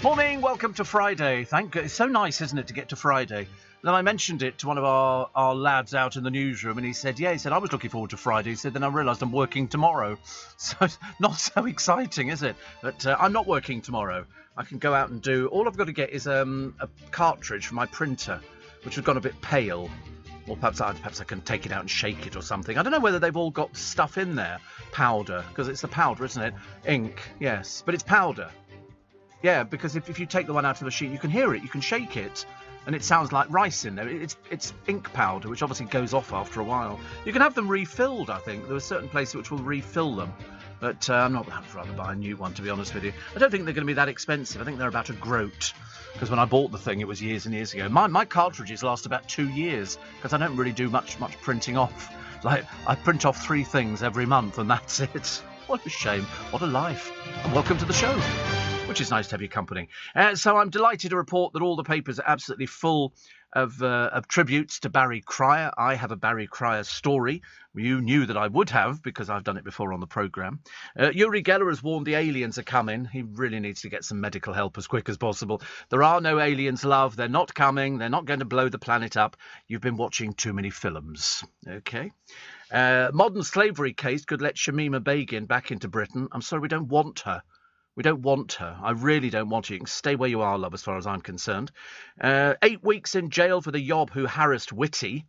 Morning, welcome to Friday. Thank God. It's so nice, isn't it, to get to Friday? Then I mentioned it to one of our lads out in the newsroom, and he said, I was looking forward to Friday. He said, then I realised I'm working tomorrow. So it's not so exciting, is it? But I'm not working tomorrow. I can go out and do... All I've got to get is a cartridge for my printer, which has gone a bit pale. Or perhaps I can take it out and shake it or something. I don't know whether they've all got stuff in there. Powder, because it's the powder, isn't it? Ink, yes. But it's powder. Yeah, because if you take the one out of the machine, you can hear it, you can shake it, and it sounds like rice in there. It's ink powder, which obviously goes off after a while. You can have them refilled, I think. There are certain places which will refill them. But I'd rather buy a new one, to be honest with you. I don't think they're going to be that expensive. I think they're about a groat. Because when I bought the thing, it was years and years ago. My cartridges last about 2 years, because I don't really do much printing off. Like, I print off 3 things every month, and that's it. What a shame. What a life. And welcome to the show. Which is nice to have your company. So I'm delighted to report that all the papers are absolutely full of tributes to Barry Cryer. I have a Barry Cryer story. You knew that I would have, because I've done it before on the programme. Uri Geller has warned the aliens are coming. He really needs to get some medical help as quick as possible. There are no aliens, love. They're not coming. They're not going to blow the planet up. You've been watching too many films. OK. Modern slavery case could let Shamima Begin back into Britain. I'm sorry, we don't want her. We don't want her. I really don't want her. You can stay where you are, love, as far as I'm concerned. 8 weeks in jail for the yob who harassed Whitty.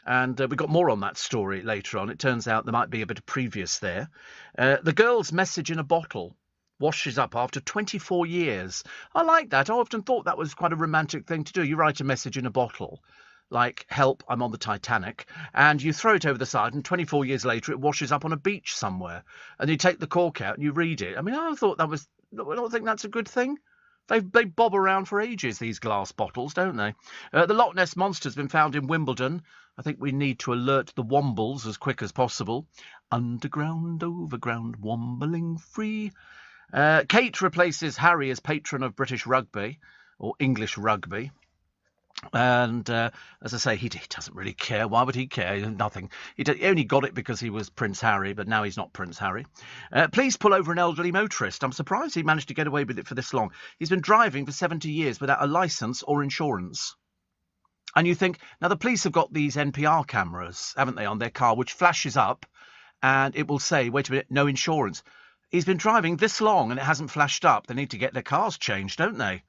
And we've got more on that story later on. It turns out there might be a bit of previous there. The girl's message in a bottle washes up after 24 years. I like that. I often thought that was quite a romantic thing to do. You write a message in a bottle. Like, help, I'm on the Titanic, and you throw it over the side, and 24 years later it washes up on a beach somewhere, and you take the cork out and you read it. I mean, I don't think that's a good thing. They bob around for ages, these glass bottles, don't they? The Loch Ness Monster's been found in Wimbledon. I think we need to alert the Wombles as quick as possible. Underground, overground, wombling free. Kate replaces Harry as patron of British rugby, or English rugby. And as I say, he doesn't really care. Why would he care? Nothing. He only got it because he was Prince Harry, but now he's not Prince Harry. Please pull over an elderly motorist. I'm surprised he managed to get away with it for this long. He's been driving for 70 years without a licence or insurance. And you think, now the police have got these NPR cameras, haven't they, on their car, which flashes up and it will say, wait a minute, no insurance. He's been driving this long and it hasn't flashed up. They need to get their cars changed, don't they?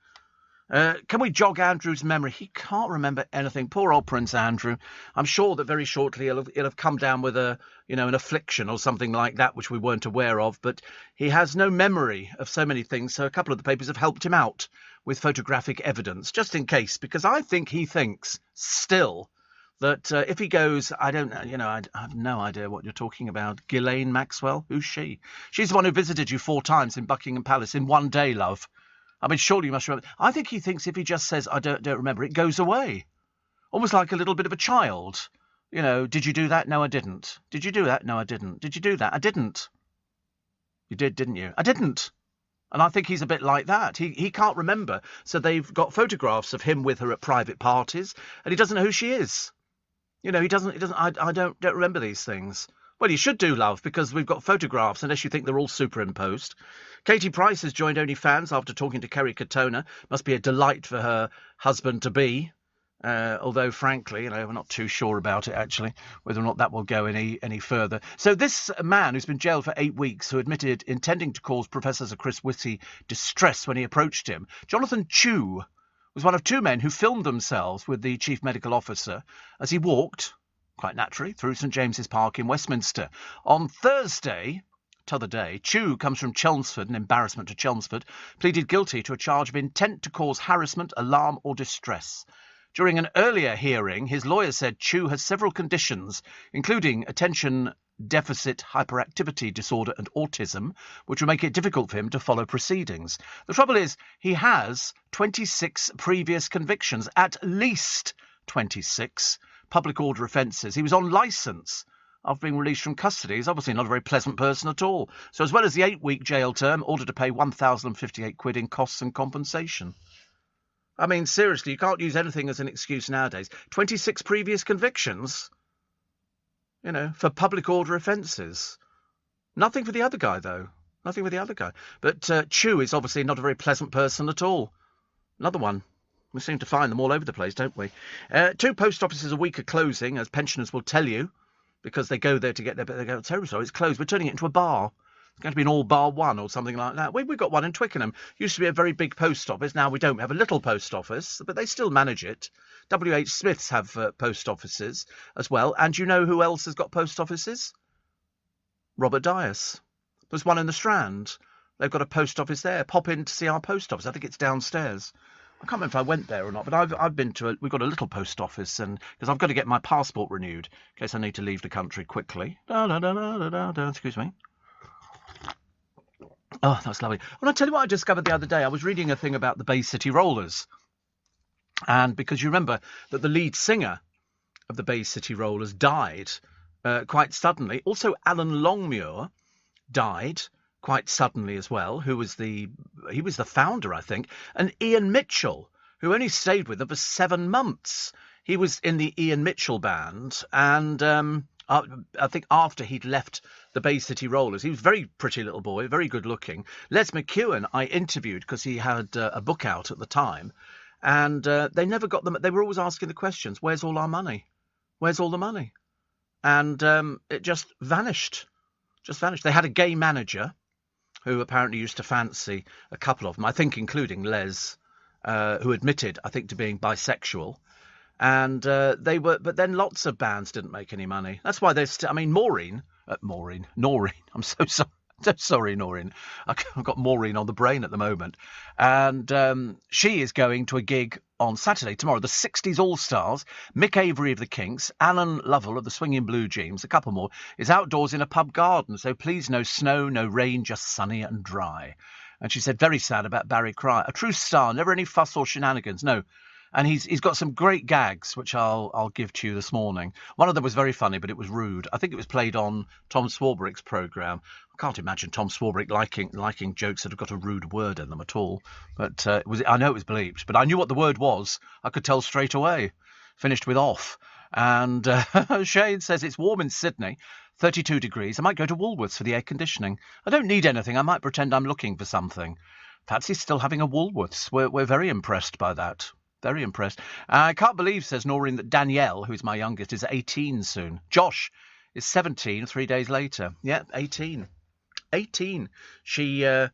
Can we jog Andrew's memory? He can't remember anything. Poor old Prince Andrew. I'm sure that very shortly he'll have come down with an affliction or something like that, which we weren't aware of. But he has no memory of so many things. So a couple of the papers have helped him out with photographic evidence, just in case, because I think he thinks still that if he goes, I have no idea what you're talking about. Ghislaine Maxwell, who's she? She's the one who visited you 4 times in Buckingham Palace in one day, love. I mean, surely you must remember. I think he thinks if he just says, I don't remember, it goes away. Almost like a little bit of a child. You know, did you do that? No, I didn't. Did you do that? No, I didn't. Did you do that? I didn't. You did, didn't you? I didn't. And I think he's a bit like that. He can't remember. So they've got photographs of him with her at private parties, and he doesn't know who she is. You know, he doesn't. I don't remember these things. Well, you should do, love, because we've got photographs, unless you think they're all superimposed. Katie Price has joined OnlyFans after talking to Kerry Katona. Must be a delight for her husband-to-be. Although, frankly, we're not too sure about it, actually, whether or not that will go any further. So this man who's been jailed for 8 weeks, who admitted intending to cause Professor Sir Chris Whitty distress when he approached him, Jonathan Chew, was one of 2 men who filmed themselves with the chief medical officer as he walked, quite naturally, through St James's Park in Westminster. On Thursday, t'other day, Chew comes from Chelmsford, an embarrassment to Chelmsford, pleaded guilty to a charge of intent to cause harassment, alarm or distress. During an earlier hearing, his lawyer said Chew has several conditions, including attention deficit hyperactivity disorder and autism, which will make it difficult for him to follow proceedings. The trouble is, he has 26 previous convictions, at least 26 public order offences. He was on licence after being released from custody. He's obviously not a very pleasant person at all. So as well as the 8-week jail term, ordered to pay £1,058 in costs and compensation. I mean, seriously, you can't use anything as an excuse nowadays. 26 previous convictions, for public order offences. Nothing for the other guy, though. Nothing with the other guy. But Chu is obviously not a very pleasant person at all. Another one. We seem to find them all over the place, don't we? 2 post offices a week are closing, as pensioners will tell you, because they go there to get their... They go, terribly sorry, it's closed. We're turning it into a bar. It's going to be an all-bar one or something like that. We've got one in Twickenham. Used to be a very big post office. Now we don't. We have a little post office, but they still manage it. W.H. Smiths have post offices as well. And you know who else has got post offices? Robert Dias. There's one in the Strand. They've got a post office there. Pop in to see our post office. I think it's downstairs. I can't remember if I went there or not, but I've been to we've got a little post office, and because I've got to get my passport renewed in case I need to leave the country quickly. Excuse me. Oh, that's lovely. Well, I'll tell you what I discovered the other day. I was reading a thing about the Bay City Rollers, and because you remember that the lead singer of the Bay City Rollers died quite suddenly. Also, Alan Longmuir died quite suddenly as well, he was the founder, I think, and Ian Mitchell, who only stayed with them for 7 months. He was in the Ian Mitchell band, and I think after he'd left the Bay City Rollers, he was a very pretty little boy, very good looking. Les McEwen I interviewed because he had a book out at the time, and they never got them. They were always asking the questions, where's all our money? Where's all the money? And it just vanished. They had a gay manager who apparently used to fancy a couple of them, I think including Les, who admitted, I think, to being bisexual. And but then lots of bands didn't make any money. That's why there's, Noreen, I'm so sorry. So sorry, Noreen. I've got Maureen on the brain at the moment. And she is going to a gig on Saturday, tomorrow. The 60s All-Stars, Mick Avery of the Kinks, Alan Lovell of the Swinging Blue Jeans, a couple more, is outdoors in a pub garden. So please, no snow, no rain, just sunny and dry. And she said, very sad about Barry Cryer. A true star, never any fuss or shenanigans. No. And he's got some great gags, which I'll give to you this morning. One of them was very funny, but it was rude. I think it was played on Tom Swarbrick's programme. I can't imagine Tom Swarbrick liking jokes that have got a rude word in them at all. But I know it was bleeped, but I knew what the word was. I could tell straight away. Finished with off. And Shane says it's warm in Sydney, 32 degrees. I might go to Woolworths for the air conditioning. I don't need anything. I might pretend I'm looking for something. Patsy's still having a Woolworths. We're very impressed by that. Very impressed. I can't believe, says Noreen, that Danielle, who's my youngest, is 18 soon. Josh is 17 3 days later. Yeah, 18. 18. She's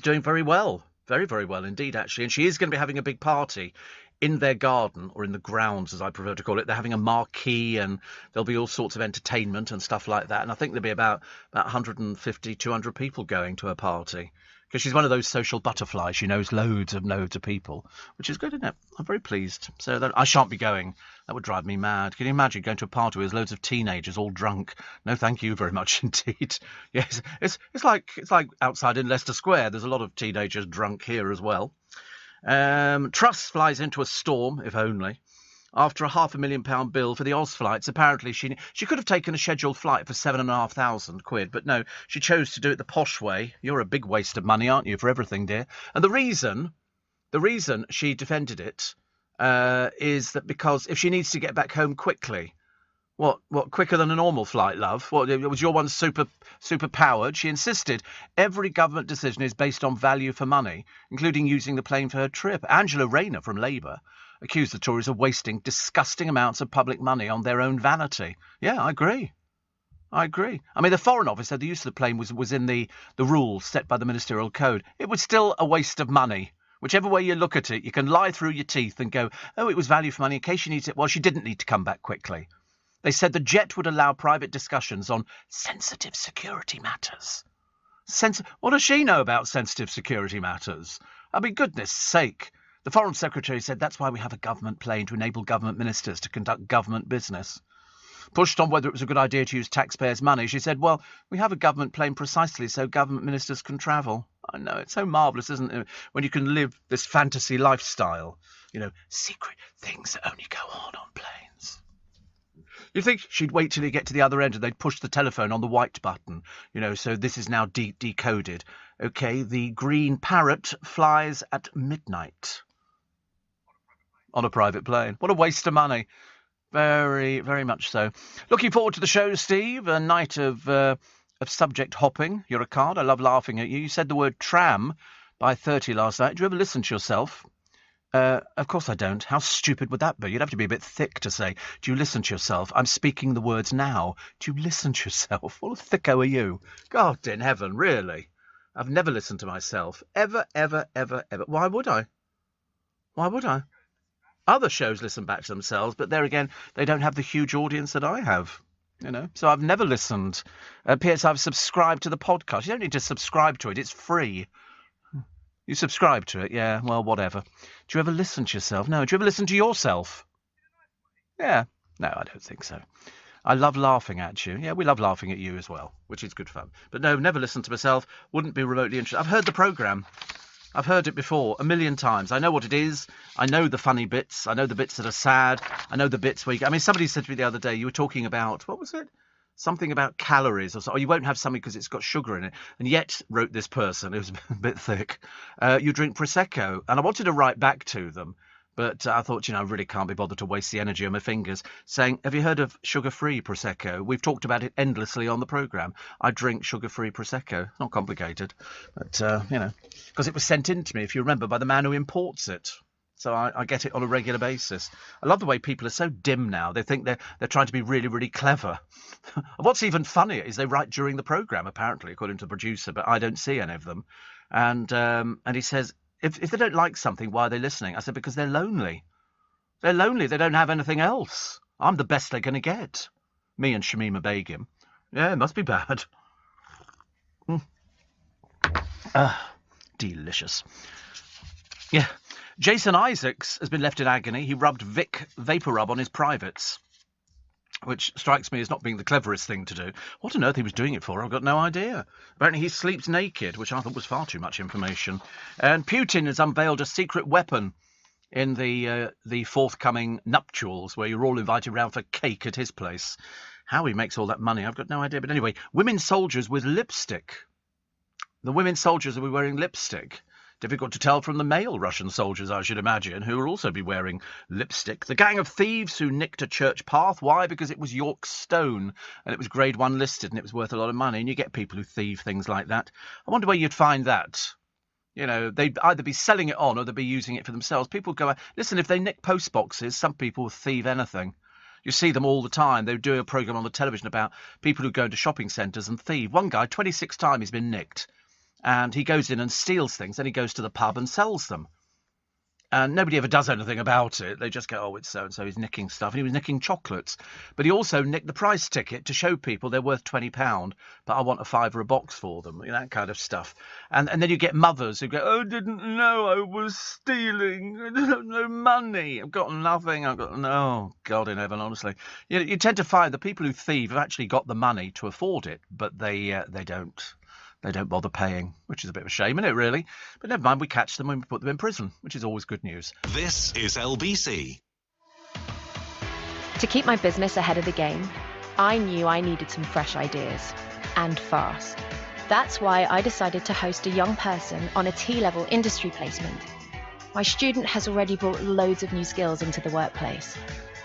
doing very well. Very, very well indeed, actually. And she is going to be having a big party in their garden, or in the grounds, as I prefer to call it. They're having a marquee, and there'll be all sorts of entertainment and stuff like that. And I think there'll be about 150, 200 people going to her party. Because she's one of those social butterflies. She knows loads of people, which is good, isn't it? I'm very pleased. So I shan't be going. That would drive me mad. Can you imagine going to a party where there's loads of teenagers all drunk? No, thank you very much indeed. Yes, it's like outside in Leicester Square. There's a lot of teenagers drunk here as well. Truss flies into a storm, if only. After a £500,000 bill for the Oz flights, apparently she could have taken a scheduled flight for £7,500, but no, she chose to do it the posh way. You're a big waste of money, aren't you, for everything, dear? And the reason she defended it is that because if she needs to get back home quickly, what quicker than a normal flight, love? What was your one super powered? She insisted every government decision is based on value for money, including using the plane for her trip. Angela Rayner from Labour accused the Tories of wasting disgusting amounts of public money on their own vanity. Yeah, I agree. I mean, the Foreign Office said the use of the plane was in the rules set by the Ministerial Code. It was still a waste of money. Whichever way you look at it, you can lie through your teeth and go, oh, it was value for money in case she needs it. Well, she didn't need to come back quickly. They said the jet would allow private discussions on sensitive security matters. What does she know about sensitive security matters? I mean, goodness sake. The Foreign Secretary said that's why we have a government plane, to enable government ministers to conduct government business. Pushed on whether it was a good idea to use taxpayers' money, she said, well, we have a government plane precisely so government ministers can travel. I know, it's so marvellous, isn't it, when you can live this fantasy lifestyle. You know, secret things that only go on planes. You think she'd wait till you get to the other end and they'd push the telephone on the white button, you know, so this is now decoded. OK, the green parrot flies at midnight. On a private plane. What a waste of money. Very, very much so. Looking forward to the show, Steve. A night of of subject hopping. You're a card. I love laughing at you. You said the word tram by 30 last night. Do you ever listen to yourself? Of course I don't. How stupid would that be? You'd have to be a bit thick to say, do you listen to yourself? I'm speaking the words now. Do you listen to yourself? What a thicko are you? God in heaven, really? I've never listened to myself. Ever, ever, ever, ever. Why would I? Why would I? Other shows listen back to themselves, but there again, they don't have the huge audience that I have. So I've never listened. P.S. I've subscribed to the podcast. You don't need to subscribe to it. It's free. You subscribe to it, yeah, well, whatever. Do you ever listen to yourself? No. Do you ever listen to yourself? Yeah. No, I don't think so. I love laughing at you. Yeah, we love laughing at you as well, which is good fun. But no, never listened to myself. Wouldn't be remotely interested. I've heard the programme. I've heard it before 1,000,000 times. I know what it is. I know the funny bits. I know the bits that are sad. I know the bits where somebody said to me the other day, you were talking about, what was it? Something about calories or so. Or you won't have something because it's got sugar in it. And yet, wrote this person, it was a bit thick, you drink Prosecco. And I wanted to write back to them, but I thought, I really can't be bothered to waste the energy on my fingers, saying, have you heard of sugar-free Prosecco? We've talked about it endlessly on the programme. I drink sugar-free Prosecco. It's not complicated, but, because it was sent in to me, if you remember, by the man who imports it. So I get it on a regular basis. I love the way people are so dim now. They think they're trying to be really, really clever. What's even funnier is they write during the programme, apparently, according to the producer, but I don't see any of them. And he says, if they don't like something, why are they listening? I said, because they're lonely. They're lonely. They don't have anything else. I'm the best they're going to get. Me and Shamima Begum. Yeah, it must be bad. Delicious. Yeah. Jason Isaacs has been left in agony. He rubbed Vic Vapor Rub on his privates, which strikes me as not being the cleverest thing to do. What on earth he was doing it for, I've got no idea. Apparently he sleeps naked, which I thought was far too much information. And Putin has unveiled a secret weapon in the forthcoming nuptials, where you're all invited round for cake at his place. How he makes all that money, I've got no idea. But anyway, women soldiers with lipstick. The women soldiers will be wearing lipstick. Difficult to tell from the male Russian soldiers, I should imagine, who will also be wearing lipstick. The gang of thieves who nicked a church path. Why? Because it was York stone, and it was Grade 1 listed, and it was worth a lot of money. And you get people who thieve things like that. I wonder where you'd find that. They'd either be selling it on or they'd be using it for themselves. People go, listen, if they nick post boxes, some people will thieve anything. You see them all the time. They do a programme on the television about people who go into shopping centres and thieve. One guy, 26 times he's been nicked. And he goes in and steals things. Then he goes to the pub and sells them. And nobody ever does anything about it. They just go, oh, it's so-and-so, he's nicking stuff. And he was nicking chocolates. But he also nicked the price ticket to show people they're worth £20, but I want a £5 a box for them, that kind of stuff. And then you get mothers who go, oh, didn't know I was stealing. I didn't have no money. I've got nothing. Oh, God in heaven, honestly. You tend to find the people who thieve have actually got the money to afford it, but they don't. They don't bother paying, which is a bit of a shame, isn't it, really? But never mind, we catch them when we put them in prison, which is always good news. This is LBC. To keep my business ahead of the game, I knew I needed some fresh ideas, and fast. That's why I decided to host a young person on a T-level industry placement. My student has already brought loads of new skills into the workplace.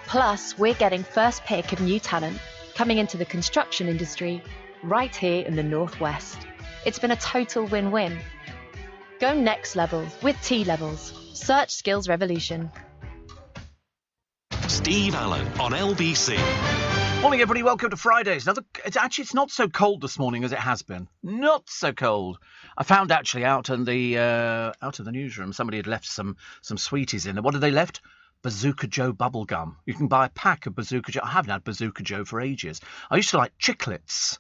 Plus, we're getting first pick of new talent coming into the construction industry right here in the Northwest. It's been a total win-win. Go next level with T-Levels. Search Skills Revolution. Steve Allen on LBC. Morning, everybody. Welcome to Fridays. It's not so cold this morning as it has been. Not so cold. I found actually out in the newsroom somebody had left some sweeties in there. What had they left? Bazooka Joe bubblegum. You can buy a pack of Bazooka Joe. I haven't had Bazooka Joe for ages. I used to like Chiclets.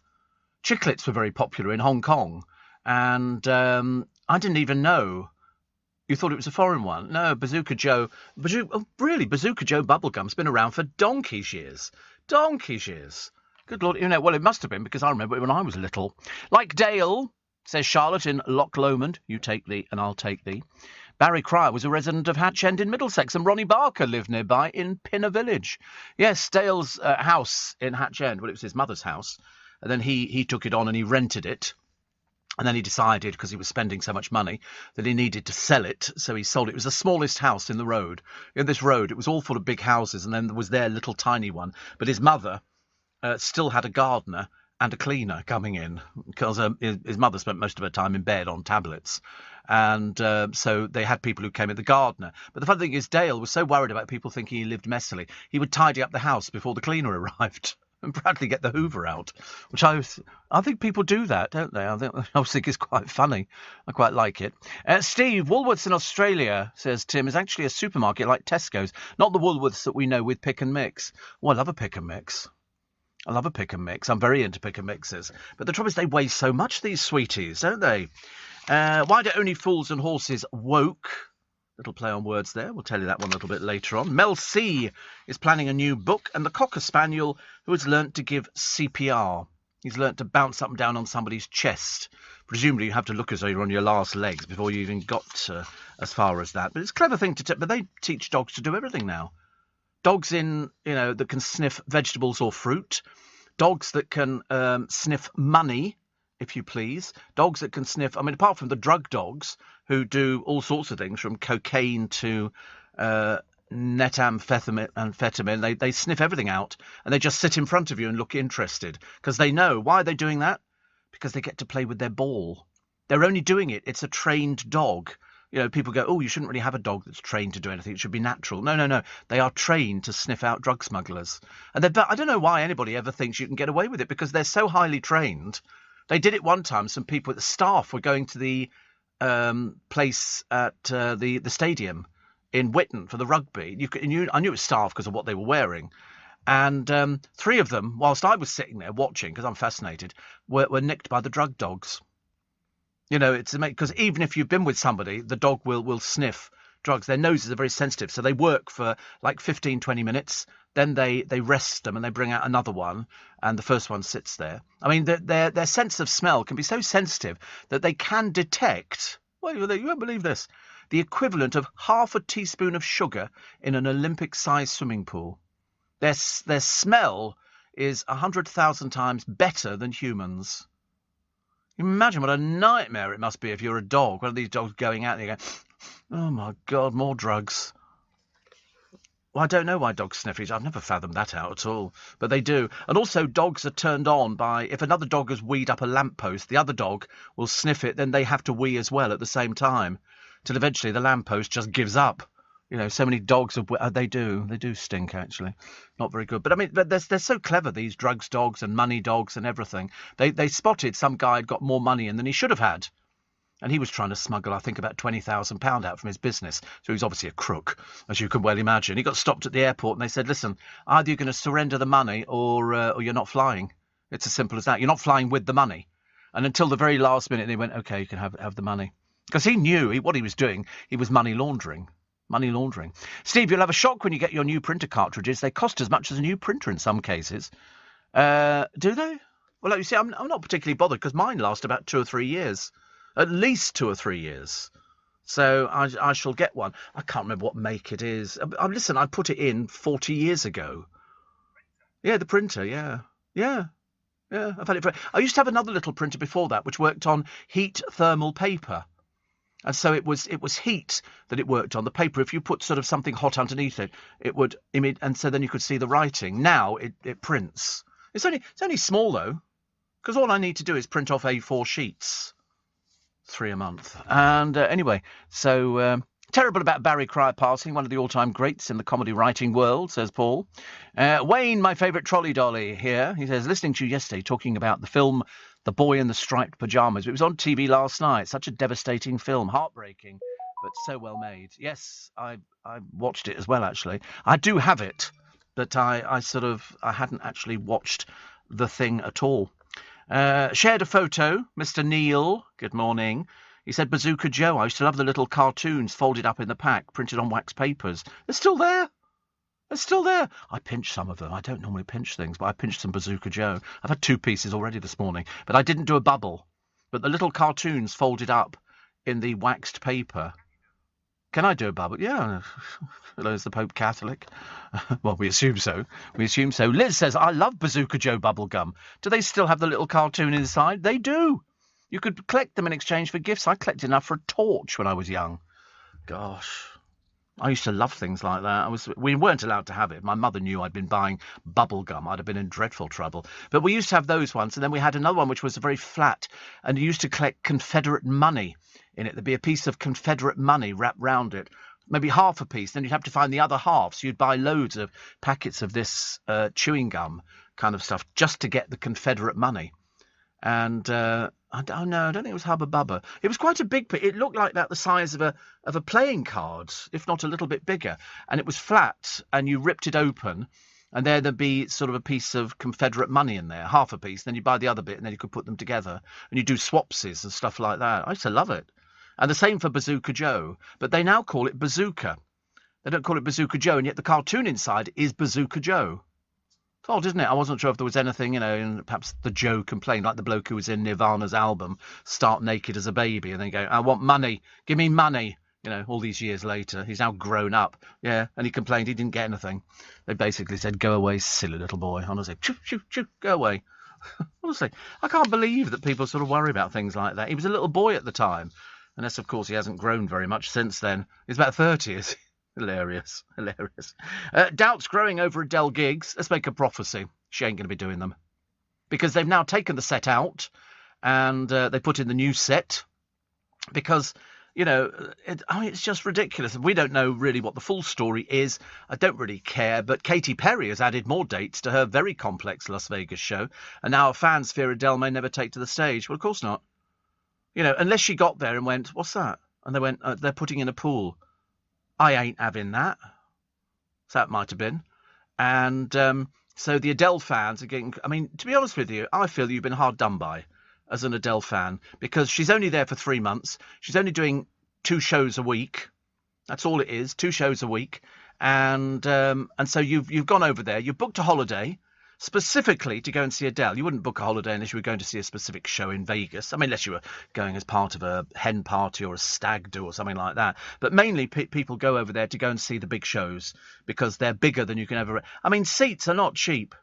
Chiclets were very popular in Hong Kong, and I didn't even know. You thought it was a foreign one. No, Bazooka Joe. Bazooka Joe bubblegum's been around for donkey's years. Donkey's years. Good Lord. Well, it must have been, because I remember it when I was little. Like Dale, says Charlotte in Loch Lomond. You take thee and I'll take thee. Barry Cryer was a resident of Hatch End in Middlesex, and Ronnie Barker lived nearby in Pinner Village. Yes, Dale's house in Hatch End. Well, it was his mother's house. And then he took it on and he rented it. And then he decided, because he was spending so much money, that he needed to sell it. So he sold it. It was the smallest house in the road. In this road, it was all full of big houses. And then there was their little tiny one. But his mother still had a gardener and a cleaner coming in because his mother spent most of her time in bed on tablets. And so they had people who came in, the gardener. But the funny thing is, Dale was so worried about people thinking he lived messily, he would tidy up the house before the cleaner arrived and proudly get the Hoover out, which I think people do that, don't they? I think it's quite funny. I quite like it. Steve, Woolworths in Australia, says Tim, is actually a supermarket like Tesco's, not the Woolworths that we know with pick and mix. Oh, I love a pick and mix. I love a pick and mix. I'm very into pick and mixes. But the trouble is they weigh so much, these sweeties, don't they? Why do only fools and horses woke? Little play on words there. We'll tell you that one a little bit later on. Mel C is planning a new book, and the Cocker Spaniel who has learnt to give CPR. He's learnt to bounce up and down on somebody's chest. Presumably you have to look as though you're on your last legs before you even got as far as that. But it's a clever thing but they teach dogs to do everything now. Dogs that can sniff vegetables or fruit. Dogs that can sniff money, if you please. Dogs that can sniff, apart from the drug dogs who do all sorts of things, from cocaine to methamphetamine, they sniff everything out, and they just sit in front of you and look interested because they know. Why are they doing that? Because they get to play with their ball. They're only doing it. It's a trained dog. People go, oh, you shouldn't really have a dog that's trained to do anything. It should be natural. No. They are trained to sniff out drug smugglers. And I don't know why anybody ever thinks you can get away with it, because they're so highly trained. They did it one time. Some people, the staff, were going to the place at the stadium in Whitton for the rugby. I knew it was staff because of what they were wearing. And 3 of them, whilst I was sitting there watching, because I'm fascinated, were nicked by the drug dogs. It's amazing, because even if you've been with somebody, the dog will sniff drugs. Their noses are very sensitive, so they work for like 15, 20 minutes. Then they rest them and they bring out another one, and the first one sits there. Their sense of smell can be so sensitive that they can detect, well, you won't believe this, the equivalent of half a teaspoon of sugar in an Olympic-sized swimming pool. Their smell is 100,000 times better than humans. Imagine what a nightmare it must be if you're a dog, one of these dogs going out and you go, oh my God, more drugs. Well, I don't know why dogs sniff each other. I've never fathomed that out at all, but they do. And also dogs are turned on by, if another dog has weed up a lamppost, the other dog will sniff it, then they have to wee as well at the same time, till eventually the lamppost just gives up. So many dogs they do stink, actually. Not very good. But they're so clever, these drugs dogs and money dogs and everything. They spotted some guy had got more money in than he should have had. And he was trying to smuggle, I think, about £20,000 out from his business. So he's obviously a crook, as you can well imagine. He got stopped at the airport and they said, listen, either you're going to surrender the money or you're not flying. It's as simple as that. You're not flying with the money. And until the very last minute, they went, OK, you can have the money. Because he knew what he was doing. He was money laundering. Money laundering. Steve, you'll have a shock when you get your new printer cartridges. They cost as much as a new printer in some cases. Do they? Well, like you see, I'm not particularly bothered because mine last about 2 or 3 years. At least 2 or 3 years. So I shall get one. I can't remember what make it is. Listen, I put it in 40 years ago. Yeah, the printer, yeah. I've had it I used to have another little printer before that, which worked on heat thermal paper. And so it was heat that it worked on. The paper, if you put sort of something hot underneath it, it would emit, and so then you could see the writing. Now it prints. It's only small though, because all I need to do is print off A4 sheets, 3 a month. And anyway, so terrible about Barry Cryer passing, one of the all-time greats in the comedy writing world, says Paul. Wayne, my favourite trolley dolly here. He says, listening to you yesterday talking about the film The Boy in the Striped Pyjamas. It was on TV last night. Such a devastating film. Heartbreaking, but so well made. Yes, I watched it as well, actually. I do have it, but I hadn't actually watched the thing at all. Shared a photo. Mr. Neil, good morning. He said, Bazooka Joe, I used to love the little cartoons folded up in the pack, printed on wax papers. They're still there. They're still there. I pinched some of them. I don't normally pinch things, but I pinched some Bazooka Joe. I've had 2 pieces already this morning, but I didn't do a bubble. But the little cartoons folded up in the waxed paper. Can I do a bubble? Yeah. Hello, is the Pope Catholic? Well, we assume so. Liz says, I love Bazooka Joe bubblegum. Do they still have the little cartoon inside? They do. You could collect them in exchange for gifts. I collected enough for a torch when I was young. Gosh. I used to love things like that. We weren't allowed to have it. My mother knew I'd been buying bubble gum. I'd have been in dreadful trouble. But we used to have those ones, and then we had another one which was very flat, and you used to collect Confederate money in it. There'd be a piece of Confederate money wrapped round it, maybe half a piece. Then you'd have to find the other half. So you'd buy loads of packets of this chewing gum kind of stuff just to get the Confederate money. And I don't think it was Hubba Bubba. It was quite a big. It looked like that, the size of a playing card, if not a little bit bigger. And it was flat, and you ripped it open, and there'd be sort of a piece of Confederate money in there, half a piece. Then you buy the other bit, and then you could put them together, and you do swapsies and stuff like that. I used to love it. And the same for Bazooka Joe, but they now call it Bazooka. They don't call it Bazooka Joe, and yet the cartoon inside is Bazooka Joe. It's odd, isn't it? I wasn't sure if there was anything, and perhaps the Joe complained, like the bloke who was in Nirvana's album, Start Naked as a Baby, and then go, I want money, give me money. All these years later, he's now grown up. Yeah, and he complained he didn't get anything. They basically said, go away, silly little boy. Honestly, choo, go away. Honestly, I can't believe that people sort of worry about things like that. He was a little boy at the time. Unless, of course, he hasn't grown very much since then. He's about 30, is he? Hilarious. Doubts growing over Adele gigs. Let's make a prophecy. She ain't going to be doing them. Because they've now taken the set out, and they put in the new set. Because, it's just ridiculous. We don't know really what the full story is. I don't really care. But Katy Perry has added more dates to her very complex Las Vegas show. And now fans fear Adele may never take to the stage. Well, of course not. Unless she got there and went, what's that? And they went, they're putting in a pool. I ain't having that. So that might have been. And so the Adele fans are getting... I mean, to be honest with you, I feel you've been hard done by as an Adele fan, because she's only there for 3 months. She's only doing 2 shows a week. That's all it is, 2 shows a week. And so you've gone over there. You've booked a holiday specifically to go and see Adele. You wouldn't book a holiday unless you were going to see a specific show in Vegas. I mean, unless you were going as part of a hen party or a stag do or something like that. But mainly people go over there to go and see the big shows because they're bigger than you can ever... I mean, seats are not cheap.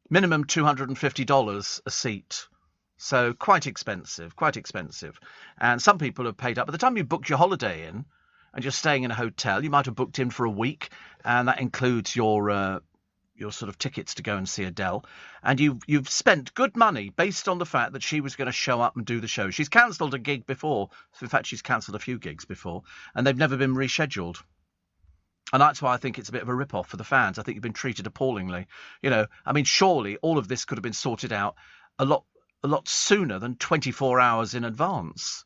Minimum $250 a seat. So quite expensive. And some people have paid up. By the time you booked your holiday in and you're staying in a hotel, you might have booked in for a week, and that includes your sort of tickets to go and see Adele, and you've spent good money based on the fact that she was going to show up and do the show. She's cancelled a gig before. In fact, she's cancelled a few gigs before, and they've never been rescheduled. And that's why I think it's a bit of a rip-off for the fans. I think you've been treated appallingly. I mean, surely all of this could have been sorted out a lot sooner than 24 hours in advance.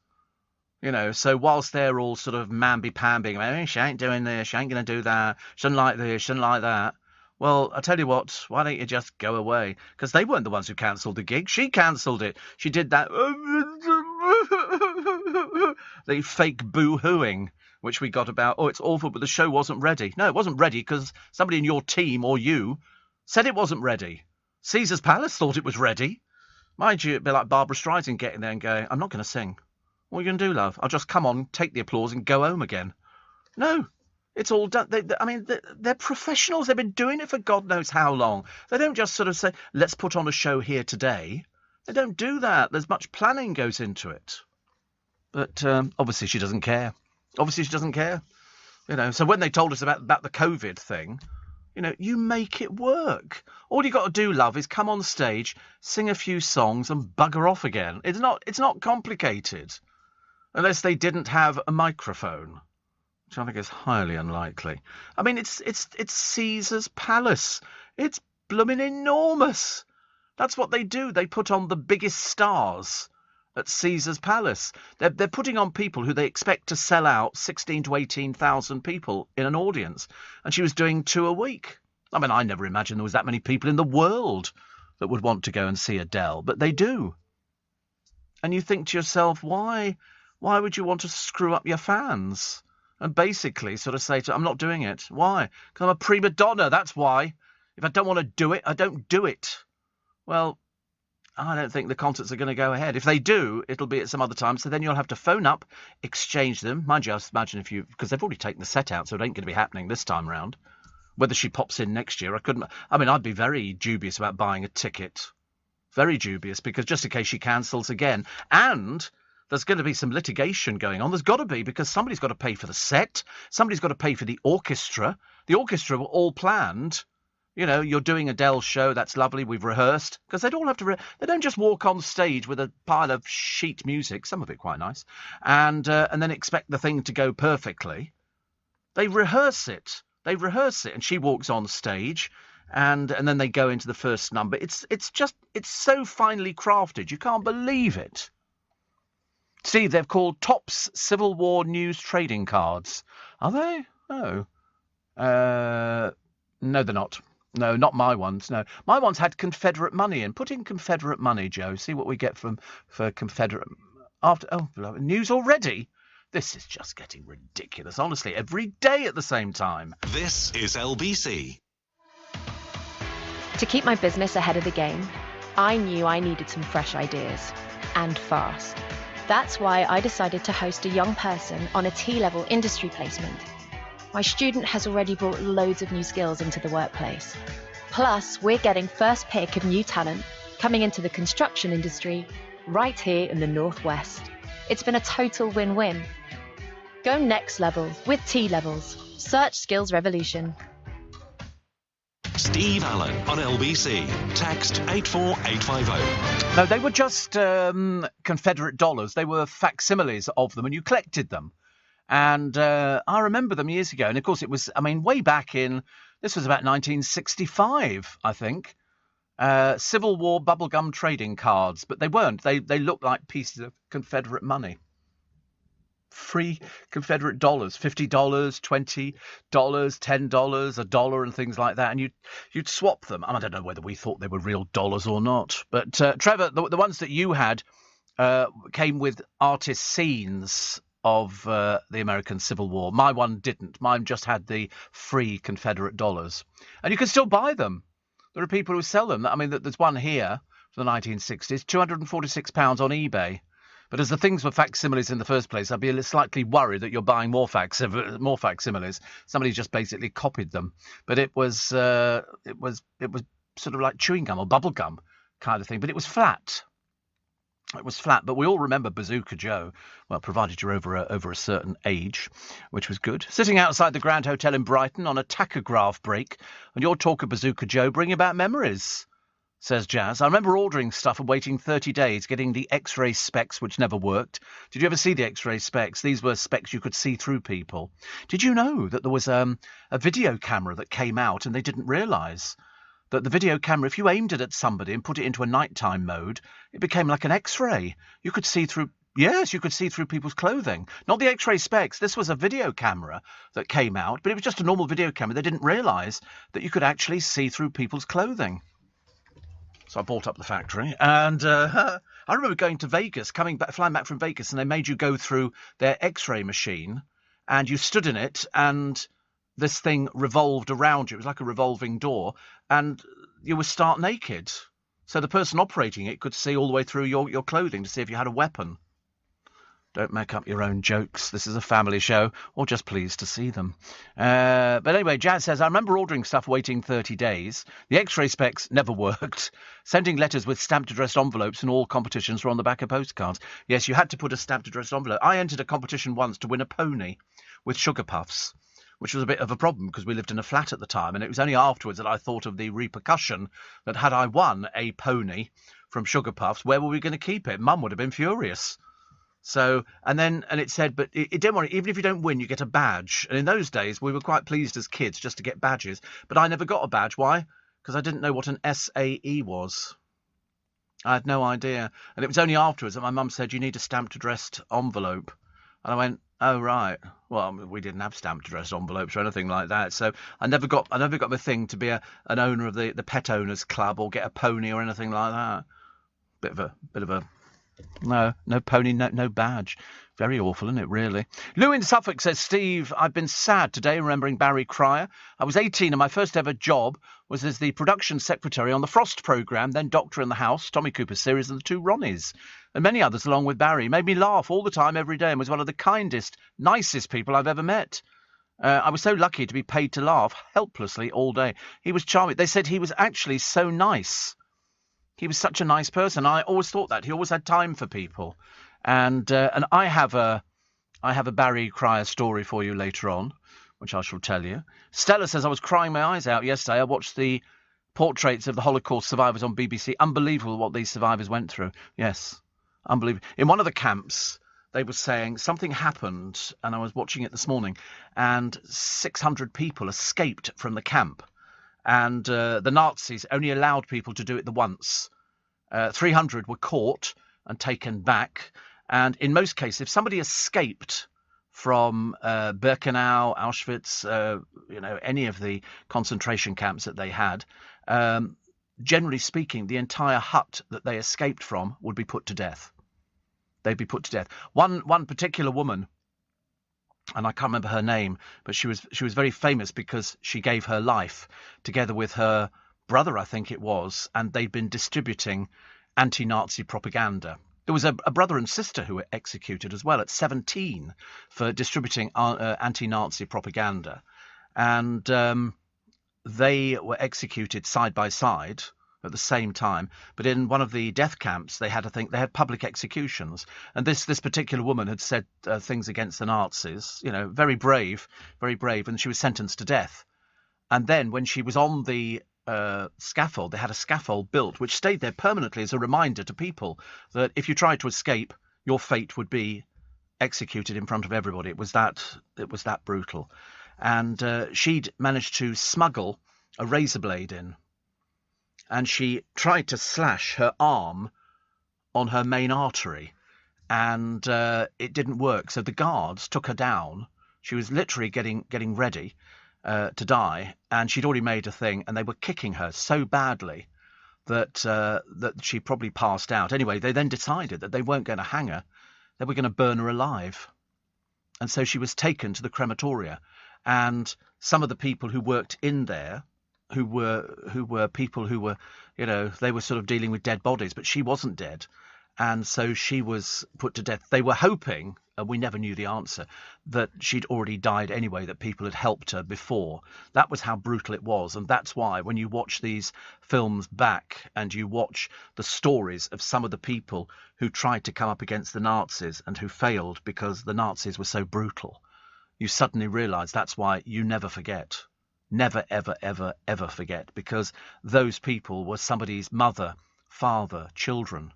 So whilst they're all sort of mamby-pambying, she ain't doing this, she ain't going to do that, she doesn't like this, she doesn't like that. Well, I tell you what, why don't you just go away? Because they weren't the ones who cancelled the gig. She cancelled it. She did that the fake boo-hooing, which we got about, it's awful, but the show wasn't ready. No, it wasn't ready because somebody in your team or you said it wasn't ready. Caesar's Palace thought it was ready. Mind you, it'd be like Barbara Streisand getting there and going, I'm not going to sing. What are you going to do, love? I'll just come on, take the applause and go home again. No. It's all done. They're professionals. They've been doing it for God knows how long. They don't just sort of say, let's put on a show here today. They don't do that. There's much planning goes into it. But obviously she doesn't care. So when they told us about the COVID thing, you make it work. All you got to do, love, is come on stage, sing a few songs and bugger off again. It's not complicated. Unless they didn't have a microphone. Which I think is highly unlikely. I mean, it's Caesar's Palace. It's blooming enormous. That's what they do. They put on the biggest stars at Caesar's Palace. They're putting on people who they expect to sell out 16 to 18,000 people in an audience. And she was doing 2 a week. I mean, I never imagined there was that many people in the world that would want to go and see Adele, but they do. And you think to yourself, why would you want to screw up your fans? And basically sort of say to I'm not doing it. Why? Because I'm a prima donna, that's why. If I don't want to do it, I don't do it. Well, I don't think the concerts are going to go ahead. If they do, it'll be at some other time. So then you'll have to phone up, exchange them. Mind you, I imagine because they've already taken the set out, so it ain't going to be happening this time round. Whether she pops in next year, I'd be very dubious about buying a ticket. Very dubious, because just in case she cancels again. And there's going to be some litigation going on. There's got to be, because somebody's got to pay for the set. Somebody's got to pay for the orchestra. The orchestra were all planned. You know, you're doing Adele's show. That's lovely. We've rehearsed. Because they'd all have to... They don't just walk on stage with a pile of sheet music, some of it quite nice, and then expect the thing to go perfectly. They rehearse it. And she walks on stage, and then they go into the first number. It's so finely crafted. You can't believe it. Steve, they've called Topps Civil War News trading cards. Are they? Oh. No, they're not. No, not my ones. No. My ones had Confederate money in. Put in Confederate money, Joe. See what we get for Confederate... news already? This is just getting ridiculous, honestly. Every day at the same time. This is LBC. To keep my business ahead of the game, I knew I needed some fresh ideas. And fast. That's why I decided to host a young person on a T-level industry placement. My student has already brought loads of new skills into the workplace. Plus, we're getting first pick of new talent coming into the construction industry right here in the Northwest. It's been a total win-win. Go next level with T-levels. Search Skills Revolution. Steve Allen on LBC. Text 84850. No, they were just Confederate dollars. They were facsimiles of them, and you collected them. And I remember them years ago. And, of course, it was, way back in, this was about 1965, I think. Civil War bubblegum trading cards. But they weren't. They looked like pieces of Confederate money. Free Confederate dollars, $50, $20, $10, $1 and things like that. And you'd swap them. I don't know whether we thought they were real dollars or not. But, Trevor, the ones that you had came with artist scenes of the American Civil War. My one didn't. Mine just had the free Confederate dollars. And you can still buy them. There are people who sell them. There's one here from the 1960s, £246 on eBay. But as the things were facsimiles in the first place, I'd be slightly worried that you're buying more facsimiles. Somebody just basically copied them. But it was sort of like chewing gum or bubble gum kind of thing. But it was flat. It was flat, but we all remember Bazooka Joe, well, provided you're over a certain age, which was good. Sitting outside the Grand Hotel in Brighton on a tachograph break, and your talk of Bazooka Joe bringing back memories, says Jazz. I remember ordering stuff and waiting 30 days, getting the X-ray specs, which never worked. Did you ever see the X-ray specs? These were specs you could see through people. Did you know that there was a video camera that came out and they didn't realise that the video camera, if you aimed it at somebody and put it into a nighttime mode, it became like an X-ray. You could see through... Yes, you could see through people's clothing. Not the X-ray specs. This was a video camera that came out, but it was just a normal video camera. They didn't realise that you could actually see through people's clothing. So I bought up the factory, and I remember going to Vegas, flying back from Vegas, and they made you go through their X-ray machine, and you stood in it, and this thing revolved around you. It was like a revolving door, and you were stark naked. So the person operating it could see all the way through your clothing to see if you had a weapon. Don't make up your own jokes. This is a family show, or just pleased to see them. But anyway, Jazz says, I remember ordering stuff waiting 30 days. The X-ray specs never worked. Sending letters with stamped addressed envelopes and all competitions were on the back of postcards. Yes, you had to put a stamped addressed envelope. I entered a competition once to win a pony with Sugar Puffs, which was a bit of a problem because we lived in a flat at the time, and it was only afterwards that I thought of the repercussion that had I won a pony from Sugar Puffs, where were we going to keep it? Mum would have been furious. So, and it said, but it don't worry, even if you don't win, you get a badge. And in those days, we were quite pleased as kids just to get badges. But I never got a badge. Why? Because I didn't know what an SAE was. I had no idea. And it was only afterwards that my mum said, you need a stamped addressed envelope. And I went, oh, right. Well, we didn't have stamped addressed envelopes or anything like that. So I never got the thing to be an owner of the pet owners club or get a pony or anything like that. Bit of a no pony, no badge. Very awful, isn't it, really? Lou in Suffolk says, Steve, I've been sad today remembering Barry Cryer. I was 18 and my first ever job was as the production secretary on the Frost programme, then Doctor in the House, Tommy Cooper's series, and the Two Ronnies, and many others along with Barry. Made me laugh all the time, every day, and was one of the kindest, nicest people I've ever met. I was so lucky to be paid to laugh helplessly all day. He was charming. They said he was actually so nice. He was such a nice person. I always thought that. He always had time for people. And I have a Barry Cryer story for you later on, which I shall tell you. Stella says, I was crying my eyes out yesterday. I watched the portraits of the Holocaust survivors on BBC. Unbelievable what these survivors went through. Yes, unbelievable. In one of the camps, they were saying something happened, and I was watching it this morning, and 600 people escaped from the camp. And the Nazis only allowed people to do it the once. 300 were caught and taken back. And in most cases, if somebody escaped from Birkenau, Auschwitz, any of the concentration camps that they had, generally speaking, the entire hut that they escaped from would be put to death. They'd be put to death. One particular woman, and I can't remember her name, but she was very famous because she gave her life together with her brother, I think it was, and they'd been distributing anti-Nazi propaganda. There was a brother and sister who were executed as well at 17 for distributing anti-Nazi propaganda. And they were executed side by side at the same time. But in one of the death camps, they had public executions. And this particular woman had said things against the Nazis, very brave, and she was sentenced to death. And then when she was on the scaffold, they had a scaffold built which stayed there permanently as a reminder to people that if you tried to escape, your fate would be executed in front of everybody. It was that brutal. And she'd managed to smuggle a razor blade in, and she tried to slash her arm on her main artery, and it didn't work. So the guards took her down. She was literally getting ready to die, and she'd already made a thing, and they were kicking her so badly that she probably passed out. Anyway, they then decided that they weren't going to hang her, they were going to burn her alive. And so she was taken to the crematoria, and some of the people who worked in there, who were people who were, they were sort of dealing with dead bodies, but she wasn't dead. And so she was put to death. They were hoping, and we never knew the answer, that she'd already died anyway, that people had helped her before. That was how brutal it was. And that's why when you watch these films back and you watch the stories of some of the people who tried to come up against the Nazis and who failed because the Nazis were so brutal, you suddenly realise that's why you never forget. Never, ever, ever, ever forget, because those people were somebody's mother, father, children,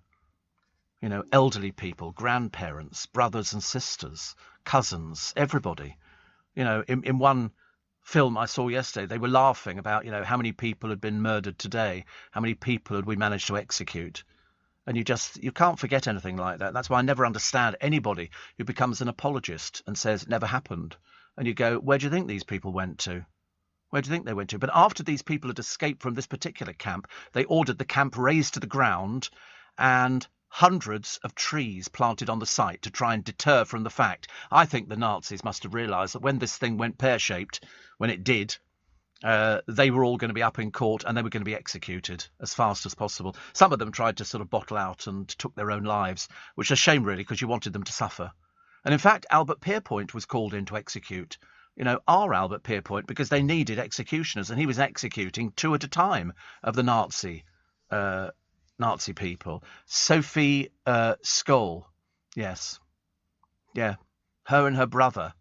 elderly people, grandparents, brothers and sisters, cousins, everybody. In one film I saw yesterday, they were laughing about, how many people had been murdered today, how many people had we managed to execute. And you can't forget anything like that. That's why I never understand anybody who becomes an apologist and says it never happened. And you go, where do you think these people went to? Where do you think they went to? But after these people had escaped from this particular camp, they ordered the camp razed to the ground and hundreds of trees planted on the site to try and deter from the fact. I think the Nazis must have realised that when this thing went pear-shaped, when it did, they were all going to be up in court and they were going to be executed as fast as possible. Some of them tried to sort of bottle out and took their own lives, which is a shame really, because you wanted them to suffer. And in fact, Albert Pierpoint was called in to execute, our Albert Pierpoint, because they needed executioners, and he was executing 2 at a time of the Nazi people. Sophie Scholl, yes, yeah, her and her brother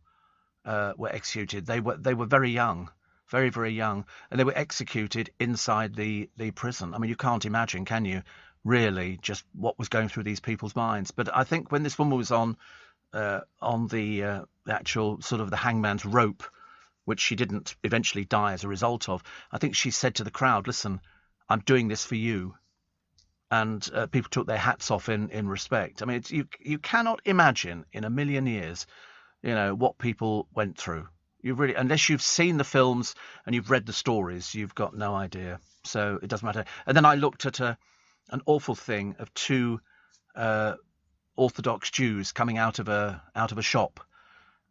were executed. They were very young, very, very young, and they were executed inside the prison. I mean, you can't imagine, can you, really, just what was going through these people's minds. But I think when this woman was on the actual sort of the hangman's rope, which she didn't eventually die as a result of, I think she said to the crowd, listen, I'm doing this for you. And people took their hats off in respect. I mean, you cannot imagine in a million years, what people went through. You really, unless you've seen the films and you've read the stories, you've got no idea. So it doesn't matter. And then I looked at an awful thing of 2 Orthodox Jews coming out of a shop,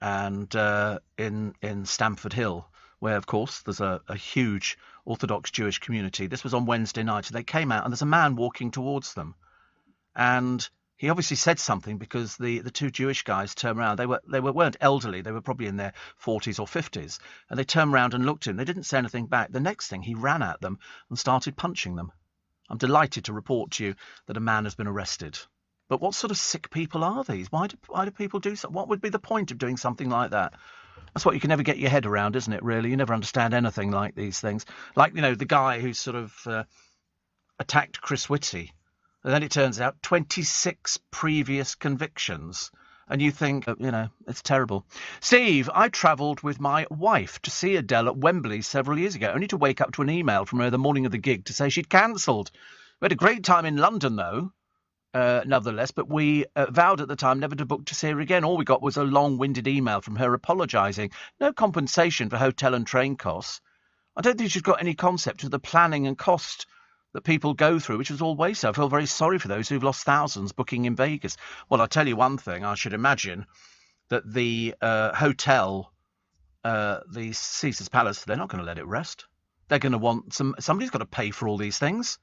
and in Stamford Hill, where of course there's a huge Orthodox Jewish community. This was on Wednesday night. They came out and there's a man walking towards them, and he obviously said something, because the 2 Jewish guys turned around. They weren't elderly. They were probably in their 40s or 50s, and they turned around and looked at him. They didn't say anything back. The next thing, he ran at them and started punching them. I'm delighted to report to you that a man has been arrested. But what sort of sick people are these? Why do people do so? What would be the point of doing something like that? That's what you can never get your head around, isn't it, really? You never understand anything like these things. Like, the guy who sort of attacked Chris Whitty. And then it turns out 26 previous convictions. And you think, it's terrible. Steve, I travelled with my wife to see Adele at Wembley several years ago, only to wake up to an email from her the morning of the gig to say she'd cancelled. We had a great time in London, though, nevertheless, but we vowed at the time never to book to see her again. All we got was a long-winded email from her apologising. No compensation for hotel and train costs. I don't think she's got any concept of the planning and cost that people go through, which was all wasted. I feel very sorry for those who've lost thousands booking in Vegas. Well, I'll tell you one thing. I should imagine that the hotel, the Caesar's Palace, they're not going to let it rest. They're going to want somebody's got to pay for all these things.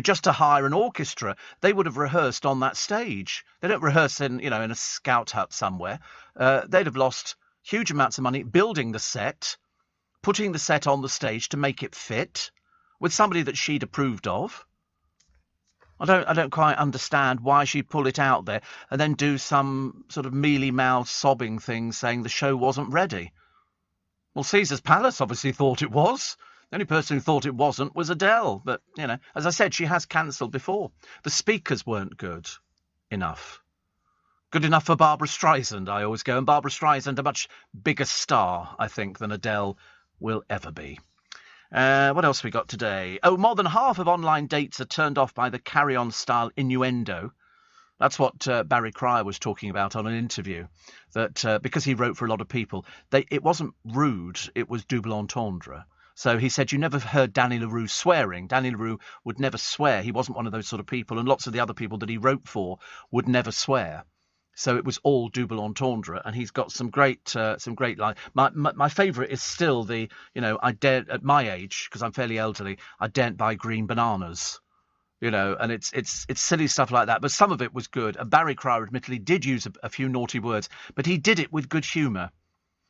Just to hire an orchestra, they would have rehearsed on that stage. They don't rehearse in a scout hut somewhere. They'd have lost huge amounts of money building the set, putting the set on the stage to make it fit, with somebody that she'd approved of. I don't quite understand why she'd pull it out there and then do some sort of mealy-mouthed sobbing thing saying the show wasn't ready. Well, Caesar's Palace obviously thought it was. The only person who thought it wasn't was Adele. But, as I said, she has cancelled before. The speakers weren't good enough. Good enough for Barbara Streisand, I always go. And Barbara Streisand, a much bigger star, I think, than Adele will ever be. What else we got today? Oh, more than half of online dates are turned off by the carry-on style innuendo. That's what Barry Cryer was talking about on an interview, that because he wrote for a lot of people, it wasn't rude, it was double entendre. So he said, you never heard Danny LaRue swearing. Danny LaRue would never swear. He wasn't one of those sort of people, and lots of the other people that he wrote for would never swear. So it was all double entendre, and he's got some great lines. My favourite is still the, I daren't, at my age, because I'm fairly elderly, I daren't buy green bananas. And it's silly stuff like that. But some of it was good. And Barry Cryer admittedly did use a few naughty words, but he did it with good humour.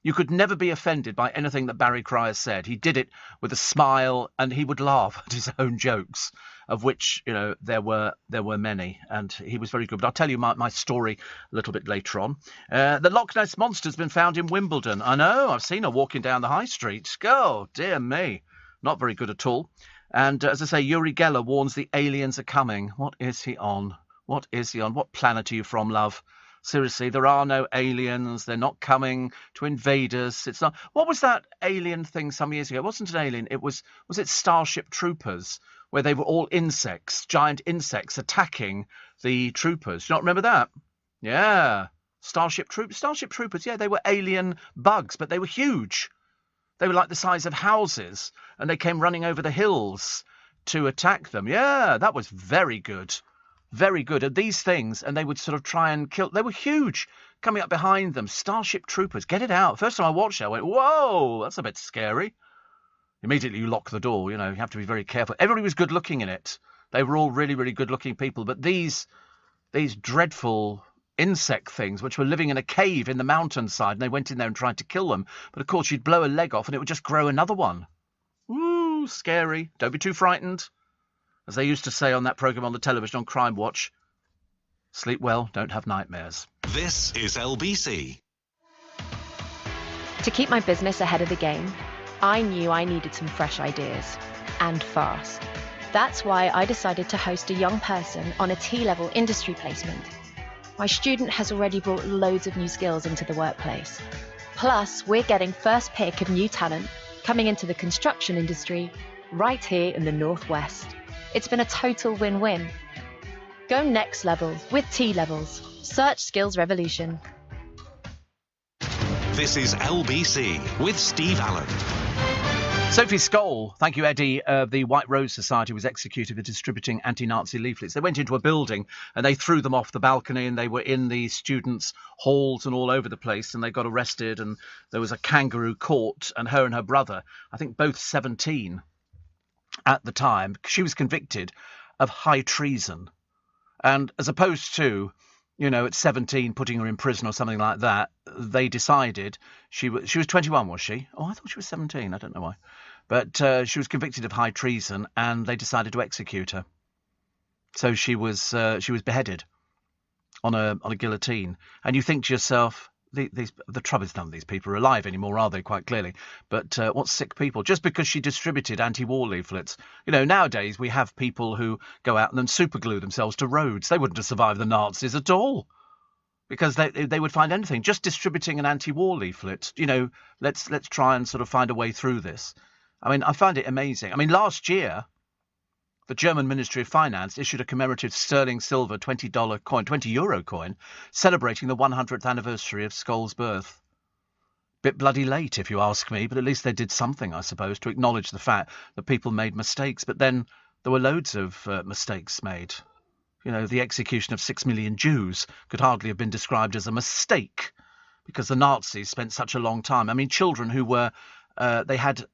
You could never be offended by anything that Barry Cryer said. He did it with a smile, and he would laugh at his own jokes, of which, there were many, and he was very good. But I'll tell you my story a little bit later on. The Loch Ness Monster's been found in Wimbledon. I know, I've seen her walking down the high street. Oh, dear me. Not very good at all. And as I say, Uri Geller warns the aliens are coming. What is he on? What is he on? What planet are you from, love? Seriously, there are no aliens. They're not coming to invade us. It's not. What was that alien thing some years ago? It wasn't an alien. It was it Starship Troopers, where they were all insects, giant insects attacking the troopers. Do you not remember that? Yeah. Starship Troopers. Yeah, they were alien bugs, but they were huge. They were like the size of houses, and they came running over the hills to attack them. Yeah, that was very good. Very good at these things, and they would sort of try and kill. They were huge, coming up behind them. Starship Troopers, get it out. First time I watched it, I went, whoa, that's a bit scary. Immediately you lock the door, you have to be very careful. Everybody was good looking in it. They were all really, really good looking people. But these dreadful insect things, which were living in a cave in the mountainside, and they went in there and tried to kill them. But of course, you'd blow a leg off and it would just grow another one. Ooh, scary. Don't be too frightened. As they used to say on that programme on the television on Crime Watch, sleep well, don't have nightmares. This is LBC. To keep my business ahead of the game, I knew I needed some fresh ideas, and fast. That's why I decided to host a young person on a T-level industry placement. My student has already brought loads of new skills into the workplace. Plus, we're getting first pick of new talent coming into the construction industry right here in the Northwest. It's been a total win-win. Go next level with T-Levels. Search Skills Revolution. This is LBC with Steve Allen. Sophie Skoll, thank you, Eddie, of the White Rose Society was executed for distributing anti-Nazi leaflets. They went into a building and they threw them off the balcony, and they were in the students' halls and all over the place, and they got arrested, and there was a kangaroo court, and her brother, I think both 17 at the time, she was convicted of high treason. And as opposed to, at 17 putting her in prison or something like that, they decided she was 21, was she? Oh, I thought she was 17. I don't know why. But she was convicted of high treason, and they decided to execute her. So she was beheaded. on a guillotine, and you think to yourself, the trouble is none of these people are alive anymore, are they? Quite clearly. But what sick people? Just because she distributed anti-war leaflets. Nowadays we have people who go out and then superglue themselves to roads. They wouldn't have survived the Nazis at all, because they would find anything. Just distributing an anti-war leaflet. Let's try and sort of find a way through this. I mean, I find it amazing. I mean, last year, the German Ministry of Finance issued a commemorative sterling silver €20 coin, celebrating the 100th anniversary of Skoll's birth. Bit bloody late, if you ask me, but at least they did something, I suppose, to acknowledge the fact that people made mistakes. But then there were loads of mistakes made. The execution of 6 million Jews could hardly have been described as a mistake, because the Nazis spent such a long time. I mean, children who were, they had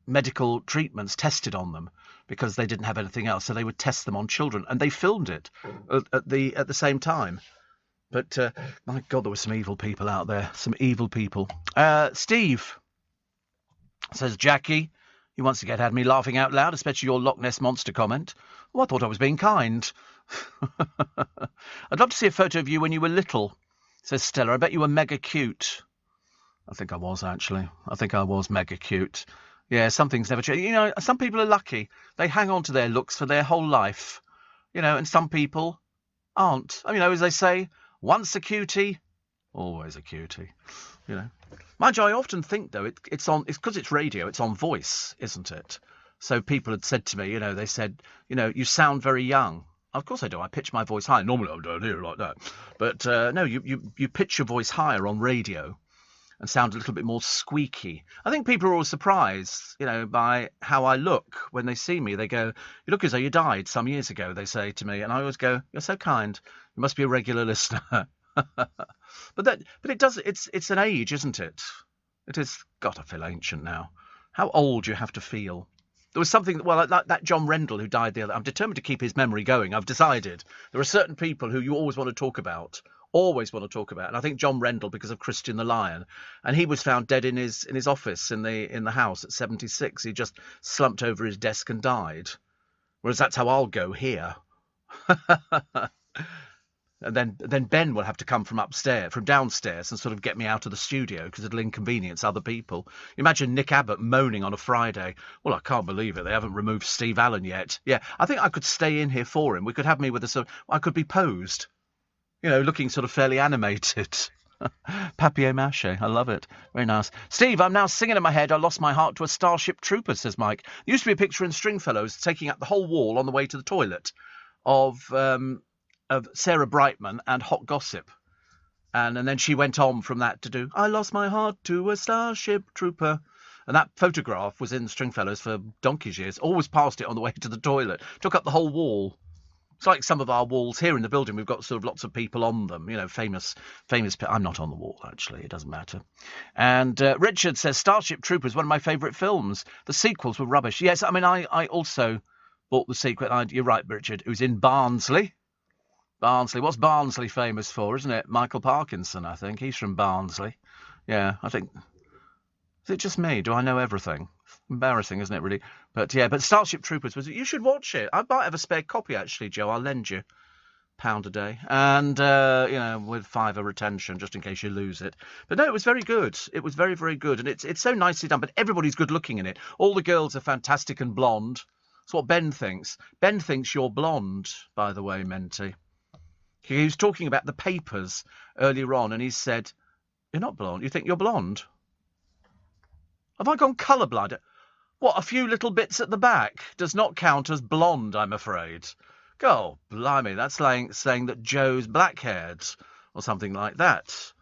medical treatments tested on them because they didn't have anything else, so they would test them on children, and they filmed it at the same time. But my God, there were some evil people out there, some evil people. Steve says, Jackie, you once again had me laughing out loud, especially your Loch Ness Monster comment. Well, I thought I was being kind. I'd love to see a photo of you when you were little, says Stella. I bet you were mega cute. I think I was, actually. I think I was mega cute. Yeah, some things never change. Some people are lucky. They hang on to their looks for their whole life. And some people aren't. As they say, once a cutie, always a cutie. Mind you, I often think, though, it's because it's radio, it's on voice, isn't it? So people had said to me, they said, you sound very young. Of course I do. I pitch my voice higher. Normally I don't hear it like that. But no, you pitch your voice higher on radio and sound a little bit more squeaky. I think people are always surprised, by how I look when they see me. They go, you look as though you died some years ago, they say to me. And I always go, you're so kind. You must be a regular listener. But it does, it's an age, isn't it? It is. God, I feel ancient now. How old you have to feel. There was something, like that John Rendell who died the other. I'm determined to keep his memory going. I've decided. There are certain people who you always want to talk about. And I think John Rendell, because of Christian the Lion, and he was found dead in his office in the house at 76. He just slumped over his desk and died. Whereas that's how I'll go here. And then Ben will have to come from downstairs and sort of get me out of the studio because it'll inconvenience other people. Imagine Nick Abbott moaning on a Friday. Well, I can't believe it. They haven't removed Steve Allen yet. Yeah, I think I could stay in here for him. We could have me with I could be posed. Looking sort of fairly animated. Papier-mâché. I love it. Very nice. Steve, I'm now singing in my head, I lost my heart to a Starship Trooper, says Mike. There used to be a picture in Stringfellows taking up the whole wall on the way to the toilet of Sarah Brightman and Hot Gossip. And then she went on from that to do, I lost my heart to a Starship Trooper. And that photograph was in Stringfellows for donkey's years. Always passed it on the way to the toilet. Took up the whole wall. It's like some of our walls here in the building. We've got sort of lots of people on them, famous. I'm not on the wall, actually. It doesn't matter. And Richard says, Starship Troopers, one of my favourite films. The sequels were rubbish. Yes, I also bought the sequel. You're right, Richard. It was in Barnsley. What's Barnsley famous for, isn't it? Michael Parkinson, I think. He's from Barnsley. Yeah, I think. Is it just me? Do I know everything? Embarrassing, isn't it, really? But yeah, Starship Troopers you should watch it. I might have a spare copy, actually, Joe. I'll lend you £1 a day. And, with £5 retention, just in case you lose it. But no, it was very good. It was very, very good. And it's so nicely done. But everybody's good looking in it. All the girls are fantastic and blonde. That's what Ben thinks. Ben thinks you're blonde, by the way, Menti. He was talking about the papers earlier on, and he said, you're not blonde. You think you're blonde? Have I gone colourblind? What, a few little bits at the back does not count as blonde, I'm afraid. God, blimey, that's like saying that Joe's black-haired or something like that.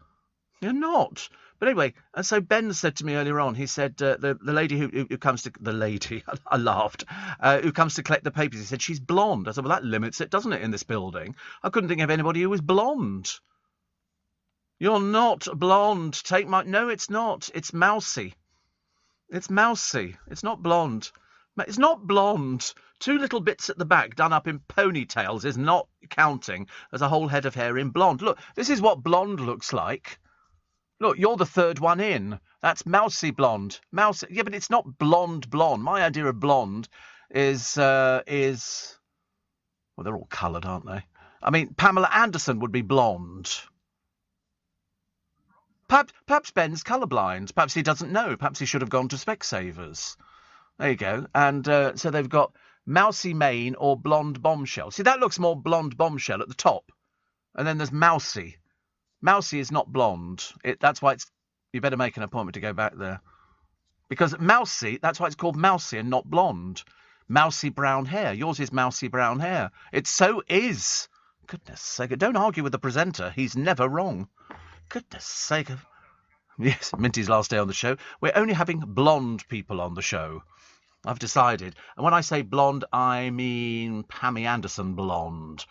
You're not. But anyway, and so Ben said to me earlier on, he said, the lady who comes to... The lady, I laughed, who comes to collect the papers, he said, she's blonde. I said, well, that limits it, doesn't it, in this building? I couldn't think of anybody who was blonde. You're not blonde. No, it's not. It's mousy. It's mousy. It's not blonde. It's not blonde. 2 little bits at the back done up in ponytails is not counting as a whole head of hair in blonde. Look, this is what blonde looks like. Look, you're the third one in. That's mousy blonde. Mousy. Yeah, but it's not blonde. My idea of blonde is well, they're all coloured, aren't they? I mean, Pamela Anderson would be blonde. Perhaps Ben's colourblind. Perhaps he doesn't know. Perhaps he should have gone to Specsavers. There you go. And so they've got Mousy Mane or Blonde Bombshell. See, that looks more Blonde Bombshell at the top. And then there's Mousy. Mousy is not blonde. That's why you better make an appointment to go back there. Because Mousy, that's why it's called Mousy and not blonde. Mousy brown hair. Yours is mousy brown hair. It so is. Goodness sake. Don't argue with the presenter. He's never wrong. Goodness sake. Yes, Minty's last day on the show. We're only having blonde people on the show. I've decided. And when I say blonde, I mean Pammy Anderson blonde.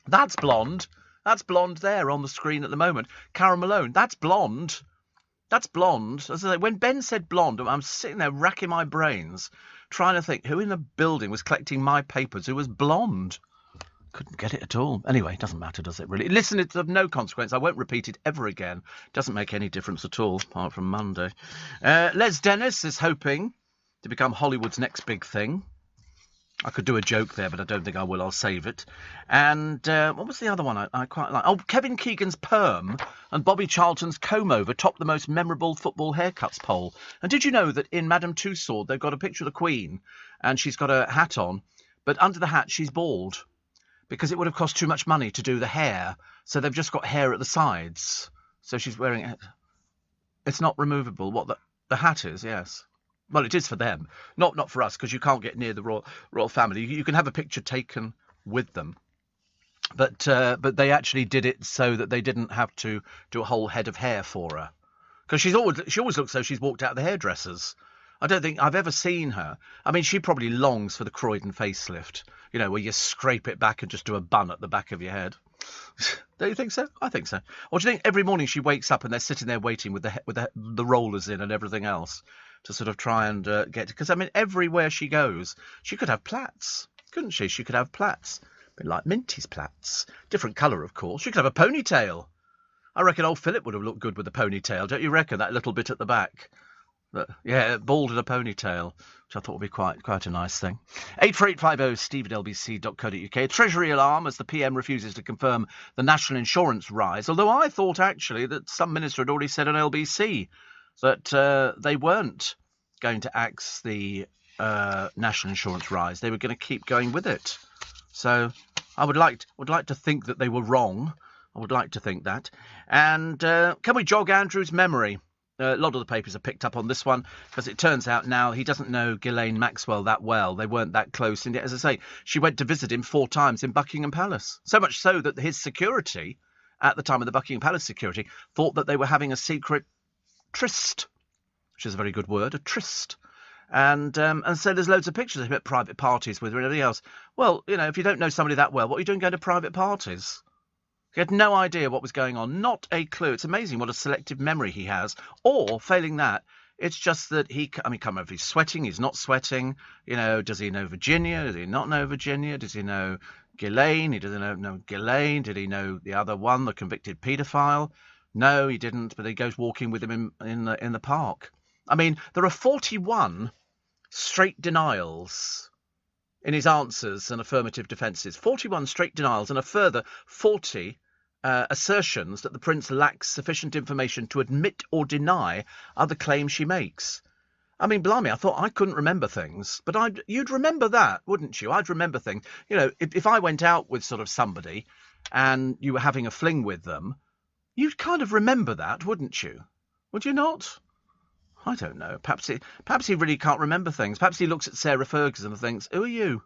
That's blonde. That's blonde there on the screen at the moment. Cara Malone, that's blonde. That's blonde. As I say, when Ben said blonde, I'm sitting there racking my brains, trying to think who in the building was collecting my papers who was blonde. Couldn't get it at all. Anyway, it doesn't matter, does it really? Listen, it's of no consequence. I won't repeat it ever again. Doesn't make any difference at all, apart from Monday. Les Dennis is hoping to become Hollywood's next big thing. I could do a joke there, but I don't think I will. I'll save it. And what was the other one I quite like? Oh, Kevin Keegan's perm and Bobby Charlton's comb-over topped the most memorable football haircuts poll. And did you know that in Madame Tussauds they've got a picture of the Queen and she's got a hat on, but under the hat she's bald because it would have cost too much money to do the hair. So they've just got hair at the sides. So she's wearing it. It's not removable. What the hat is, yes. Well, it is for them, not for us, because you can't get near the royal family. You can have a picture taken with them, but they actually did it so that they didn't have to do a whole head of hair for her, because she always looks like she's walked out of the hairdressers. I don't think I've ever seen her. I mean, she probably longs for the Croydon facelift, you know, where you scrape it back and just do a bun at the back of your head. Don't you think so? I think so. Or do you think every morning she wakes up and they're sitting there waiting with the rollers in and everything else to sort of try and get... Because, I mean, everywhere she goes, she could have plaits, couldn't she? She could have plaits. A bit like Minty's plaits. Different colour, of course. She could have a ponytail. I reckon old Philip would have looked good with a ponytail, don't you reckon? That little bit at the back. But, yeah, bald and a ponytail, which I thought would be quite a nice thing. 84850 steve@lbc.co.uk. Treasury alarm as the PM refuses to confirm the national insurance rise, although I thought actually that some minister had already said on LBC that they weren't going to axe the national insurance rise. They were going to keep going with it. So I would like to think that they were wrong. I would like to think that. And can we jog Andrew's memory? A lot of the papers have picked up on this one because it turns out now he doesn't know Ghislaine Maxwell that well. They weren't that close. And yet, as I say, she went to visit him 4 times in Buckingham Palace. So much so that his security, at the time of the Buckingham Palace security, thought that they were having a secret tryst, which is a very good word, a tryst. And so there's loads of pictures of him at private parties with her and everything else. Well, you know, if you don't know somebody that well, what are you doing going to private parties? He had no idea what was going on. Not a clue. It's amazing what a selective memory he has. Or, failing that, it's just that can't remember if he's sweating, he's not sweating. You know, does he know Virginia? Does he not know Virginia? Does he know Ghislaine? He doesn't know Ghislaine. Did he know the other one, the convicted paedophile? No, he didn't, but he goes walking with him in the park. I mean, there are 41 straight denials in his answers and affirmative defences. 41 straight denials and a further 40 assertions that the Prince lacks sufficient information to admit or deny other claims she makes. I mean, blimey, I thought I couldn't remember things, but you'd remember that, wouldn't you? I'd remember things. You know, if I went out with sort of somebody and you were having a fling with them, you'd kind of remember that, wouldn't you? Would you not? I don't know. Perhaps he really can't remember things. Perhaps he looks at Sarah Ferguson and thinks, who are you?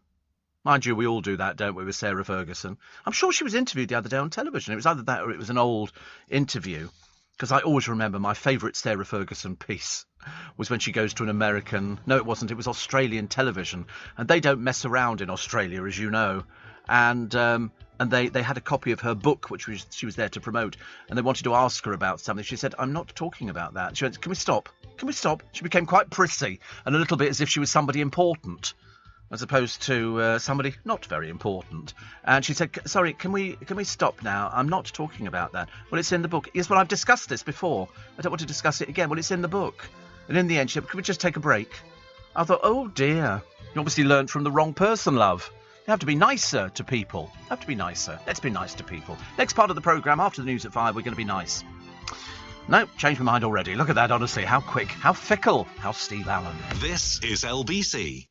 Mind you, we all do that, don't we, with Sarah Ferguson? I'm sure she was interviewed the other day on television. It was either that or it was an old interview, because I always remember my favourite Sarah Ferguson piece was when she goes to an American... No, it wasn't. It was Australian television. And they don't mess around in Australia, as you know. And they had a copy of her book, which she was there to promote, and they wanted to ask her about something. She said, I'm not talking about that. She went, can we stop? Can we stop? She became quite prissy and a little bit as if she was somebody important, as opposed to somebody not very important. And she said, sorry, can we stop now? I'm not talking about that. Well, it's in the book. Yes, well, I've discussed this before. I don't want to discuss it again. Well, it's in the book. And in the end, she said, can we just take a break? I thought, oh, dear. You obviously learned from the wrong person, love. You have to be nicer to people. You have to be nicer. Let's be nice to people. Next part of the programme, after the news at 5, we're going to be nice. No, changed my mind already. Look at that, honestly. How quick, how fickle, how Steve Allen. This is LBC.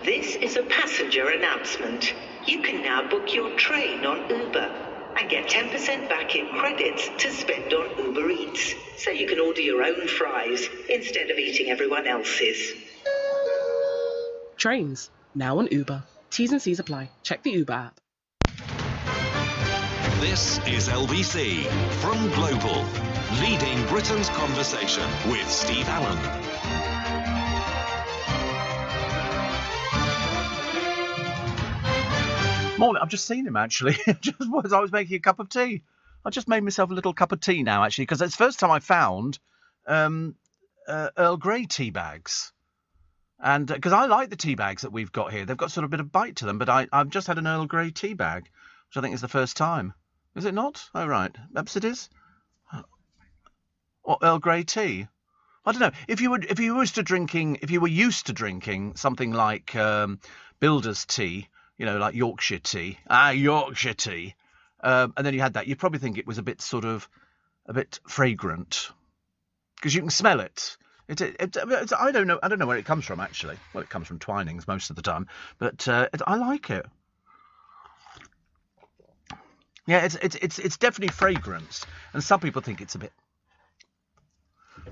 This is a passenger announcement. You can now book your train on Uber and get 10% back in credits to spend on Uber Eats, so you can order your own fries instead of eating everyone else's. Trains, now on Uber. T's and C's apply. Check the Uber app. This is LBC from Global, leading Britain's conversation with Steve Allen. Morning, I've just seen him actually, just as I was making a cup of tea. I just made myself a little cup of tea now actually, because it's the first time I found Earl Grey tea bags. And because I like the tea bags that we've got here. They've got sort of a bit of bite to them, but I've just had an Earl Grey tea bag, which I think is the first time. Is it not? Oh, right. Perhaps it is. What, Earl Grey tea? I don't know. If you were used to drinking something like Builder's tea, you know, like Yorkshire tea. Yorkshire tea. And then you had that, you'd probably think it was a bit fragrant. Because you can smell it. I don't know where it comes from, actually. Well, it comes from Twinings most of the time. But I like it. Yeah, it's definitely fragrance. And some people think it's a bit,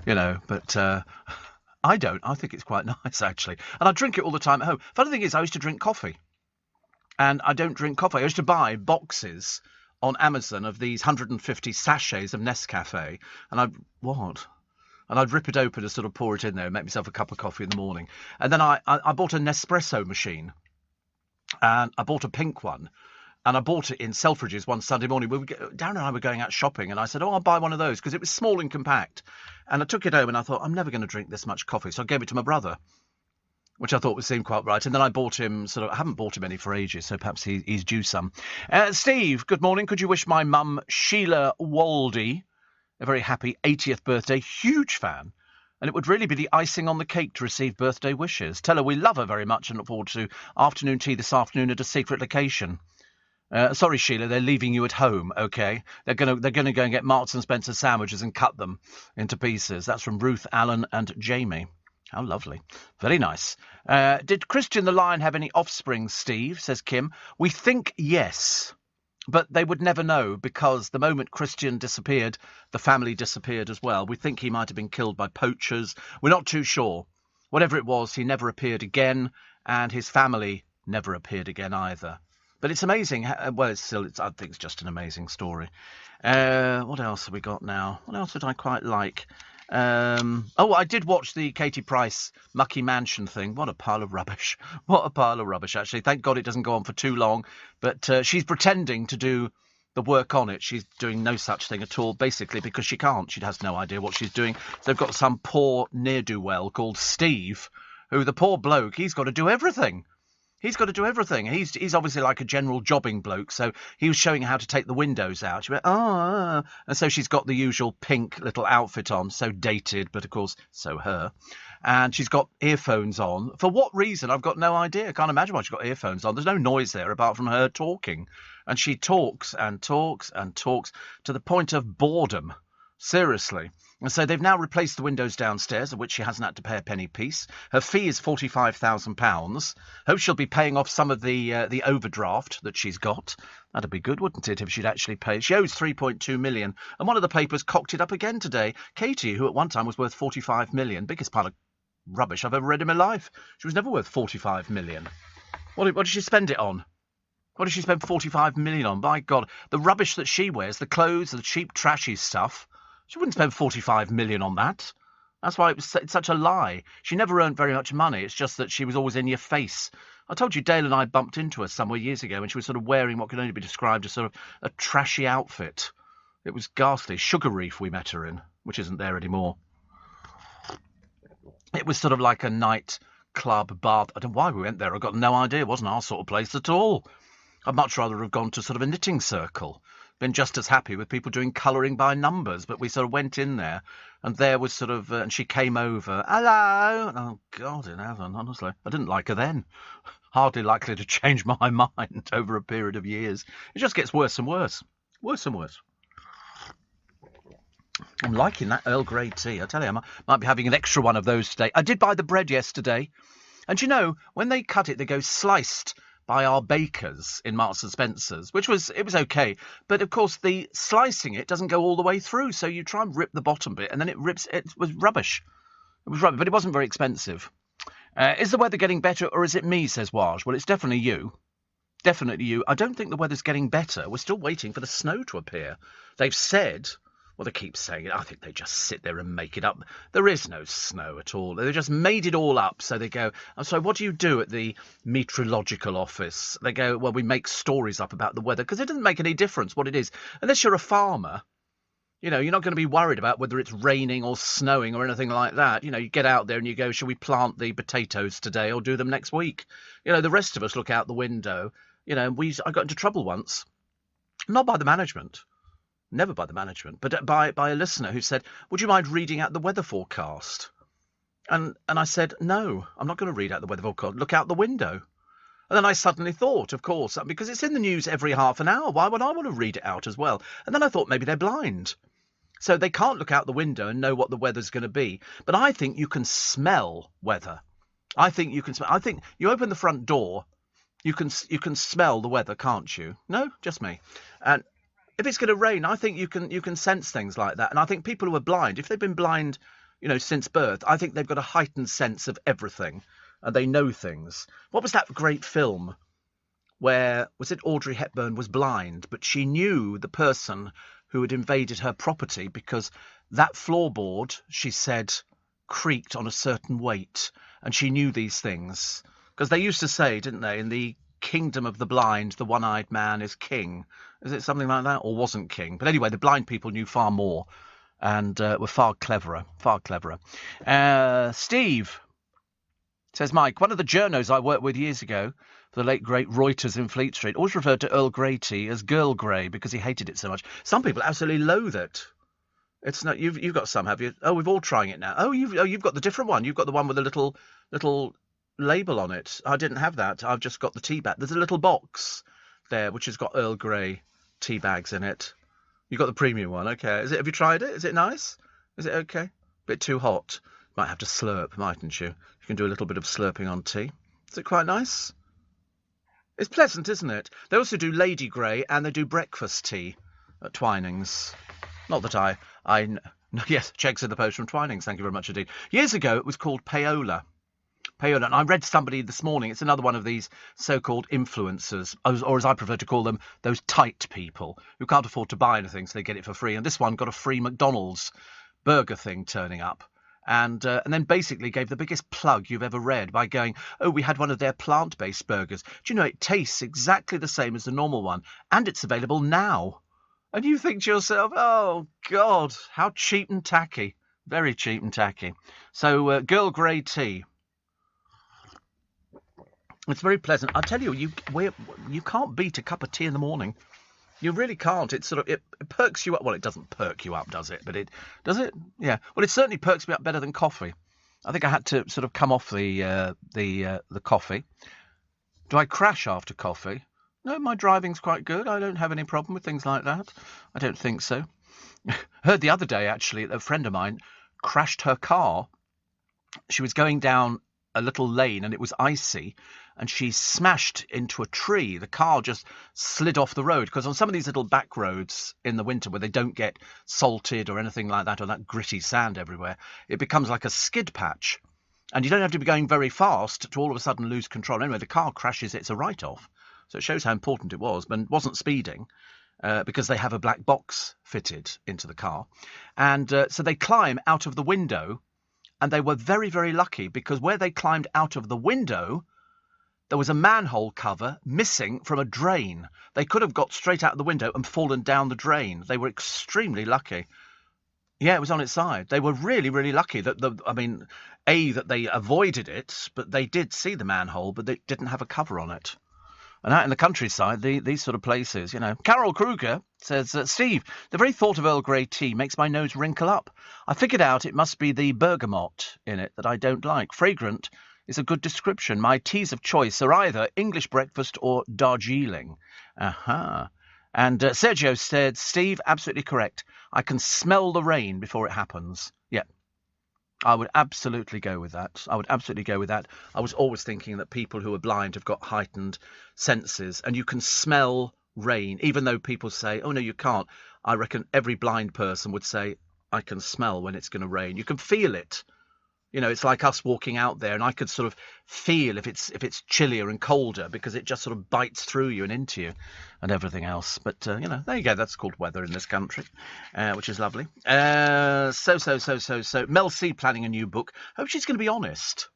but I don't. I think it's quite nice, actually. And I drink it all the time at home. Funny thing is, I used to drink coffee. And I don't drink coffee. I used to buy boxes on Amazon of these 150 sachets of Nescafe. And I'd rip it open and sort of pour it in there and make myself a cup of coffee in the morning. And then I bought a Nespresso machine. And I bought a pink one. And I bought it in Selfridges one Sunday morning. Darren and I were going out shopping, and I said, I'll buy one of those, because it was small and compact. And I took it home, and I thought, I'm never going to drink this much coffee. So I gave it to my brother, which I thought would seem quite right. And then I bought him I haven't bought him any for ages, so perhaps he's due some. Steve, good morning. Could you wish my mum, Sheila Waldy, a very happy 80th birthday? Huge fan. And it would really be the icing on the cake to receive birthday wishes. Tell her we love her very much and look forward to afternoon tea this afternoon at a secret location. Sorry, Sheila, they're leaving you at home, OK? They're gonna go and get Marks and Spencer sandwiches and cut them into pieces. That's from Ruth, Alan and Jamie. How lovely. Very nice. Did Christian the Lion have any offspring, Steve, says Kim. We think yes, but they would never know, because the moment Christian disappeared, the family disappeared as well. We think he might have been killed by poachers. We're not too sure. Whatever it was, he never appeared again, and his family never appeared again either. But it's amazing. I think it's just an amazing story. What else have we got now? What else did I quite like? I did watch the Katie Price Mucky Mansion thing. What a pile of rubbish. What a pile of rubbish, actually. Thank God it doesn't go on for too long. But she's pretending to do the work on it. She's doing no such thing at all, basically, because she can't. She has no idea what she's doing. So they've got some poor ne'er-do-well called Steve, who, the poor bloke, he's got to do everything. He's got to do everything. He's obviously like a general jobbing bloke, so he was showing her how to take the windows out. She went, and so she's got the usual pink little outfit on, so dated, but of course, so her. And she's got earphones on. For what reason? I've got no idea. I can't imagine why she's got earphones on. There's no noise there apart from her talking. And she talks and talks and talks to the point of boredom. Seriously. And so they've now replaced the windows downstairs, of which she hasn't had to pay a penny piece. Her fee is £45,000. Hope she'll be paying off some of the overdraft that she's got. That'd be good, wouldn't it, if she'd actually paid? She owes £3.2 million. And one of the papers cocked it up again today. Katie, who at one time was worth £45 million, biggest pile of rubbish I've ever read in my life. She was never worth £45 million. What did she spend it on? What did she spend £45 million on? By God, the rubbish that she wears, the clothes, the cheap, trashy stuff. She wouldn't spend £45 million on that. That's why it's such a lie. She never earned very much money. It's just that she was always in your face. I told you Dale and I bumped into her somewhere years ago when she was sort of wearing what can only be described as sort of a trashy outfit. It was ghastly. Sugar Reef we met her in, which isn't there anymore. It was sort of like a night club, bath. I don't know why we went there. I've got no idea. It wasn't our sort of place at all. I'd much rather have gone to sort of a knitting circle. been just as happy with people doing colouring by numbers. But we sort of went in there, and there was sort of, and she came over. Hello. Oh God in heaven, honestly, I didn't like her then. Hardly likely to change my mind over a period of years. It just gets worse and worse, worse and worse. I'm liking that Earl Grey tea. I tell you, I might be having an extra one of those today. I did buy the bread yesterday. And you know, when they cut it, they go sliced by our bakers in Marks and Spencer's, it was okay. But of course, the slicing it doesn't go all the way through. So you try and rip the bottom bit and then it rips. It was rubbish. It was rubbish, but it wasn't very expensive. Is the weather getting better or is it me, says Waj? Well, it's definitely you. Definitely you. I don't think the weather's getting better. We're still waiting for the snow to appear. They've said... Well, they keep saying it. I think they just sit there and make it up. There is no snow at all. They just made it all up. So they go, so what do you do at the meteorological office? They go, well, we make stories up about the weather because it doesn't make any difference what it is. Unless you're a farmer, you know, you're not going to be worried about whether it's raining or snowing or anything like that. You know, you get out there and you go, shall we plant the potatoes today or do them next week? You know, the rest of us look out the window. You know, I got into trouble once. Not by the management. Never by the management, but by a listener who said, would you mind reading out the weather forecast? And I said, no, I'm not going to read out the weather forecast. Look out the window. And then I suddenly thought, of course, because it's in the news every half an hour, why would I want to read it out as well? And then I thought maybe they're blind. So they can't look out the window and know what the weather's going to be. But I think you can smell weather. I think you open the front door, you can smell the weather, can't you? No, just me. And if it's going to rain, I think you can sense things like that. And I think people who are blind, if they've been blind, you know, since birth, I think they've got a heightened sense of everything and they know things. What was that great film where, was it Audrey Hepburn was blind, but she knew the person who had invaded her property because that floorboard, she said, creaked on a certain weight. And she knew these things. Because they used to say, didn't they, in the kingdom of the blind, the one-eyed man is king. Is it something like that? Or wasn't king? But anyway, the blind people knew far more and were far cleverer. Steve says, Mike, one of the journos I worked with years ago for the late great Reuters in Fleet Street always referred to Earl Grey tea as Girl Grey because he hated it so much. Some people absolutely loathe it. It's not. You've got some, have you? Oh, we've all trying it now. Oh, you've got the different one. You've got the one with a little label on it. I didn't have that. I've just got the tea bag. There's a little box there which has got Earl Grey tea bags in it. You got the premium one, okay? Have you tried it? Is it nice? Is it okay? Bit too hot. Might have to slurp, mightn't you? You can do a little bit of slurping on tea. Is it quite nice? It's pleasant, isn't it? They also do Lady Grey and they do breakfast tea at Twinings. Not that I yes, checks in the post from Twinings. Thank you very much indeed. Years ago, it was called payola. Payola. And I read somebody this morning, it's another one of these so-called influencers, or as I prefer to call them, those tight people who can't afford to buy anything, so they get it for free. And this one got a free McDonald's burger thing turning up. And then basically gave the biggest plug you've ever read by going, oh, we had one of their plant-based burgers. Do you know, it tastes exactly the same as the normal one, and it's available now. And you think to yourself, oh, God, how cheap and tacky. Very cheap and tacky. So, Girl Grey tea. It's very pleasant. I tell you, you can't beat a cup of tea in the morning. You really can't. It sort of it perks you up. Well, it doesn't perk you up, does it? But does it? Yeah. Well, it certainly perks me up better than coffee. I think I had to sort of come off the coffee. Do I crash after coffee? No, my driving's quite good. I don't have any problem with things like that. I don't think so. Heard the other day, actually, a friend of mine crashed her car. She was going down a little lane and it was icy and she smashed into a tree. The car just slid off the road because on some of these little back roads in the winter where they don't get salted or anything like that or that gritty sand everywhere, it becomes like a skid patch. And you don't have to be going very fast to all of a sudden lose control. Anyway, the car crashes, it's a write-off. So it shows how important it was, but it wasn't speeding because they have a black box fitted into the car. And so they climb out of the window. And they were very, very lucky because where they climbed out of the window, there was a manhole cover missing from a drain. They could have got straight out of the window and fallen down the drain. They were extremely lucky. Yeah, it was on its side. They were really, really lucky that that they avoided it, but they did see the manhole, but they didn't have a cover on it. And out in the countryside, these sort of places, you know. Carol Kruger says, Steve, the very thought of Earl Grey tea makes my nose wrinkle up. I figured out it must be the bergamot in it that I don't like. Fragrant is a good description. My teas of choice are either English breakfast or Darjeeling. Aha. And Sergio said, Steve, absolutely correct. I can smell the rain before it happens. Yeah. I would absolutely go with that. I was always thinking that people who are blind have got heightened senses, and you can smell rain, even though people say, oh, no, you can't. I reckon every blind person would say, I can smell when it's going to rain. You can feel it. You know, it's like us walking out there, and I could sort of feel if it's chillier and colder, because it just sort of bites through you and into you and everything else. But, you know, there you go. That's called weather in this country, which is lovely. So Mel C planning a new book. Hope she's going to be honest.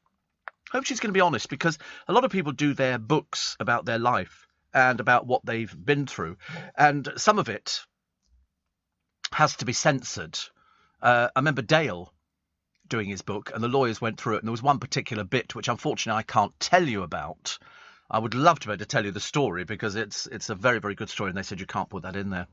Because a lot of people do their books about their life and about what they've been through. And some of it has to be censored. I remember Dale doing his book, and the lawyers went through it, and there was one particular bit which unfortunately I can't tell you about. I would love to be able to tell you the story, because it's a very, very good story, and they said you can't put that in there.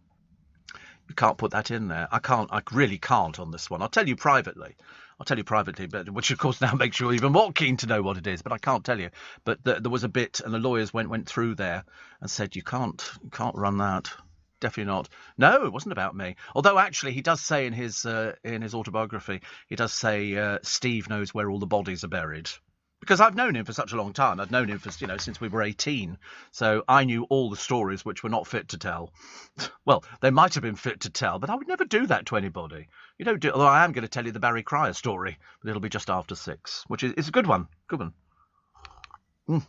You can't put that in there. I really can't on this one. I'll tell you privately, but which of course now makes you even more keen to know what it is, but I can't tell you. But there was a bit, and the lawyers went through there and said you can't run that. Definitely not. No, it wasn't about me. Although actually he does say in his autobiography, he does say Steve knows where all the bodies are buried. Because I've known him for such a long time. I've known him for, since we were 18. So I knew all the stories which were not fit to tell. Well, they might have been fit to tell, but I would never do that to anybody. You don't do. Although I am going to tell you the Barry Cryer story, but it'll be just after 6, which is a good one. Good one.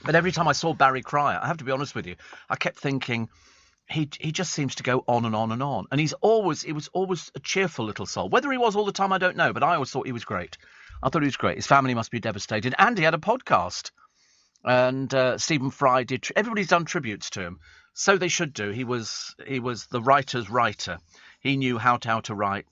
But every time I saw Barry Cryer, I have to be honest with you, I kept thinking, he just seems to go on and on and on. And he was always a cheerful little soul. Whether he was all the time, I don't know, but I always thought he was great. I thought he was great. His family must be devastated. And he had a podcast. And Stephen Fry did. Everybody's done tributes to him. So they should do. He was the writer's writer. He knew how to write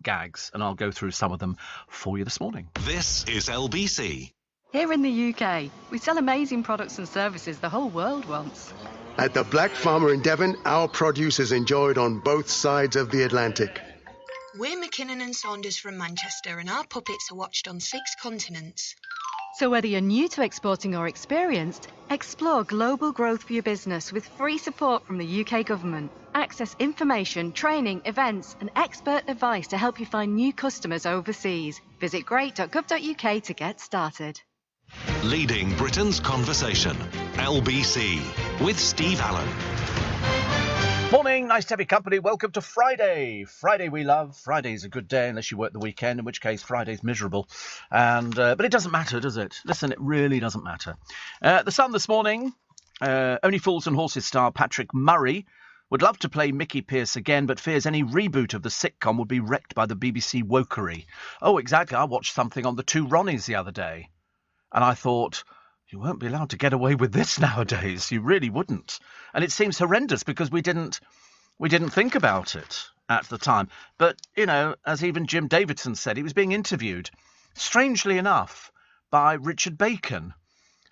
gags. And I'll go through some of them for you this morning. This is LBC. Here in the UK, we sell amazing products and services the whole world wants. At the Black Farmer in Devon, our produce is enjoyed on both sides of the Atlantic. We're McKinnon and Saunders from Manchester, and our puppets are watched on 6 continents. So whether you're new to exporting or experienced, explore global growth for your business with free support from the UK government. Access information, training, events and expert advice to help you find new customers overseas. Visit great.gov.uk to get started. Leading Britain's conversation. LBC with Steve Allen. Morning, nice to have your company. Welcome to Friday. Friday we love. Friday's a good day unless you work the weekend, in which case Friday's miserable. And but it doesn't matter, does it? Listen, it really doesn't matter. The Sun this morning, Only Fools and Horses star Patrick Murray would love to play Mickey Pearce again, but fears any reboot of the sitcom would be wrecked by the BBC wokery. Oh, exactly. I watched something on the Two Ronnies the other day, and I thought, you won't be allowed to get away with this nowadays. You really wouldn't. And it seems horrendous because we didn't think about it at the time. But, as even Jim Davidson said, he was being interviewed, strangely enough, by Richard Bacon.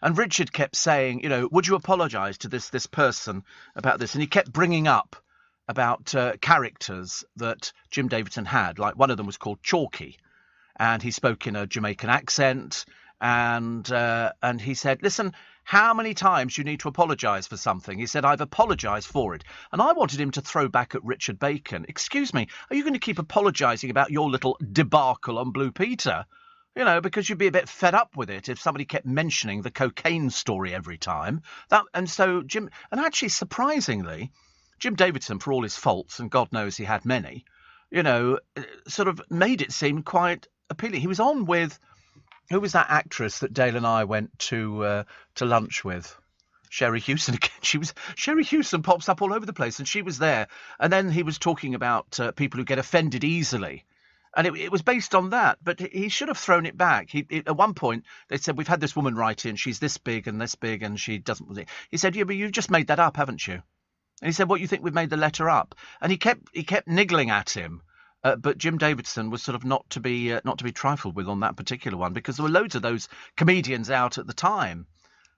And Richard kept saying, would you apologise to this person about this? And he kept bringing up about characters that Jim Davidson had. Like one of them was called Chalky, and he spoke in a Jamaican accent. And he said, listen, how many times do you need to apologise for something? He said, I've apologised for it. And I wanted him to throw back at Richard Bacon. Excuse me, are you going to keep apologising about your little debacle on Blue Peter? Because you'd be a bit fed up with it if somebody kept mentioning the cocaine story every time. And so Jim, and actually surprisingly, Jim Davidson, for all his faults, and God knows he had many, sort of made it seem quite appealing. He was on with, who was that actress that Dale and I went to lunch with? Sherry Hewson again. Sherry Hewson pops up all over the place, and she was there. And then he was talking about people who get offended easily. And it was based on that, but he should have thrown it back. At one point, they said, we've had this woman write in, she's this big, and she doesn't... He said, yeah, but you've just made that up, haven't you? And he said, what, you think we've made the letter up? And he kept niggling at him. But Jim Davidson was sort of not to be trifled with on that particular one, because there were loads of those comedians out at the time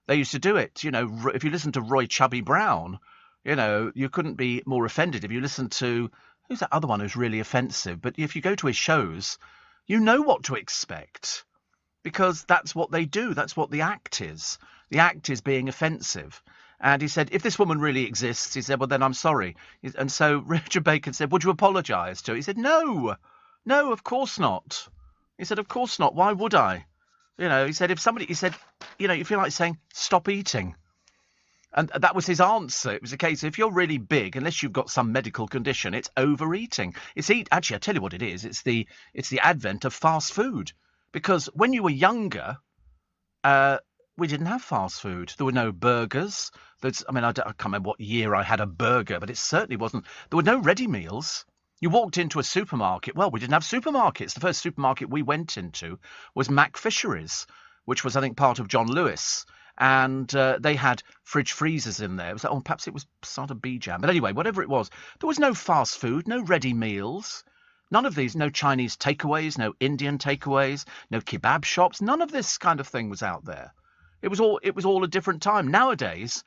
They used to do it. If you listen to Roy Chubby Brown, you couldn't be more offended. If you listen to, who's that other one who's really offensive? But if you go to his shows, you know what to expect, because that's what they do. That's what the act is. The act is being offensive. And he said, if this woman really exists, he said, well, then I'm sorry. And so Richard Bacon said, would you apologise to her? He said, no, of course not. He said, of course not. Why would I? He said, you feel like saying, stop eating. And that was his answer. It was a case of, if you're really big, unless you've got some medical condition, it's overeating. Actually, I tell you what it is. It's the advent of fast food. Because when you were younger, we didn't have fast food. There were no burgers. I can't remember what year I had a burger, but it certainly wasn't. There were no ready meals. You walked into a supermarket. Well, we didn't have supermarkets. The first supermarket we went into was Mac Fisheries, which was, I think, part of John Lewis. And they had fridge freezers in there. It was perhaps it was sort of B-Jam. But anyway, whatever it was, there was no fast food, no ready meals. None of these, no Chinese takeaways, no Indian takeaways, no kebab shops. None of this kind of thing was out there. It was all a different time. Nowadays,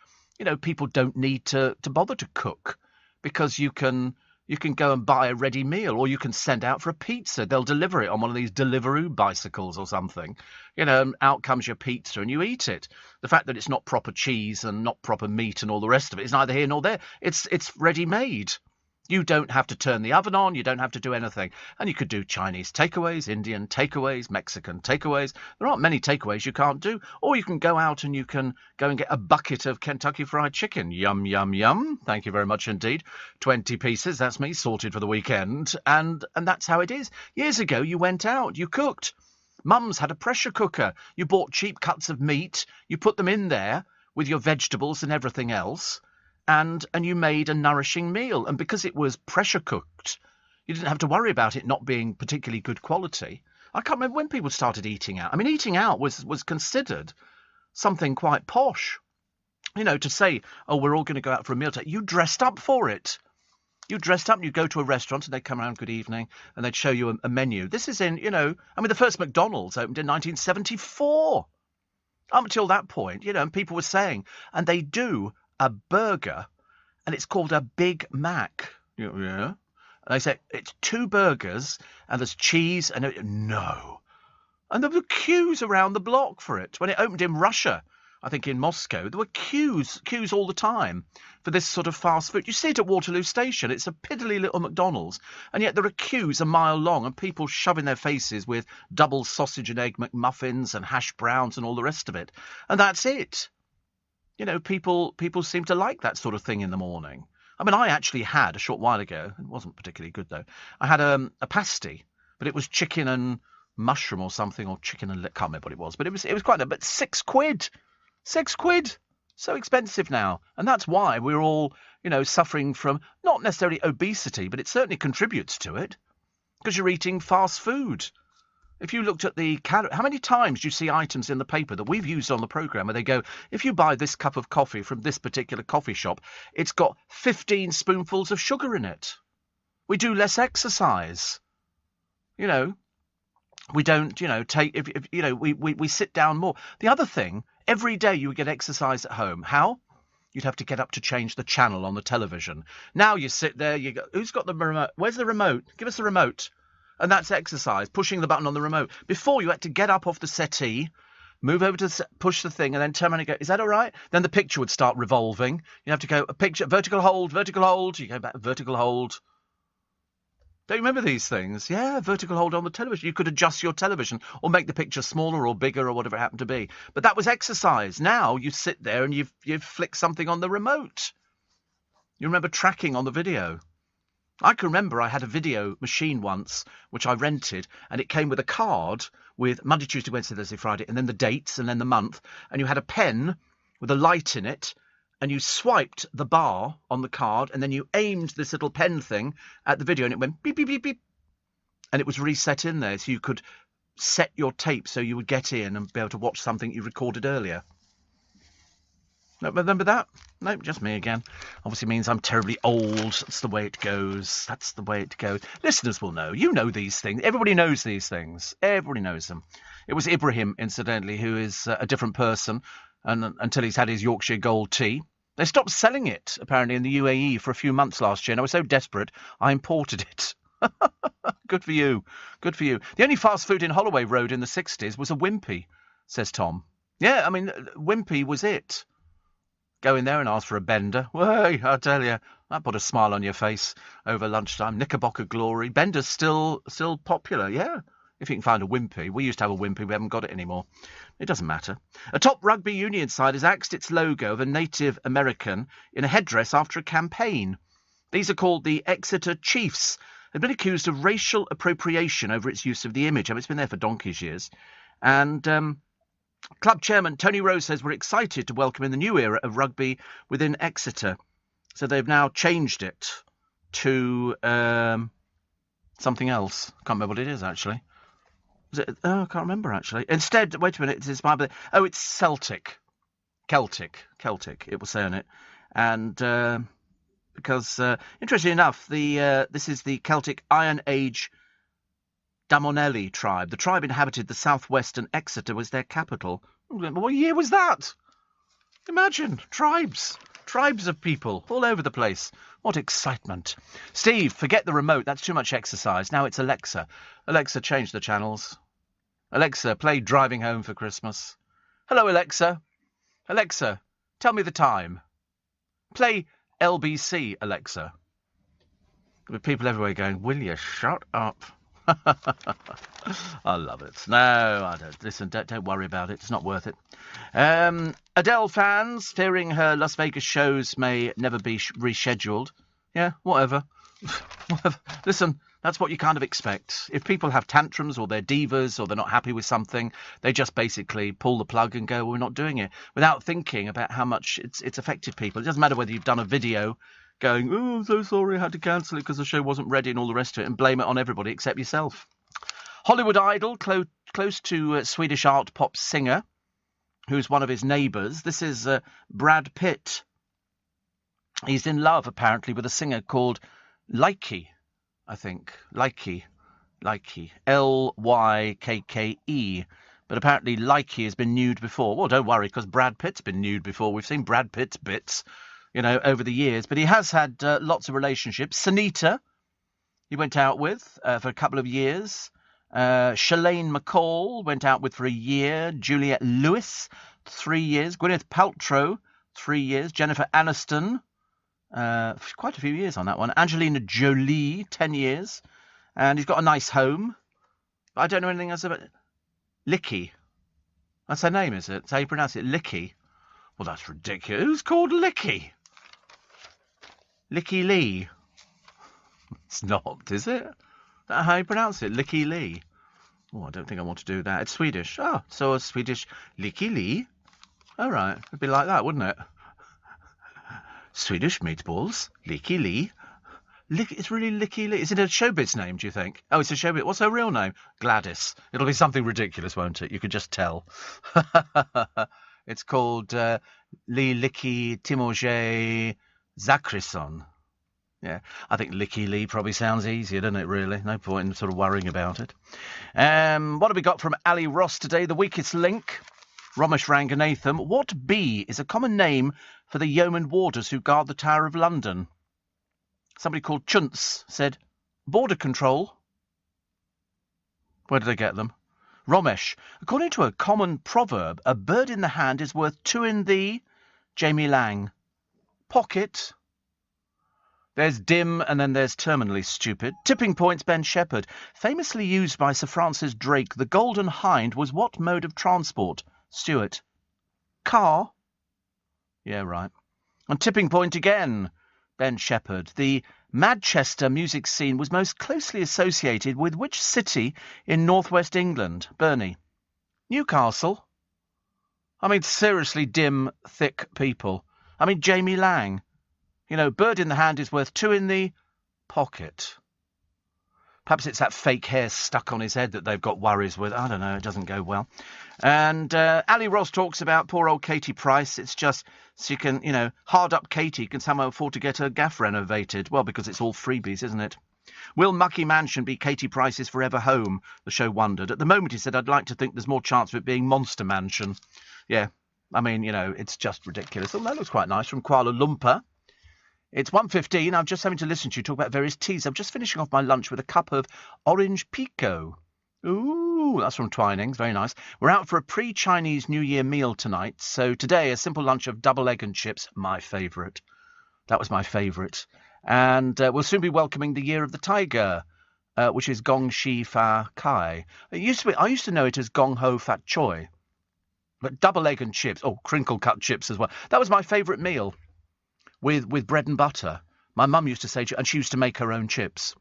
people don't need to bother to cook, because you can go and buy a ready meal, or you can send out for a pizza. They'll deliver it on one of these Deliveroo bicycles or something. And out comes your pizza and you eat it. The fact that it's not proper cheese and not proper meat and all the rest of it is neither here nor there. It's ready made. You don't have to turn the oven on. You don't have to do anything. And you could do Chinese takeaways, Indian takeaways, Mexican takeaways. There aren't many takeaways you can't do. Or you can go out and you can go and get a bucket of Kentucky Fried Chicken. Yum, yum, yum. Thank you very much indeed. 20 pieces. That's me sorted for the weekend. And that's how it is. Years ago, you went out. You cooked. Mum's had a pressure cooker. You bought cheap cuts of meat. You put them in there with your vegetables and everything else. And you made a nourishing meal. And because it was pressure cooked, you didn't have to worry about it not being particularly good quality. I can't remember when people started eating out. Eating out was considered something quite posh. To say, oh, we're all going to go out for a meal today. You dressed up for it. You dressed up and you go to a restaurant and they'd come around, good evening, and they'd show you a menu. This is in, the first McDonald's opened in 1974. Up until that point, and people were saying, and they do a burger, and it's called a Big Mac. Yeah. And they say, it's 2 burgers, and there's cheese, and no. And there were queues around the block for it. When it opened in Russia, I think in Moscow, there were queues all the time for this sort of fast food. You see it at Waterloo Station. It's a piddly little McDonald's, and yet there are queues a mile long, and people shoving their faces with double sausage and egg McMuffins and hash browns and all the rest of it. And that's it. People seem to like that sort of thing in the morning. I actually had a short while ago. It wasn't particularly good though. I had a pasty, but it was chicken and mushroom or something, or chicken and can't remember what it was. But it was quite. But £6. £6. So expensive now, and that's why we're all suffering from not necessarily obesity, but it certainly contributes to it, because you're eating fast food. If you looked at how many times do you see items in the paper that we've used on the programme where they go, if you buy this cup of coffee from this particular coffee shop, it's got 15 spoonfuls of sugar in it. We do less exercise. We don't, we sit down more. The other thing, every day you get exercise at home. How? You'd have to get up to change the channel on the television. Now you sit there, you go, who's got the remote? Where's the remote? Give us the remote. And that's exercise, pushing the button on the remote. Before, you had to get up off the settee, move over to push the thing, and then turn around and go, is that all right? Then the picture would start revolving. You have to go, a picture, vertical hold. You go back, vertical hold. Don't you remember these things? Yeah, vertical hold on the television. You could adjust your television or make the picture smaller or bigger or whatever it happened to be. But that was exercise. Now you sit there and you flick something on the remote. You remember tracking on the video. I can remember I had a video machine once, which I rented, and it came with a card with Monday, Tuesday, Wednesday, Thursday, Friday, and then the dates, and then the month, and you had a pen with a light in it, and you swiped the bar on the card, and then you aimed this little pen thing at the video, and it went beep, beep, beep, beep, and it was reset in there, so you could set your tape so you would get in and be able to watch something you recorded earlier. No, remember that? No, just me again. Obviously means I'm terribly old. That's the way it goes. That's the way it goes. Listeners will know. You know these things. Everybody knows these things. Everybody knows them. It was Ibrahim, incidentally, who is a different person, and until he's had his Yorkshire Gold tea. They stopped selling it, apparently, in the UAE for a few months last year, and I was so desperate, I imported it. Good for you. Good for you. The only fast food in Holloway Road in the 60s was a Wimpy, says Tom. Yeah, I mean, Wimpy was it. Go in there and ask for a bender. Way, I tell you, that put a smile on your face over lunchtime. Knickerbocker Glory. Bender's still popular, yeah. If you can find a Wimpy. We used to have a Wimpy, we haven't got it anymore. It doesn't matter. A top rugby union side has axed its logo of a Native American in a headdress after a campaign. These are called the Exeter Chiefs. They've been accused of racial appropriation over its use of the image. I mean, it's been there for donkey's years. And club chairman Tony Rose says we're excited to welcome in the new era of rugby within Exeter. So they've now changed it to something else. Can't remember what it is, actually. Is it? Oh, I can't remember, actually. Instead, wait a minute, it's Celtic. Celtic, it will say on it. And because, interestingly enough, this is the Celtic Iron Age Damonelli tribe. The tribe inhabited the southwest and Exeter was their capital. What year was that? Imagine, tribes of people all over the place. What excitement. Steve, forget the remote. That's too much exercise. Now it's Alexa. Alexa, change the channels. Alexa, play Driving Home for Christmas. Hello, Alexa. Alexa, tell me the time. Play LBC, Alexa. With people everywhere going, will you shut up? I love it. No, I don't. Listen, don't worry about it. It's not worth it. Adele fans fearing her Las Vegas shows may never be rescheduled. Yeah, whatever. Listen, that's what you kind of expect. If people have tantrums or they're divas or they're not happy with something, they just basically pull the plug and go, we're not doing it, without thinking about how much it's affected people. It doesn't matter whether you've done a video going, oh, I'm so sorry, I had to cancel it because the show wasn't ready and all the rest of it, and blame it on everybody except yourself. Hollywood idol, close to Swedish art pop singer, who's one of his neighbours. This is Brad Pitt. He's in love, apparently, with a singer called Lykke, I think. Lykke. Lykke. But apparently Lykke has been nude before. Well, don't worry, because Brad Pitt's been nude before. We've seen Brad Pitt's bits, over the years. But he has had lots of relationships. Sunita, he went out with for a couple of years. Shalane McCall went out with for a year. Juliette Lewis, 3 years. Gwyneth Paltrow, 3 years. Jennifer Aniston, quite a few years on that one. Angelina Jolie, 10 years. And he's got a nice home. I don't know anything else about it. Lykke. That's her name, is it? That's how you pronounce it, Lykke. Well, that's ridiculous. Who's called Lykke? Lykke Lee. It's not, is it? Is that how you pronounce it? Lykke Lee. Oh, I don't think I want to do that. It's Swedish. Oh, so a Swedish Lykke Lee. All right. It'd be like that, wouldn't it? Swedish meatballs. Lykke Lee. It's really Lykke Lee. Is it a showbiz name, do you think? Oh, it's a showbiz. What's her real name? Gladys. It'll be something ridiculous, won't it? You could just tell. It's called Lykke Timoshe Zakrisson. Yeah, I think Lykke Lee probably sounds easier, doesn't it, really? No point in sort of worrying about it. What have we got from Ali Ross today? The weakest link. Romesh Ranganatham. What bee is a common name for the yeoman warders who guard the Tower of London? Somebody called Chunts said, border control. Where did they get them? Romesh. According to a common proverb, a bird in the hand is worth two in the... Jamie Lang. Pocket. There's dim and then there's terminally stupid. Tipping points, Ben Shepherd. Famously used by Sir Francis Drake, the Golden Hind was what mode of transport? Stuart. Car? Yeah, right. And tipping point again, Ben Shepherd. The Manchester music scene was most closely associated with which city in northwest England? Bernie. Newcastle. I mean, seriously dim, thick people. I mean, Jamie Lang. Bird in the hand is worth two in the pocket. Perhaps it's that fake hair stuck on his head that they've got worries with. I don't know. It doesn't go well. And Ali Ross talks about poor old Katie Price. It's just so you can, hard up Katie can somehow afford to get her gaff renovated. Well, because it's all freebies, isn't it? Will Mucky Mansion be Katie Price's forever home? The show wondered. At the moment, he said, I'd like to think there's more chance of it being Monster Mansion. Yeah. I mean, it's just ridiculous. Oh, that looks quite nice from Kuala Lumpur. It's 1:15. I'm just having to listen to you talk about various teas. I'm just finishing off my lunch with a cup of orange pico. Ooh, that's from Twinings. Very nice. We're out for a pre-Chinese New Year meal tonight. So today, a simple lunch of double egg and chips, my favourite. That was my favourite. And we'll soon be welcoming the Year of the Tiger, which is Gong Shi Fa Kai. I used to know it as Gong Ho Fat Choi. But double egg and chips, crinkle cut chips as well. That was my favourite meal with bread and butter. My mum used to say, and she used to make her own chips.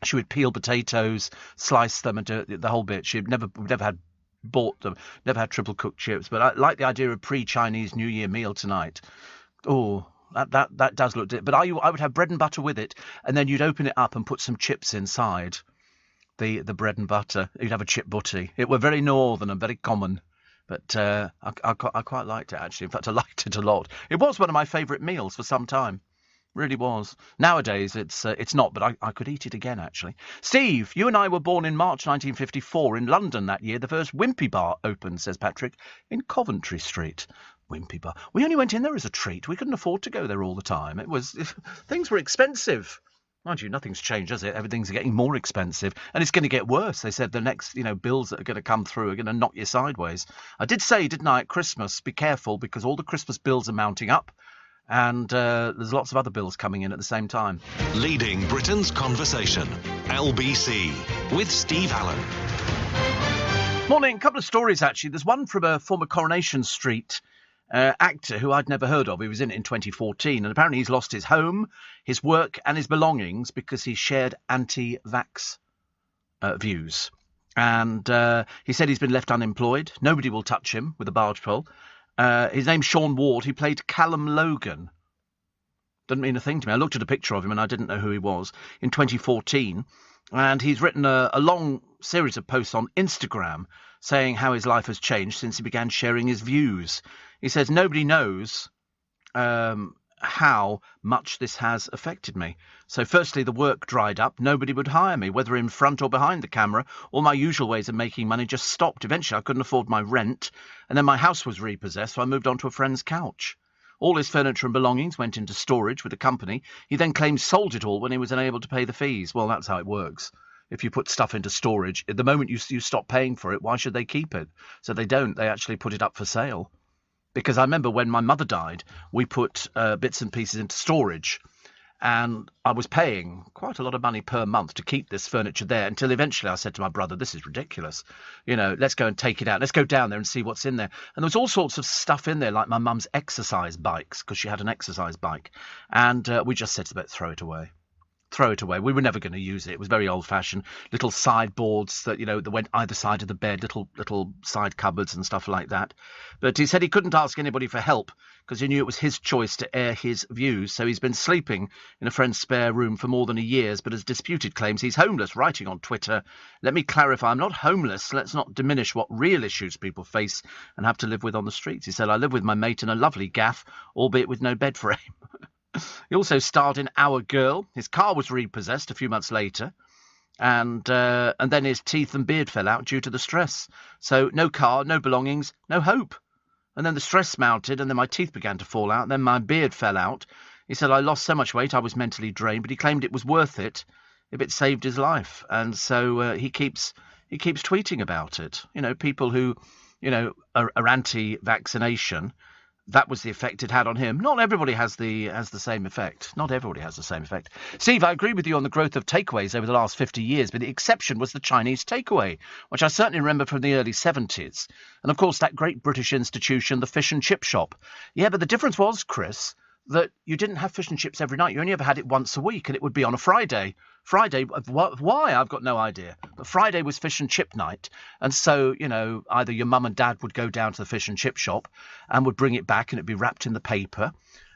She would peel potatoes, slice them, and do the whole bit. She'd never had bought them, never had triple cooked chips. But I like the idea of pre-Chinese New Year meal tonight. Oh, that does look. But I would have bread and butter with it, and then you'd open it up and put some chips inside the bread and butter. You'd have a chip butty. It were very northern and very common. But I quite liked it, actually. In fact, I liked it a lot. It was one of my favourite meals for some time. Really was. Nowadays, it's not, but I could eat it again, actually. Steve, you and I were born in March 1954 in London that year. The first Wimpy Bar opened, says Patrick, in Coventry Street. Wimpy Bar. We only went in there as a treat. We couldn't afford to go there all the time. Things were expensive. Mind you, nothing's changed, has it? Everything's getting more expensive, and it's going to get worse. They said the next, bills that are going to come through are going to knock you sideways. I did say, didn't I, at Christmas, be careful, because all the Christmas bills are mounting up, and there's lots of other bills coming in at the same time. Leading Britain's conversation, LBC, with Steve Allen. Morning, a couple of stories, actually. There's one from a former Coronation Street actor who I'd never heard of. He was in it in 2014, and apparently he's lost his home, his work and his belongings because he shared anti-vax views. And he said he's been left unemployed. Nobody will touch him with a barge pole. His name's Sean Ward. He played Callum Logan. Doesn't mean a thing to me. I looked at a picture of him and I didn't know who he was in 2014. And he's written a long series of posts on Instagram saying how his life has changed since he began sharing his views. He says, nobody knows how much this has affected me. So firstly, the work dried up. Nobody would hire me, whether in front or behind the camera. All my usual ways of making money just stopped. Eventually, I couldn't afford my rent. And then my house was repossessed, so I moved on to a friend's couch. All his furniture and belongings went into storage with the company. He then claimed sold it all when he was unable to pay the fees. Well, that's how it works. If you put stuff into storage, at the moment you stop paying for it, why should they keep it? So they don't. They actually put it up for sale. Because I remember when my mother died, we put bits and pieces into storage. And I was paying quite a lot of money per month to keep this furniture there until eventually I said to my brother, this is ridiculous. Let's go and take it out. Let's go down there and see what's in there. And there was all sorts of stuff in there, like my mum's exercise bikes, because she had an exercise bike. And we just said to throw it away. Throw it away. We were never going to use it. It was very old-fashioned. Little sideboards that, that went either side of the bed, little side cupboards and stuff like that. But he said he couldn't ask anybody for help because he knew it was his choice to air his views. So he's been sleeping in a friend's spare room for more than a year, but has disputed claims he's homeless, writing on Twitter, "Let me clarify, I'm not homeless. Let's not diminish what real issues people face and have to live with on the streets." He said, "I live with my mate in a lovely gaff, albeit with no bed frame." He also starred in Our Girl. His car was repossessed a few months later, and then his teeth and beard fell out due to the stress. So no car, no belongings, no hope. And then the stress mounted, and then my teeth began to fall out, and then my beard fell out. He said, "I lost so much weight, I was mentally drained," but he claimed it was worth it if it saved his life. And so he keeps tweeting about it. People who, are anti-vaccination. That was the effect it had on him. Not everybody has the same effect. Not everybody has the same effect. Steve, I agree with you on the growth of takeaways over the last 50 years, but the exception was the Chinese takeaway, which I certainly remember from the early 70s. And, of course, that great British institution, the fish and chip shop. Yeah, but the difference was, Chris, that you didn't have fish and chips every night. You only ever had it once a week, and it would be on a Friday. Friday, why? I've got no idea. But Friday was fish and chip night. And so, either your mum and dad would go down to the fish and chip shop and would bring it back, and it'd be wrapped in the paper.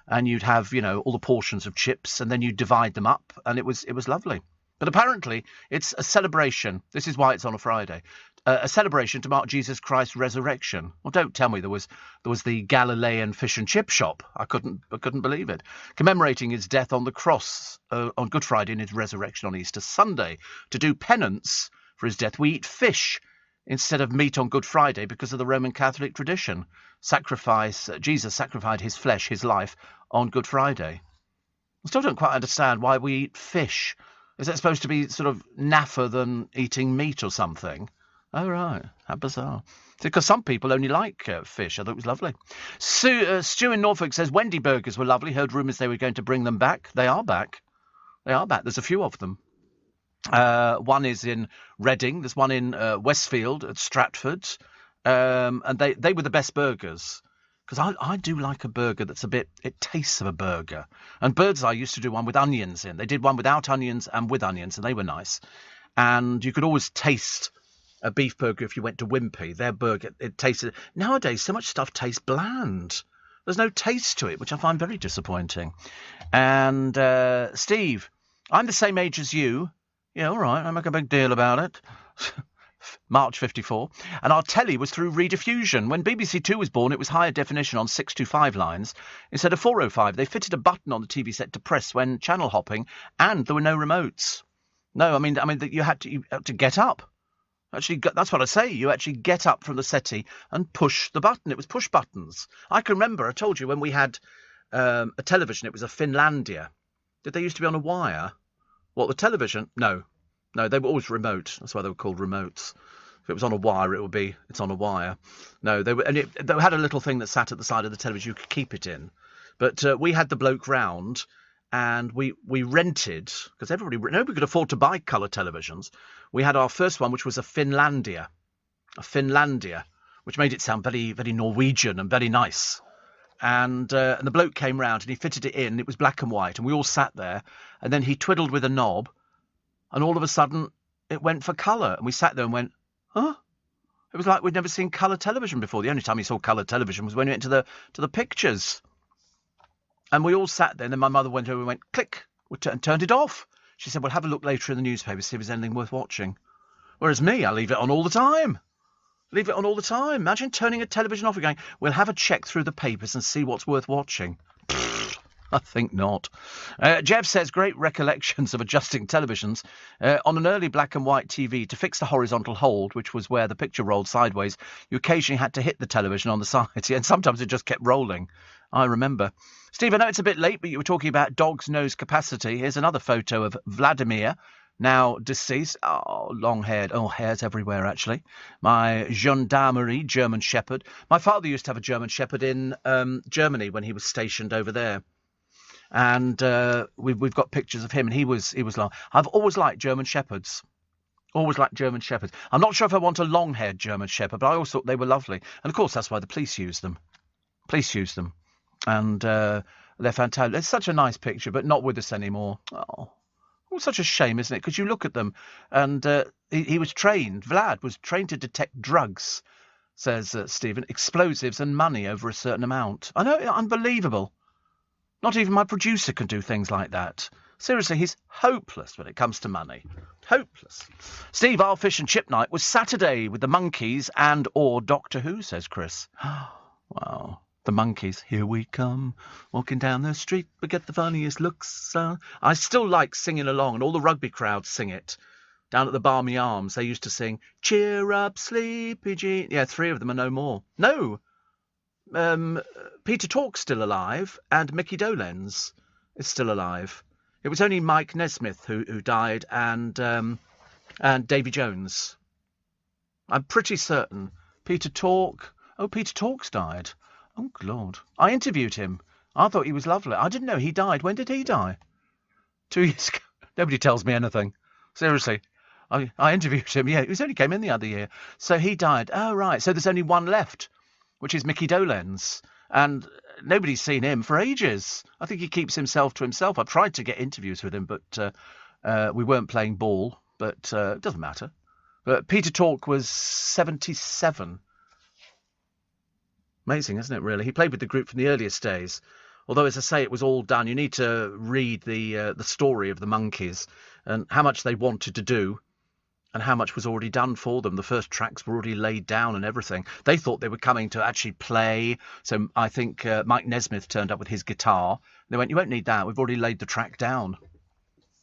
And you'd have, all the portions of chips, and then you'd divide them up. And it was lovely. But apparently, it's a celebration. This is why it's on a Friday. A celebration to mark Jesus Christ's resurrection. Well, don't tell me there was the Galilean fish and chip shop. I couldn't believe it. Commemorating his death on the cross on Good Friday and his resurrection on Easter Sunday. To do penance for his death, we eat fish instead of meat on Good Friday because of the Roman Catholic tradition. Jesus sacrificed his flesh, his life, on Good Friday. I still don't quite understand why we eat fish. Is that supposed to be sort of naffer than eating meat or something? Oh, right. How bizarre. Because some people only like fish. I thought it was lovely. Stu in Norfolk says Wendy burgers were lovely. Heard rumours they were going to bring them back. They are back. They are back. There's a few of them. One is in Reading. There's one in Westfield at Stratford. And they were the best burgers. Because I do like a burger that's it tastes of a burger. And Birdseye used to do one with onions in. They did one without onions and with onions, and they were nice. And you could always taste a beef burger if you went to Wimpy. Their burger, it tasted... Nowadays, so much stuff tastes bland. There's no taste to it, which I find very disappointing. And Steve, I'm the same age as you. Yeah, all right, I make a big deal about it. March 54. And our telly was through rediffusion. When BBC Two was born, it was higher definition on 625 lines. Instead of 405, they fitted a button on the TV set to press when channel hopping, and there were no remotes. No, I mean you had to get up. Actually, that's what I say. You actually get up from the settee and push the button. It was push buttons. I can remember, I told you, when we had a television, it was a Finlandia. Did they used to be on a wire? What, the television? No, they were always remote. That's why they were called remotes. If it was on a wire, it's on a wire. No, they had a little thing that sat at the side of the television you could keep it in. But we had the bloke round, and we rented, because nobody could afford to buy colour televisions. We had our first one, which was a Finlandia, which made it sound very, very Norwegian and very nice. And the bloke came round and he fitted it in. It was black and white, and we all sat there. And then he twiddled with a knob, and all of a sudden it went for colour. And we sat there and went, huh? It was like we'd never seen colour television before. The only time you saw colour television was when you went to the pictures. And we all sat there, and then my mother went over and went, click, and turned it off. She said, well, have a look later in the newspaper, see if there's anything worth watching. Whereas me, I leave it on all the time. Imagine turning a television off and going, we'll have a check through the papers and see what's worth watching. I think not. Jeff says, great recollections of adjusting televisions. On an early black and white TV, to fix the horizontal hold, which was where the picture rolled sideways, you occasionally had to hit the television on the side, and sometimes it just kept rolling. I remember. Steve, I know it's a bit late, but you were talking about dog's nose capacity. Here's another photo of Vladimir, now deceased. Oh, long-haired. Oh, hairs everywhere, actually. My gendarmerie German Shepherd. My father used to have a German Shepherd in Germany when he was stationed over there. And we've got pictures of him, and he was long. I've always liked German Shepherds. I'm not sure if I want a long-haired German Shepherd, but I always thought they were lovely. And, of course, that's why the police use them. And they're fantastic. It's such a nice picture, but not with us anymore. Oh, such a shame, isn't it? Because you look at them, and he was trained. Vlad was trained to detect drugs, says Stephen, explosives and money over a certain amount. I know, unbelievable. Not even my producer can do things like that. Seriously, he's hopeless when it comes to money. Hopeless. Steve, our fish and chip night was Saturday with the Monkees and or Doctor Who, says Chris. Wow. The Monkees, here we come, walking down the street, we get the funniest looks. I still like singing along, and all the rugby crowds sing it. Down at the Barmy Arms, they used to sing, cheer up, Sleepy Jean. Yeah, 3 of them are no more. No. Peter Tork's still alive, and Mickey Dolenz is still alive. It was only Mike Nesmith who died, and Davy Jones. I'm pretty certain. Peter Tork's died. Oh, God. I interviewed him. I thought he was lovely. I didn't know he died. When did he die? 2 years ago. Nobody tells me anything. Seriously. I interviewed him. Yeah, he only came in the other year. So he died. Oh, right. So there's only one left, which is Mickey Dolenz. And nobody's seen him for ages. I think he keeps himself to himself. I've tried to get interviews with him, but we weren't playing ball. But it doesn't matter. But Peter Tork was 77. Amazing, isn't it, really? He played with the group from the earliest days. Although, as I say, it was all done. You need to read the story of the Monkees and how much they wanted to do and how much was already done for them. The first tracks were already laid down and everything. They thought they were coming to actually play. So I think Mike Nesmith turned up with his guitar. They went, you won't need that. We've already laid the track down.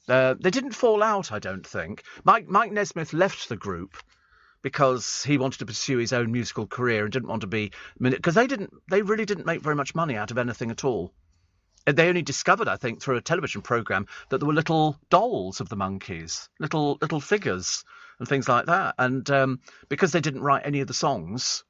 They didn't fall out, I don't think. Mike Nesmith left the group because he wanted to pursue his own musical career and didn't want to be, because they really didn't make very much money out of anything at all. They only discovered, I think, through a television programme that there were little dolls of the Monkees, little figures and things like that. And because they didn't write any of the songs,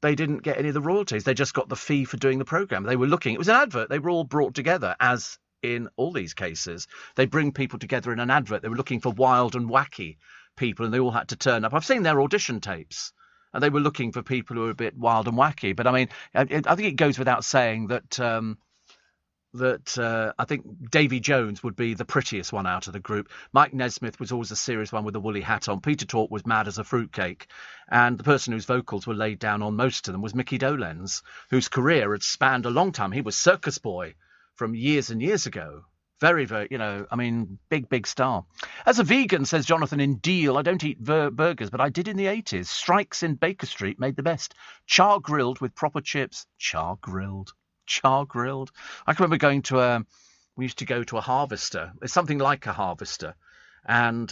they didn't get any of the royalties. They just got the fee for doing the programme. They were looking, it was an advert. They were all brought together, as in all these cases. They bring people together in an advert. They were looking for wild and wacky people, and they all had to turn up. I've seen their audition tapes, and they were looking for people who were a bit wild and wacky. But I mean, I think it goes without saying that I think Davy Jones would be the prettiest one out of the group. Mike Nesmith was always a serious one with a woolly hat on. Peter Tork was mad as a fruitcake. And the person whose vocals were laid down on most of them was Mickey Dolenz, whose career had spanned a long time. He was Circus Boy from years and years ago. Very, very, big star. As a vegan, says Jonathan in Deal, I don't eat burgers, but I did in the 80s. Strikes in Baker Street made the best. Char-grilled with proper chips. Char-grilled. I can remember we used to go to a Harvester. It's something like a Harvester. And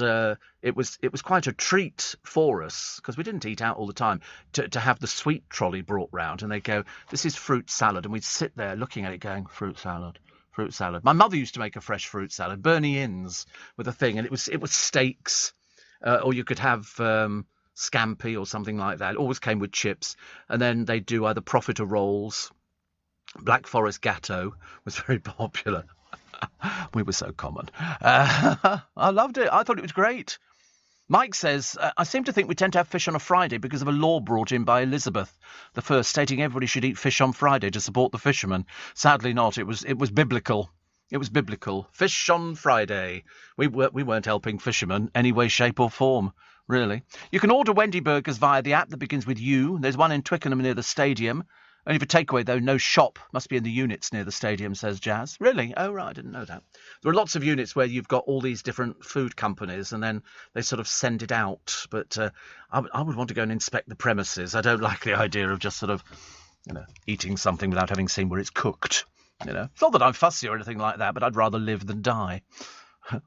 it was quite a treat for us, because we didn't eat out all the time, to have the sweet trolley brought round, and they'd go, this is fruit salad, and we'd sit there looking at it going, fruit salad. My mother used to make a fresh fruit salad, Bernie Inns with a thing, and it was steaks, or you could have scampi or something like that. It always came with chips, and then they'd do either profiterolls. Black Forest Gatto was very popular. We were so common. I loved it. I thought it was great. Mike says, I seem to think we tend to have fish on a Friday because of a law brought in by Elizabeth I, stating everybody should eat fish on Friday to support the fishermen. Sadly not. It was biblical. It was biblical. Fish on Friday. We weren't helping fishermen any way, shape or form, really. You can order Wendy burgers via the app that begins with U. There's one in Twickenham near the stadium. Only for takeaway, though, no shop. Must be in the units near the stadium, says Jazz. Really? Oh, right, I didn't know that. There are lots of units where you've got all these different food companies, and then they sort of send it out. But I would want to go and inspect the premises. I don't like the idea of just sort of, eating something without having seen where it's cooked. It's not that I'm fussy or anything like that, but I'd rather live than die.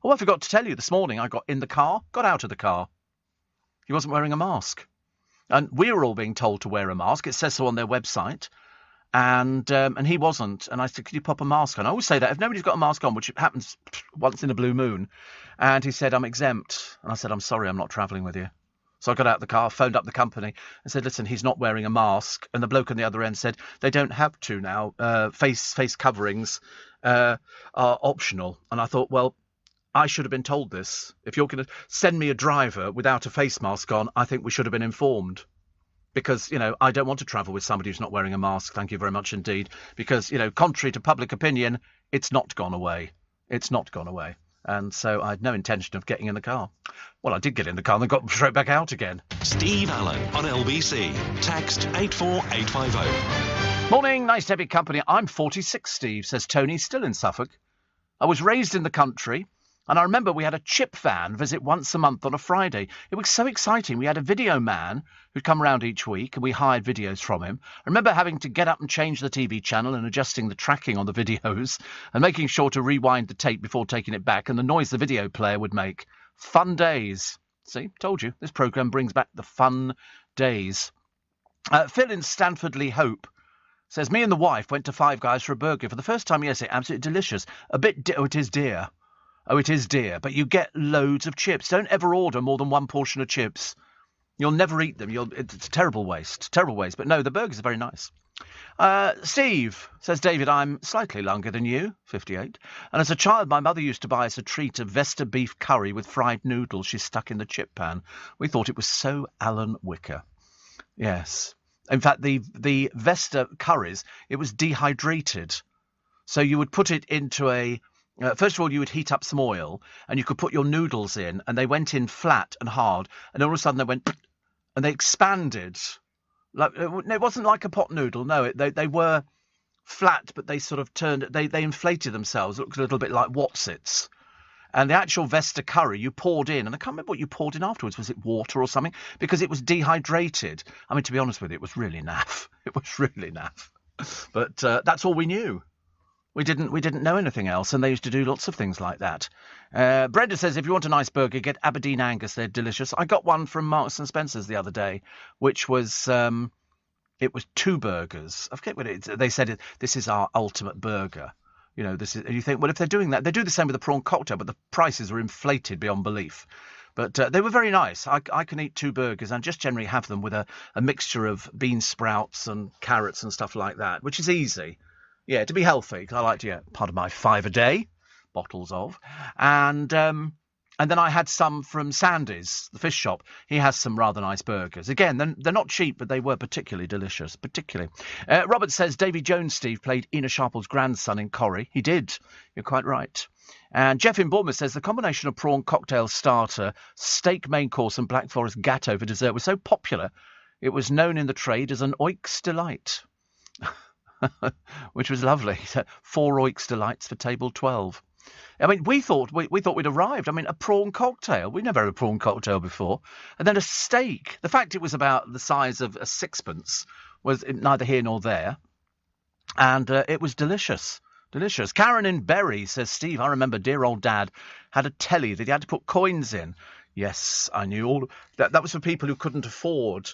Oh, I forgot to tell you, this morning I got out of the car. He wasn't wearing a mask. And we were all being told to wear a mask. It says so on their website. And he wasn't. And I said, could you pop a mask on? I always say that if nobody's got a mask on, which happens once in a blue moon. And he said, I'm exempt. And I said, I'm sorry, I'm not travelling with you. So I got out of the car, phoned up the company and said, listen, he's not wearing a mask. And the bloke on the other end said, they don't have to now. Face coverings are optional. And I thought, well, I should have been told this. If you're going to send me a driver without a face mask on, I think we should have been informed. Because, I don't want to travel with somebody who's not wearing a mask. Thank you very much indeed. Because, contrary to public opinion, it's not gone away. It's not gone away. And so I had no intention of getting in the car. Well, I did get in the car and then got straight back out again. Steve Allen on LBC. Text 84850. Morning, nice to have your company. I'm 46, Steve, says Tony, still in Suffolk. I was raised in the country. And I remember we had a chip van visit once a month on a Friday. It was so exciting. We had a video man who'd come around each week, and we hired videos from him. I remember having to get up and change the TV channel and adjusting the tracking on the videos and making sure to rewind the tape before taking it back and the noise the video player would make. Fun days. See, told you. This programme brings back the fun days. Phil in Stanford-le-Hope says, me and the wife went to Five Guys for a burger for the first time yesterday. Absolutely delicious. A bit... it is dear. Oh, it is dear, but you get loads of chips. Don't ever order more than one portion of chips. You'll never eat them. It's a terrible waste. Terrible waste. But no, the burgers are very nice. Steve, says David, I'm slightly younger than you, 58. And as a child, my mother used to buy us a treat of Vesta beef curry with fried noodles she stuck in the chip pan. We thought it was so Alan Wicker. Yes. In fact, the Vesta curries, it was dehydrated. So you would put it into a... first of all, you would heat up some oil and you could put your noodles in and they went in flat and hard and all of a sudden they went and they expanded. It wasn't like a pot noodle. No, they were flat, but they sort of turned, they inflated themselves. It looked a little bit like Wotsits. And the actual Vesta curry you poured in, and I can't remember what you poured in afterwards. Was it water or something? Because it was dehydrated. I mean, to be honest with you, it was really naff. It was really naff. But that's all we knew. We didn't know anything else, and they used to do lots of things like that. Brenda says, if you want a nice burger, get Aberdeen Angus. They're delicious. I got one from Marks and Spencer's the other day, which was it was 2 burgers. I forget what it is. They said this is our ultimate burger. You know, this is. And you think, well, if they're doing that, they do the same with the prawn cocktail, but the prices are inflated beyond belief. But they were very nice. I can eat 2 burgers and just generally have them with a mixture of bean sprouts and carrots and stuff like that, which is easy. Yeah, to be healthy. I like to get part of my 5 a day, bottles of. And then I had some from Sandy's, the fish shop. He has some rather nice burgers. Again, they're not cheap, but they were particularly delicious, particularly. Robert says, Davy Jones, Steve, played Ina Sharple's grandson in Corrie. He did. You're quite right. And Jeff in Bournemouth says, the combination of prawn cocktail starter, steak main course and Black Forest gatto for dessert was so popular, it was known in the trade as an Oix Delight, which was lovely. 4 Oix Delights for table 12. I mean, we thought we'd arrived. I mean, a prawn cocktail. We never had a prawn cocktail before. And then a steak. The fact it was about the size of a sixpence was neither here nor there. And it was delicious. Delicious. Karen in Bury says, Steve, I remember dear old Dad had a telly that he had to put coins in. Yes, I knew all that. That was for people who couldn't afford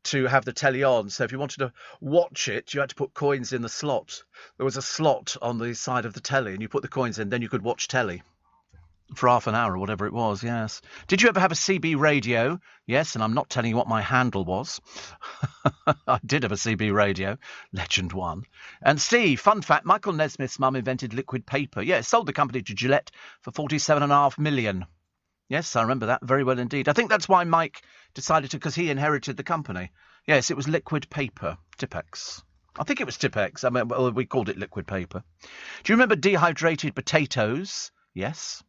to have the telly on. So if you wanted to watch it, you had to put coins in the slot. There was a slot on the side of the telly, and you put the coins in, then you could watch telly for half an hour or whatever it was. Yes. Did you ever have a CB radio? Yes, and I'm not telling you what my handle was. I did have a CB radio. Legend one. And Steve, fun fact, Michael Nesmith's mum invented liquid paper. Yeah, it sold the company to Gillette for $47.5 million. Yes, I remember that very well indeed. I think that's why Mike decided to, because he inherited the company. Yes, it was liquid paper, Tipex. I think it was Tipex. I mean, well, we called it liquid paper. Do you remember dehydrated potatoes? Yes.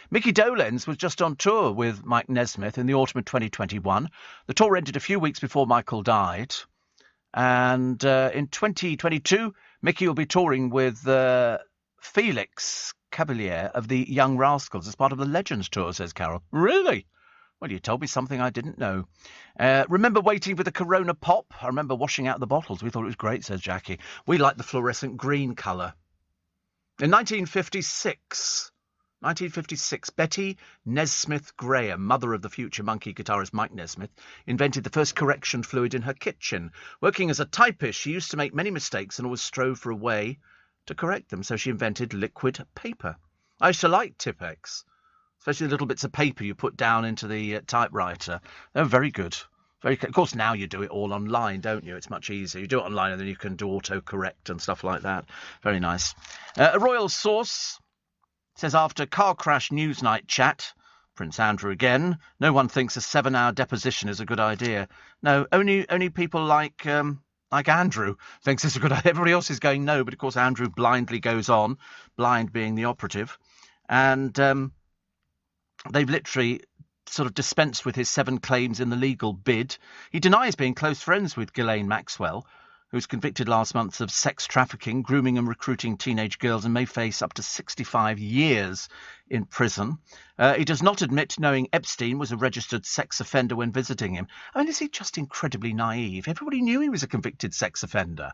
Mickey Dolenz was just on tour with Mike Nesmith in the autumn of 2021. The tour ended a few weeks before Michael died. And in 2022, Mickey will be touring with Felix Cavalier of the Young Rascals as part of the Legends Tour, says Carol. Really? Well, you told me something I didn't know. Remember waiting for the Corona Pop? I remember washing out the bottles. We thought it was great, says Jackie. We liked the fluorescent green colour. In 1956, Betty Nesmith Graham, mother of the future Monkey guitarist Mike Nesmith, invented the first correction fluid in her kitchen. Working as a typist, she used to make many mistakes and always strove for a way to correct them, so she invented liquid paper. I used to like Tipex, especially the little bits of paper you put down into the typewriter. They were very good. Very good. Of course, now you do it all online, don't you? It's much easier. You do it online and then you can do autocorrect and stuff like that. Very nice. A Royal Source says, after car crash Newsnight chat, Prince Andrew again, no one thinks a 7-hour deposition is a good idea. No, only people like Andrew thinks it's a good idea. Everybody else is going no, but of course Andrew blindly goes on, blind being the operative. And they've literally sort of dispensed with his 7 claims in the legal bid. He denies being close friends with Ghislaine Maxwell, who was convicted last month of sex trafficking, grooming and recruiting teenage girls, and may face up to 65 years in prison. He does not admit knowing Epstein was a registered sex offender when visiting him. I mean, is he just incredibly naive? Everybody knew he was a convicted sex offender.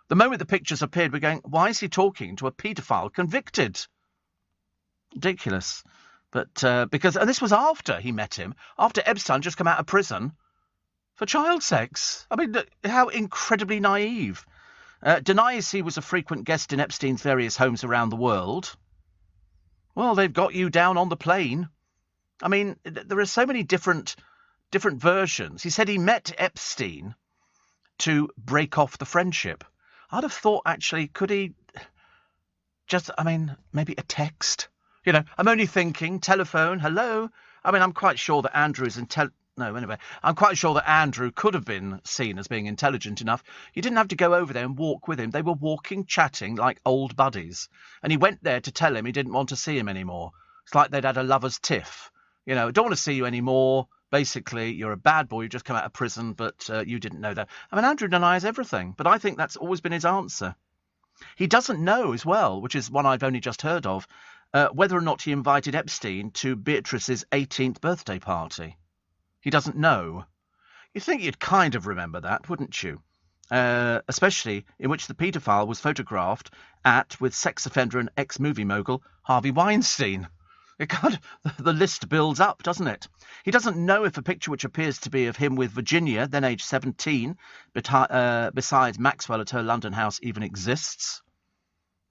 The moment the pictures appeared, we're going, why is he talking to a paedophile convicted? Ridiculous. But because, and this was after he met him, after Epstein just come out of prison for child sex. I mean, how incredibly naive. Denies he was a frequent guest in Epstein's various homes around the world. Well, they've got you down on the plane. I mean, there are so many different versions. He said he met Epstein to break off the friendship. I'd have thought, actually, could he just, I mean, maybe a text? You know, I'm only thinking, telephone, hello. I mean, I'm quite sure that Andrew is I'm quite sure that Andrew could have been seen as being intelligent enough. You didn't have to go over there and walk with him. They were walking, chatting like old buddies. And he went there to tell him he didn't want to see him anymore. It's like they'd had a lover's tiff. You know, don't want to see you anymore. Basically, you're a bad boy. You just come out of prison, but you didn't know that. I mean, Andrew denies everything, but I think that's always been his answer. He doesn't know as well, which is one I've only just heard of, whether or not he invited Epstein to Beatrice's 18th birthday party. He doesn't know. You'd think you'd kind of remember that, wouldn't you? especially in which the paedophile was photographed with sex offender and ex-movie mogul Harvey Weinstein. The list builds up, doesn't it? He doesn't know if a picture which appears to be of him with Virginia, then age 17, besides Maxwell at her London house, even exists.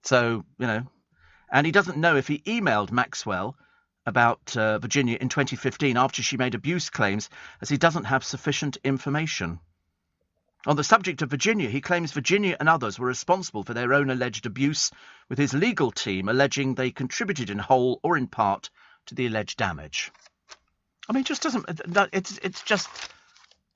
So, and he doesn't know if he emailed Maxwell about Virginia in 2015 after she made abuse claims, as he doesn't have sufficient information. On the subject of Virginia, he claims Virginia and others were responsible for their own alleged abuse, with his legal team alleging they contributed in whole or in part to the alleged damage. I mean, it just doesn't... It's just...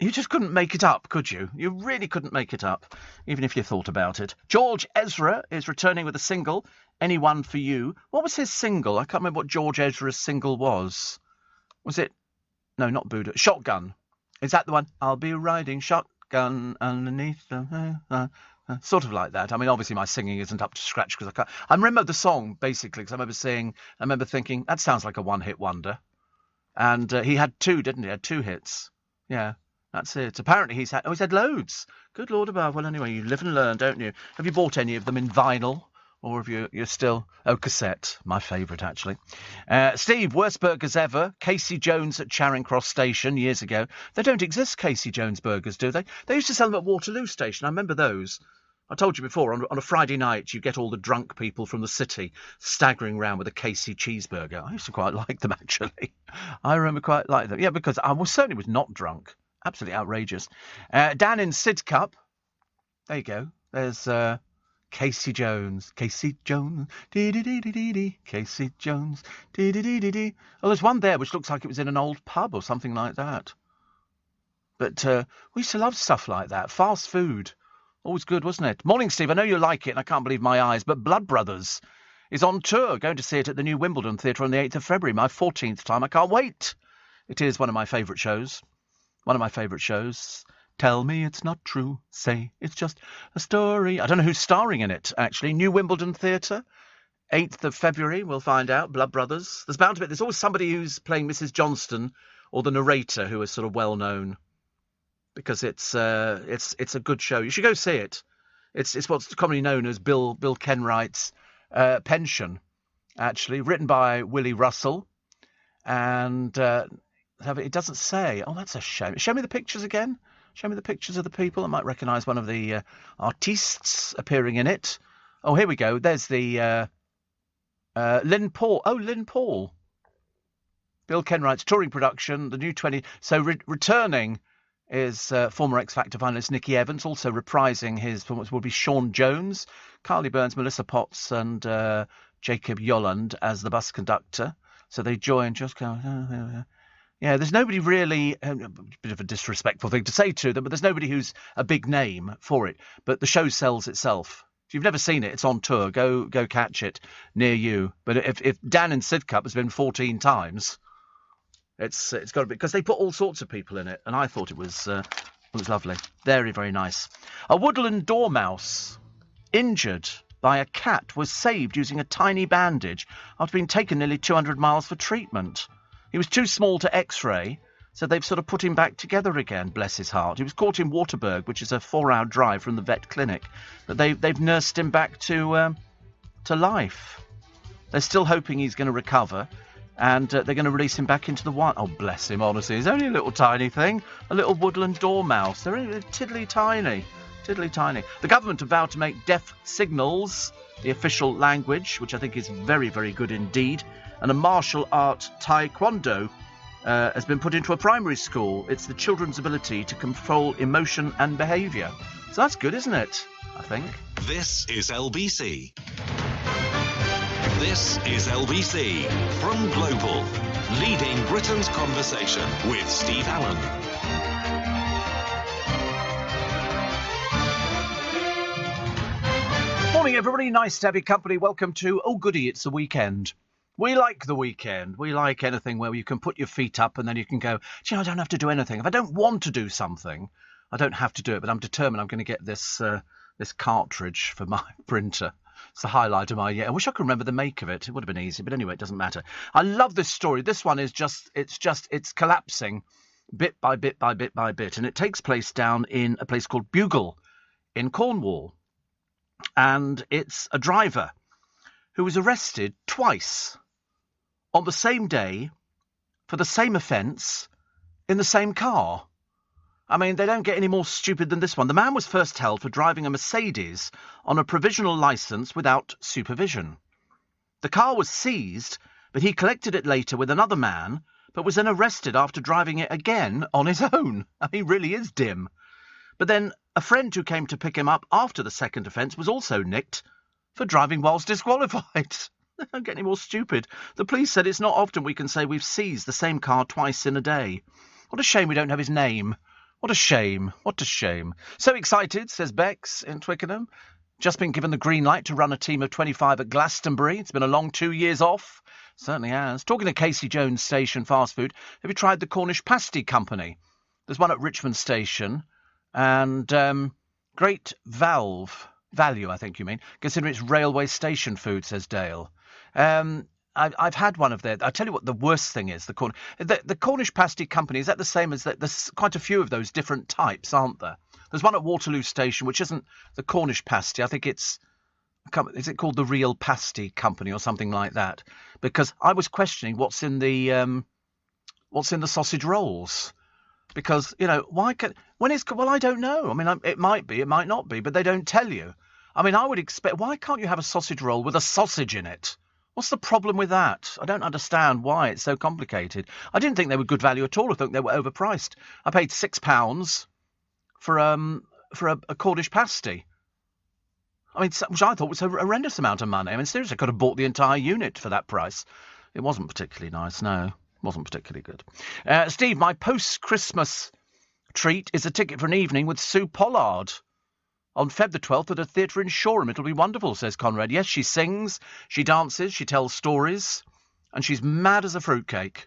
You just couldn't make it up, could you? You really couldn't make it up, even if you thought about it. George Ezra is returning with a single, Anyone for You. What was his single? I can't remember what George Ezra's single was. Was it... No, not Buddha. Shotgun. Is that the one? I'll be riding shotgun underneath the... sort of like that. I mean, obviously my singing isn't up to scratch because I can't... I remember the song, basically, because I remember thinking, that sounds like a one-hit wonder. And he had two, didn't he? He had two hits. Yeah, that's it. Apparently he's had loads. Good Lord above. Well, anyway, you live and learn, don't you? Have you bought any of them in vinyl? Or have you're still... Oh, cassette. My favourite, actually. Steve, worst burgers ever. Casey Jones at Charing Cross Station years ago. They don't exist, Casey Jones burgers, do they? They used to sell them at Waterloo Station. I remember those. I told you before, on a Friday night, you get all the drunk people from the city staggering around with a Casey cheeseburger. I used to quite like them, actually. I remember quite like them. Yeah, because I certainly was not drunk. Absolutely outrageous. Dan in Sidcup. There you go. There's... Casey Jones, Casey Jones, dee-dee-dee-dee-dee, Casey Jones, dee-dee-dee-dee-dee. Oh, there's one there which looks like it was in an old pub or something like that. But we used to love stuff like that. Fast food. Always good, wasn't it? Morning, Steve. I know you like it, and I can't believe my eyes, but Blood Brothers is on tour. Going to see it at the new Wimbledon Theatre on the 8th of February, my 14th time. I can't wait. It is one of my favourite shows. One of my favourite shows. Tell me it's not true. Say it's just a story. I don't know who's starring in it, actually. New Wimbledon Theatre, 8th of February. We'll find out. Blood Brothers. There's bound to be... There's always somebody who's playing Mrs. Johnston or the narrator who is sort of well known, because it's a good show. You should go see it. It's what's commonly known as Bill Kenwright's Pension, actually, written by Willie Russell, and it doesn't say. Oh, that's a shame. Show me the pictures again. Show me the pictures of the people. I might recognise one of the artistes appearing in it. Oh, here we go. There's the Lynn Paul. Oh, Lynn Paul. Bill Kenwright's touring production, the new 20... So returning is former X Factor finalist Nicky Evans, also reprising his performance will be Sean Jones, Carly Burns, Melissa Potts and Jacob Yolland as the bus conductor. So they join just go... Yeah, there's nobody really, a bit of a disrespectful thing to say to them, but there's nobody who's a big name for it. But the show sells itself. If you've never seen it, it's on tour. Go catch it near you. But if Dan in Sidcup has been 14 times, it's got to be, because they put all sorts of people in it, and I thought it was lovely. Very, very nice. A woodland dormouse injured by a cat was saved using a tiny bandage after being taken nearly 200 miles for treatment. He was too small to X-ray, so they've sort of put him back together again, bless his heart. He was caught in Waterberg, which is a 4-hour drive from the vet clinic. But they've nursed him back to life. They're still hoping he's going to recover, and they're going to release him back into the wild. Oh, bless him, honestly. He's only a little tiny thing, a little woodland dormouse. They're tiddly tiny, tiddly tiny. The government have vowed to make deaf signals the official language, which I think is very, very good indeed. And a martial art taekwondo has been put into a primary school. It's the children's ability to control emotion and behaviour. So that's good, isn't it? I think. This is LBC. This is LBC from Global, leading Britain's conversation with Steve Allen. Morning, everybody. Nice to have your company. Welcome to... Oh, goody, it's the weekend. We like the weekend. We like anything where you can put your feet up and then you can go, I don't have to do anything. If I don't want to do something, I don't have to do it. But I'm determined I'm going to get this cartridge for my printer. It's the highlight of my year. I wish I could remember the make of it. It would have been easy. But anyway, it doesn't matter. I love this story. This one is it's collapsing bit by bit by bit by bit. And it takes place down in a place called Bugle in Cornwall. And it's a driver who was arrested twice on the same day for the same offence in the same car. I mean, they don't get any more stupid than this one. The man was first held for driving a Mercedes on a provisional licence without supervision. The car was seized, but he collected it later with another man, but was then arrested after driving it again on his own. I mean, he really is dim. But then a friend who came to pick him up after the second offence was also nicked for driving whilst disqualified. They don't get any more stupid. The police said it's not often we can say we've seized the same car twice in a day. What a shame we don't have his name. What a shame. What a shame. So excited, says Bex in Twickenham. Just been given the green light to run a team of 25 at Glastonbury. It's been a long 2 years off. Certainly has. Talking to Casey Jones Station Fast Food, have you tried the Cornish Pasty Company? There's one at Richmond Station. And great value, I think you mean, considering it's railway station food, says Dale. I've had one of their. I'll tell you what the worst thing is. The Cornish Pasty Company, is that the same as that? There's quite a few of those different types, aren't there? There's one at Waterloo Station, which isn't the Cornish Pasty. I think is it called the Real Pasty Company or something like that? Because I was questioning what's in the sausage rolls. Because, you know, well, I don't know. I mean, it might be, it might not be, but they don't tell you. I mean, I would expect, why can't you have a sausage roll with a sausage in it? What's the problem with that? I don't understand why it's so complicated. I didn't think they were good value at all. I think they were overpriced. I paid £6 for a Cornish pasty. I mean, which I thought was a horrendous amount of money. I mean, seriously, I could have bought the entire unit for that price. It wasn't particularly nice, no. Wasn't particularly good. Steve, my post-Christmas treat is a ticket for an evening with Sue Pollard on Feb the 12th at a theatre in Shoreham. It'll be wonderful, says Conrad. Yes, she sings, she dances, she tells stories, and she's mad as a fruitcake.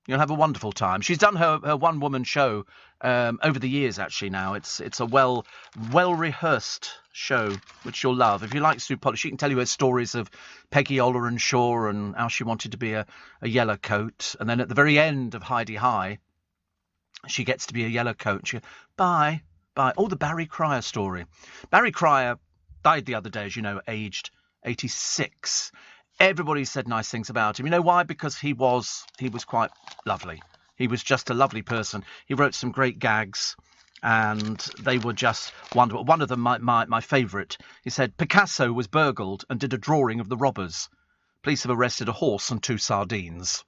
You'll have a wonderful time. She's done her one-woman show over the years, actually, now. It's a well-rehearsed show, which you'll love. If you like Sue Pollard, she can tell you her stories of Peggy Oleran Shaw and how she wanted to be a yellow coat. And then at the very end of Heidi High, she gets to be a yellow coat. Bye. Oh, the Barry Cryer story. Barry Cryer died the other day, as you know, aged 86. Everybody said nice things about him. You know why? Because he was quite lovely. He was just a lovely person. He wrote some great gags, and they were just wonderful. One of them, my favourite, he said, Picasso was burgled and did a drawing of the robbers. Police have arrested a horse and 2 sardines.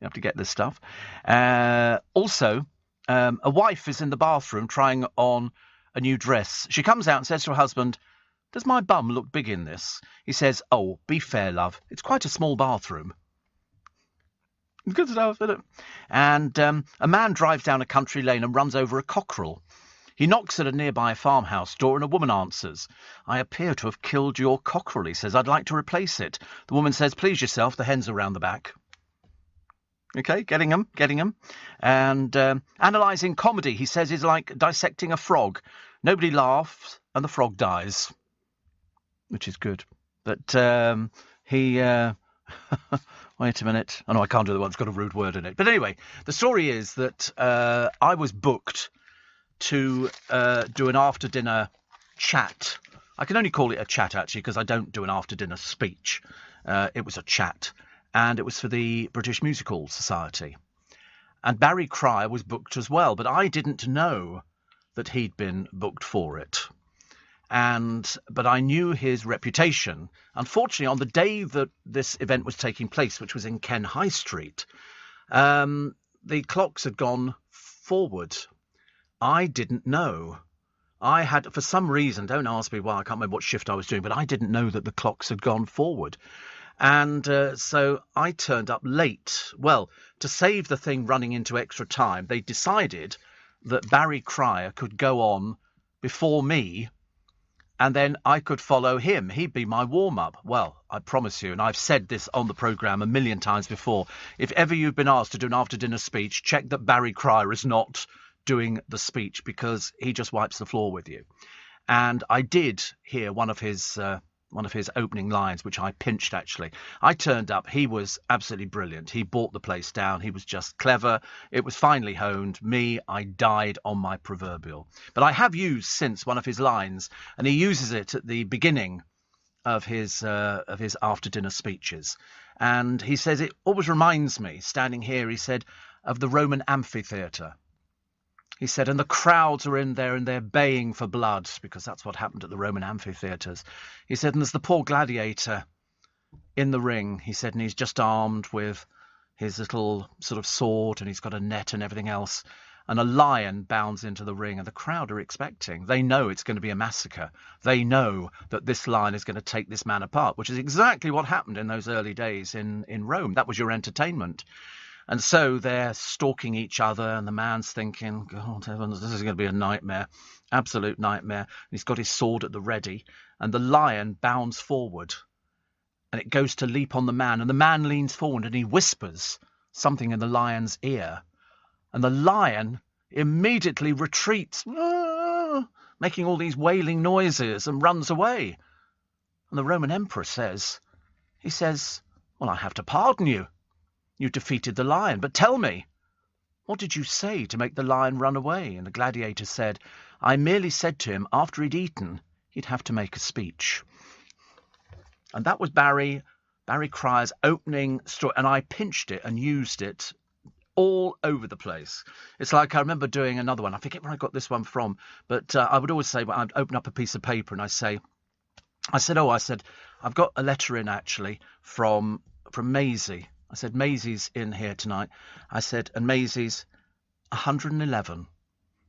You have to get this stuff. Also, a wife is in the bathroom trying on a new dress. She comes out and says to her husband, does my bum look big in this? He says, oh, be fair, love. It's quite a small bathroom. Good stuff, isn't it? And a man drives down a country lane and runs over a cockerel. He knocks at a nearby farmhouse door and a woman answers. I appear to have killed your cockerel, he says. I'd like to replace it. The woman says, please yourself, the hens are round the back. Okay, getting them. And analysing comedy, he says, is like dissecting a frog. Nobody laughs and the frog dies. Which is good. But he... Wait a minute. Oh, no, I can't do the one that's got a rude word in it. But anyway, the story is that I was booked to do an after-dinner chat. I can only call it a chat, actually, because I don't do an after-dinner speech. It was a chat. And it was for the British Musical Society. And Barry Cryer was booked as well, but I didn't know that he'd been booked for it. But I knew his reputation. Unfortunately, on the day that this event was taking place, which was in Ken High Street, the clocks had gone forward. I didn't know. I had, for some reason, don't ask me why, I can't remember what shift I was doing, but I didn't know that the clocks had gone forward. And so I turned up late. Well, to save the thing running into extra time, they decided that Barry Cryer could go on before me, and then I could follow him. He'd be my warm-up. Well, I promise you, and I've said this on the programme a million times before, if ever you've been asked to do an after-dinner speech, check that Barry Cryer is not doing the speech, because he just wipes the floor with you. And I did hear one of his opening lines, which I pinched actually. I turned up. He was absolutely brilliant. He brought the place down. He was just clever. It was finely honed. Me, I died on my proverbial. But I have used since one of his lines, and he uses it at the beginning of his after dinner speeches. And he says it always reminds me, standing here, he said, of the Roman amphitheatre. He said, and the crowds are in there and they're baying for blood, because that's what happened at the Roman amphitheatres. He said, and there's the poor gladiator in the ring. He said, and he's just armed with his little sort of sword, and he's got a net and everything else. And a lion bounds into the ring, and the crowd are expecting. They know it's going to be a massacre. They know that this lion is going to take this man apart, which is exactly what happened in those early days in Rome. That was your entertainment. And so they're stalking each other, and the man's thinking, God heavens, this is going to be a nightmare, absolute nightmare. And he's got his sword at the ready, and the lion bounds forward, and it goes to leap on the man, and the man leans forward, and he whispers something in the lion's ear, and the lion immediately retreats, making all these wailing noises, and runs away. And the Roman emperor says, well, I have to pardon you. You defeated the lion, but tell me, what did you say to make the lion run away? And the gladiator said, I merely said to him, after he'd eaten, he'd have to make a speech. And that was Barry Cryer's opening story, and I pinched it and used it all over the place. It's like I remember doing another one. I forget where I got this one from, but I would always say, well, I'd open up a piece of paper and I said, I've got a letter in actually from Maisie. I said, Maisie's in here tonight. I said, and Maisie's 111.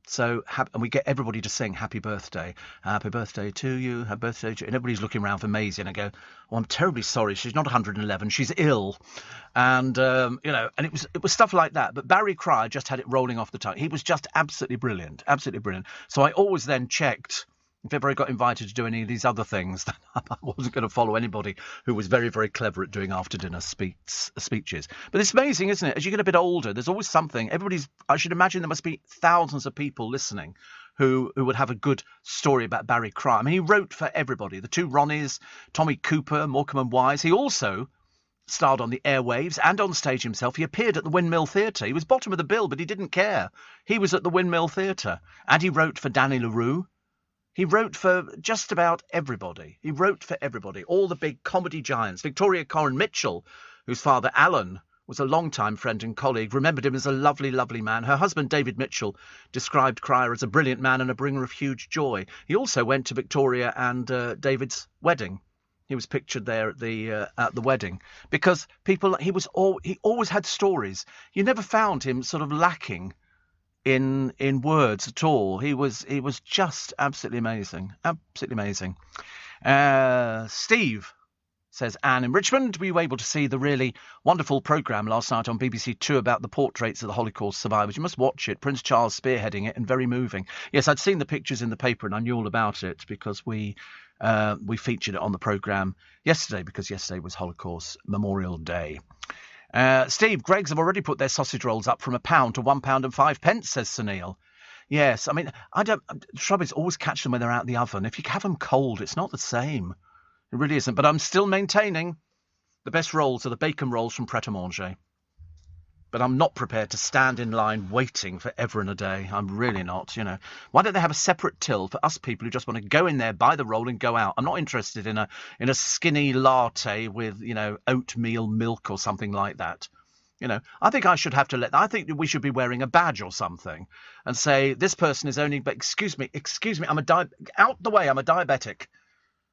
So, and we get everybody to sing happy birthday to you, happy birthday to you. And everybody's looking around for Maisie, and I go, oh, I'm terribly sorry. She's not 111. She's ill. And, and it was stuff like that. But Barry Cryer just had it rolling off the tongue. He was just absolutely brilliant, absolutely brilliant. So I always then checked, if ever I got invited to do any of these other things, then I wasn't going to follow anybody who was very, very clever at doing after-dinner speeches. But it's amazing, isn't it? As you get a bit older, there's always something. I should imagine there must be thousands of people listening who would have a good story about Barry Cryer. I mean, he wrote for everybody. The two Ronnies, Tommy Cooper, Morecambe and Wise. He also starred on the airwaves and on stage himself. He appeared at the Windmill Theatre. He was bottom of the bill, but he didn't care. He was at the Windmill Theatre. And he wrote for Danny LaRue. He wrote for just about everybody. He wrote for everybody, all the big comedy giants. Victoria Coren Mitchell, whose father Alan was a long-time friend and colleague, remembered him as a lovely, lovely man. Her husband, David Mitchell, described Cryer as a brilliant man and a bringer of huge joy. He also went to Victoria and David's wedding. He was pictured there at the wedding because he always had stories. You never found him sort of lacking in words at all. He was just absolutely amazing. Absolutely amazing. Steve, says Anne in Richmond, were you able to see the really wonderful programme last night on BBC Two about the portraits of the Holocaust survivors? You must watch it. Prince Charles spearheading it and very moving. Yes, I'd seen the pictures in the paper and I knew all about it because we featured it on the programme yesterday because yesterday was Holocaust Memorial Day. Steve, Greggs have already put their sausage rolls up from £1 to £1 and 5 pence, says Sunil. Yes, I mean, the trouble is always catch them when they're out of the oven. If you have them cold, it's not the same. It really isn't. But I'm still maintaining the best rolls are the bacon rolls from Pret a Manger. But I'm not prepared to stand in line waiting for ever and a day. I'm really not, Why don't they have a separate till for us people who just want to go in there, buy the roll and go out? I'm not interested in a skinny latte with, oatmeal milk or something like that. I think I should have to I think we should be wearing a badge or something and say, this person is only, but excuse me, out the way, I'm a diabetic.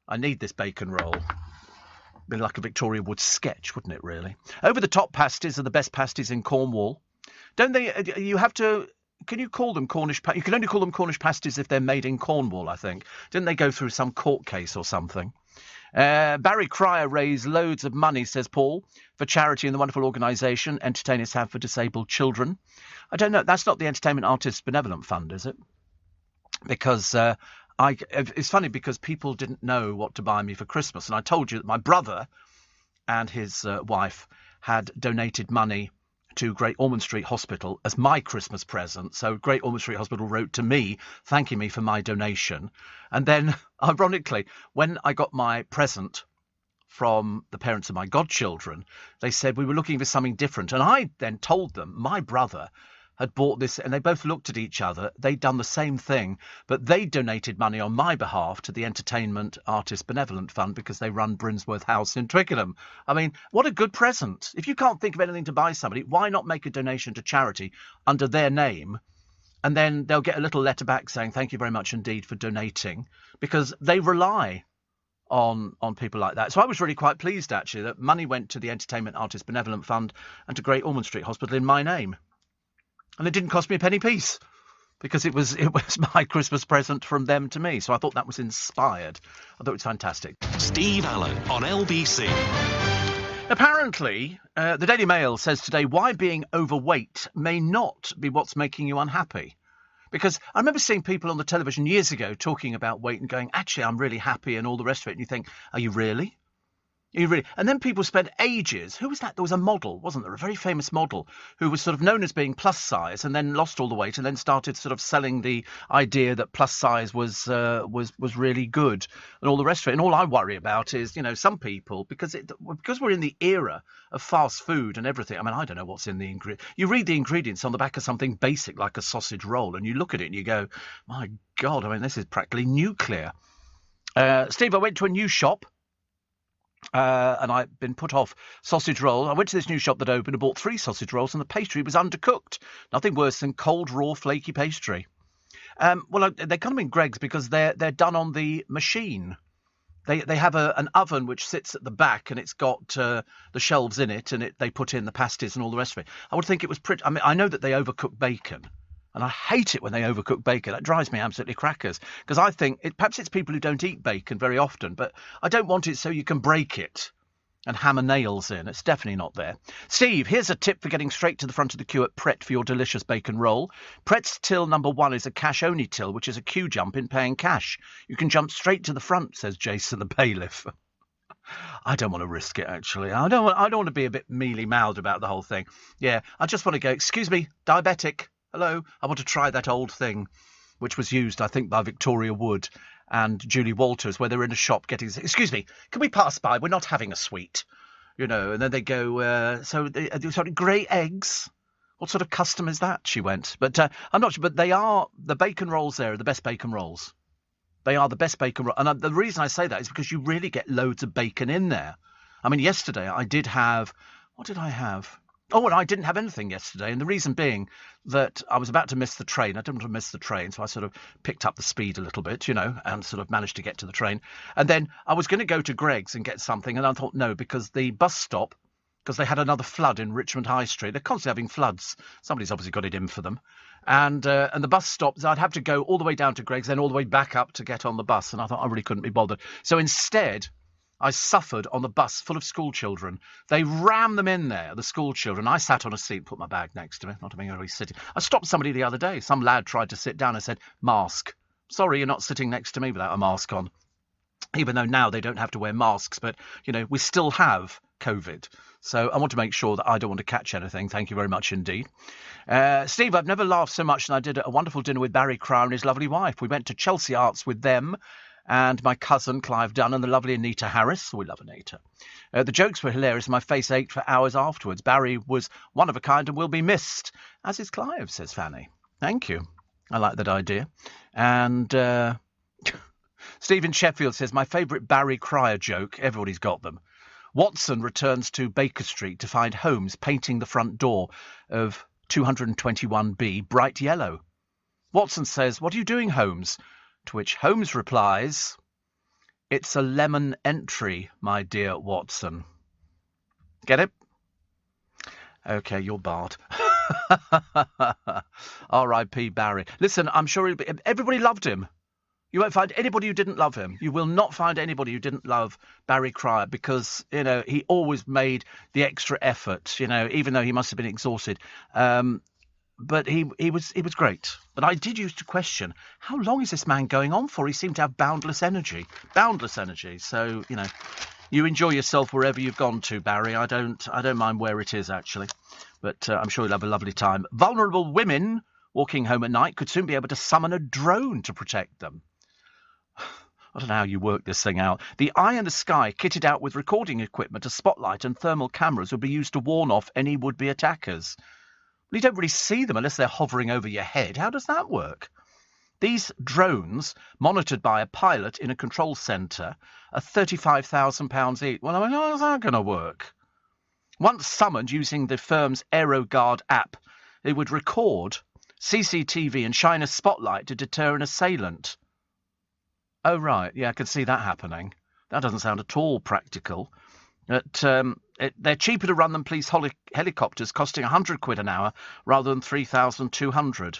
I need this bacon roll. Be like a Victoria Wood sketch, wouldn't it, really? Over-the-top pasties are the best pasties in Cornwall. Don't they? You have to... Can you call them Cornish... You can only call them Cornish pasties if they're made in Cornwall, I think. Didn't they go through some court case or something? Barry Cryer raised loads of money, says Paul, for charity and the wonderful organisation Entertainers Have for Disabled Children. I don't know. That's not the Entertainment Artists Benevolent Fund, is it? Because... it's funny because people didn't know what to buy me for Christmas. And I told you that my brother and his wife had donated money to Great Ormond Street Hospital as my Christmas present. So Great Ormond Street Hospital wrote to me, thanking me for my donation. And then, ironically, when I got my present from the parents of my godchildren, they said we were looking for something different. And I then told them my brother had bought this, and they both looked at each other. They'd done the same thing, but they donated money on my behalf to the Entertainment Artists Benevolent Fund because they run Brinsworth House in Twickenham. I mean, what a good present. If you can't think of anything to buy somebody, why not make a donation to charity under their name? And then they'll get a little letter back saying, thank you very much indeed for donating, because they rely on people like that. So I was really quite pleased, actually, that money went to the Entertainment Artists Benevolent Fund and to Great Ormond Street Hospital in my name. And it didn't cost me a penny piece, because it was my Christmas present from them to me. So I thought that was inspired. I thought it was fantastic. Steve Allen on LBC. Apparently, the Daily Mail says today why being overweight may not be what's making you unhappy. Because I remember seeing people on the television years ago talking about weight and going, actually, I'm really happy and all the rest of it. And you think, are you really? And then people spent ages. Who was that? There was a model, wasn't there? A very famous model who was sort of known as being plus size and then lost all the weight and then started sort of selling the idea that plus size was really good and all the rest of it. And all I worry about is, some people, because we're in the era of fast food and everything. I mean, I don't know what's in the ingredient. You read the ingredients on the back of something basic like a sausage roll and you look at it and you go, my God, I mean, this is practically nuclear. Steve, I went to a new shop. And I've been put off sausage roll. I went to this new shop that opened and bought 3 sausage rolls, and the pastry was undercooked. Nothing worse than cold, raw, flaky pastry. Well, they come in Greggs because they're done on the machine. They have an oven which sits at the back, and it's got the shelves in it, and they put in the pasties and all the rest of it. I would think it was pretty. I mean, I know that they overcook bacon. And I hate it when they overcook bacon. That drives me absolutely crackers. Because I think, perhaps it's people who don't eat bacon very often, but I don't want it so you can break it and hammer nails in. It's definitely not there. Steve, here's a tip for getting straight to the front of the queue at Pret for your delicious bacon roll. Pret's till number 1 is a cash-only till, which is a queue jump in paying cash. You can jump straight to the front, says Jason the bailiff. I don't want to risk it, actually. I don't want to be a bit mealy-mouthed about the whole thing. Yeah, I just want to go, excuse me, diabetic. Hello, I want to try that old thing, which was used, I think, by Victoria Wood and Julie Walters, where they're in a shop getting, excuse me, can we pass by? We're not having a sweet, and then they go, sorry, grey eggs. What sort of custom is that? She went, but I'm not sure, but the bacon rolls there are the best bacon rolls. They are the best bacon rolls. And the reason I say that is because you really get loads of bacon in there. I mean, yesterday I did have, what did I have? Oh, and I didn't have anything yesterday, and the reason being that I was about to miss the train. I didn't want to miss the train, so I sort of picked up the speed a little bit, and sort of managed to get to the train. And then I was going to go to Greggs and get something, and I thought, no, because the bus stop, because they had another flood in Richmond High Street. They're constantly having floods. Somebody's obviously got it in for them. And the bus stops, I'd have to go all the way down to Greggs, then all the way back up to get on the bus, and I thought I really couldn't be bothered. So instead, I suffered on the bus full of school children. They rammed them in there, the school children. I sat on a seat, put my bag next to me, not having already sitting. I stopped somebody the other day. Some lad tried to sit down and said, mask. Sorry, you're not sitting next to me without a mask on. Even though now they don't have to wear masks, but, we still have COVID. So I want to make sure that I don't want to catch anything. Thank you very much indeed. Steve, I've never laughed so much than I did at a wonderful dinner with Barry Cryer and his lovely wife. We went to Chelsea Arts with them and my cousin Clive Dunn and the lovely Anita Harris. We love Anita. The jokes were hilarious and my face ached for hours afterwards. Barry was one of a kind and will be missed, as is Clive, says Fanny. Thank you. I like that idea. And Stephen Sheffield says, my favourite Barry Cryer joke, everybody's got them. Watson returns to Baker Street to find Holmes painting the front door of 221B bright yellow. Watson says, what are you doing, Holmes? To which Holmes replies, it's a lemon entry, my dear Watson. Get it? OK, you're barred. R.I.P. Barry. Listen, I'm sure everybody loved him. You won't find anybody who didn't love him. You will not find anybody who didn't love Barry Cryer because, he always made the extra effort, even though he must have been exhausted. But he was great. But I did used to question, how long is this man going on for? He seemed to have boundless energy. So, You enjoy yourself wherever you've gone to, Barry. I don't mind where it is, actually. But I'm sure you'll have a lovely time. Vulnerable women walking home at night could soon be able to summon a drone to protect them. I don't know how you work this thing out. The Eye in the Sky, kitted out with recording equipment, a spotlight and thermal cameras, would be used to warn off any would-be attackers. Well, you don't really see them unless they're hovering over your head. How does that work? These drones, monitored by a pilot in a control centre, are £35,000 each. Well, I mean, how's that going to work? Once summoned using the firm's AeroGuard app, they would record CCTV and shine a spotlight to deter an assailant. Oh, right. Yeah, I can see that happening. That doesn't sound at all practical. They're cheaper to run than police helicopters, costing £100 an hour rather than $3,200.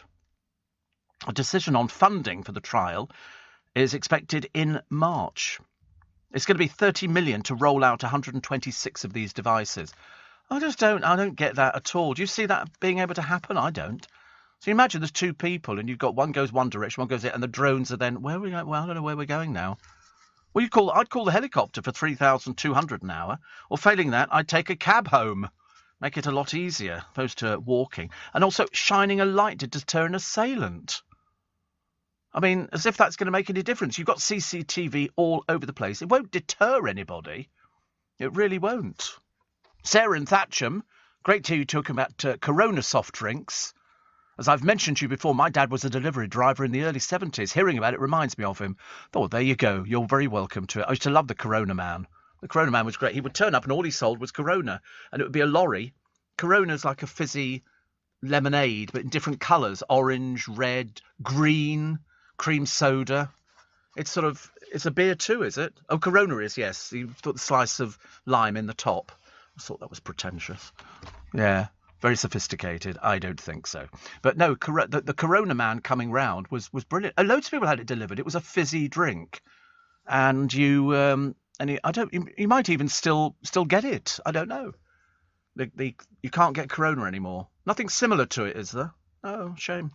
A decision on funding for the trial is expected in March. It's going to be $30 million to roll out 126 of these devices. I don't get that at all. Do you see that being able to happen? I don't. So you imagine there's two people and you've got one goes one direction, one goes the other, and the drones are then, where are we going? Well, I don't know where we're going now. Well, I'd call the helicopter for $3,200 an hour, or failing that, I'd take a cab home. Make it a lot easier, opposed to walking. And also shining a light to deter an assailant. I mean, as if that's going to make any difference. You've got CCTV all over the place. It won't deter anybody. It really won't. Sarah and Thatcham, great to hear you talking about Corona soft drinks. As I've mentioned to you before, my dad was a delivery driver in the early 70s. Hearing about it reminds me of him. Oh, there you go. You're very welcome to it. I used to love the Corona Man. The Corona Man was great. He would turn up and all he sold was Corona. And it would be a lorry. Corona's like a fizzy lemonade, but in different colours. Orange, red, green, cream soda. It's a beer too, is it? Oh, Corona is, yes. You've got the slice of lime in the top. I thought that was pretentious. Yeah. Very sophisticated. I don't think so. But no, the Corona Man coming round was brilliant. Loads of people had it delivered. It was a fizzy drink, and you might even still get it. I don't know. You can't get Corona anymore. Nothing similar to it, is there? Oh, shame.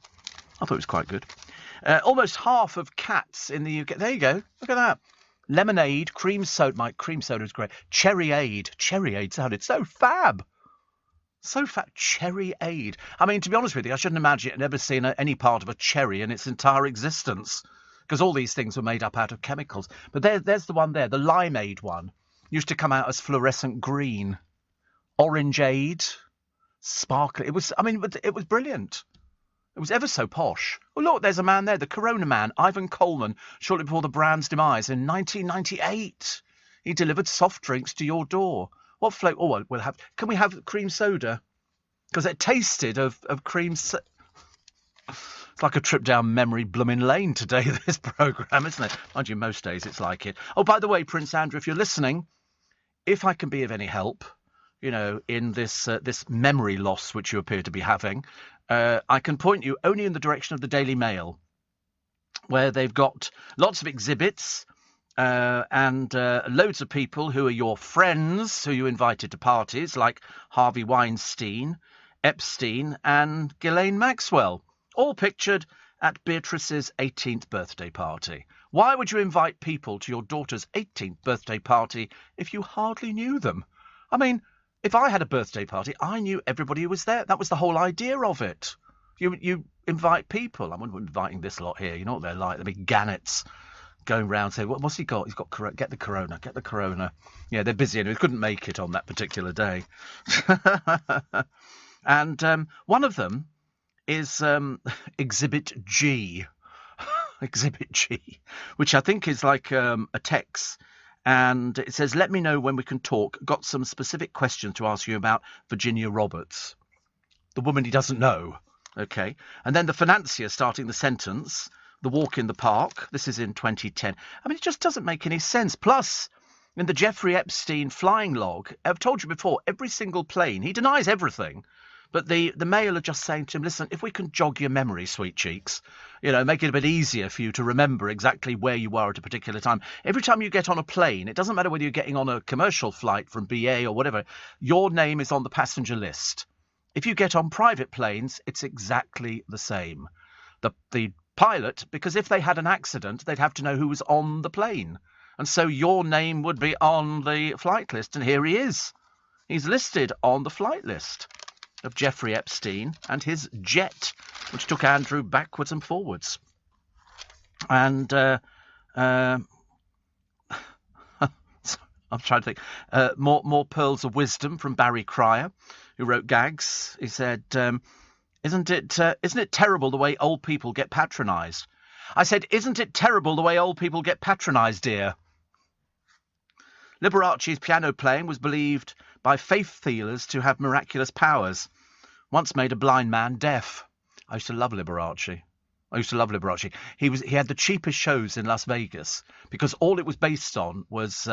I thought it was quite good. Almost half of cats in the UK. There you go. Look at that. Lemonade, cream soda. My cream soda is great. Cherryade sounded so fab. So fat. Cherryade. I mean, to be honest with you, I shouldn't imagine I'd never seen any part of a cherry in its entire existence, because all these things were made up out of chemicals. But there's the one there, the limeade one. Used to come out as fluorescent green. Orangeade. Sparkly. It was brilliant. It was ever so posh. Oh, look, there's a man there, the Corona Man, Ivan Coleman, shortly before the brand's demise in 1998. He delivered soft drinks to your door. What float? Oh, can we have cream soda? Because it tasted of cream soda. It's like a trip down memory blooming lane today, this programme, isn't it? Mind you, most days it's like it. Oh, by the way, Prince Andrew, if you're listening, if I can be of any help, in this memory loss which you appear to be having, I can point you only in the direction of the Daily Mail, where they've got lots of exhibits, and loads of people who are your friends who you invited to parties, like Harvey Weinstein, Epstein and Ghislaine Maxwell, all pictured at Beatrice's 18th birthday party. Why would you invite people to your daughter's 18th birthday party if you hardly knew them? I mean, if I had a birthday party, I knew everybody who was there. That was the whole idea of it. You invite people. I'm inviting this lot here. You know what they're like. The big gannets. Going round saying, what's he got? He's got get the Corona. Yeah, they're busy anyway. Couldn't make it on that particular day. And one of them is Exhibit G. Exhibit G, which I think is like a text. And it says, let me know when we can talk. Got some specific questions to ask you about Virginia Roberts. The woman he doesn't know. Okay. And then the financier starting the sentence. The walk in the park. This is in 2010. I mean, it just doesn't make any sense. Plus, in the Jeffrey Epstein flying log, I've told you before, every single plane, he denies everything. But the Mail are just saying to him, listen, if we can jog your memory, sweet cheeks, make it a bit easier for you to remember exactly where you were at a particular time. Every time you get on a plane, it doesn't matter whether you're getting on a commercial flight from BA or whatever, your name is on the passenger list. If you get on private planes, it's exactly the same. The pilot, because if they had an accident, they'd have to know who was on the plane. And so your name would be on the flight list, and here he is. He's listed on the flight list of Jeffrey Epstein and his jet, which took Andrew backwards and forwards. And I'm trying to think. More pearls of wisdom from Barry Cryer, who wrote Gags. He said, isn't it terrible the way old people get patronised? I said, isn't it terrible the way old people get patronised, dear? Liberace's piano playing was believed by faith healers to have miraculous powers. Once made a blind man deaf. I used to love Liberace. He had the cheapest shows in Las Vegas because all it was based on was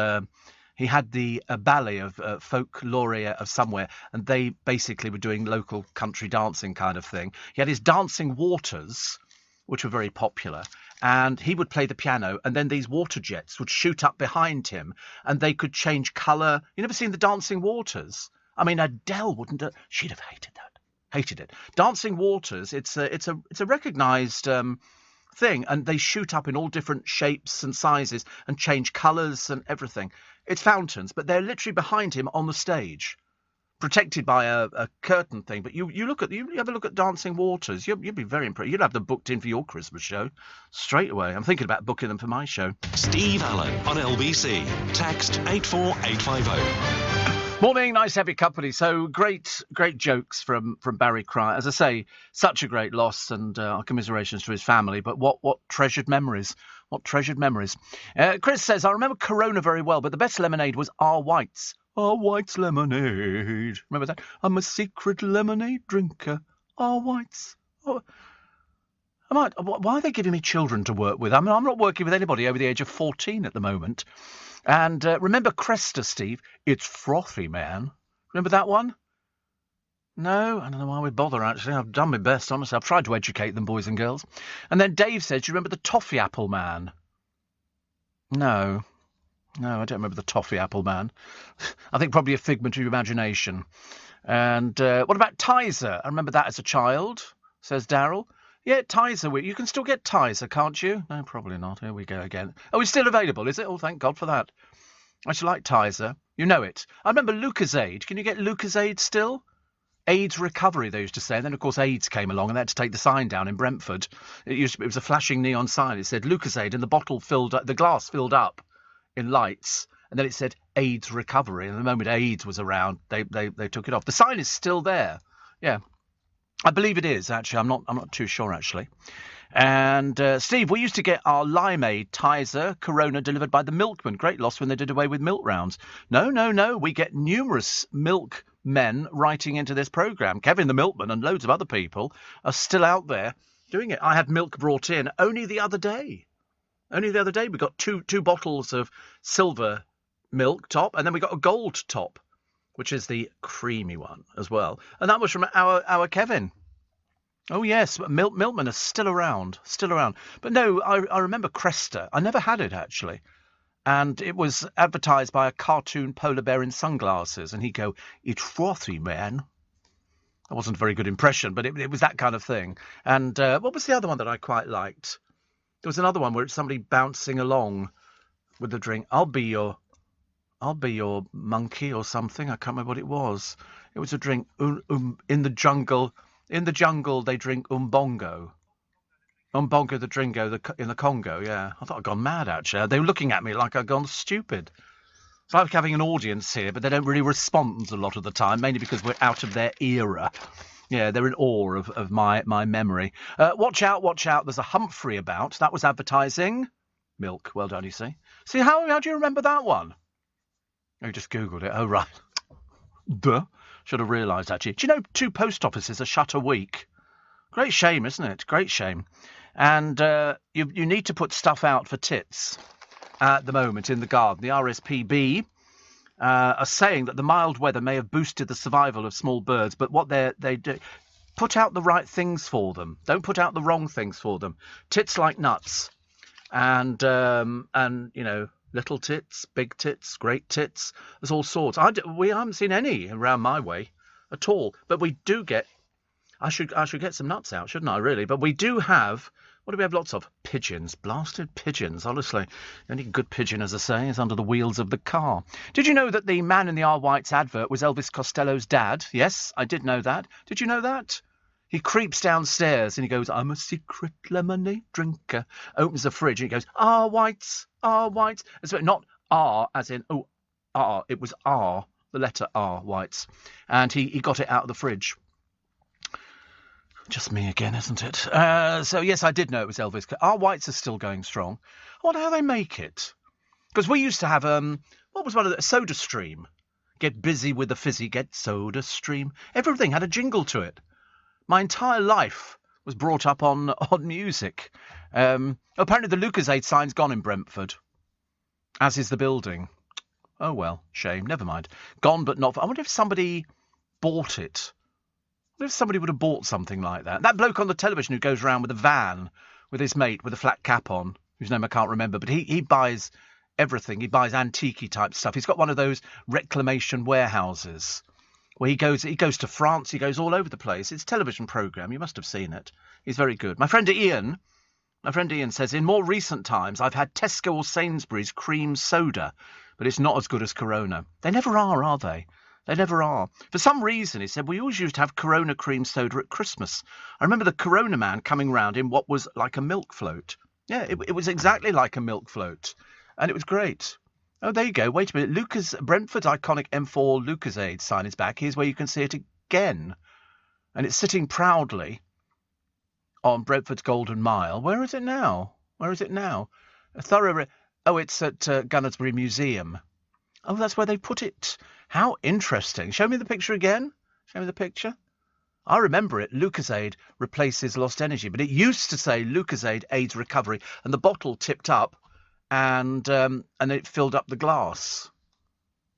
he had the ballet of folk laureate of somewhere, and they basically were doing local country dancing kind of thing. He had his dancing waters, which were very popular, and he would play the piano, and then these water jets would shoot up behind him, and they could change colour. You never seen the dancing waters? I mean, Adele wouldn't. She'd have hated that. Hated it. Dancing waters. It's a recognised thing, and they shoot up in all different shapes and sizes and change colours and everything. It's fountains, but they're literally behind him on the stage, protected by a curtain thing. But you have a look at Dancing Waters. You'd be very impressed. You'd have them booked in for your Christmas show straight away. I'm thinking about booking them for my show. Steve Allen on LBC. Text 84850. Morning, nice heavy company. So great jokes from Barry Cryer. As I say, such a great loss, and our commiserations to his family. But what treasured memories? What treasured memories? Chris says, I remember Corona very well, but the best lemonade was R. White's. R. White's lemonade. Remember that? I'm a secret lemonade drinker. R. White's. Oh. Why are they giving me children to work with? I mean, I'm not working with anybody over the age of 14 at the moment. And remember Cresta, Steve? It's frothy, man. Remember that one? No, I don't know why we bother, actually. I've done my best, honestly. I've tried to educate them, boys and girls. And then Dave says, do you remember the Toffee Apple Man? No, I don't remember the Toffee Apple Man. I think probably a figment of your imagination. And what about Tizer? I remember that as a child, says Daryl. Yeah, Tizer. You can still get Tizer, can't you? No, probably not. Here we go again. Oh, it's still available, is it? Oh, thank God for that. I should like Tizer. You know it. I remember Lucozade. Can you get Lucozade still? AIDS recovery, they used to say. And then, of course, AIDS came along and they had to take the sign down in Brentford. It was a flashing neon sign. It said Lucozade, and the bottle filled up, the glass filled up in lights. And then it said AIDS recovery. And the moment AIDS was around, they took it off. The sign is still there. Yeah. I believe it is, actually. I'm not too sure, actually. And Steve, we used to get our Limeade, Tizer, Corona delivered by the milkman. Great loss when they did away with milk rounds. No. We get numerous milkmen writing into this programme. Kevin the milkman and loads of other people are still out there doing it. I had milk brought in only the other day. We got two bottles of silver milk top, and then we got a gold top, which is the creamy one as well. And that was from our Kevin. Oh, yes, milkmen are still around. But no, I remember Cresta. I never had it, actually. And it was advertised by a cartoon polar bear in sunglasses. And he'd go, it's frothy, man. That wasn't a very good impression, but it was that kind of thing. And what was the other one that I quite liked? There was another one where it's somebody bouncing along with the drink. I'll be your monkey or something. I can't remember what it was. It was a drink. In the jungle. In the jungle, they drink umbongo. Umbongo the dringo in the Congo, yeah. I thought I'd gone mad, actually. They were looking at me like I'd gone stupid. It's like having an audience here, but they don't really respond a lot of the time, mainly because we're out of their era. Yeah, they're in awe of my memory. Watch out. There's a Humphrey about. That was advertising. Milk, well done, you see. See, how do you remember that one? Oh, you just Googled it. Oh, right. Duh. Should have realised, actually. Do you know 2 post offices are shut a week? Great shame, isn't it? Great shame. And you need to put stuff out for tits at the moment in the garden. The RSPB are saying that the mild weather may have boosted the survival of small birds, but what they do, put out the right things for them. Don't put out the wrong things for them. Tits like nuts. And you know, little tits, big tits, great tits. There's all sorts. We haven't seen any around my way at all. But we do get... I should get some nuts out, shouldn't I, really? But we do have What do we have lots of? Pigeons. Blasted pigeons, honestly. The only good pigeon, as I say, is under the wheels of the car. Did you know that the man in the R. White's advert was Elvis Costello's dad? Yes, I did know that. Did you know that? He creeps downstairs and he goes, I'm a secret lemonade drinker. Opens the fridge and he goes, R. White's, R. White's. So not R as in, oh, R. It was R, the letter R, White's. And he got it out of the fridge. Just me again, isn't it? So, yes, I did know it was Elvis. Our Whites are still going strong. I wonder how they make it. Because we used to have, what was one of the, Soda Stream. Get busy with the fizzy, get Soda Stream. Everything had a jingle to it. My entire life was brought up on music. Apparently the Lucasade sign's gone in Brentford, as is the building. Oh, well, shame. Never mind. Gone, but not... I wonder if somebody bought it. If somebody would have bought something like that. That bloke on the television who goes around with a van with his mate with a flat cap on, whose name I can't remember, but he buys everything. He buys antique-y type stuff. He's got one of those reclamation warehouses where he goes to France. He goes all over the place. It's a television programme. You must have seen it. He's very good. My friend Ian says, in more recent times, I've had Tesco or Sainsbury's cream soda, but it's not as good as Corona. They never are they? They never are. For some reason, he said, we always used to have Corona cream soda at Christmas. I remember the Corona man coming round in what was like a milk float. Yeah, it was exactly like a milk float. And it was great. Oh, there you go. Wait a minute. Brentford's iconic M4 Lucasade sign is back. Here's where you can see it again. And it's sitting proudly on Brentford's Golden Mile. Where is it now? It's at Gunnersbury Museum. Oh, that's where they put it. How interesting. Show me the picture again. Show me the picture. I remember it. Lucasade replaces Lost Energy. But it used to say Lucasade aids recovery. And the bottle tipped up and it filled up the glass.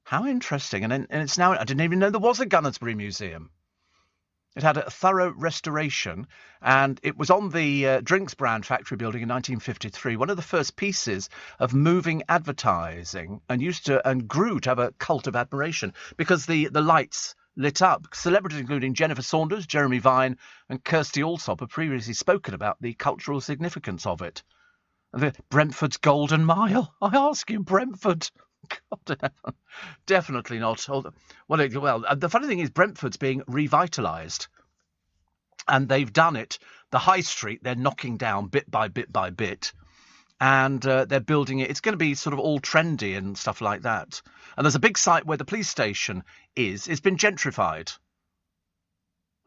How interesting. And it's now... I didn't even know there was a Gunnersbury Museum. It had a thorough restoration, and it was on the Drinks Brand factory building in 1953, one of the first pieces of moving advertising, and grew to have a cult of admiration because the lights lit up. Celebrities including Jennifer Saunders, Jeremy Vine, and Kirsty Allsopp have previously spoken about the cultural significance of it. Brentford's Golden Mile. I ask you, Brentford. God, definitely not. Well, the funny thing is Brentford's being revitalised. And they've done it. The high street, they're knocking down bit by bit by bit. And they're building it. It's going to be sort of all trendy and stuff like that. And there's a big site where the police station is. It's been gentrified.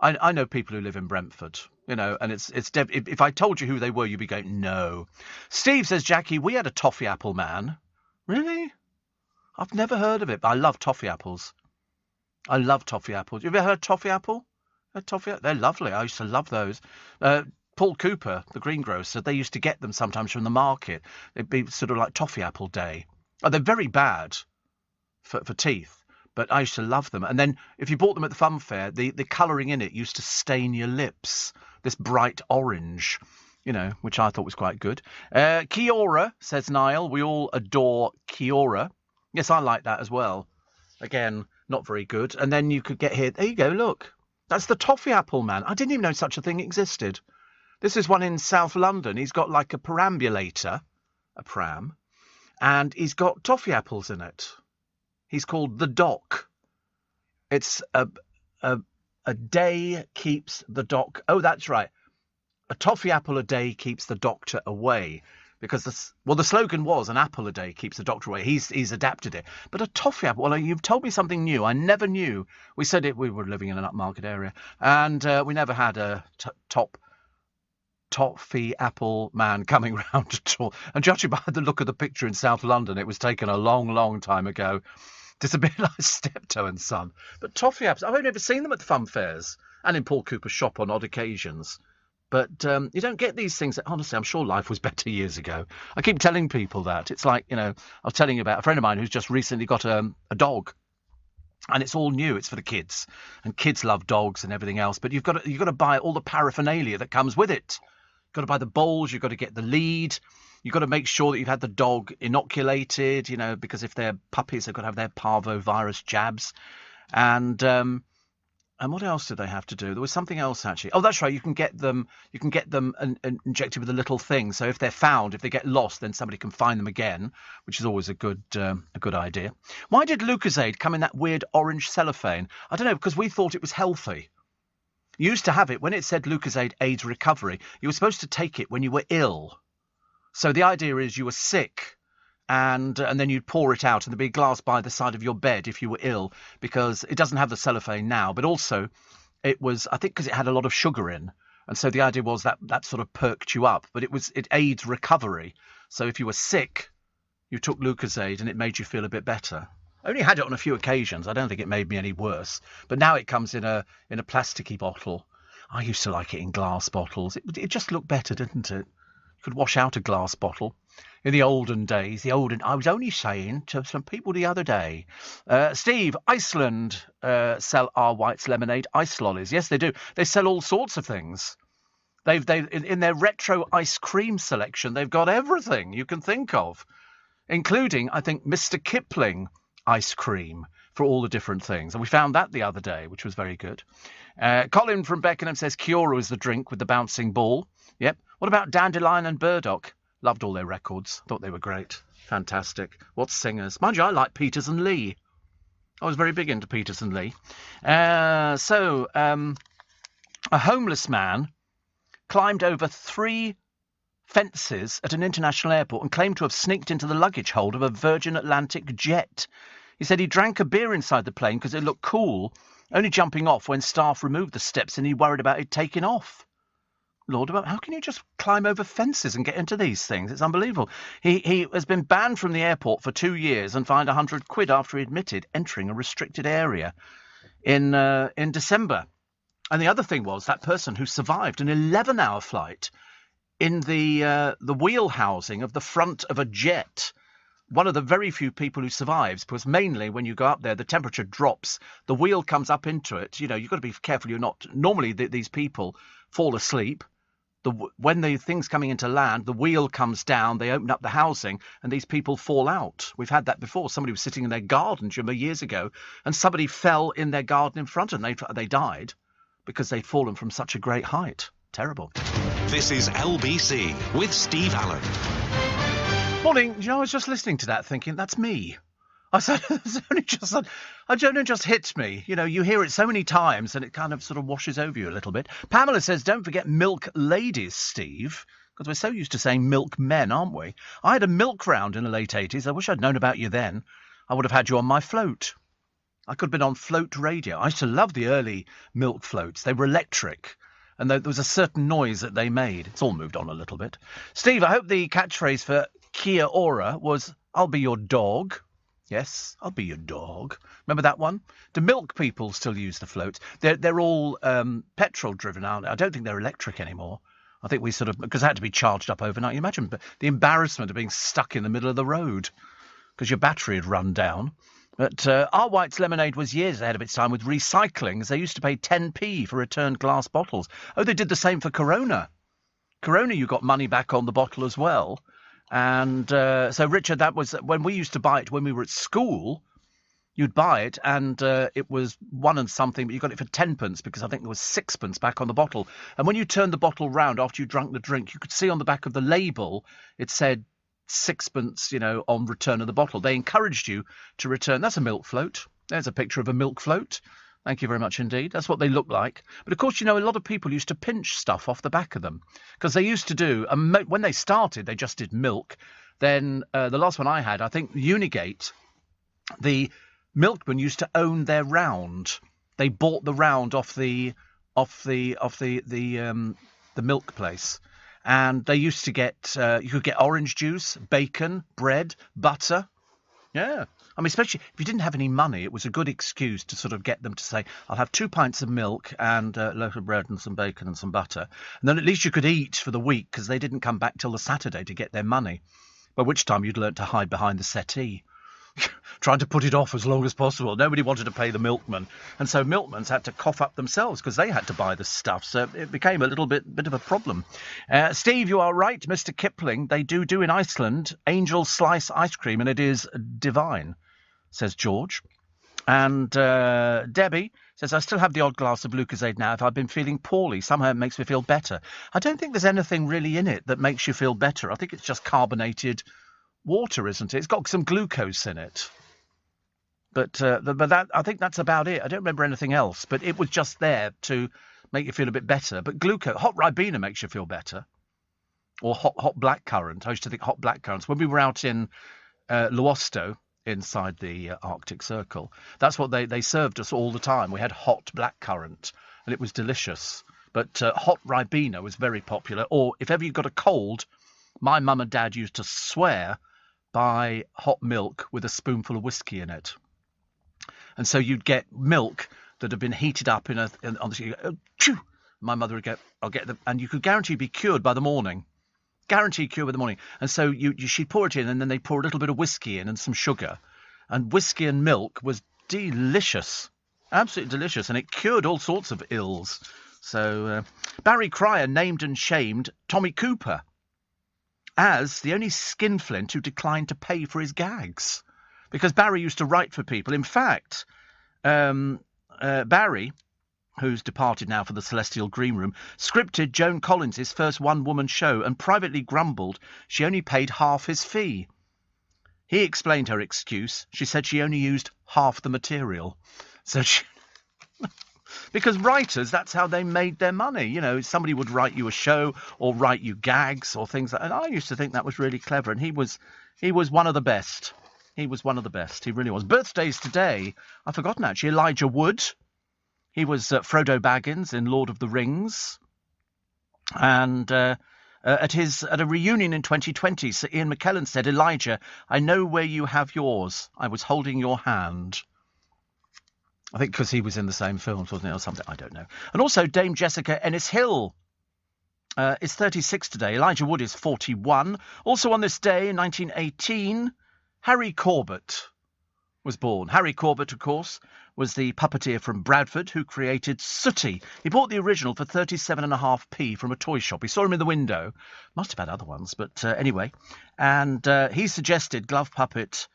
I know people who live in Brentford, you know, and if I told you who they were, you'd be going, no. Steve says, Jackie, we had a toffee apple man. Really? I've never heard of it, but I love toffee apples. I love toffee apples. You ever heard toffee apple? They're lovely. I used to love those. Paul Cooper, the greengrocer, they used to get them sometimes from the market. It'd be sort of like toffee apple day. Oh, they're very bad for teeth, but I used to love them. And then if you bought them at the fun fair, the colouring in it used to stain your lips, this bright orange, you know, which I thought was quite good. Kiora, says Niall. We all adore Kiora. Yes, I like that as well. Again, not very good. And then you could get here. There you go, look. That's the toffee apple man. I didn't even know such a thing existed. This is one in South London. He's got like a perambulator, a pram, and he's got toffee apples in it. He's called the Doc. It's a day keeps the doc. Oh, that's right. A toffee apple a day keeps the doctor away. Because the slogan was an apple a day keeps the doctor away. He's adapted it. But a toffee apple, well, you've told me something new. I never knew. We said it. We were living in an upmarket area, and we never had a toffee apple man coming round at all. And judging by the look of the picture in South London, it was taken a long, long time ago. It's a bit like Steptoe and Son. But toffee apples, I've only ever seen them at the fun fairs and in Paul Cooper's shop on odd occasions. But you don't get these things. Honestly, I'm sure life was better years ago. I keep telling people that. It's like, you know, I was telling you about a friend of mine who's just recently got a dog. And it's all new. It's for the kids. And kids love dogs and everything else. But you've got to buy all the paraphernalia that comes with it. You've got to buy the bowls. You've got to get the lead. You've got to make sure that you've had the dog inoculated, you know, because if they're puppies, they've got to have their parvovirus jabs. And And what else did they have to do? There was something else actually. Oh, that's right. You can get them injected with a little thing. So if they're found, if they get lost, then somebody can find them again, which is always a good idea. Why did Lucozade come in that weird orange cellophane? I don't know, because we thought it was healthy. You used to have it when it said Lucozade aids recovery. You were supposed to take it when you were ill. So the idea is you were sick. And then you'd pour it out, and there'd be a glass by the side of your bed if you were ill, because it doesn't have the cellophane now. But also, it was, I think, because it had a lot of sugar in, and so the idea was that sort of perked you up. But it aids recovery. So if you were sick, you took Lucozade, and it made you feel a bit better. I only had it on a few occasions. I don't think it made me any worse. But now it comes in a plasticky bottle. I used to like it in glass bottles. It just looked better, didn't it? You could wash out a glass bottle. In the olden days, I was only saying to some people the other day, Steve, Iceland sell our White's lemonade ice lollies. Yes, they do. They sell all sorts of things. They've in their retro ice cream selection, they've got everything you can think of, including, I think, Mr. Kipling ice cream for all the different things. And we found that the other day, which was very good. Colin from Beckenham says Kiora is the drink with the bouncing ball. Yep. What about Dandelion and Burdock? Loved all their records. Thought they were great. Fantastic. What singers. Mind you, I like Peters and Lee. I was very big into Peters and Lee. A homeless man climbed over 3 fences at an international airport and claimed to have sneaked into the luggage hold of a Virgin Atlantic jet. He said he drank a beer inside the plane because it looked cool, only jumping off when staff removed the steps and he worried about it taking off. Lord, how can you just climb over fences and get into these things? It's unbelievable. He has been banned from the airport for 2 years and fined £100 after he admitted entering a restricted area in December. And the other thing was that person who survived an 11-hour flight in the wheel housing of the front of a jet. One of the very few people who survives, because mainly when you go up there, the temperature drops, the wheel comes up into it. You know, you've got to be careful you're not. Normally, these people fall asleep. When the thing's coming into land, the wheel comes down, they open up the housing, and these people fall out. We've had that before. Somebody was sitting in their garden, do you remember, years ago, and somebody fell in their garden in front of them. They died because they'd fallen from such a great height. Terrible. This is LBC with Steve Allen. Morning. You know, I was just listening to that thinking, that's me. It only just hits me. You know, you hear it so many times and it kind of sort of washes over you a little bit. Pamela says, don't forget milk ladies, Steve, because we're so used to saying milk men, aren't we? I had a milk round in the late 80s. I wish I'd known about you then. I would have had you on my float. I could have been on float radio. I used to love the early milk floats. They were electric. And there was a certain noise that they made. It's all moved on a little bit. Steve, I hope the catchphrase for Kia ora was, I'll be your dog. Yes, I'll be your dog. Remember that one? Do milk people still use the floats? They're all petrol driven, aren't they? I don't think they're electric anymore. I think we sort of, because they had to be charged up overnight. You imagine the embarrassment of being stuck in the middle of the road because your battery had run down. But our White's lemonade was years ahead of its time with recycling, as they used to pay 10p for returned glass bottles. Oh, they did the same for Corona. Corona, you got money back on the bottle as well. And so, Richard, that was when we used to buy it when we were at school. You'd buy it and it was 1 and something, but you got it for 10p because I think there was 6p back on the bottle. And when you turned the bottle round after you drunk the drink, you could see on the back of the label, it said 6p, you know, on return of the bottle. They encouraged you to return. That's a milk float. There's a picture of a milk float. Thank you very much indeed. That's what they look like. But of course, you know, a lot of people used to pinch stuff off the back of them because they used to do, when they started, they just did milk. Then the last one I had, I think Unigate, the milkmen used to own their round. They bought the round off the milk place. And they used to get, you could get orange juice, bacon, bread, butter. Yeah. I mean, especially if you didn't have any money, it was a good excuse to sort of get them to say, I'll have 2 pints of milk and a loaf of bread and some bacon and some butter. And then at least you could eat for the week because they didn't come back till the Saturday to get their money, by which time you'd learnt to hide behind the settee, trying to put it off as long as possible. Nobody wanted to pay the milkman. And so milkmen had to cough up themselves because they had to buy the stuff. So it became a little bit of a problem. Steve, you are right, Mr. Kipling. They do in Iceland Angel Slice ice cream, and it is divine, says George. And Debbie says, I still have the odd glass of Lucozade now if I've been feeling poorly. Somehow it makes me feel better. I don't think there's anything really in it that makes you feel better. I think it's just carbonated water, isn't it? It's got some glucose in it. But that, I think that's about it. I don't remember anything else. But it was just there to make you feel a bit better. But glucose, hot Ribena makes you feel better. Or hot blackcurrant. I used to think hot blackcurrants. When we were out in Luosto, inside the Arctic Circle, that's what they served us all the time. We had hot blackcurrant, and it was delicious. But hot Ribena was very popular. Or if ever you got a cold, my mum and dad used to swear by hot milk with a spoonful of whiskey in it. And so you'd get milk that had been heated up on the my mother would go, I'll get them, and you could guarantee be cured by the morning. Guaranteed cure by the morning. And so she'd pour it in, and then they'd pour a little bit of whiskey in and some sugar. And whiskey and milk was delicious. Absolutely delicious. And it cured all sorts of ills. So Barry Cryer named and shamed Tommy Cooper as the only skinflint who declined to pay for his gags. Because Barry used to write for people. In fact, Barry, who's departed now for the Celestial Green Room, scripted Joan Collins' first one-woman show and privately grumbled she only paid half his fee. He explained her excuse. She said she only used half the material. So because writers, that's how they made their money. You know, somebody would write you a show or write you gags or things like that. And I used to think that was really clever. And he was one of the best. He was one of the best. He really was. Birthdays today, I've forgotten actually. Elijah Wood. He was Frodo Baggins in Lord of the Rings. And at a reunion in 2020, Sir Ian McKellen said, Elijah, I know where you have yours. I was holding your hand. I think because he was in the same films, wasn't it, or something? I don't know. And also Dame Jessica Ennis-Hill is 36 today. Elijah Wood is 41. Also on this day in 1918, Harry Corbett was born. Harry Corbett, of course, was the puppeteer from Bradford who created Sooty. He bought the original for 37.5p from a toy shop. He saw him in the window. Must have had other ones, but anyway. And he suggested glove puppet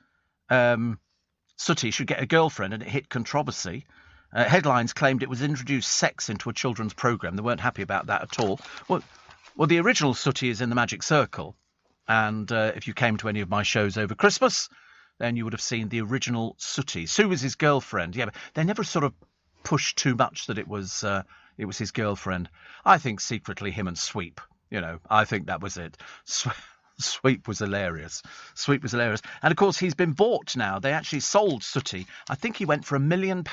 Sooty should get a girlfriend, and it hit controversy. Headlines claimed it was introduced sex into a children's programme. They weren't happy about that at all. Well, the original Sooty is in the Magic Circle. And if you came to any of my shows over Christmas, then you would have seen the original Sooty. Sue was his girlfriend. Yeah, but they never sort of pushed too much that it was his girlfriend. I think secretly him and Sweep. You know, I think that was it. Sweep was hilarious. Sweep was hilarious. And, of course, he's been bought now. They actually sold Sooty. I think he went for £1 million,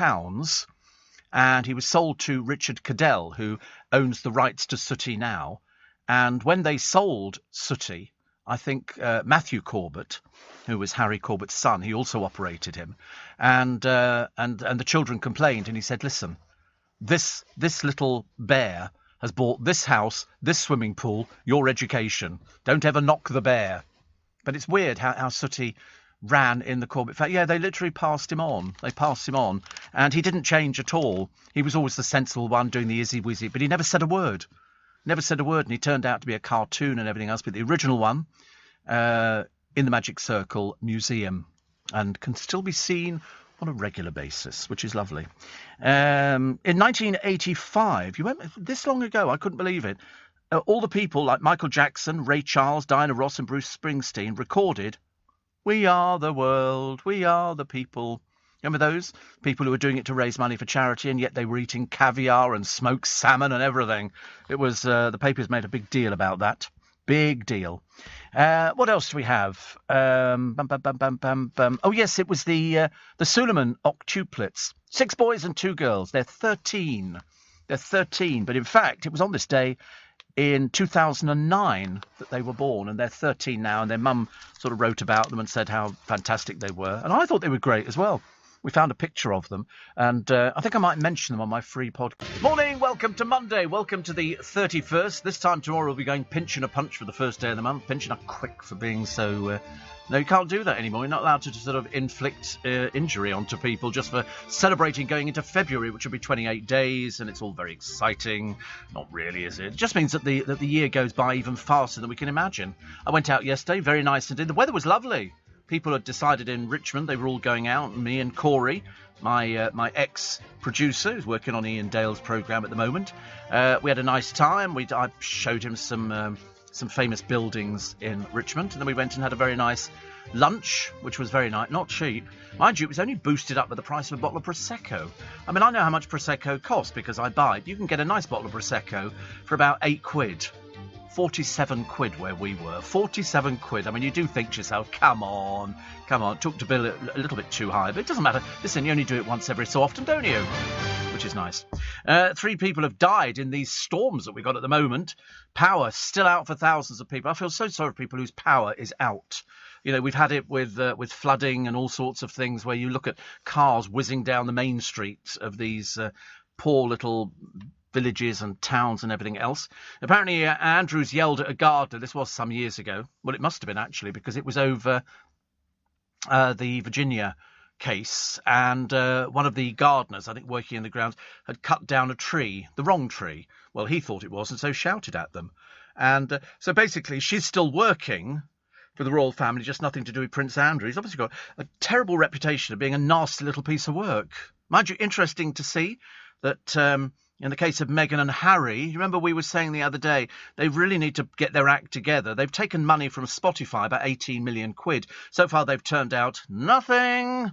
and he was sold to Richard Cadell, who owns the rights to Sooty now. And when they sold Sooty, I think Matthew Corbett, who was Harry Corbett's son, he also operated him. And the children complained, and he said, listen, this little bear has bought this house, this swimming pool, your education. Don't ever knock the bear. But it's weird how Sooty ran in the Corbett family. Yeah, they literally passed him on. They passed him on. And he didn't change at all. He was always the sensible one doing the izzy-wizzy, but he never said a word. Never said a word, and he turned out to be a cartoon and everything else. But the original one, in the Magic Circle Museum, and can still be seen on a regular basis, which is lovely. In 1985, you went this long ago, I couldn't believe it. All the people like Michael Jackson, Ray Charles, Diana Ross and Bruce Springsteen recorded "We Are the World, We Are the People." Remember those people who were doing it to raise money for charity, and yet they were eating caviar and smoked salmon and everything. It was the papers made a big deal about that. Big deal. What else do we have? Oh, yes, it was the Suleiman octuplets. 6 boys and 2 girls. They're 13. They're 13. But in fact, it was on this day in 2009 that they were born, and they're 13 now. And their mum sort of wrote about them and said how fantastic they were. And I thought they were great as well. We found a picture of them, and I think I might mention them on my free podcast. Morning, welcome to Monday, welcome to the 31st. This time tomorrow we'll be going pinch and a punch for the first day of the month. Pinching up quick for being so... No, you can't do that anymore. You're not allowed to sort of inflict injury onto people just for celebrating going into February, which will be 28 days, and it's all very exciting. Not really, is it? It just means that the year goes by even faster than we can imagine. I went out yesterday, very nice indeed. The weather was lovely. people had decided in Richmond they were all going out, and me and Corey, my ex-producer, who's working on Ian Dale's programme at the moment, we had a nice time. I showed him some famous buildings in Richmond, and then we went and had a very nice lunch, which was very nice, not cheap. Mind you, it was only boosted up with the price of a bottle of Prosecco. I mean, I know how much Prosecco costs because I buy it. You can get a nice bottle of Prosecco for about £8. 47 quid where we were. 47 quid. I mean, you do think to yourself, come on. Took to bill a little bit too high, but it doesn't matter. Listen, you only do it once every so often, don't you? Which is nice. 3 people have died in these storms that we've got at the moment. Power still out for thousands of people. I feel so sorry for people whose power is out. You know, we've had it with flooding and all sorts of things where you look at cars whizzing down the main streets of these poor little villages and towns and everything else. Apparently, Andrews yelled at a gardener. This was some years ago. Well, it must have been, actually, because it was over the Virginia case, and one of the gardeners, I think working in the grounds, had cut down a tree, the wrong tree. Well, he thought it was, and so shouted at them. And so basically, she's still working for the royal family, just nothing to do with Prince Andrew. He's obviously got a terrible reputation of being a nasty little piece of work. Mind you, interesting to see that in the case of Meghan and Harry, you remember we were saying the other day, they really need to get their act together. They've taken money from Spotify, about 18 million quid. So far, they've turned out nothing.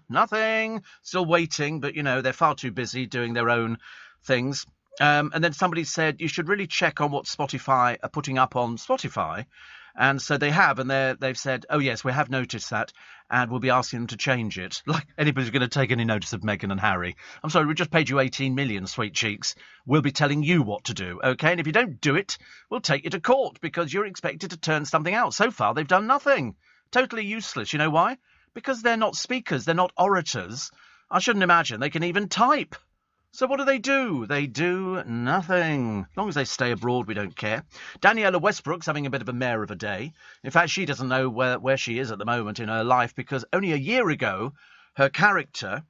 Still waiting, but, you know, they're far too busy doing their own things. And then somebody said, you should really check on what Spotify are putting up on Spotify. And so they have, and they've said, oh, yes, we have noticed that, and we'll be asking them to change it. Like anybody's going to take any notice of Meghan and Harry. I'm sorry, we just paid you 18 million, sweet cheeks. We'll be telling you what to do, OK? And if you don't do it, we'll take you to court because you're expected to turn something out. So far, they've done nothing. Totally useless. You know why? Because they're not speakers. They're not orators. I shouldn't imagine they can even type. So what do? They do nothing. As long as they stay abroad, we don't care. Daniela Westbrook's having a bit of a mare of a day. In fact, she doesn't know where she is at the moment in her life because only a year ago, her character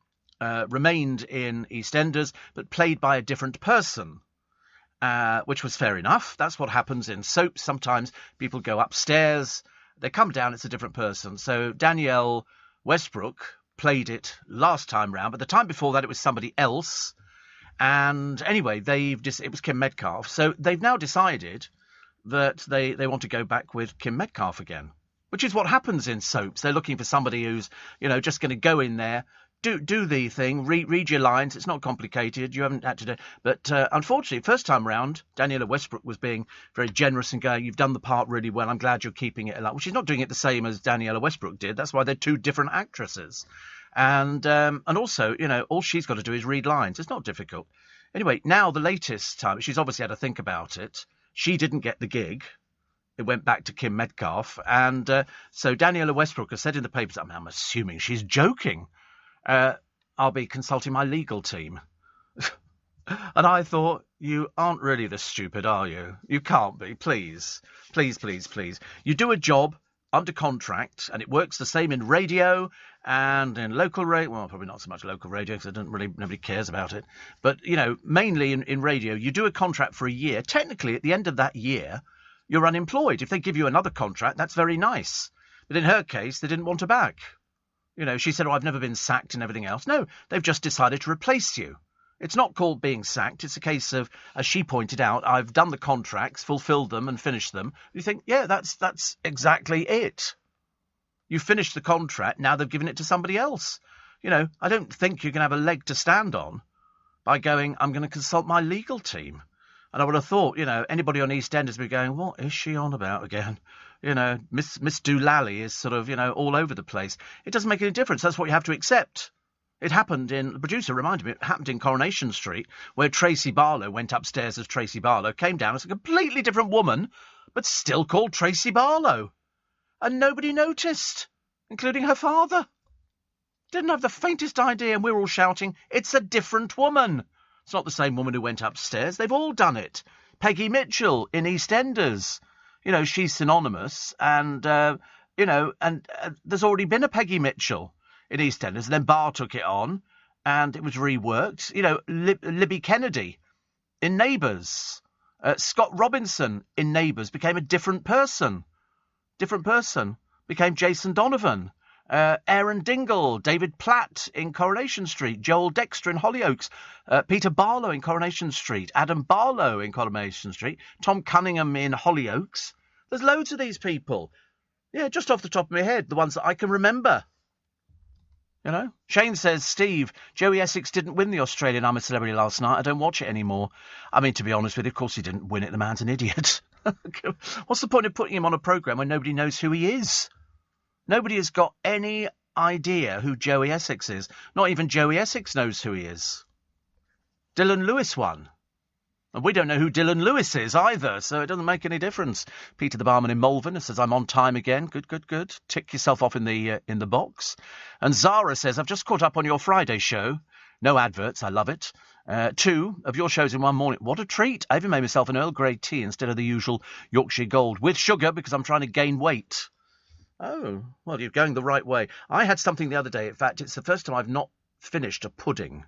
remained in EastEnders, but played by a different person, which was fair enough. That's what happens in soaps. Sometimes people go upstairs, they come down, it's a different person. So Danielle Westbrook played it last time round, but the time before that it was somebody else. And anyway, it was Kim Metcalfe. So they've now decided that they want to go back with Kim Metcalfe again, which is what happens in soaps. They're looking for somebody who's, you know, just going to go in there, do the thing, read your lines. It's not complicated. You haven't had to do. But unfortunately, first time round, Daniela Westbrook was being very generous and going, you've done the part really well. I'm glad you're keeping it alive. Well, she's not doing it the same as Daniela Westbrook did. That's why they're two different actresses. And also, you know, all she's got to do is read lines. It's not difficult. Anyway, now the latest time, she's obviously had to think about it. She didn't get the gig. It went back to Kim Metcalfe. And so Daniela Westbrook has said in the papers, I'm assuming she's joking. I'll be consulting my legal team. And I thought, you aren't really this stupid, are you? You can't be. Please. You do a job under contract, and it works the same in radio and in local radio. Well, probably not so much local radio because nobody cares about it. But, you know, mainly in radio, you do a contract for a year. Technically, at the end of that year, you're unemployed. If they give you another contract, that's very nice. But in her case, they didn't want her back. You know, she said, I've never been sacked and everything else. No, they've just decided to replace you. It's not called being sacked. It's a case of, as she pointed out, I've done the contracts, fulfilled them and finished them. You think, yeah, that's exactly it. You finished the contract, now they've given it to somebody else. You know, I don't think you can have a leg to stand on by going, I'm going to consult my legal team. And I would have thought, you know, anybody on EastEnders would be going, what is she on about again? You know, Miss Doolally is sort of, you know, all over the place. It doesn't make any difference. That's what you have to accept. It happened the producer reminded me, it happened in Coronation Street, where Tracy Barlow went upstairs as Tracy Barlow, came down as a completely different woman, but still called Tracy Barlow. And nobody noticed, including her father. Didn't have the faintest idea, and we were all shouting, it's a different woman. It's not the same woman who went upstairs. They've all done it. Peggy Mitchell in EastEnders. You know, she's synonymous, and, you know, and there's already been a Peggy Mitchell in EastEnders, and then Barr took it on, and it was reworked. You know, Libby Kennedy in Neighbours. Scott Robinson in Neighbours became a different person. Became Jason Donovan. Aaron Dingle, David Platt in Coronation Street, Joel Dexter in Hollyoaks, Peter Barlow in Coronation Street, Adam Barlow in Coronation Street, Tom Cunningham in Hollyoaks. There's loads of these people. Yeah, just off the top of my head, the ones that I can remember. You know? Shane says, Steve, Joey Essex didn't win the Australian I'm a Celebrity last night. I don't watch it anymore. I mean, to be honest with you, of course he didn't win it. The man's an idiot. What's the point of putting him on a programme when nobody knows who he is? Nobody has got any idea who Joey Essex is. Not even Joey Essex knows who he is. Dylan Lewis won. And we don't know who Dylan Lewis is either, so it doesn't make any difference. Peter the barman in Malvern says, I'm on time again. Good, good, good. Tick yourself off in the box. And Zara says, I've just caught up on your Friday show. No adverts, I love it. 2 of your shows in one morning. What a treat. I even made myself an Earl Grey tea instead of the usual Yorkshire Gold with sugar because I'm trying to gain weight. Oh, well, you're going the right way. I had something the other day. In fact, it's the first time I've not finished a pudding.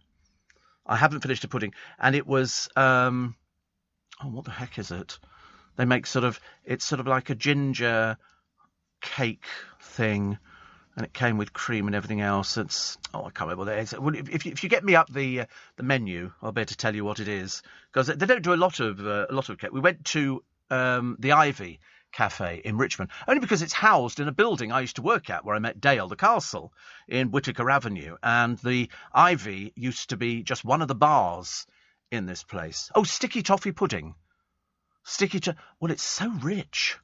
I haven't finished a pudding. And it was, what the heck is it? They make it's sort of like a ginger cake thing. And it came with cream and everything else. I can't remember what it is. Well, if you get me up the menu, I'll be able to tell you what it is. Because they don't do a lot of cake. We went to the Ivy Cafe in Richmond, only because it's housed in a building I used to work at, where I met Dale, the castle, in Whittaker Avenue. And the Ivy used to be just one of the bars in this place. Oh, sticky toffee pudding. Well, it's so rich.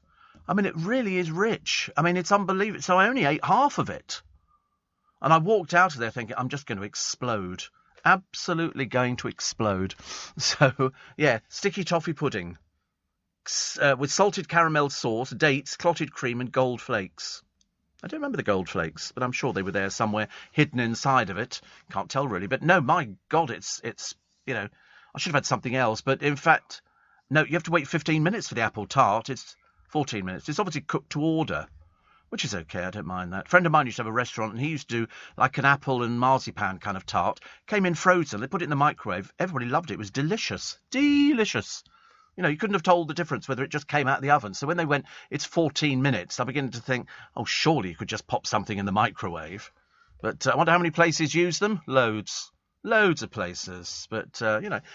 I mean, it really is rich. I mean, it's unbelievable. So I only ate half of it. And I walked out of there thinking, I'm just going to explode. Absolutely going to explode. So, yeah, sticky toffee pudding. With salted caramel sauce, dates, clotted cream and gold flakes. I don't remember the gold flakes, but I'm sure they were there somewhere hidden inside of it. Can't tell really. But no, my God, it's I should have had something else. But in fact, no, you have to wait 15 minutes for the apple tart. It's 14 minutes. It's obviously cooked to order, which is okay. I don't mind that. A friend of mine used to have a restaurant, and he used to do like an apple and marzipan kind of tart. Came in frozen. They put it in the microwave. Everybody loved it. It was delicious. Delicious. You know, you couldn't have told the difference whether it just came out of the oven. So when they went, it's 14 minutes, I began to think, oh, surely you could just pop something in the microwave. But I wonder how many places use them. Loads of places. But,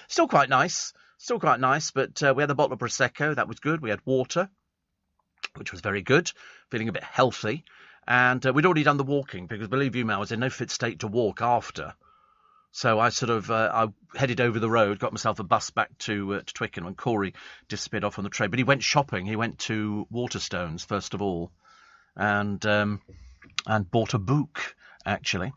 still quite nice. But we had a bottle of Prosecco. That was good. We had water, which was very good, feeling a bit healthy. And we'd already done the walking because, believe you me, I was in no fit state to walk after. So I I headed over the road, got myself a bus back to Twickenham, and Corey disappeared off on the train. But he went shopping. He went to Waterstones, first of all, and bought a book, actually.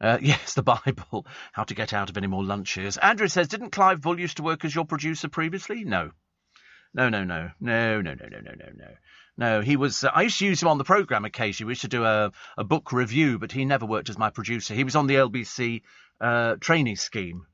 Yes, the Bible, How to Get Out of Any More Lunches. Andrew says, didn't Clive Bull used to work as your producer previously? No. No, he was... I used to use him on the programme occasionally. We used to do a book review, but he never worked as my producer. He was on the LBC trainee scheme,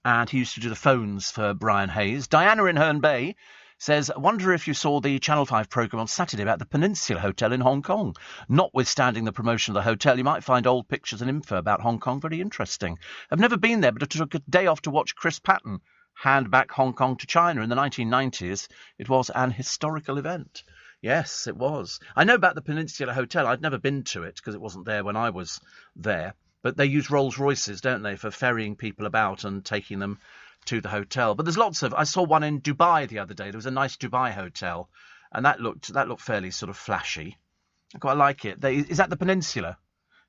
and he used to do the phones for Brian Hayes. Diana in Herne Bay says, I wonder if you saw the Channel 5 programme on Saturday about the Peninsula Hotel in Hong Kong. Notwithstanding the promotion of the hotel, you might find old pictures and info about Hong Kong very interesting. I've never been there, but I took a day off to watch Chris Patton hand back Hong Kong to China in the 1990s. It was an historical event. Yes, it was. I know about the Peninsula Hotel. I'd never been to it because it wasn't there when I was there. But they use Rolls Royces, don't they, for ferrying people about and taking them to the hotel. But there's lots of... I saw one in Dubai the other day. There was a nice Dubai hotel, and that looked fairly sort of flashy. I quite like it. Is that the Peninsula?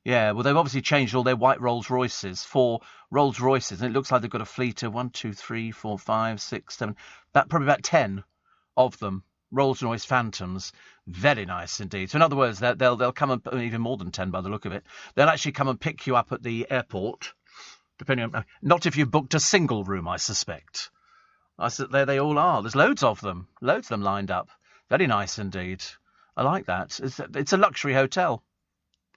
Yeah, well, they've obviously changed all their white Rolls Royces for Rolls Royces, and it looks like they've got a fleet of 1, 2, 3, 4, 5, 6, 7... probably about 10 of them. Rolls-Royce Phantoms. Very nice indeed. So in other words, they'll come and... even more than 10 by the look of it. They'll actually come and pick you up at the airport, depending on... Not if you've booked a single room, I suspect. There they all are. There's loads of them lined up. Very nice indeed. I like that. It's a luxury hotel.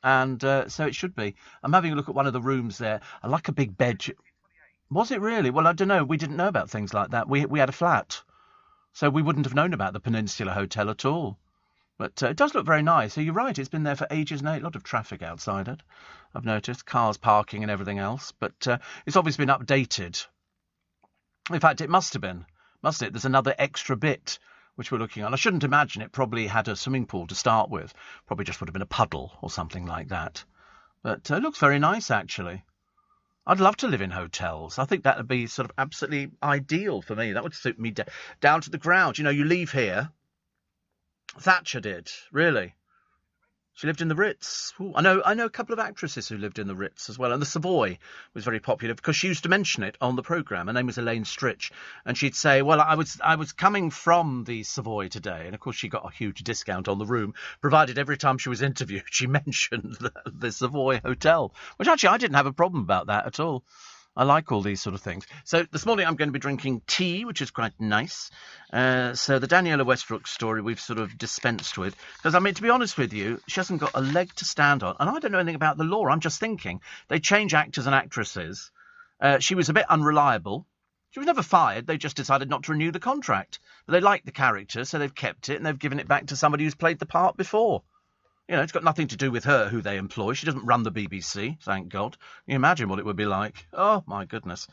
And so it should be. I'm having a look at one of the rooms there. I like a big bed. Was it really? Well, I don't know. We didn't know about things like that. We had a flat. So we wouldn't have known about the Peninsula Hotel at all. But it does look very nice. So you're right, it's been there for ages now. A lot of traffic outside it, I've noticed. Cars parking and everything else. But it's obviously been updated. In fact, it must have been. Must it? There's another extra bit which we're looking at. I shouldn't imagine it probably had a swimming pool to start with. Probably just would have been a puddle or something like that. But it looks very nice, actually. I'd love to live in hotels. I think that would be sort of absolutely ideal for me. That would suit me down to the ground. You know, you leave here. Thatcher did, really. She lived in the Ritz. Ooh, I know a couple of actresses who lived in the Ritz as well. And the Savoy was very popular because she used to mention it on the programme. Her name was Elaine Stritch. And she'd say, well, I was coming from the Savoy today. And, of course, she got a huge discount on the room, provided every time she was interviewed she mentioned the Savoy Hotel, which actually I didn't have a problem about that at all. I like all these sort of things. So this morning I'm going to be drinking tea, which is quite nice. So the Daniela Westbrook story we've sort of dispensed with. Because, I mean, to be honest with you, she hasn't got a leg to stand on. And I don't know anything about the law. I'm just thinking. They change actors and actresses. She was a bit unreliable. She was never fired. They just decided not to renew the contract. But they liked the character, so they've kept it, and they've given it back to somebody who's played the part before. You know, it's got nothing to do with her, who they employ. She doesn't run the BBC, thank God. Can you imagine what it would be like? Oh, my goodness.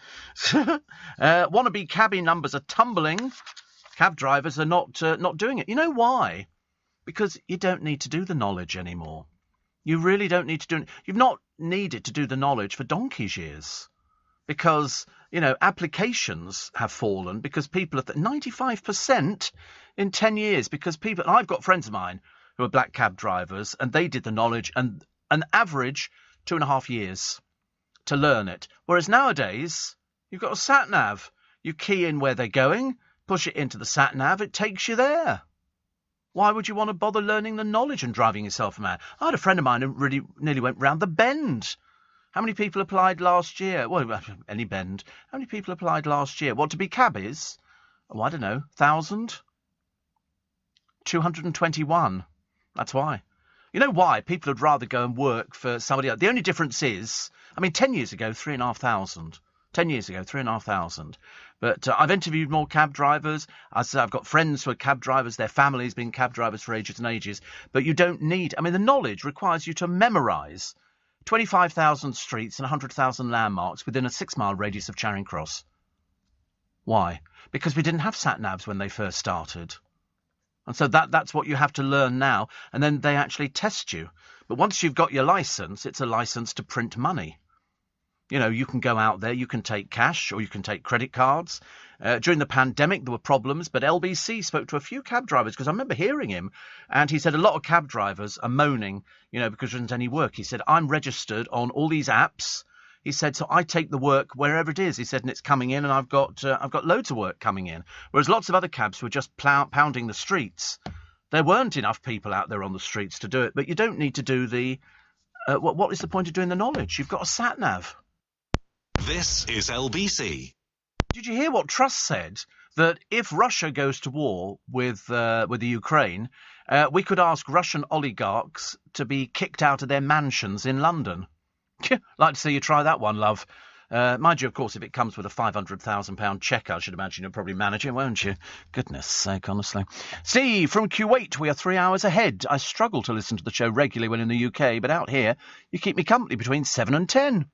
Wannabe cabbie numbers are tumbling. Cab drivers are not doing it. You know why? Because you don't need to do the knowledge anymore. You really don't need to do it. You've not needed to do the knowledge for donkey's years. Because, you know, applications have fallen because people are 95% in 10 years. Because people, and I've got friends of mine who are black cab drivers, and they did the knowledge, and an average 2.5 years to learn it. Whereas nowadays, you've got a sat-nav. You key in where they're going, push it into the sat-nav, it takes you there. Why would you want to bother learning the knowledge and driving yourself mad? I had a friend of mine who really nearly went round the bend. How many people applied last year? Well, any bend. How many people applied last year? What, to be cabbies? Oh, I don't know, 1,000? 221. That's why. You know why? People would rather go and work for somebody else. The only difference is, I mean, 10 years ago, 3,500. 10 years ago, 3,500. But I've interviewed more cab drivers. I've got friends who are cab drivers. Their families been cab drivers for ages and ages. But you don't need... I mean, the knowledge requires you to memorise 25,000 streets and 100,000 landmarks within a 6-mile radius of Charing Cross. Why? Because we didn't have sat-navs when they first started. And so that's what you have to learn now, and then they actually test you. But once you've got your licence, it's a licence to print money. You know, you can go out there, you can take cash, or you can take credit cards. During the pandemic, there were problems, but LBC spoke to a few cab drivers, because I remember hearing him, and he said a lot of cab drivers are moaning, you know, because there isn't any work. He said, I'm registered on all these apps. He said, so I take the work wherever it is. He said, and it's coming in, and I've got loads of work coming in. Whereas lots of other cabs were just pounding the streets. There weren't enough people out there on the streets to do it. But you don't need to do the... what is the point of doing the knowledge? You've got a sat-nav. This is LBC. Did you hear what Truss said? That if Russia goes to war with the Ukraine, we could ask Russian oligarchs to be kicked out of their mansions in London. Like to see you try that one, love. Mind you, of course, if it comes with a £500,000 cheque, I should imagine you'll probably manage it, won't you? Goodness sake, honestly. Steve, from Kuwait, we are 3 hours ahead. I struggle to listen to the show regularly when in the UK, but out here, you keep me company between 7 and 10,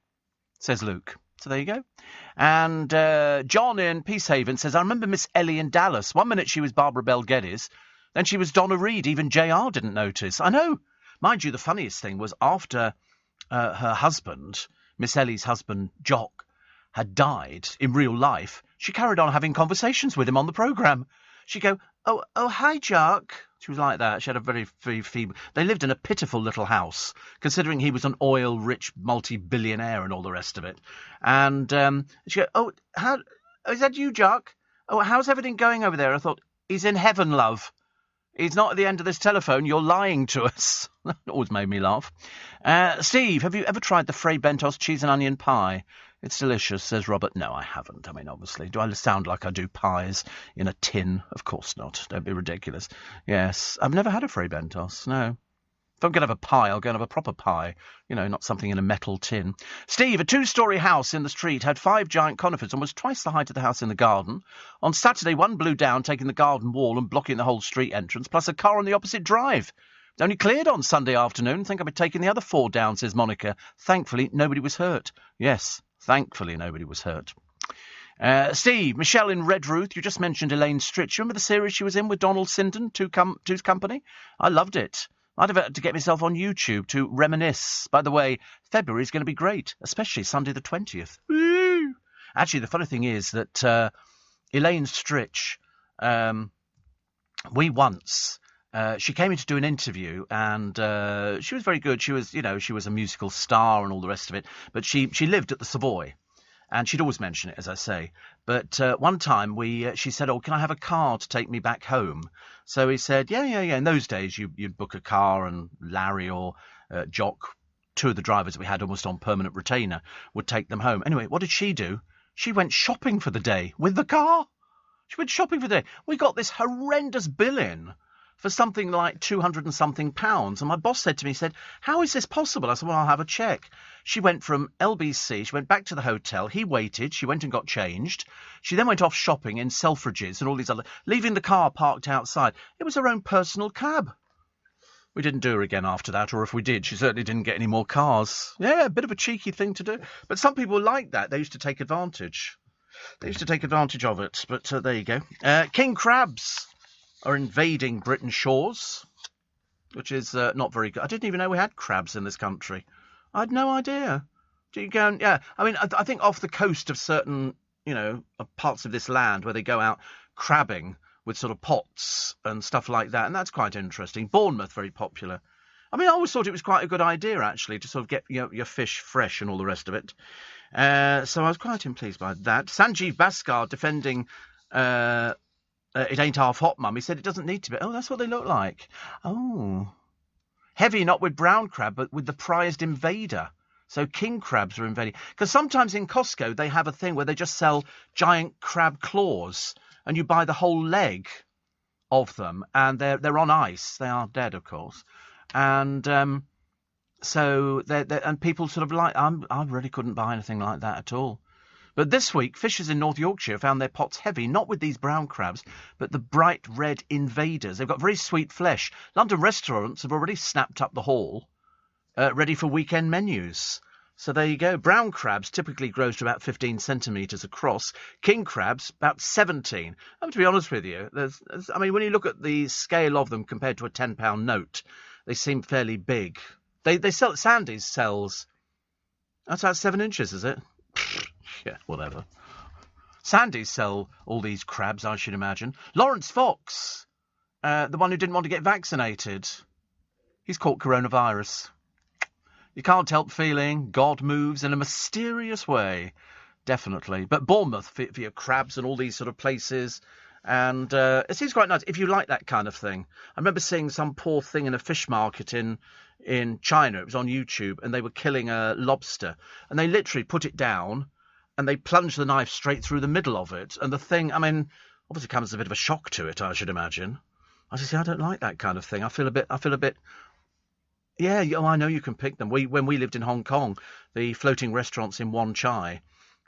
says Luke. So there you go. And John in Peacehaven says, I remember Miss Ellie in Dallas. 1 minute she was Barbara Bel Geddes, then she was Donna Reed. Even JR didn't notice. I know. Mind you, the funniest thing was after... her husband, Miss Ellie's husband, Jock, had died in real life, she carried on having conversations with him on the programme. She'd go, oh, hi, Jock. She was like that. She had a very, very feeble... They lived in a pitiful little house, considering he was an oil-rich multi-billionaire and all the rest of it. And she'd go, oh, is that you, Jock? Oh, how's everything going over there? I thought, he's in heaven, love. He's not at the end of this telephone. You're lying to us. That always made me laugh. Steve, have you ever tried the Fray Bentos cheese and onion pie? It's delicious, says Robert. No, I haven't. I mean, obviously. Do I sound like I do pies in a tin? Of course not. Don't be ridiculous. Yes. I've never had a Fray Bentos. No. If I'm going to have a pie, I'll go and have a proper pie. You know, not something in a metal tin. Steve, a 2-storey house in the street had 5 giant conifers and was twice the height of the house in the garden. On Saturday, one blew down, taking the garden wall and blocking the whole street entrance, plus a car on the opposite drive. It only cleared on Sunday afternoon. I think I'll be taking the other 4 down, says Monica. Thankfully, nobody was hurt. Yes, thankfully, nobody was hurt. Steve, Michelle in Redruth, you just mentioned Elaine Stritch. Remember the series she was in with Donald Sinden, Two's Company? I loved it. I'd have had to get myself on YouTube to reminisce. By the way, February is going to be great, especially Sunday the 20th. Woo! Actually, the funny thing is that Elaine Stritch, she came in to do an interview, and she was very good. She was a musical star and all the rest of it. But she lived at the Savoy, and she'd always mention it, as I say. But one time she said, "Oh, can I have a car to take me back home?" So he said, "Yeah." In those days, you'd book a car, and Larry or Jock, two of the drivers that we had almost on permanent retainer, would take them home. Anyway, what did she do? She went shopping for the day with the car. She went shopping for the day. We got this horrendous bill in for something like £200 and something. And my boss said to me, he said, "How is this possible?" I said, "Well, I'll have a check." She went from LBC, she went back to the hotel, he waited, she went and got changed. She then went off shopping in Selfridges and all these other, leaving the car parked outside. It was her own personal cab. We didn't do her again after that, or if we did, she certainly didn't get any more cars. Yeah, a bit of a cheeky thing to do. But some people like that. They used to take advantage. They used to take advantage of it, but there you go. King crabs are invading Britain's shores, which is not very good. I didn't even know we had crabs in this country. I had no idea. Do you go and, yeah, I mean, I think off the coast of certain, parts of this land where they go out crabbing with sort of pots and stuff like that, and that's quite interesting. Bournemouth, very popular. I mean, I always thought it was quite a good idea, actually, to sort of get your fish fresh and all the rest of it. So I was quite pleased by that. Sanjeev Bhaskar defending It Ain't Half Hot, Mum. He said it doesn't need to be. Oh, that's what they look like. Oh. Heavy, not with brown crab, but with the prized invader. So king crabs are invading. Because sometimes in Costco, they have a thing where they just sell giant crab claws, and you buy the whole leg of them, and they're on ice. They are dead, of course. And so and people sort of like, I really couldn't buy anything like that at all. But this week, fishers in North Yorkshire found their pots heavy, not with these brown crabs, but the bright red invaders. They've got very sweet flesh. London restaurants have already snapped up the haul, ready for weekend menus. So there you go. Brown crabs typically grows to about 15 centimetres across. King crabs, about 17. To be honest with you, when you look at the scale of them compared to a £10 note, they seem fairly big. They sell, Sandy's sells, that's about 7 inches, is it? Yeah, whatever. Sandy's sell all these crabs, I should imagine. Lawrence Fox, the one who didn't want to get vaccinated, he's caught coronavirus. You can't help feeling God moves in a mysterious way, definitely. But Bournemouth for your crabs and all these sort of places, and it seems quite nice if you like that kind of thing. I remember seeing some poor thing in a fish market in China. It was on YouTube, and they were killing a lobster, and they literally put it down, and they plunged the knife straight through the middle of it, and the thing, obviously comes as a bit of a shock to it, I should imagine. I just say, I don't like that kind of thing. I feel a bit. Yeah, I know you can pick them. When we lived in Hong Kong, the floating restaurants in Wan Chai,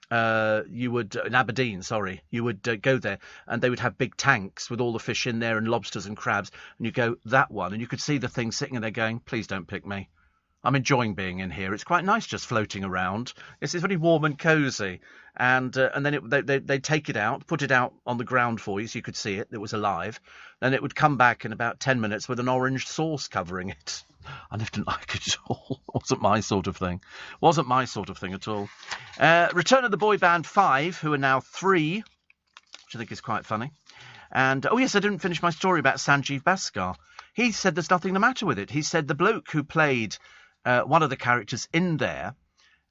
in Aberdeen, you would go there, and they would have big tanks with all the fish in there and lobsters and crabs, and you go, that one, and you could see the thing sitting there going, please don't pick me. I'm enjoying being in here. It's quite nice just floating around. It's very warm and cosy. And then they take it out, put it out on the ground for you so you could see it. It was alive. Then it would come back in about 10 minutes with an orange sauce covering it. I didn't like it at all. It wasn't my sort of thing. Wasn't my sort of thing at all. Return of the boy band 5, who are now 3, which I think is quite funny. And, oh yes, I didn't finish my story about Sanjeev Bhaskar. He said there's nothing the matter with it. He said the bloke who played one of the characters in there,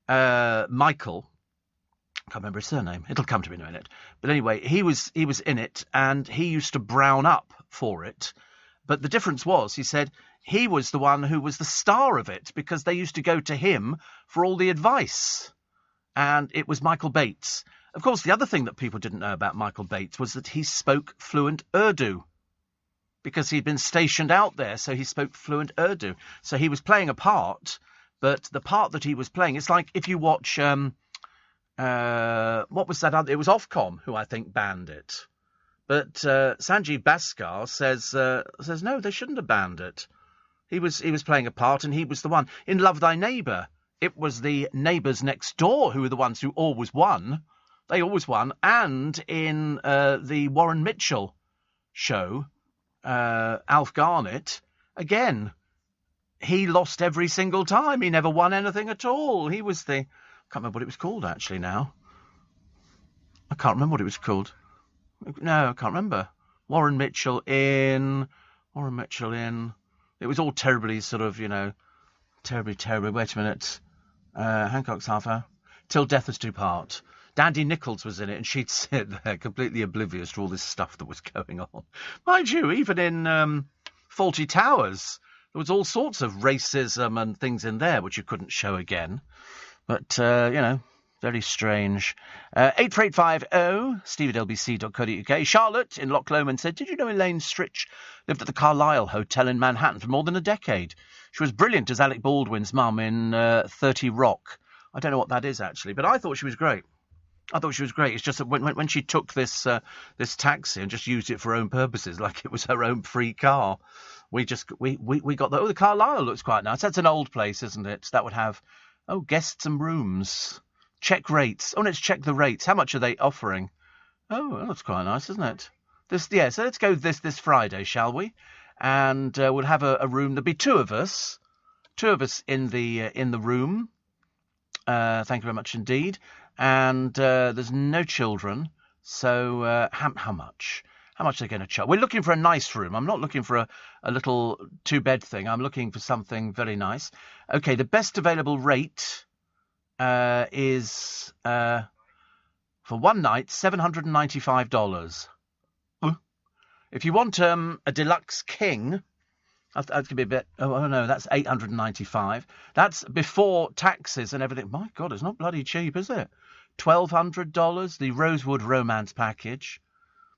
Michael, I can't remember his surname. It'll come to me in a minute. But anyway, he was in it, and he used to brown up for it. But the difference was, he said, he was the one who was the star of it, because they used to go to him for all the advice. And it was Michael Bates. Of course, the other thing that people didn't know about Michael Bates was that he spoke fluent Urdu, because he'd been stationed out there, so he spoke fluent Urdu. So he was playing a part, but the part that he was playing, it's like if you watch, what was that other? It was Ofcom who I think banned it. But Sanjeev Bhaskar says no, they shouldn't have banned it. He was playing a part, and he was the one. In Love Thy Neighbour, it was the neighbours next door who were the ones who always won. They always won. And in the Warren Mitchell show, Alf Garnett, again, he lost every single time. He never won anything at all. He was I can't remember what it was called, actually, now. I can't remember what it was called. No, I can't remember. Warren Mitchell in... It was all terribly sort of, terribly. Wait a minute. Hancock's half hour. Till Death Us Do Part. Dandy Nichols was in it, and she'd sit there completely oblivious to all this stuff that was going on. Mind you, even in Fawlty Towers, there was all sorts of racism and things in there which you couldn't show again. But, very strange. 84850 steve@lbc.co.uk. Charlotte in Loch Lomond said, did you know Elaine Stritch lived at the Carlisle Hotel in Manhattan for more than a decade? She was brilliant as Alec Baldwin's mum in 30 Rock. I don't know what that is, actually, but I thought she was great. It's just that when she took this taxi and just used it for her own purposes, like it was her own free car, we got the Carlisle looks quite nice. That's an old place, isn't it? That would have, guests and rooms. Check rates. Let's check the rates. How much are they offering? Oh, that's quite nice, isn't it? So let's go this Friday, shall we? And we'll have a room. There'll be two of us in the room. Thank you very much indeed. And there's no children. So how much? How much are they going to charge? We're looking for a nice room. I'm not looking for a little two-bed thing. I'm looking for something very nice. Okay, the best available rate is for one night $795. If you want a deluxe king, that could be a bit. Oh no, that's $895. That's before taxes and everything. My God, it's not bloody cheap, is it? $1,200. The Rosewood Romance package.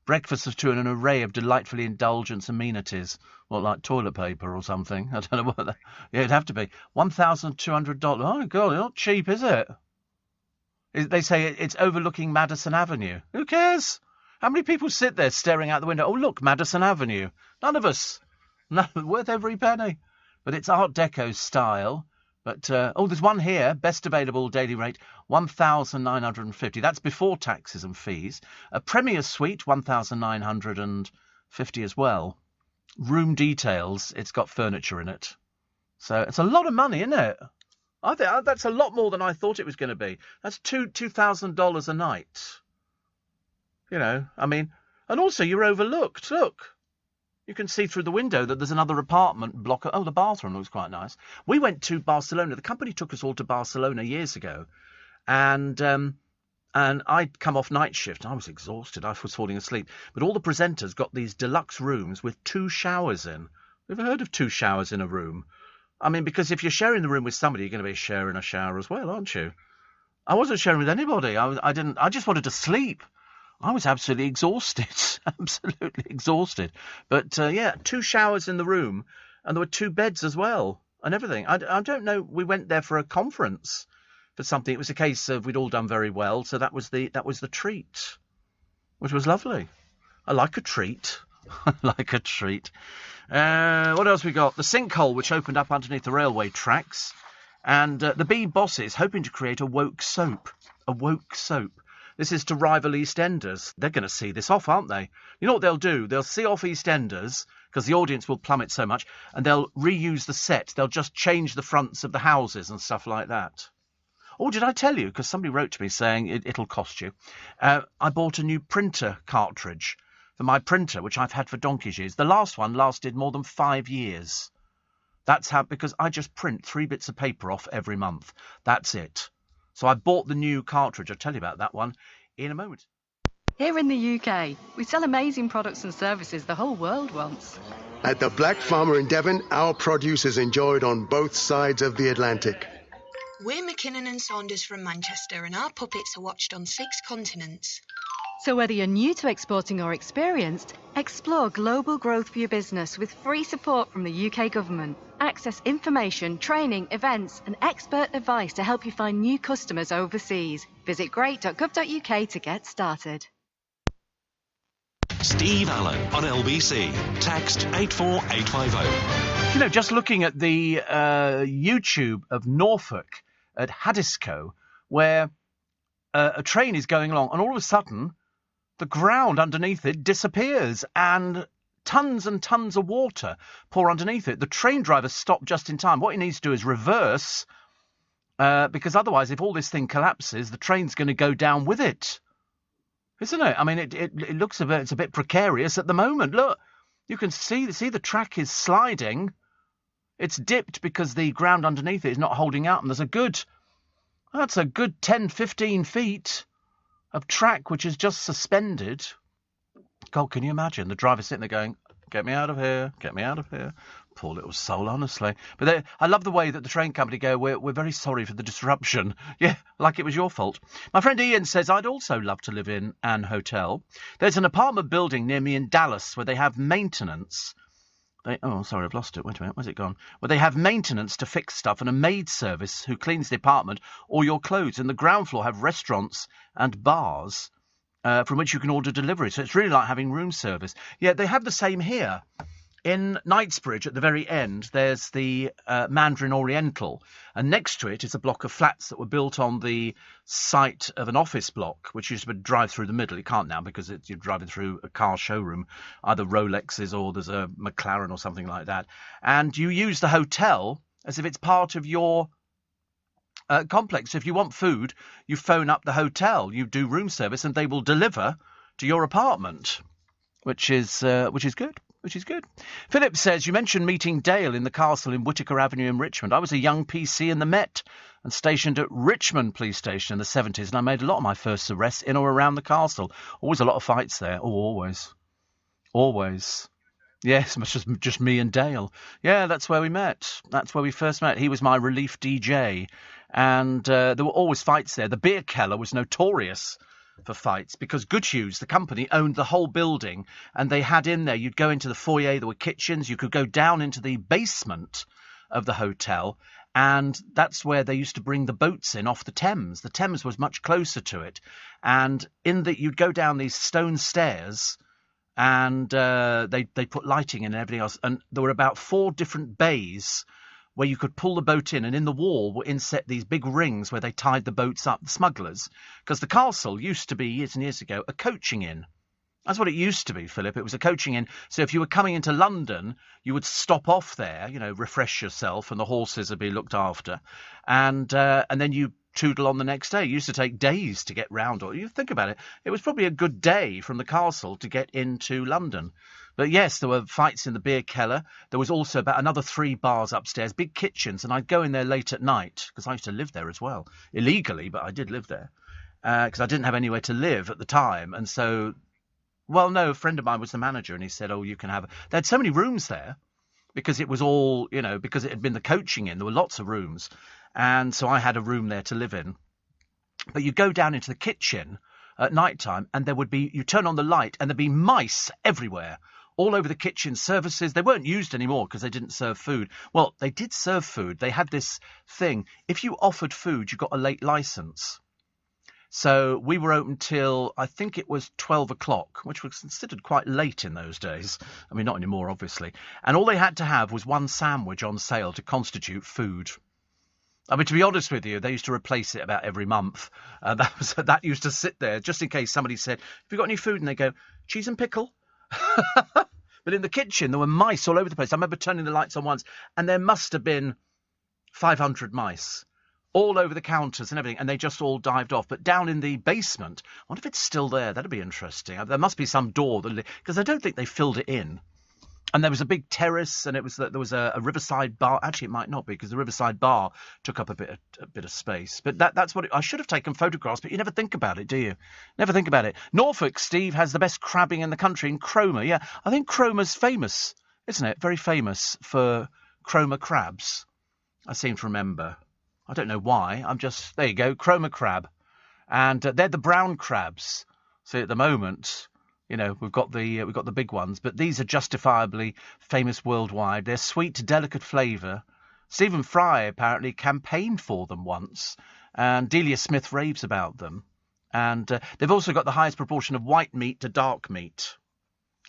Breakfast of two and an array of delightfully indulgent amenities. What, like toilet paper or something? I don't know what that... Yeah, it'd have to be. $1,200. Oh, God, it's not cheap, is it? They say it's overlooking Madison Avenue. Who cares? How many people sit there staring out the window? Oh, look, Madison Avenue. None of us. No, worth every penny. But it's Art Deco style. But, there's one here. Best available daily rate, $1,950. That's before taxes and fees. A Premier Suite, $1,950 as well. Room details, it's got furniture in it. So it's a lot of money, isn't it? I think that's a lot more than I thought it was going to be. That's $2,000 a night. And also you're overlooked. Look. You can see through the window that there's another apartment block. Oh, the bathroom looks quite nice. We went to Barcelona. The company took us all to Barcelona years ago. And I'd come off night shift. I was exhausted. I was falling asleep. But all the presenters got these deluxe rooms with 2 showers in. Have you ever heard of 2 showers in a room? Because if you're sharing the room with somebody, you're going to be sharing a shower as well, aren't you? I wasn't sharing with anybody. I just wanted to sleep. I was absolutely exhausted. But, 2 showers in the room, and there were 2 beds as well, and everything. I don't know, we went there for a conference for something. It was a case of we'd all done very well, so that was the treat, which was lovely. I like a treat. What else we got? The sinkhole, which opened up underneath the railway tracks, and the Bee Bosses hoping to create a woke soap. This is to rival EastEnders. They're going to see this off, aren't they? You know what they'll do? They'll see off EastEnders, because the audience will plummet so much, and they'll reuse the set. They'll just change the fronts of the houses and stuff like that. Oh, did I tell you? Because somebody wrote to me saying it'll cost you. I bought a new printer cartridge for my printer, which I've had for donkey's years. The last one lasted more than 5 years. That's how, because I just print 3 bits of paper off every month. That's it. So I bought the new cartridge. I'll tell you about that one in a moment. Here in the UK, we sell amazing products and services the whole world wants. At the Black Farmer in Devon, our produce is enjoyed on both sides of the Atlantic. We're McKinnon and Saunders from Manchester, and our puppets are watched on 6 continents. So whether you're new to exporting or experienced, explore global growth for your business with free support from the UK government. Access information, training, events and expert advice to help you find new customers overseas. Visit great.gov.uk to get started. Steve Allen on LBC. Text 84850. Just looking at the YouTube of Norfolk at Haddiscoe, where a train is going along, and all of a sudden, the ground underneath it disappears, and tons and tons of water pour underneath it. The train driver stopped just in time. What he needs to do is reverse, because otherwise, if all this thing collapses, the train's going to go down with it. Isn't it? I mean, it looks it's a bit precarious at the moment. Look, you can see the track is sliding. It's dipped because the ground underneath it is not holding out, and that's a good 10, 15 feet of track which is just suspended. God, can you imagine? The driver sitting there going, get me out of here, get me out of here. Poor little soul, honestly. But I love the way that the train company go, we're very sorry for the disruption. Yeah, like it was your fault. My friend Ian says, I'd also love to live in an hotel. There's an apartment building near me in Dallas where they have maintenance. Oh, sorry, I've lost it. Wait a minute, where's it gone? Well, they have maintenance to fix stuff and a maid service who cleans the apartment or your clothes. And the ground floor have restaurants and bars from which you can order delivery. So it's really like having room service. Yeah, they have the same here. In Knightsbridge, at the very end, there's the Mandarin Oriental, and next to it is a block of flats that were built on the site of an office block, which used to drive through the middle. You can't now because you're driving through a car showroom, either Rolexes or there's a McLaren or something like that. And you use the hotel as if it's part of your complex. So if you want food, you phone up the hotel, you do room service, and they will deliver to your apartment, which is good. Which is good. Philip says, you mentioned meeting Dale in the castle in Whitaker Avenue in Richmond. I was a young PC in the Met and stationed at Richmond Police Station in the 70s, and I made a lot of my first arrests in or around the castle. Always a lot of fights there. Oh, always. Always. Yes, just me and Dale. Yeah, that's where we met. That's where we first met. He was my relief DJ, and there were always fights there. The beer cellar was notorious for fights because Goodhues, the company, owned the whole building, and they had in there, you'd go into the foyer, there were kitchens, you could go down into the basement of the hotel, and that's where they used to bring the boats in off the Thames. The Thames was much closer to it, and you'd go down these stone stairs, and they put lighting in and everything else, and there were about 4 different bays where you could pull the boat in, and in the wall were inset these big rings where they tied the boats up, the smugglers. Because the castle used to be, years and years ago, a coaching inn. That's what it used to be, Philip. It was a coaching inn. So if you were coming into London, you would stop off there, refresh yourself, and the horses would be looked after. And then you tootle on the next day. It used to take days to get round. Or you think about it, it was probably a good day from the castle to get into London. But yes, there were fights in the beer cellar. There was also about another 3 bars upstairs, big kitchens, and I'd go in there late at night, because I used to live there as well. Illegally, but I did live there, because I didn't have anywhere to live at the time. And so, well, no, a friend of mine was the manager, and he said, oh, you can have... They had so many rooms there, because it was all, because it had been the coaching inn. There were lots of rooms. And so I had a room there to live in. But you go down into the kitchen at night time, and you turn on the light, and there'd be mice everywhere, all over the kitchen surfaces. They weren't used anymore because they didn't serve food. Well, they did serve food. They had this thing. If you offered food, you got a late licence. So we were open till, I think it was 12 o'clock, which was considered quite late in those days. I mean, not anymore, obviously. And all they had to have was 1 sandwich on sale to constitute food. I mean, to be honest with you, they used to replace it about every month. That used to sit there just in case somebody said, have you got any food? And they go, cheese and pickle? But in the kitchen, there were mice all over the place. I remember turning the lights on once, and there must have been 500 mice all over the counters and everything, and they just all dived off. But down in the basement, I wonder if it's still there. That'd be interesting. There must be some door, because I don't think they filled it in. And there was a big terrace, and there was a riverside bar. Actually, it might not be, because the riverside bar took up a bit of space. But that's what I should have taken photographs, but you never think about it, do you? Never think about it. Norfolk, Steve, has the best crabbing in the country in Cromer. Yeah, I think Cromer's famous, isn't it? Very famous for Cromer crabs. I seem to remember. I don't know why. There you go, Cromer crab. And they're the brown crabs. So at the moment... we've got the big ones, but these are justifiably famous worldwide. They're sweet, delicate flavour. Stephen Fry apparently campaigned for them once, and Delia Smith raves about them. And they've also got the highest proportion of white meat to dark meat.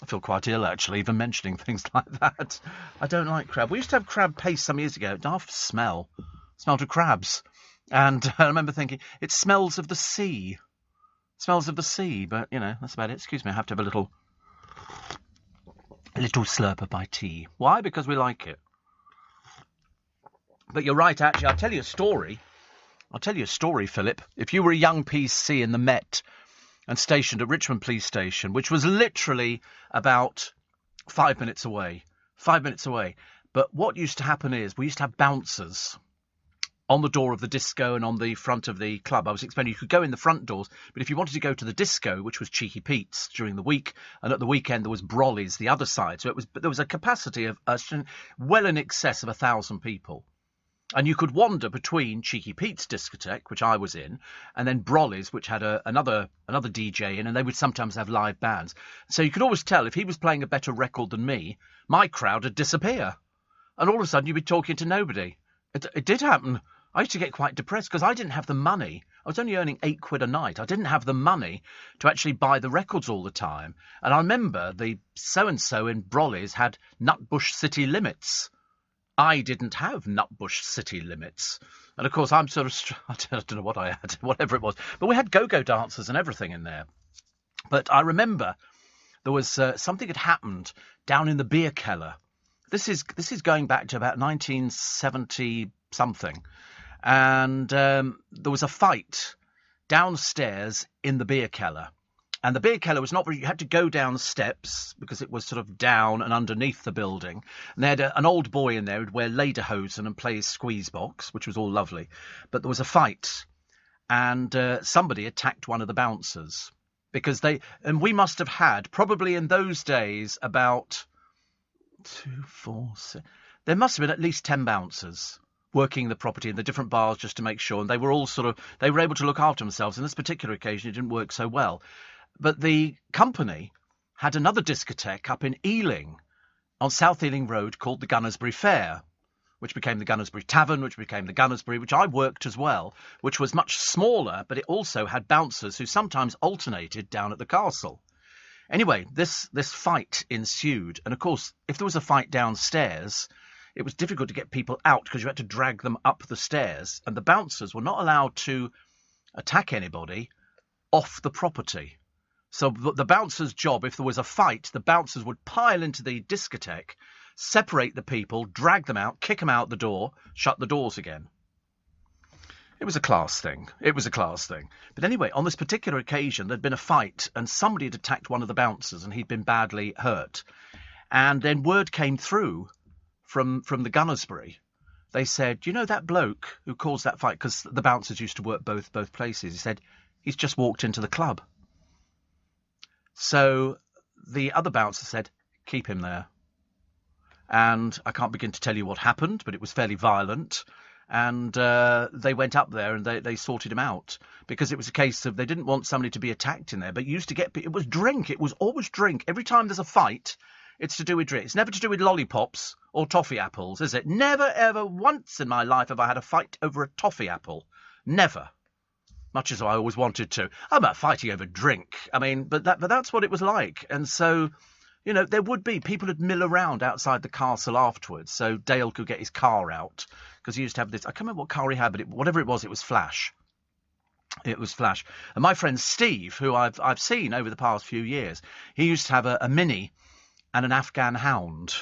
I feel quite ill, actually, even mentioning things like that. I don't like crab. We used to have crab paste some years ago. Daft smell. Smelled of crabs. And I remember thinking, it smells of the sea. Smells of the sea, but, that's about it. Excuse me, I have to have a little slurp of my tea. Why? Because we like it. But you're right, actually. I'll tell you a story, Philip. If you were a young PC in the Met and stationed at Richmond Police Station, which was literally about 5 minutes away. But what used to happen is we used to have bouncers on the door of the disco and on the front of the club. I was explaining you could go in the front doors, but if you wanted to go to the disco, which was Cheeky Pete's during the week, and at the weekend there was Brolly's the other side. So there was a capacity of well in excess of 1,000 people. And you could wander between Cheeky Pete's discotheque, which I was in, and then Brolly's, which had another DJ in, and they would sometimes have live bands. So you could always tell if he was playing a better record than me, my crowd would disappear. And all of a sudden you'd be talking to nobody. It did happen. I used to get quite depressed because I didn't have the money. I was only earning £8 a night. I didn't have the money to actually buy the records all the time. And I remember the so-and-so in Brolly's had Nutbush City Limits. I didn't have Nutbush City Limits. And, of course, I'm sort of... I don't know what I had, whatever it was. But we had go-go dancers and everything in there. But I remember there was something had happened down in the beer cellar. This is going back to about 1970-something. And there was a fight downstairs in the beer cellar. And the beer cellar was not very... You had to go down steps because it was sort of down and underneath the building. And they had an old boy in there who'd wear lederhosen and play his squeeze box, which was all lovely. But there was a fight. And somebody attacked one of the bouncers. Because they... And we must have had, probably in those days, about 2, 4, 6... There must have been at least 10 bouncers working the property in the different bars just to make sure. And they were all they were able to look after themselves. On this particular occasion, it didn't work so well. But the company had another discotheque up in Ealing, on South Ealing Road, called the Gunnersbury Fair, which became the Gunnersbury Tavern, which became the Gunnersbury, which I worked as well, which was much smaller, but it also had bouncers who sometimes alternated down at the castle. Anyway, this fight ensued. And, of course, if there was a fight downstairs, it was difficult to get people out because you had to drag them up the stairs. And the bouncers were not allowed to attack anybody off the property. So the bouncer's job, if there was a fight, the bouncers would pile into the discotheque, separate the people, drag them out, kick them out the door, shut the doors again. It was a class thing. But anyway, on this particular occasion, there'd been a fight and somebody had attacked one of the bouncers and he'd been badly hurt. And then word came through from the Gunnersbury. They said, that bloke who caused that fight, because the bouncers used to work both places, he said, he's just walked into the club. So the other bouncer said, keep him there. And I can't begin to tell you what happened, but it was fairly violent. And they went up there and they sorted him out because it was a case of they didn't want somebody to be attacked in there. But it was drink. It was always drink. Every time there's a fight, it's to do with drink. It's never to do with lollipops or toffee apples, is it? Never, ever once in my life have I had a fight over a toffee apple. Never. Much as I always wanted to. I'm not fighting over drink. I mean, but that's what it was like. And so, there would be people who'd mill around outside the castle afterwards, so Dale could get his car out because he used to have this. I can't remember what car he had, but whatever it was Flash. It was Flash. And my friend Steve, who I've seen over the past few years, he used to have a Mini and an Afghan Hound.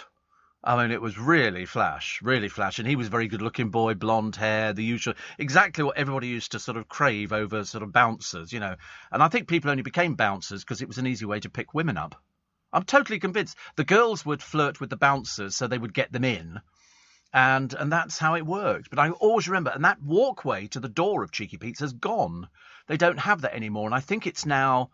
I mean, it was really flash. And he was a very good-looking boy, blonde hair, the usual, exactly what everybody used to sort of crave over sort of bouncers, And I think people only became bouncers because it was an easy way to pick women up. I'm totally convinced. The girls would flirt with the bouncers so they would get them in. And that's how it worked. But I always remember, and that walkway to the door of Cheeky Pete's has gone. They don't have that anymore. And I think it's now...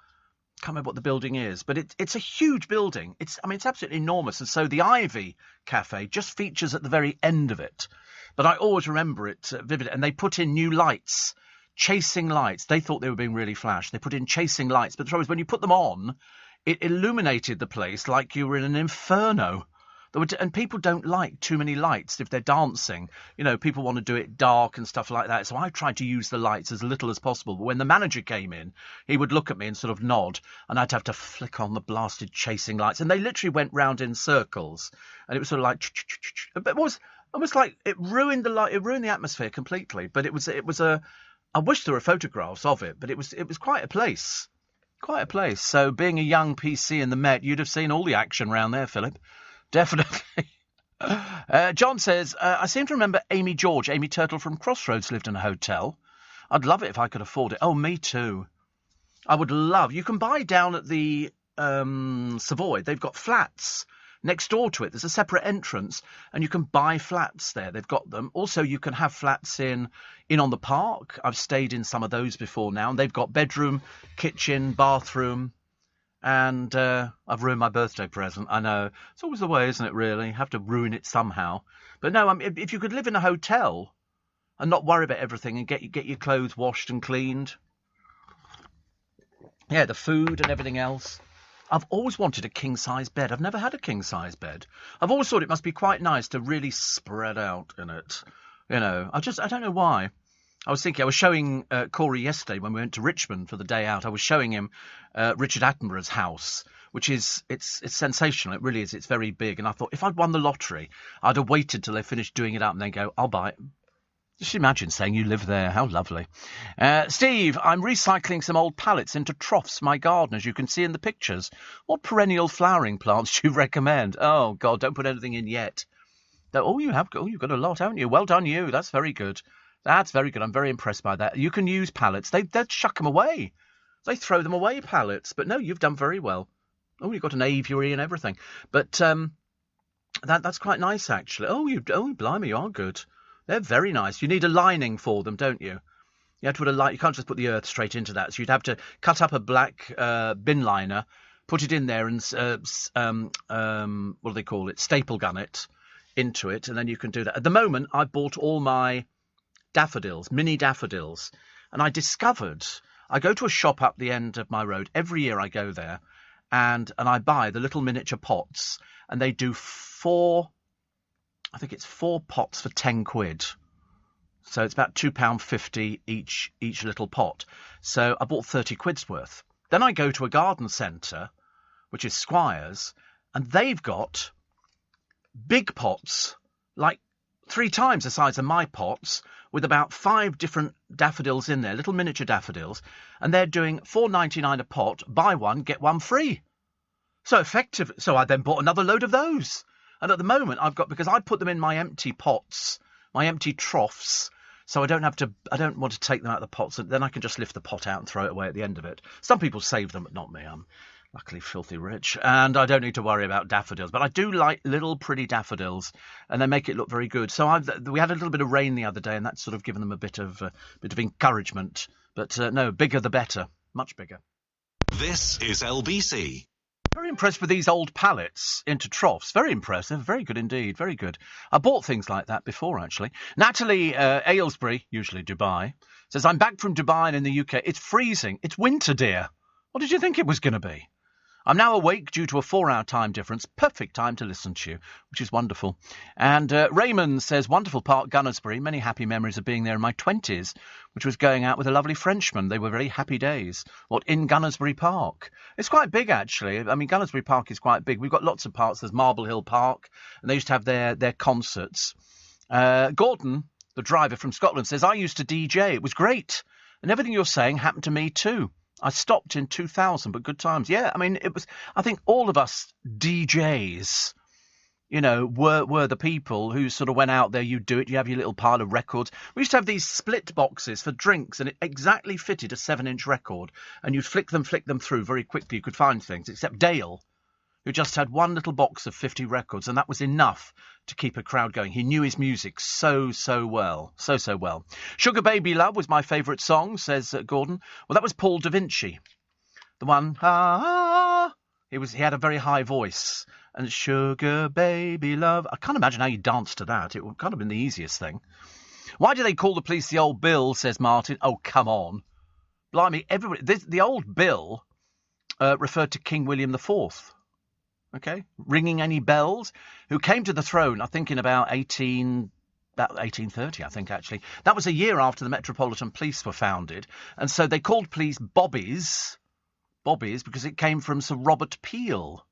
I can't remember what the building is, but it's a huge building. It's absolutely enormous. And so the Ivy Cafe just features at the very end of it. But I always remember it vividly. And they put in new lights, chasing lights. They thought they were being really flash. They put in chasing lights. But the trouble is, when you put them on, it illuminated the place like you were in an inferno. And people don't like too many lights if they're dancing. You know, people want to do it dark and stuff like that. So I tried to use the lights as little as possible. But when the manager came in, he would look at me and sort of nod, and I'd have to flick on the blasted chasing lights. And they literally went round in circles, and it was sort of like, but it was almost like it ruined the light, it ruined the atmosphere completely. But it was I wish there were photographs of it, but it was quite a place. Quite a place. So being a young PC in the Met, you'd have seen all the action round there, Philip. Definitely. John says, I seem to remember Amy Turtle from Crossroads lived in a hotel. I'd love it if I could afford it. Oh, me too. I would love. You can buy down at the Savoy. They've got flats next door to it. There's a separate entrance, and you can buy flats there. They've got them. Also, you can have flats in on the park. I've stayed in some of those before now, and they've got bedroom, kitchen, bathroom. And I've ruined my birthday present. I know. It's always the way, isn't it, really? You have to ruin it somehow. But no, if you could live in a hotel and not worry about everything and get your clothes washed and cleaned. Yeah, the food and everything else. I've always wanted a king-size bed. I've never had a king-size bed. I've always thought it must be quite nice to really spread out in it. You know, I don't know why. I was showing Corey yesterday when we went to Richmond for the day out. I was showing him Richard Attenborough's house, which it's sensational. It really is. It's very big. And I thought if I'd won the lottery, I'd have waited till they finished doing it up and then go, I'll buy it. Just imagine saying you live there. How lovely. Steve, I'm recycling some old pallets into troughs for my garden, as you can see in the pictures. What perennial flowering plants do you recommend? Oh, God, don't put anything in yet. You've got a lot, haven't you? Well done, you. That's very good. That's very good. I'm very impressed by that. You can use pallets. They'd chuck them away. They throw them away, pallets. But no, you've done very well. Oh, you've got an aviary and everything. But that's quite nice, actually. Oh, blimey, you are good. They're very nice. You need a lining for them, don't you? You have to put you can't just put the earth straight into that. So you'd have to cut up a black bin liner, put it in there, and what do they call it? Staple gun it into it, and then you can do that. At the moment, I bought all my daffodils, mini daffodils, and I discovered I go to a shop up the end of my road every year. I go there and I buy the little miniature pots, and they do four pots for £10. So it's about £2.50 each little pot. So I bought 30 quid's worth. Then I go to a garden centre, which is Squires, and they've got big pots, like 3 times the size of my pots, with about 5 different daffodils in there, little miniature daffodils, and they're doing £4.99 a pot, buy one, get one free. So effective. So I then bought another load of those. And at the moment because I put them in my empty pots, my empty troughs, so I don't want to take them out of the pots, and then I can just lift the pot out and throw it away at the end of it. Some people save them, but not me. I'm luckily filthy rich, and I don't need to worry about daffodils. But I do like little pretty daffodils, and they make it look very good. So we had a little bit of rain the other day, and that's sort of given them a bit of encouragement. But no, bigger the better, much bigger. This is LBC. Very impressed with these old pallets into troughs. Very impressive. Very good indeed. Very good. I bought things like that before, actually. Natalie Aylesbury, usually Dubai, says, I'm back from Dubai and in the UK. It's freezing. It's winter, dear. What did you think it was going to be? I'm now awake due to a 4-hour time difference. Perfect time to listen to you, which is wonderful. And Raymond says, wonderful park, Gunnersbury. Many happy memories of being there in my 20s, which was going out with a lovely Frenchman. They were very happy days. In Gunnersbury Park? It's quite big, actually. I mean, Gunnersbury Park is quite big. We've got lots of parks. There's Marble Hill Park, and they used to have their concerts. Gordon, the driver from Scotland, says, I used to DJ. It was great. And everything you're saying happened to me too. I stopped in 2000, but good times. Yeah, I mean, I think all of us DJs, were the people who sort of went out there, you do it, you have your little pile of records. We used to have these split boxes for drinks, and it exactly fitted a 7-inch record, and you'd flick them through very quickly. You could find things, except Dale, who just had one little box of 50 records, and that was enough to keep a crowd going. He knew his music so well. So well. Sugar Baby Love was my favourite song, says Gordon. Well, that was Paul da Vinci. The one, he had a very high voice. And Sugar Baby Love. I can't imagine how you danced to that. It would kind of been the easiest thing. Why do they call the police the Old Bill, says Martin. Oh, come on. Blimey, the Old Bill referred to King William IV. Okay, ringing any bells? Who came to the throne, I think, in about 1830, I think, actually. That was a year after the Metropolitan Police were founded, and so they called police bobbies, because it came from Sir Robert Peel.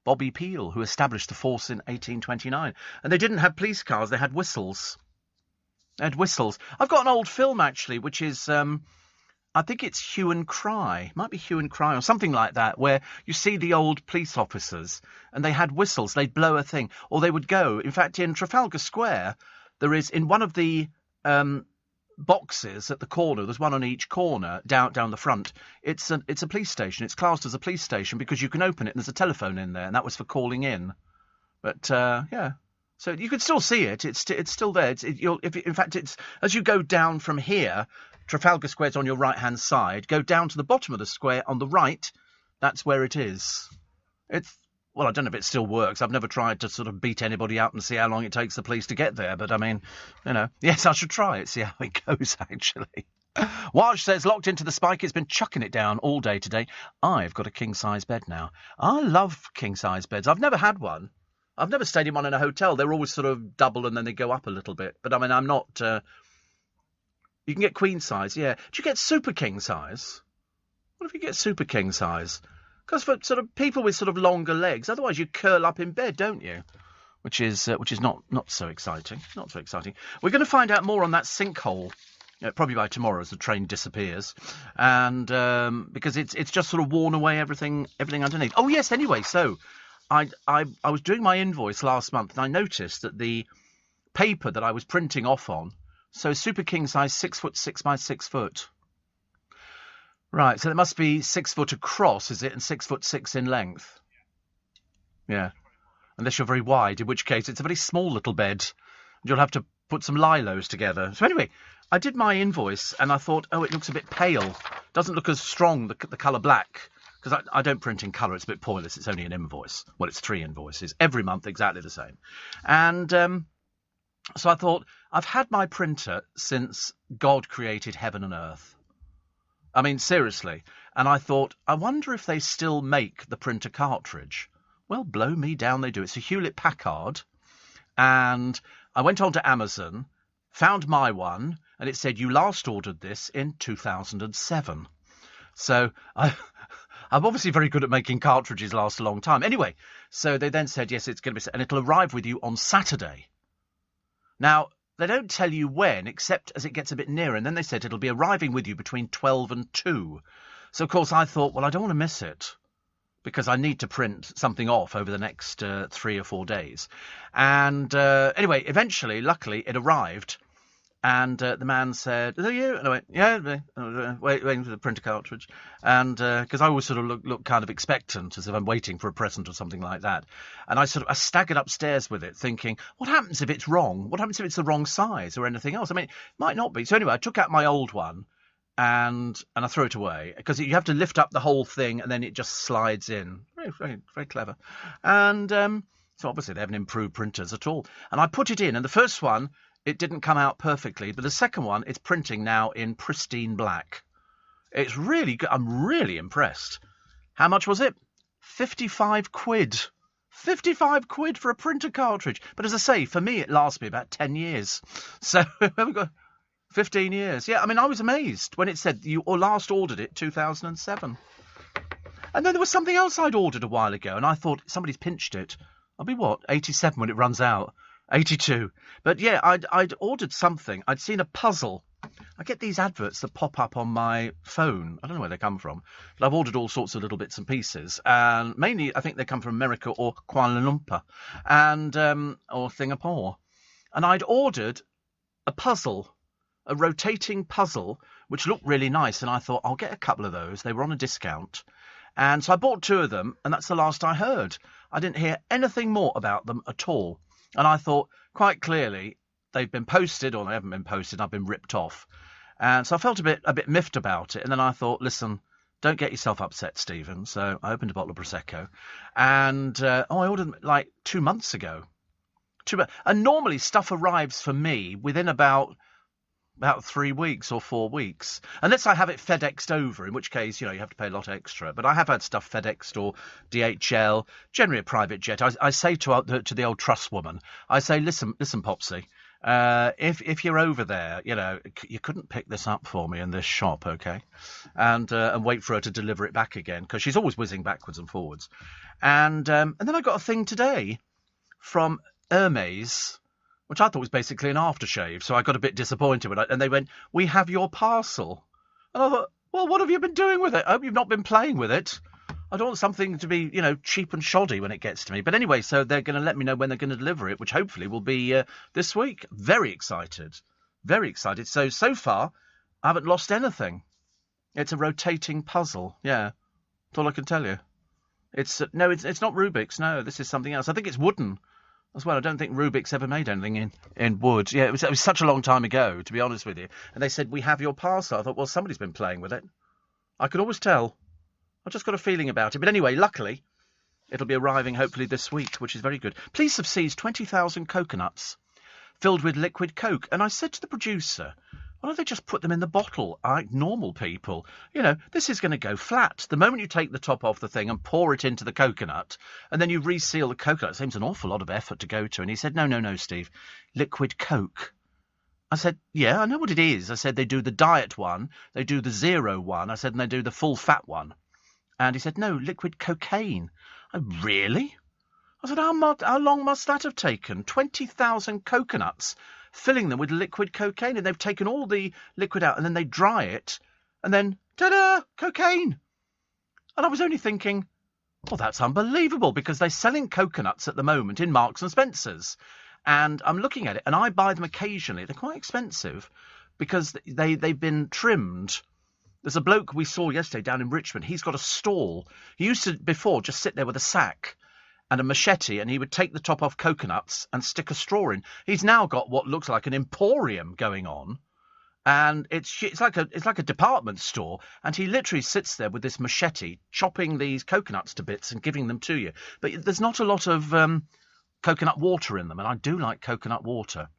Bobby Peel, who established the force in 1829. And they didn't have police cars, they had whistles. I've got an old film, actually, which is, I think it's Hue and Cry. It might be Hue and Cry or something like that, where you see the old police officers, and they had whistles. They'd blow a thing. Or they would go. In fact, in Trafalgar Square, there is, in one of the boxes at the corner, there's one on each corner, down the front. It's a police station. It's classed as a police station because you can open it and there's a telephone in there, and that was for calling in. But yeah, so you can still see it. It's still there. In fact, it's as you go down from here, Trafalgar Square's on your right hand side. Go down to the bottom of the square on the right. That's where it is. Well, I don't know if it still works. I've never tried to sort of beat anybody up and see how long it takes the police to get there. But, I mean, yes, I should try it, see how it goes, actually. Waj says, locked into the spike. It's been chucking it down all day today. I've got a king-size bed now. I love king-size beds. I've never had one. I've never stayed in one in a hotel. They're always sort of double and then they go up a little bit. But, I mean, I'm not... You can get queen-size, yeah. Do you get super king-size? What if you get super king-size? Because for sort of people with sort of longer legs, otherwise you curl up in bed, don't you? Which is not so exciting. Not so exciting. We're going to find out more on that sinkhole, probably by tomorrow as the train disappears, and because it's just sort of worn away everything underneath. Oh yes. Anyway, so I was doing my invoice last month, and I noticed that the paper that I was printing off on, so super king size, 6'6" by 6 foot. Right, so it must be 6 foot across, is it, and 6'6" in length? Yeah, unless you're very wide, in which case it's a very small little bed. You'll have to put some lilos together. So anyway, I did my invoice, and I thought, oh, it looks a bit pale. Doesn't look as strong, the colour black, because I don't print in colour. It's a bit pointless. It's only an invoice. Well, it's 3 invoices, every month exactly the same. And so I thought, I've had my printer since God created heaven and earth. I mean, seriously. And I thought, I wonder if they still make the printer cartridge. Well, blow me down, they do. It's a Hewlett-Packard. And I went on to Amazon, found my one, and it said, you last ordered this in 2007. So I'm obviously very good at making cartridges last a long time. Anyway, so they then said, yes, it's going to be... And it'll arrive with you on Saturday. Now... They don't tell you when, except as it gets a bit nearer. And then they said it'll be arriving with you between 12 and 2. So, of course, I thought, well, I don't want to miss it because I need to print something off over the next 3 or 4 days. And anyway, eventually, luckily, it arrived. And the man said, is that you? And I went, yeah, waiting for the printer cartridge. And because I always sort of look kind of expectant, as if I'm waiting for a present or something like that. And I staggered upstairs with it, thinking, what happens if it's wrong? What happens if it's the wrong size or anything else? I mean, it might not be. So anyway, I took out my old one and I threw it away because you have to lift up the whole thing and then it just slides in. Very, very, very clever. And so obviously they haven't improved printers at all. And I put it in, and the first one, it didn't come out perfectly, but the second one, it's printing now in pristine black. It's really good. I'm really impressed. How much was it? 55 quid. 55 quid for a printer cartridge. But as I say, for me, it lasts me about 10 years. So we've got 15 years. Yeah, I mean, I was amazed when it said you last ordered it 2007. And then there was something else I'd ordered a while ago, and I thought somebody's pinched it. I'll be what, 87 when it runs out. 82. But yeah, I'd ordered something. I'd seen a puzzle. I get these adverts that pop up on my phone. I don't know where they come from. But I've ordered all sorts of little bits and pieces. And mainly, I think they come from America or Kuala Lumpur. And, or Singapore. And I'd ordered a puzzle. A rotating puzzle, which looked really nice. And I thought, I'll get a couple of those. They were on a discount. And so I bought 2 of them. And that's the last I heard. I didn't hear anything more about them at all. And I thought, quite clearly, they've been posted, or they haven't been posted, I've been ripped off. And so I felt a bit miffed about it. And then I thought, listen, don't get yourself upset, Stephen. So I opened a bottle of Prosecco. And, I ordered them like 2 months ago. And normally stuff arrives for me within about about 3 weeks or 4 weeks. Unless I have it FedExed over, in which case, you have to pay a lot extra. But I have had stuff FedExed or DHL, generally a private jet. I say to the old trust woman, I say, listen, Popsy, if you're over there, you couldn't pick this up for me in this shop, okay? And wait for her to deliver it back again, because she's always whizzing backwards and forwards. And then I got a thing today from Hermes, which I thought was basically an aftershave, so I got a bit disappointed. And they went, we have your parcel. And I thought, well, what have you been doing with it? I hope you've not been playing with it. I don't want something to be, cheap and shoddy when it gets to me. But anyway, so they're going to let me know when they're going to deliver it, which hopefully will be this week. Very excited. Very excited. So far, I haven't lost anything. It's a rotating puzzle. Yeah, that's all I can tell you. It's not Rubik's. No, this is something else. I think it's wooden as well. I don't think Rubik's ever made anything in wood. Yeah, it was such a long time ago, to be honest with you. And they said, we have your parcel. I thought, well, somebody's been playing with it. I could always tell. I've just got a feeling about it. But anyway, luckily, it'll be arriving hopefully this week, which is very good. Police have seized 20,000 coconuts filled with liquid coke. And I said to the producer, why don't they just put them in the bottle like normal people? This is going to go flat. The moment you take the top off the thing and pour it into the coconut, and then you reseal the coconut, it seems an awful lot of effort to go to. And he said, no, Steve, liquid coke. I said, yeah, I know what it is. I said, they do the diet one, they do the zero one. I said, and they do the full fat one. And he said, no, liquid cocaine. Really? I said, how long must that have taken? 20,000 coconuts, filling them with liquid cocaine, and they've taken all the liquid out, and then they dry it, and then, ta-da, cocaine. And I was only thinking, well, that's unbelievable, because they're selling coconuts at the moment in Marks and Spencer's. And I'm looking at it, and I buy them occasionally. They're quite expensive, because they've been trimmed. There's a bloke we saw yesterday down in Richmond. He's got a stall. He used to, before, just sit there with a sack and a machete, and he would take the top off coconuts and stick a straw in. He's now got what looks like an emporium going on, and it's like a department store, and he literally sits there with this machete, chopping these coconuts to bits and giving them to you. But there's not a lot of coconut water in them, and I do like coconut water.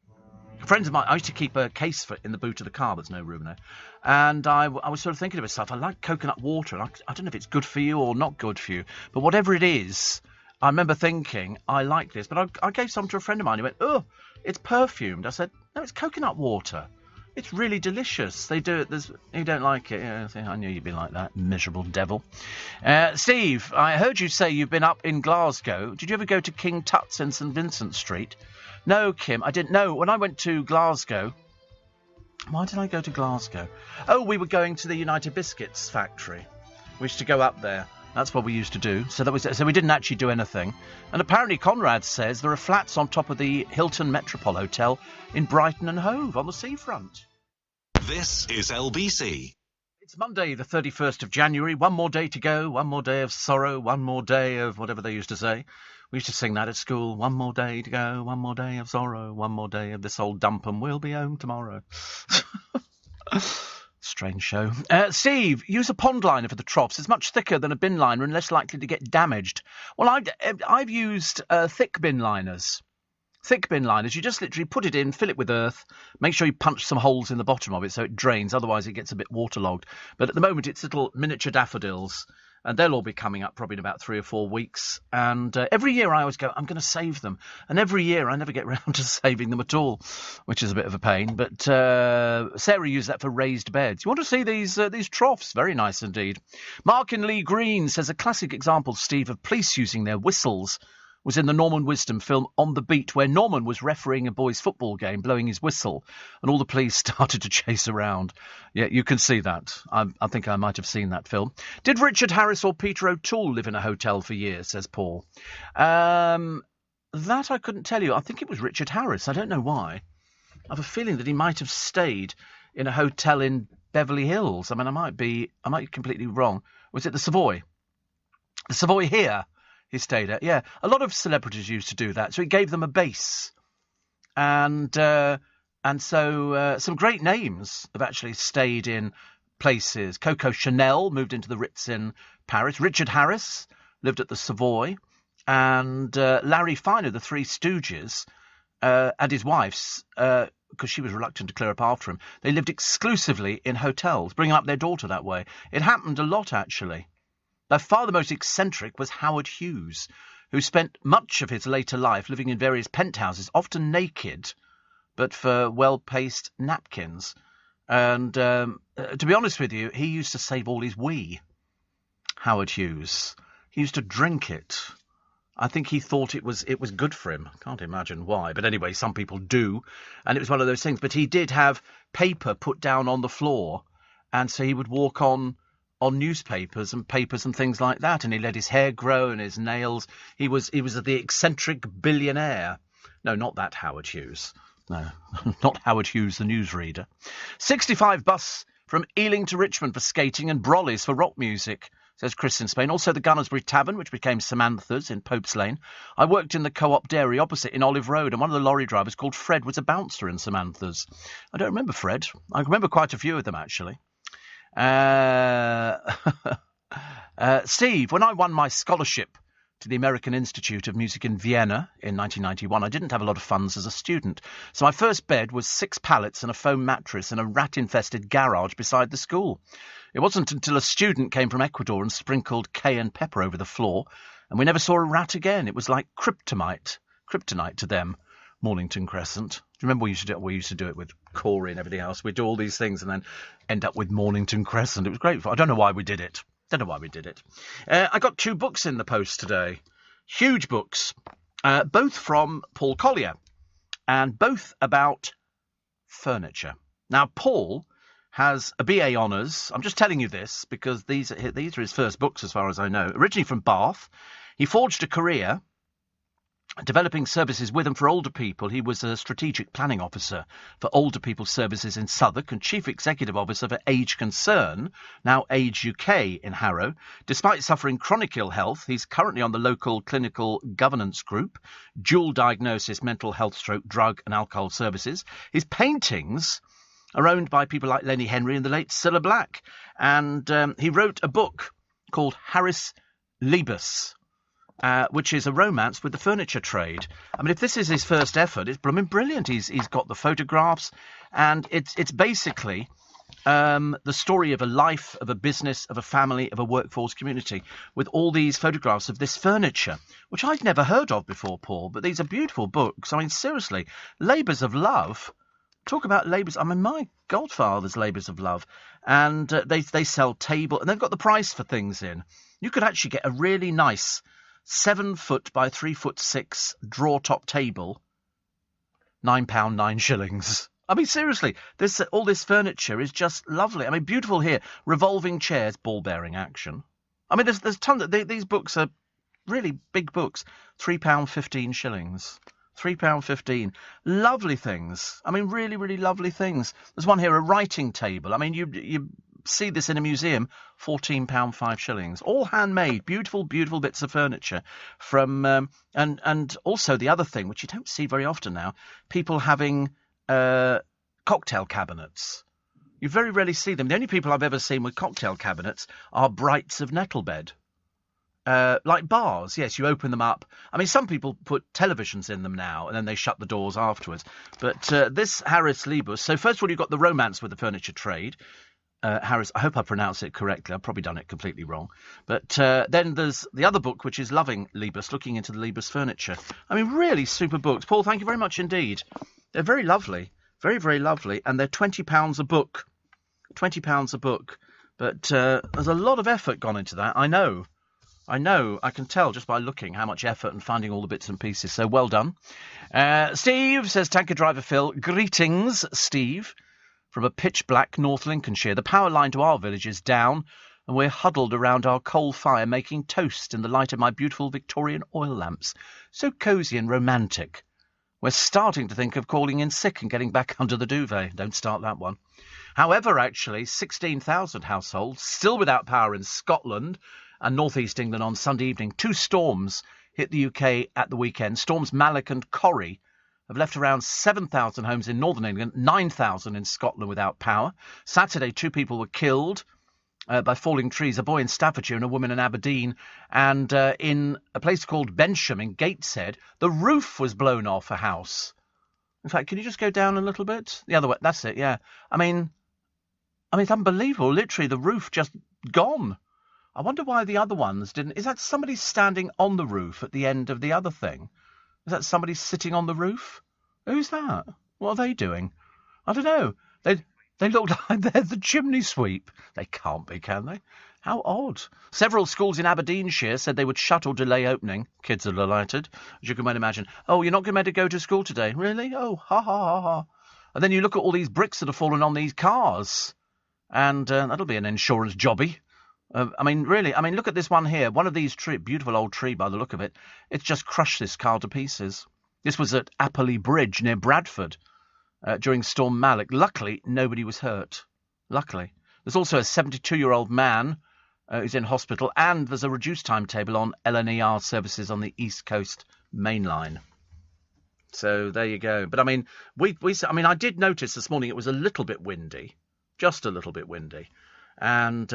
Friends of mine, I used to keep a case for it in the boot of the car. There's no room there. And I was sort of thinking to myself, I like coconut water. And I don't know if it's good for you or not good for you. But whatever it is, I remember thinking, I like this. But I gave some to a friend of mine. He went, oh, it's perfumed. I said, no, it's coconut water. It's really delicious. They do it. You don't like it. Yeah, I knew you'd be like that, miserable devil. Steve, I heard you say you've been up in Glasgow. Did you ever go to King Tut's in St Vincent Street? No, Kim, I didn't know. When I went to Glasgow... Why did I go to Glasgow? Oh, we were going to the United Biscuits factory. We used to go up there. That's what we used to do. So we didn't actually do anything. And apparently Conrad says there are flats on top of the Hilton Metropole Hotel in Brighton and Hove on the seafront. This is LBC. It's Monday, the 31st of January. One more day to go. One more day of sorrow. One more day of whatever they used to say. We used to sing that at school. One more day to go. One more day of sorrow. One more day of this old dump and we'll be home tomorrow. Strange show. Steve, use a pond liner for the troughs. It's much thicker than a bin liner and less likely to get damaged. Well, I've used thick bin liners. Thick bin liners, you just literally put it in, fill it with earth, make sure you punch some holes in the bottom of it so it drains, otherwise it gets a bit waterlogged. But at the moment it's little miniature daffodils, and they'll all be coming up probably in about 3 or 4 weeks. And every year I always go, I'm going to save them. And every year I never get round to saving them at all, which is a bit of a pain. But Sarah used that for raised beds. You want to see these troughs? Very nice indeed. Mark in Lee Green says a classic example, Steve, of police using their whistles was in the Norman Wisdom film On the Beat, where Norman was refereeing a boys' football game, blowing his whistle, and all the police started to chase around. Yeah, you can see that. I think I might have seen that film. Did Richard Harris or Peter O'Toole live in a hotel for years, says Paul? That I couldn't tell you. I think it was Richard Harris. I don't know why. I have a feeling that he might have stayed in a hotel in Beverly Hills. I mean, I might be completely wrong. Was it the Savoy? The Savoy here. He stayed at, yeah. A lot of celebrities used to do that, so it gave them a base. And so some great names have actually stayed in places. Coco Chanel moved into the Ritz in Paris. Richard Harris lived at the Savoy. And Larry Finer, the Three Stooges, and his wives because she was reluctant to clear up after him, they lived exclusively in hotels, bringing up their daughter that way. It happened a lot, actually. By far the most eccentric was Howard Hughes, who spent much of his later life living in various penthouses, often naked, but for well-paced napkins. And to be honest with you, he used to save all his wee, Howard Hughes. He used to drink it. I think he thought it was good for him. Can't imagine why. But anyway, some people do. And it was one of those things. But he did have paper put down on the floor. And so he would walk on newspapers and papers and things like that. And he let his hair grow and his nails. He was the eccentric billionaire. No, not that Howard Hughes. No, not Howard Hughes, the newsreader. 65 bus from Ealing to Richmond for skating and brollies for rock music, says Chris in Spain. Also the Gunnersbury Tavern, which became Samantha's in Pope's Lane. I worked in the Co-op Dairy opposite in Olive Road, and one of the lorry drivers called Fred was a bouncer in Samantha's. I don't remember Fred. I remember quite a few of them, actually. Steve, when I won my scholarship to the American Institute of Music in Vienna in 1991, I didn't have a lot of funds as a student. So my first bed was 6 pallets and a foam mattress in a rat-infested garage beside the school. It wasn't until a student came from Ecuador and sprinkled cayenne pepper over the floor, and we never saw a rat again. It was like kryptonite to them, Mornington Crescent. Do you remember we used to do it with Corey and everything else? We'd do all these things and then end up with Mornington Crescent. It was great. I don't know why we did it. I got 2 books in the post today. Huge books. Both from Paul Collier. And both about furniture. Now, Paul has a BA Honours. I'm just telling you this because these are his first books as far as I know. Originally from Bath. He forged a career developing services with and for older people. He was a strategic planning officer for older people services in Southwark and chief executive officer for Age Concern, now Age UK in Harrow. Despite suffering chronic ill health, he's currently on the local clinical governance group, dual diagnosis, mental health, stroke, drug and alcohol services. His paintings are owned by people like Lenny Henry and the late Cilla Black. And he wrote a book called Harris Liebes, which is a romance with the furniture trade. I mean, if this is his first effort, it's blooming brilliant. He's got the photographs, and it's basically the story of a life, of a business, of a family, of a workforce community, with all these photographs of this furniture, which I'd never heard of before, Paul. But these are beautiful books. I mean, seriously, Labours of Love. Talk about labours. I mean, my godfather's Labours of Love. And they sell table, and they've got the price for things in. You could actually get a really nice 7 foot by 3 foot 6 drawer top table, £9 9 shillings. I mean, seriously, all this furniture is just lovely. I mean, beautiful here. Revolving chairs, ball bearing action. I mean, there's tons of these books are really big books. £3 15 shillings. £3 15. Lovely things. I mean, really, really lovely things. There's one here, a writing table. I mean, you see this in a museum, £14 5 shillings. All handmade, beautiful, beautiful bits of furniture from and also the other thing, which you don't see very often now, people having cocktail cabinets. You very rarely see them. The only people I've ever seen with cocktail cabinets are Brights of Nettlebed. Like bars, yes, you open them up. I mean, some people put televisions in them now, and then they shut the doors afterwards. But this Harris Liebes, so first of all, you've got the romance with the furniture trade. Harris, I hope I pronounce it correctly. I've probably done it completely wrong. But then there's the other book, which is Loving Liebes, looking into the Liebes furniture. I mean, really super books. Paul, thank you very much indeed. They're very lovely. Very, very lovely. And they're £20 a book. £20 a book. But there's a lot of effort gone into that. I know. I can tell just by looking how much effort and finding all the bits and pieces. So well done. Steve, says tanker driver Phil. Greetings, Steve. From a pitch-black North Lincolnshire. The power line to our village is down, and we're huddled around our coal fire making toast in the light of my beautiful Victorian oil lamps. So cosy and romantic. We're starting to think of calling in sick and getting back under the duvet. Don't start that one. However, actually, 16,000 households still without power in Scotland and North East England on Sunday evening. 2 storms hit the UK at the weekend. Storms Malloch and Corrie have left around 7,000 homes in northern England, 9,000 in Scotland without power. Saturday, 2 people were killed by falling trees, a boy in Staffordshire and a woman in Aberdeen. And in a place called Bensham in Gateshead, the roof was blown off a house. In fact, can you just go down a little bit? The other way. That's it, yeah. I mean, it's unbelievable. Literally, the roof just gone. I wonder why the other ones didn't. Is that somebody standing on the roof at the end of the other thing? Is that somebody sitting on the roof? Who's that? What are they doing? I don't know. They look like they're the chimney sweep. They can't be, can they? How odd. Several schools in Aberdeenshire said they would shut or delay opening. Kids are delighted, as you can well imagine. Oh, you're not going to go to school today? Really? Oh, ha, ha, ha, ha. And then you look at all these bricks that have fallen on these cars. And that'll be an insurance jobby. Really, look at this one here. One of these beautiful old tree by the look of it. It's just crushed this car to pieces. This was at Appley Bridge near Bradford during Storm Malik. Luckily, nobody was hurt. Luckily. There's also a 72-year-old man who's in hospital, and there's a reduced timetable on LNER services on the East Coast Main Line. So there you go. But I did notice this morning it was a little bit windy, just a little bit windy. And,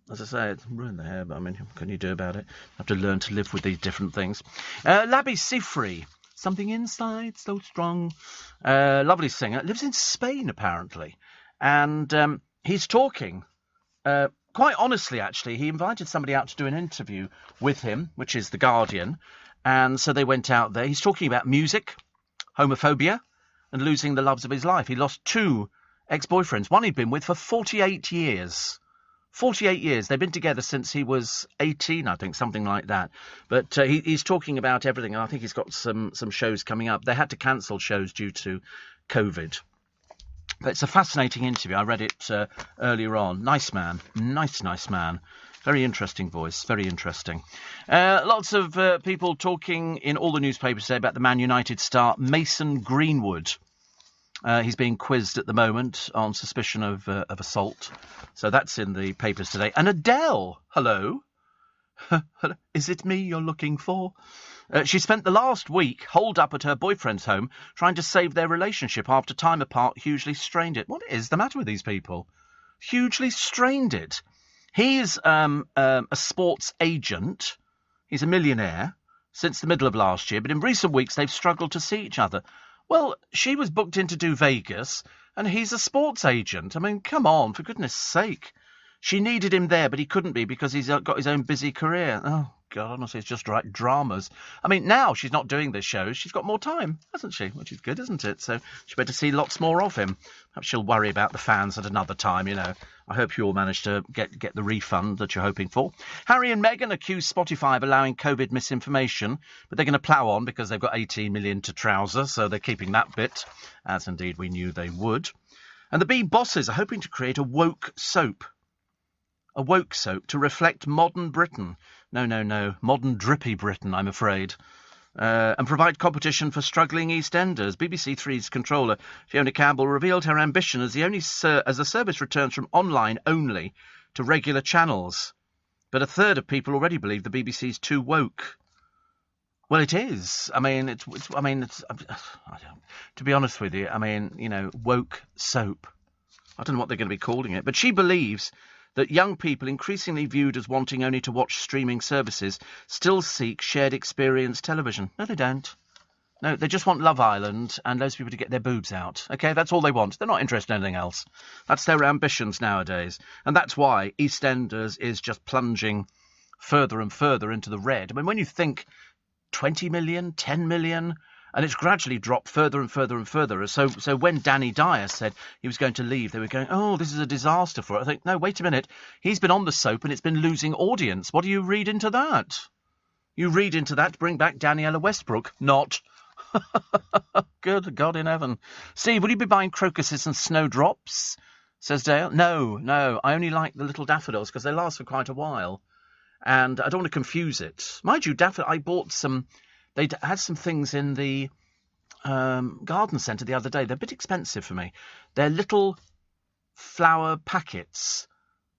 as I say, it's ruined the hair, but what can you do about it? I have to learn to live with these different things. Labi Siffre, something inside so strong. Lovely singer. Lives in Spain, apparently. And he's talking, quite honestly, actually. He invited somebody out to do an interview with him, which is The Guardian. And so they went out there. He's talking about music, homophobia, and losing the loves of his life. He lost 2 ex-boyfriends. One he'd been with for 48 years. 48 years. They've been together since he was 18, I think, something like that. But he's talking about everything, and I think he's got some shows coming up. They had to cancel shows due to COVID. But it's a fascinating interview. I read it earlier on. Nice man. Nice man. Very interesting voice. Very interesting. Lots of people talking in all the newspapers today about the Man United star Mason Greenwood. He's being quizzed at the moment on suspicion of assault. So that's in the papers today. And Adele, hello. Is it me you're looking for? She spent the last week holed up at her boyfriend's home trying to save their relationship after time apart hugely strained it. What is the matter with these people? Hugely strained it. He's a sports agent. He's a millionaire since the middle of last year, but in recent weeks they've struggled to see each other. Well, she was booked in to do Vegas, and he's a sports agent. Come on, for goodness sake. She needed him there, but he couldn't be because he's got his own busy career. Oh, God, honestly, it's just right dramas. Now she's not doing this show. She's got more time, hasn't she? Which is good, isn't it? So she better see lots more of him. Perhaps she'll worry about the fans at another time, I hope you all manage to get the refund that you're hoping for. Harry and Meghan accuse Spotify of allowing COVID misinformation, but they're going to plough on because they've got 18 million to trouser, so they're keeping that bit, as indeed we knew they would. And the Bee bosses are hoping to create a woke soap. A woke soap to reflect modern Britain. No, modern drippy Britain, I'm afraid. And provide competition for struggling EastEnders. BBC Three's controller, Fiona Campbell, revealed her ambition as the service returns from online only to regular channels. But a third of people already believe the BBC's too woke. Well, it is. To be honest with you, woke soap. I don't know what they're going to be calling it. But she believes that young people, increasingly viewed as wanting only to watch streaming services, still seek shared experience television. No, they don't. No, they just want Love Island and those people to get their boobs out. OK, that's all they want. They're not interested in anything else. That's their ambitions nowadays. And that's why EastEnders is just plunging further and further into the red. When you think 20 million, 10 million... And it's gradually dropped further and further and further. So when Danny Dyer said he was going to leave, they were going, oh, this is a disaster for it. I think, no, wait a minute. He's been on the soap and it's been losing audience. What do you read into that? You read into that to bring back Daniela Westbrook. Not. Good God in heaven. Steve, will you be buying crocuses and snowdrops? Says Dale. No. I only like the little daffodils because they last for quite a while. And I don't want to confuse it. Mind you, I bought some... They had some things in the garden centre the other day. They're a bit expensive for me. They're little flower packets.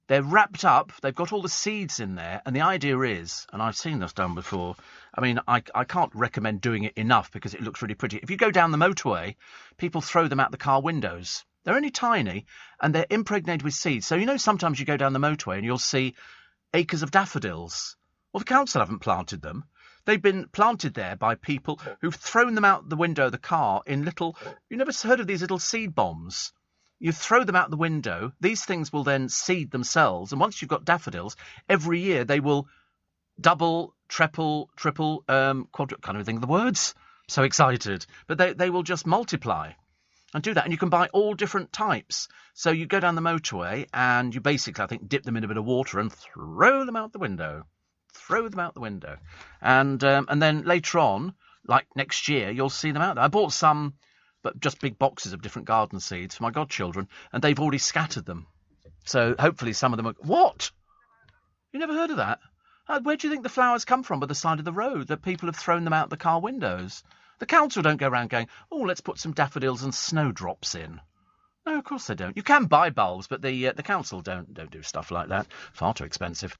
They're wrapped up. They've got all the seeds in there. And the idea is, and I've seen this done before, I can't recommend doing it enough because it looks really pretty. If you go down the motorway, people throw them out the car windows. They're only tiny and they're impregnated with seeds. So, sometimes you go down the motorway and you'll see acres of daffodils. Well, the council haven't planted them. They've been planted there by people who've thrown them out the window of the car in little... You never heard of these little seed bombs? You throw them out the window. These things will then seed themselves. And once you've got daffodils, every year they will double, triple, quadruple... Can't even think of the words. So excited. But they will just multiply and do that. And you can buy all different types. So you go down the motorway and you basically, I think, dip them in a bit of water and throw them out the window. Throw them out the window. And then later on, like next year, you'll see them out there. I bought some, but just big boxes of different garden seeds for my godchildren, and they've already scattered them. So hopefully some of them are... What? You never heard of that? Where do you think the flowers come from by the side of the road, that people have thrown them out the car windows? The council don't go around going, oh, let's put some daffodils and snowdrops in. No, of course they don't. You can buy bulbs, but the council don't do stuff like that. Far too expensive.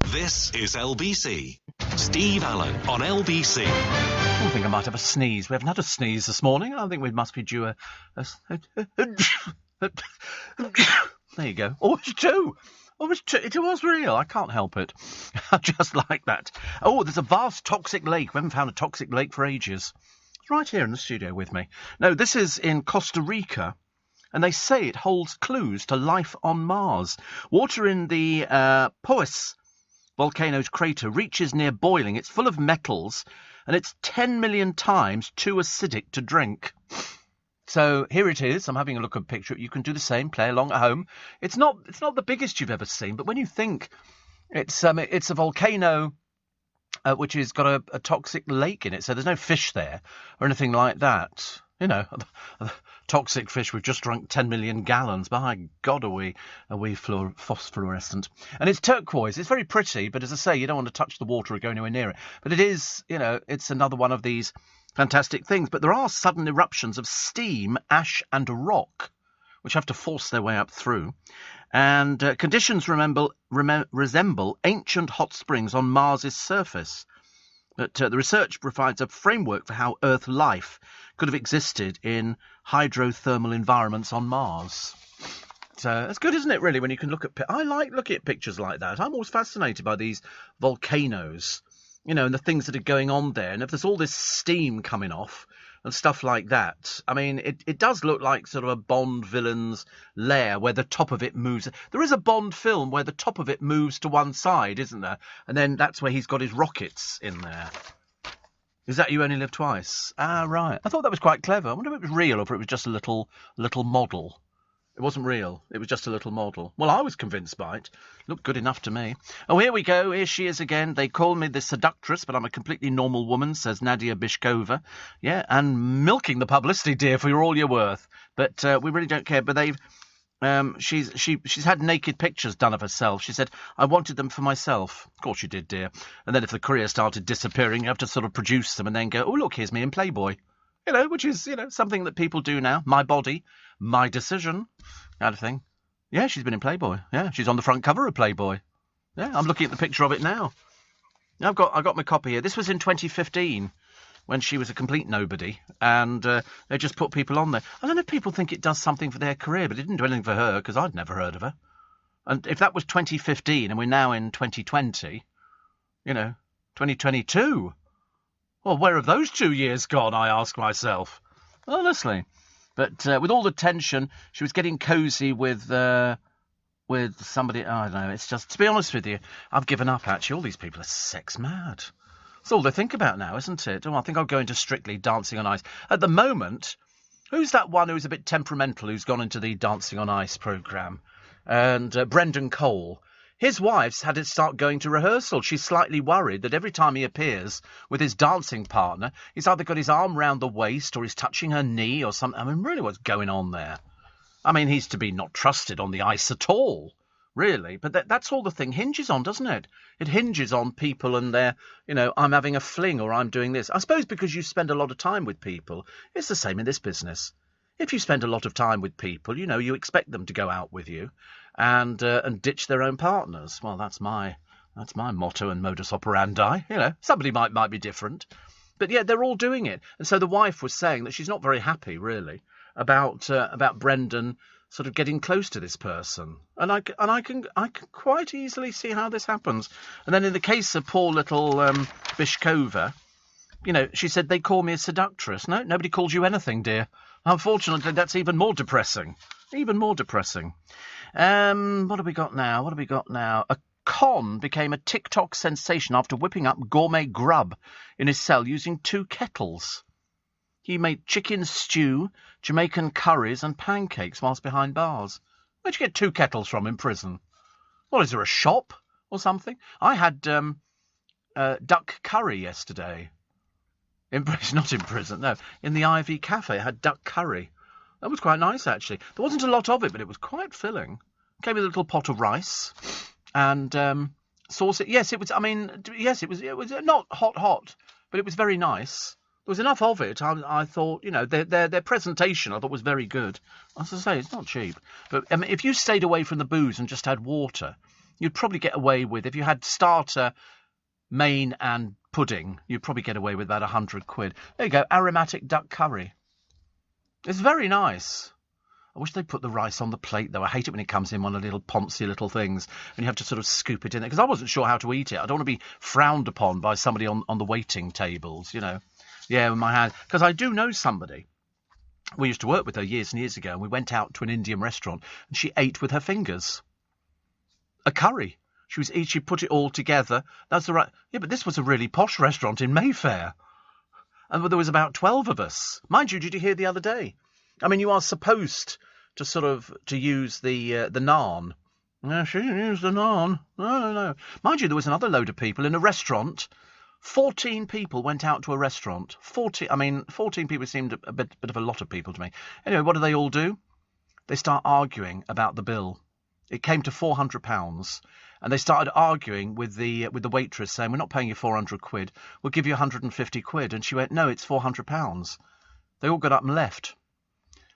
This is LBC. Steve Allen on LBC. I think I might have a sneeze. We haven't had a sneeze this morning. I think we must be due there you go. Oh, it's two. Oh, it was real. I can't help it. I just like that. Oh, there's a vast toxic lake. We haven't found a toxic lake for ages. It's right here in the studio with me. No, this is in Costa Rica, and they say it holds clues to life on Mars. Water in the Poás volcano's crater reaches near boiling. It's full of metals, and it's 10 million times too acidic to drink. So here it is. I'm having a look at a picture. You can do the same. Play along at home. It's not the biggest you've ever seen, but when you think it's a volcano which has got a toxic lake in it, so there's no fish there or anything like that. You know, toxic fish. We've just drunk 10 million gallons. My God, are we phosphorescent? And it's turquoise. It's very pretty, but as I say, you don't want to touch the water or go anywhere near it. But it is, you know, it's another one of these fantastic things. But there are sudden eruptions of steam, ash and rock, which have to force their way up through. And conditions resemble ancient hot springs on Mars's surface. But the research provides a framework for how Earth life could have existed in hydrothermal environments on Mars. So it's good, isn't it, really, when you can look at... I like looking at pictures like that. I'm always fascinated by these volcanoes, you know, and the things that are going on there. And if there's all this steam coming off and stuff like that, I mean, it does look like sort of a Bond villain's lair where the top of it moves. There is a Bond film where the top of it moves to one side, isn't there? And then that's where he's got his rockets in there. Is that You Only Live Twice? Ah, right. I thought that was quite clever. I wonder if it was real or if it was just a little model. It wasn't real. It was just a little model. Well, I was convinced by it. Looked good enough to me. Oh, here we go. Here she is again. They call me the seductress, but I'm a completely normal woman, says Nadia Bishkova. Yeah, and milking the publicity, dear, for all you're worth. But we really don't care. But they've... she's had naked pictures done of herself. She said, I wanted them for myself. Of course you did, dear. And then if the career started disappearing, you have to sort of produce them and then go, oh, look, here's me in Playboy. You know, which is, you know, something that people do now. My body, my decision, kind of thing. Yeah, she's been in Playboy. Yeah, she's on the front cover of Playboy. Yeah, I'm looking at the picture of it now. I got my copy here. This was in 2015 when she was a complete nobody, and they just put people on there. I don't know if people think it does something for their career, but it didn't do anything for her because I'd never heard of her. And if that was 2015 and we're now in 2020, you know, 2022... Well, where have those 2 years gone, I ask myself. Honestly. But with all the tension, she was getting cosy with somebody... I don't know, it's just... To be honest with you, I've given up, actually. All these people are sex mad. That's all they think about now, isn't it? Oh, I think I'll go into Strictly Dancing on Ice. At the moment, who's that one who's a bit temperamental who's gone into the Dancing on Ice programme? And Brendan Cole... His wife's had to start going to rehearsal. She's slightly worried that every time he appears with his dancing partner, he's either got his arm round the waist or he's touching her knee or something. I mean, really, what's going on there? I mean, he's to be not trusted on the ice at all, really. But that's all the thing hinges on, doesn't it? It hinges on people and their, you know, I'm having a fling or I'm doing this. I suppose because you spend a lot of time with people, it's the same in this business. If you spend a lot of time with people, you know, you expect them to go out with you and ditch their own partners. Well, that's my motto and modus operandi. You know, somebody might be different. But yeah, they're all doing it. And so the wife was saying that she's not very happy, really. about Brendan sort of getting close to this person, and I can quite easily see how this happens. And then in the case of poor little Bishkova, you know, she said they call me a seductress. No, nobody calls you anything, dear. Unfortunately, that's even more depressing. Even more depressing. What have we got now? A con became a TikTok sensation after whipping up gourmet grub in his cell using 2 kettles. He made chicken stew, Jamaican curries and pancakes whilst behind bars. Where'd you get 2 kettles from in prison? What, is there a shop or something? I had duck curry yesterday. Not in prison, no. In the Ivy Cafe, I had duck curry. That was quite nice, actually. There wasn't a lot of it, but it was quite filling. Came with a little pot of rice and sauce. Yes, it was. I mean, yes, it was not hot, but it was very nice. There was enough of it. I thought, you know, their presentation I thought was very good. As I say, it's not cheap. But I mean, if you stayed away from the booze and just had water, you'd probably get away with, if you had starter, main and pudding, you'd probably get away with about £100. There you go, aromatic duck curry. It's very nice. I wish they'd put the rice on the plate, though. I hate it when it comes in one of the little poncy little things, and you have to sort of scoop it in there, because I wasn't sure how to eat it. I don't want to be frowned upon by somebody on the waiting tables, you know. Yeah, with my hand. Because I do know somebody. We used to work with her years and years ago, and we went out to an Indian restaurant, and she ate with her fingers. A curry. She put it all together. That's the right... Yeah, but this was a really posh restaurant in Mayfair. And there was about 12 of us. Mind you, did you hear the other day? I mean, you are supposed to to use the naan. No, she didn't use the naan. No. Mind you, there was another load of people in a restaurant. 14 people went out to a restaurant. 14 people seemed a bit of a lot of people to me. Anyway, what do they all do? They start arguing about the bill. It came to £400. And they started arguing with the waitress, saying, "We're not paying you £400. We'll give you £150." And she went, "No, it's £400." They all got up and left.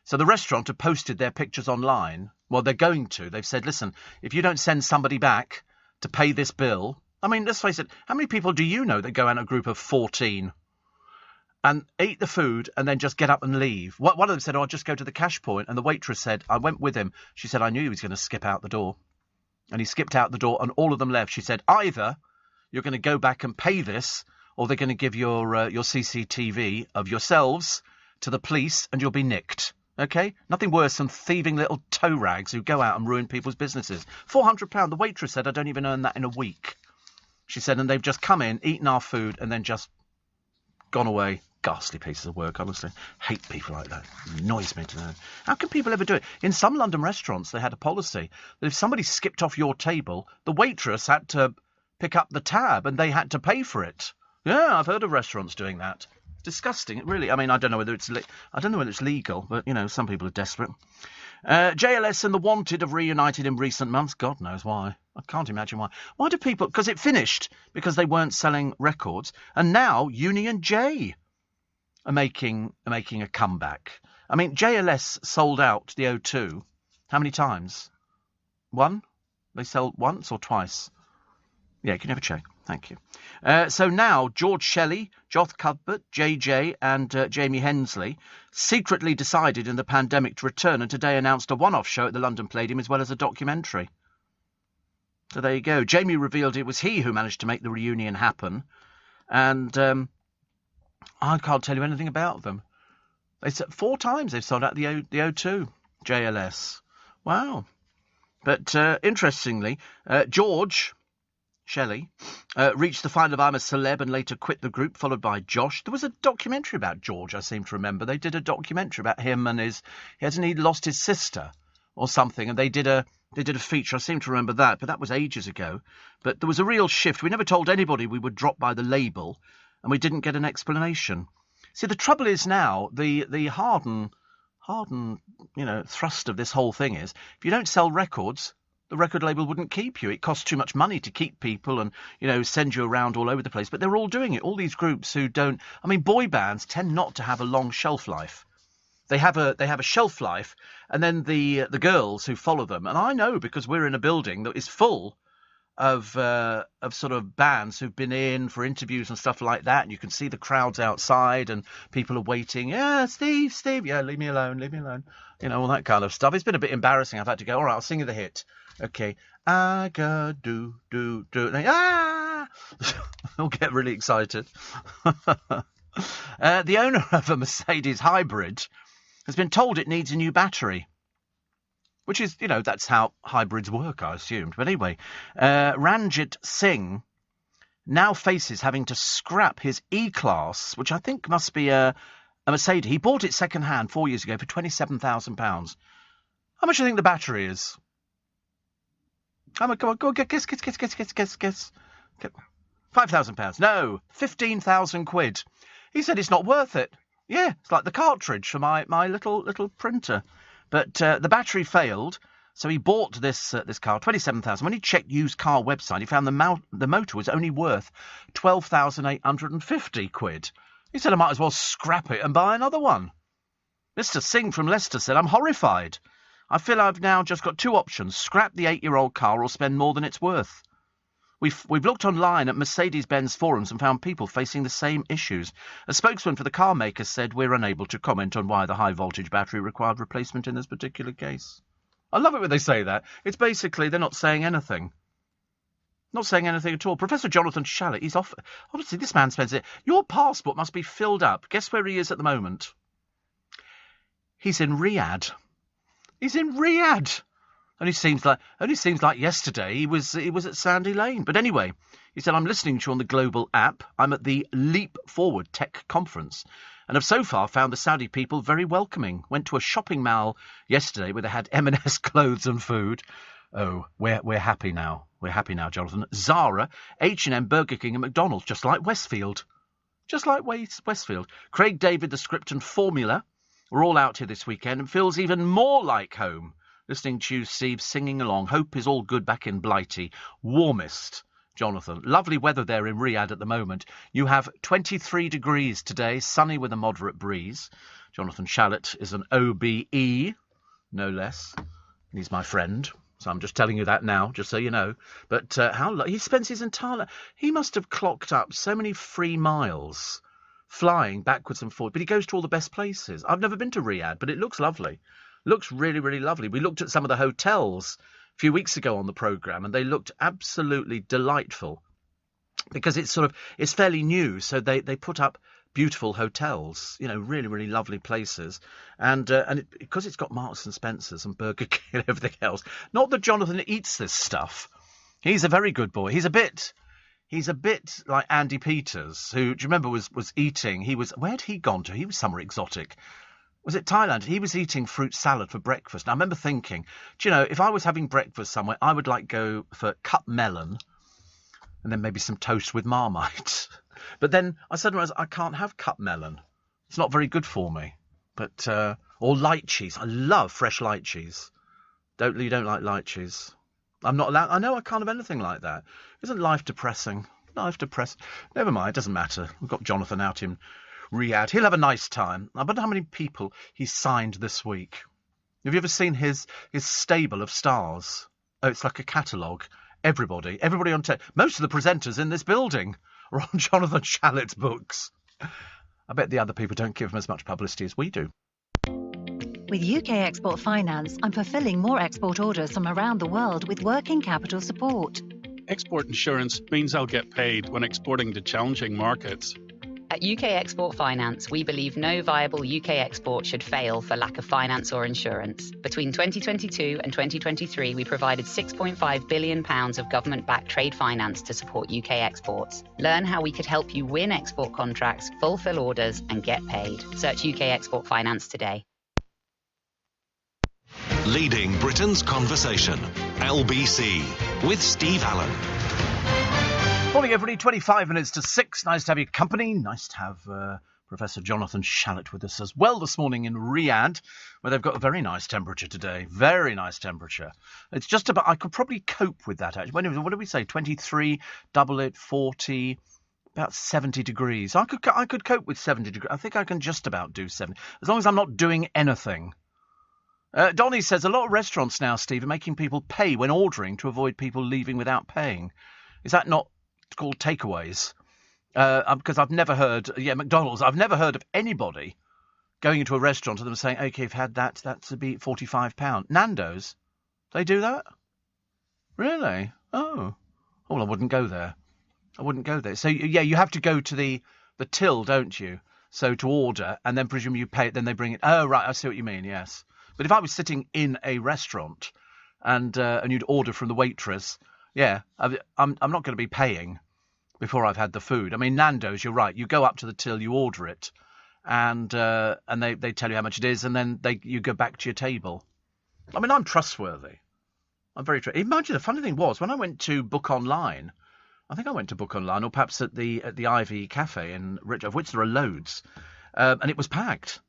So the restaurant have posted their pictures online. Well, they're going to. They've said, "Listen, if you don't send somebody back to pay this bill..." I mean, let's face it, how many people do you know that go out in a group of 14 and eat the food and then just get up and leave? One of them said, "I'll just go to the cash point." And the waitress said, I went with him. She said, "I knew he was going to skip out the door." And he skipped out the door and all of them left. She said, "Either you're going to go back and pay this, or they're going to give your CCTV of yourselves to the police and you'll be nicked." Okay? Nothing worse than thieving little toe rags who go out and ruin people's businesses. £400. The waitress said, "I don't even earn that in a week." She said, and they've just come in, eaten our food, and then just gone away. Ghastly pieces of work, honestly. Hate people like that. It annoys me to know. How can people ever do it? In some London restaurants, they had a policy that if somebody skipped off your table, the waitress had to pick up the tab and they had to pay for it. Yeah, I've heard of restaurants doing that. Disgusting, really. I mean, I don't know whether it's legal, but, you know, some people are desperate. JLS and The Wanted have reunited in recent months. God knows why. I can't imagine why. Why do people... Because it finished because they weren't selling records. And now Union J are making a comeback. I mean, JLS sold out the O2. How many times? One? They sold once or twice? Yeah, can you have a check? Thank you. So now George Shelley, Joth Cuthbert, JJ and Jamie Hensley secretly decided in the pandemic to return, and today announced a one-off show at the London Palladium as well as a documentary. So there you go. Jamie revealed it was he who managed to make the reunion happen, and I can't tell you anything about them. They said 4 times they've sold out the O2, JLS. Wow. But interestingly, George Shelley reached the final of I'm a Celeb and later quit the group, followed by Josh. There was a documentary about George, I seem to remember. They did a documentary about him and he lost his sister or something, and they did a feature. I seem to remember that, but that was ages ago. But there was a real shift. We never told anybody we would drop by the label, and we didn't get an explanation. See, the trouble is now, the hardened, thrust of this whole thing is, if you don't sell records, the record label wouldn't keep you. It costs too much money to keep people and, send you around all over the place. But they're all doing it. All these groups who don't... I mean, boy bands tend not to have a long shelf life. They have a shelf life, and then the girls who follow them, and I know because we're in a building that is full sort of bands who've been in for interviews and stuff like that, and you can see the crowds outside and people are waiting. Yeah, Steve, yeah, leave me alone, all that kind of stuff. It's been a bit embarrassing. I've had to go, all right, I'll sing you the hit. Okay, I go do. They'll get really excited. The owner of a Mercedes hybrid has been told it needs a new battery. Which is, that's how hybrids work, I assumed. But anyway, Ranjit Singh now faces having to scrap his E-Class, which I think must be a Mercedes. He bought it second-hand 4 years ago for £27,000. How much do you think the battery is? How much? Come on, go guess. £5,000. No, 15,000 quid. He said it's not worth it. Yeah, it's like the cartridge for my little printer. But the battery failed, so he bought this car, £27,000. When he checked used car website, he found the motor was only worth £12,850. He said, I might as well scrap it and buy another one. Mr. Singh from Leicester said, I'm horrified. I feel I've now just got two options, scrap the 8-year-old car or spend more than it's worth. We've looked online at Mercedes-Benz forums and found people facing the same issues. A spokesman for the car maker said we're unable to comment on why the high-voltage battery required replacement in this particular case. I love it when they say that. It's basically they're not saying anything. Not saying anything at all. Professor Jonathan Shalit, he's off. Honestly, this man spends it. Your passport must be filled up. Guess where he is at the moment? He's in Riyadh. He's in Riyadh. Only seems like yesterday he was at Sandy Lane. But anyway, he said, I'm listening to you on the Global app. I'm at the Leap Forward Tech Conference and have so far found the Saudi people very welcoming. Went to a shopping mall yesterday where they had M&S clothes and food. Oh, we're happy now. We're happy now, Jonathan. Zara, H&M, Burger King and McDonald's, just like Westfield. Just like Westfield. Craig David, the Script and Formula were all out here this weekend and feels even more like home. Listening to you, Steve, singing along. Hope is all good back in Blighty. Warmest, Jonathan. Lovely weather there in Riyadh at the moment. You have 23 degrees today, sunny with a moderate breeze. Jonathan Shalit is an OBE, no less. He's my friend, so I'm just telling you that now, just so you know. But he spends his entire life. He must have clocked up so many free miles flying backwards and forwards. But he goes to all the best places. I've never been to Riyadh, but it looks lovely. Looks really, really lovely. We looked at some of the hotels a few weeks ago on the programme, and they looked absolutely delightful because it's fairly new. So they put up beautiful hotels, really, really lovely places. And because it's got Marks and Spencer's and Burger King and everything else. Not that Jonathan eats this stuff. He's a very good boy. He's a bit like Andy Peters, who, do you remember, was eating. Where'd he gone to? He was somewhere exotic. Was it Thailand? He was eating fruit salad for breakfast. Now, I remember thinking, if I was having breakfast somewhere, I would go for cut melon and then maybe some toast with Marmite. But then I suddenly realised I can't have cut melon. It's not very good for me. But or light cheese. I love fresh light cheese. You don't like light cheese? I'm not allowed. I know I can't have anything like that. Isn't life depressing? Life depressing. Never mind. It doesn't matter. We've got Jonathan out in Riyadh. He'll have a nice time. I wonder how many people he signed this week. Have you ever seen his stable of stars? Oh, it's like a catalogue. Everybody on most of the presenters in this building are on Jonathan Shalit's books. I bet the other people don't give him as much publicity as we do. With UK Export Finance, I'm fulfilling more export orders from around the world with working capital support. Export insurance means I'll get paid when exporting to challenging markets. At UK Export Finance, we believe no viable UK export should fail for lack of finance or insurance. Between 2022 and 2023, we provided £6.5 billion of government-backed trade finance to support UK exports. Learn how we could help you win export contracts, fulfil orders, and get paid. Search UK Export Finance today. Leading Britain's conversation, LBC, with Steve Allen. Morning, everybody. 25 minutes to 6. Nice to have your company. Nice to have Professor Jonathan Shalit with us as well this morning in Riyadh, where they've got a very nice temperature today. Very nice temperature. It's just about, I could probably cope with that, actually. What did we say? 23, double it, 40, about 70 degrees. I could cope with 70 degrees. I think I can just about do 70, as long as I'm not doing anything. Donnie says a lot of restaurants now, Steve, are making people pay when ordering to avoid people leaving without paying. Is that not called takeaways? Because I've never heard... Yeah, McDonald's. I've never heard of anybody going into a restaurant and them saying, OK, you've had that, that's to be £45. Nando's? They do that? Really? Oh. Well, I wouldn't go there. I wouldn't go there. So, yeah, you have to go to the till, don't you? So to order, and then presumably you pay it, then they bring it. Oh, right, I see what you mean, yes. But if I was sitting in a restaurant and you'd order from the waitress, yeah, I'm not going to be paying before I've had the food. I mean, Nando's, you're right. You go up to the till, you order it, and they tell you how much it is, and then you go back to your table. I mean, I'm trustworthy. I'm very trustworthy. Imagine the funny thing was, when I went to book online, I think I went to book online, or perhaps at the Ivy Cafe in Richmond, of which there are loads, and it was packed.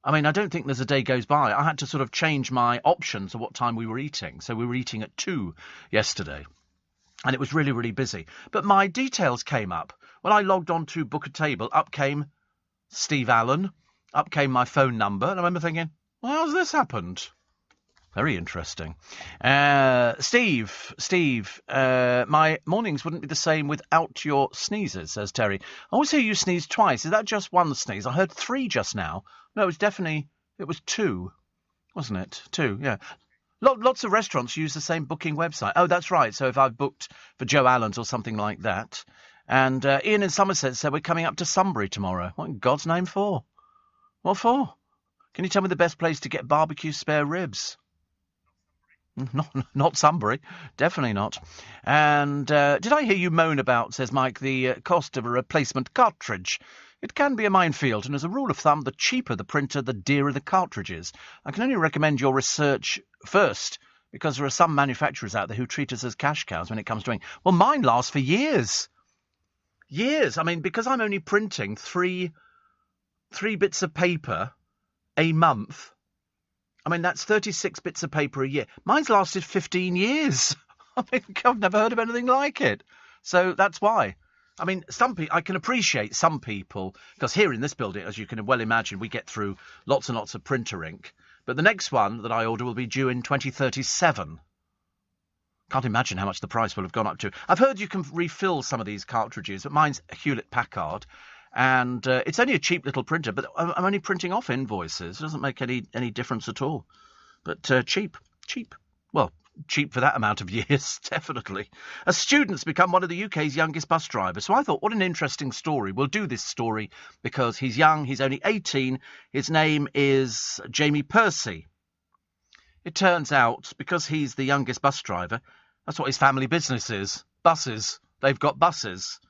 I mean, I don't think there's a day goes by. I had to sort of change my options of what time we were eating. So we were eating at 2 yesterday, and it was really, really busy. But my details came up. When I logged on to book a table, up came Steve Allen, up came my phone number, and I remember thinking, well, how's this happened? Very interesting. Steve, my mornings wouldn't be the same without your sneezes, says Terry. I always hear you sneeze twice. Is that just one sneeze? I heard 3 just now. No, it was 2, wasn't it? 2, yeah. Lots of restaurants use the same booking website. Oh, that's right. So if I've booked for Joe Allen's or something like that. And Ian in Somerset said we're coming up to Sunbury tomorrow. What in God's name for? What for? Can you tell me the best place to get barbecue spare ribs? Not Sunbury, definitely not. And did I hear you moan about, says Mike, the cost of a replacement cartridge? It can be a minefield, and as a rule of thumb, the cheaper the printer, the dearer the cartridges. I can only recommend your research first, because there are some manufacturers out there who treat us as cash cows when it comes to doing... Well, mine lasts for years. Years. I mean, because I'm only printing three bits of paper a month... I mean, that's 36 bits of paper a year. Mine's lasted 15 years. I mean, I've never heard of anything like it. So that's why. I mean, I can appreciate some people, because here in this building, as you can well imagine, we get through lots and lots of printer ink. But the next one that I order will be due in 2037. Can't imagine how much the price will have gone up to. I've heard you can refill some of these cartridges, but mine's Hewlett-Packard. And it's only a cheap little printer, but I'm only printing off invoices. It doesn't make any difference at all. But cheap. Well, cheap for that amount of years, definitely. A student's become one of the UK's youngest bus drivers. So I thought, what an interesting story. We'll do this story because he's young. He's only 18. His name is Jamie Percy. It turns out, because he's the youngest bus driver, that's what his family business is. Buses. They've got buses.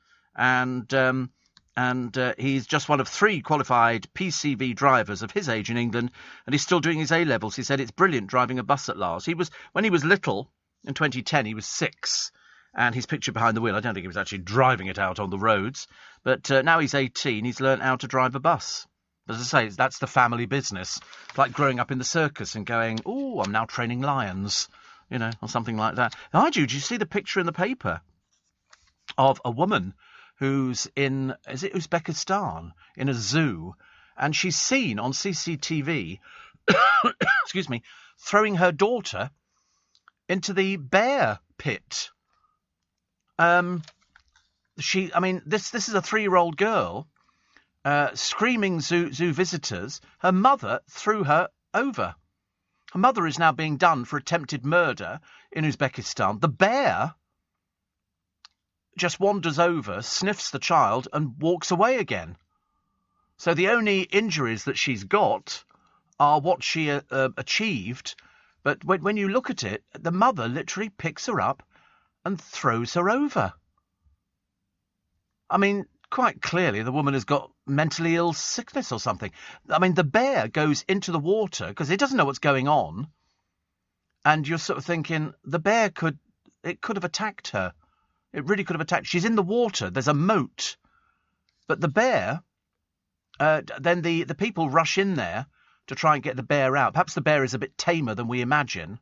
And he's just one of 3 qualified PCV drivers of his age in England, and he's still doing his A-levels. He said it's brilliant driving a bus at last. When he was little, in 2010, he was 6, and he's pictured behind the wheel. I don't think he was actually driving it out on the roads, but now he's 18, he's learnt how to drive a bus. As I say, that's the family business. It's like growing up in the circus and going, oh, I'm now training lions, or something like that. Did you see the picture in the paper of a woman who's in, is it Uzbekistan, in a zoo, and she's seen on CCTV, excuse me, throwing her daughter into the bear pit. This is a 3-year-old girl, screaming zoo visitors. Her mother threw her over. Her mother is now being done for attempted murder in Uzbekistan. The bear just wanders over, sniffs the child, and walks away again. So the only injuries that she's got are what she achieved. But when you look at it, the mother literally picks her up and throws her over. I mean, quite clearly the woman has got mentally ill sickness or something. I mean, the bear goes into the water because it doesn't know what's going on. And you're sort of thinking, the bear could have attacked her. It really could have attacked. She's in the water. There's a moat. But the bear, then the people rush in there to try and get the bear out. Perhaps the bear is a bit tamer than we imagine.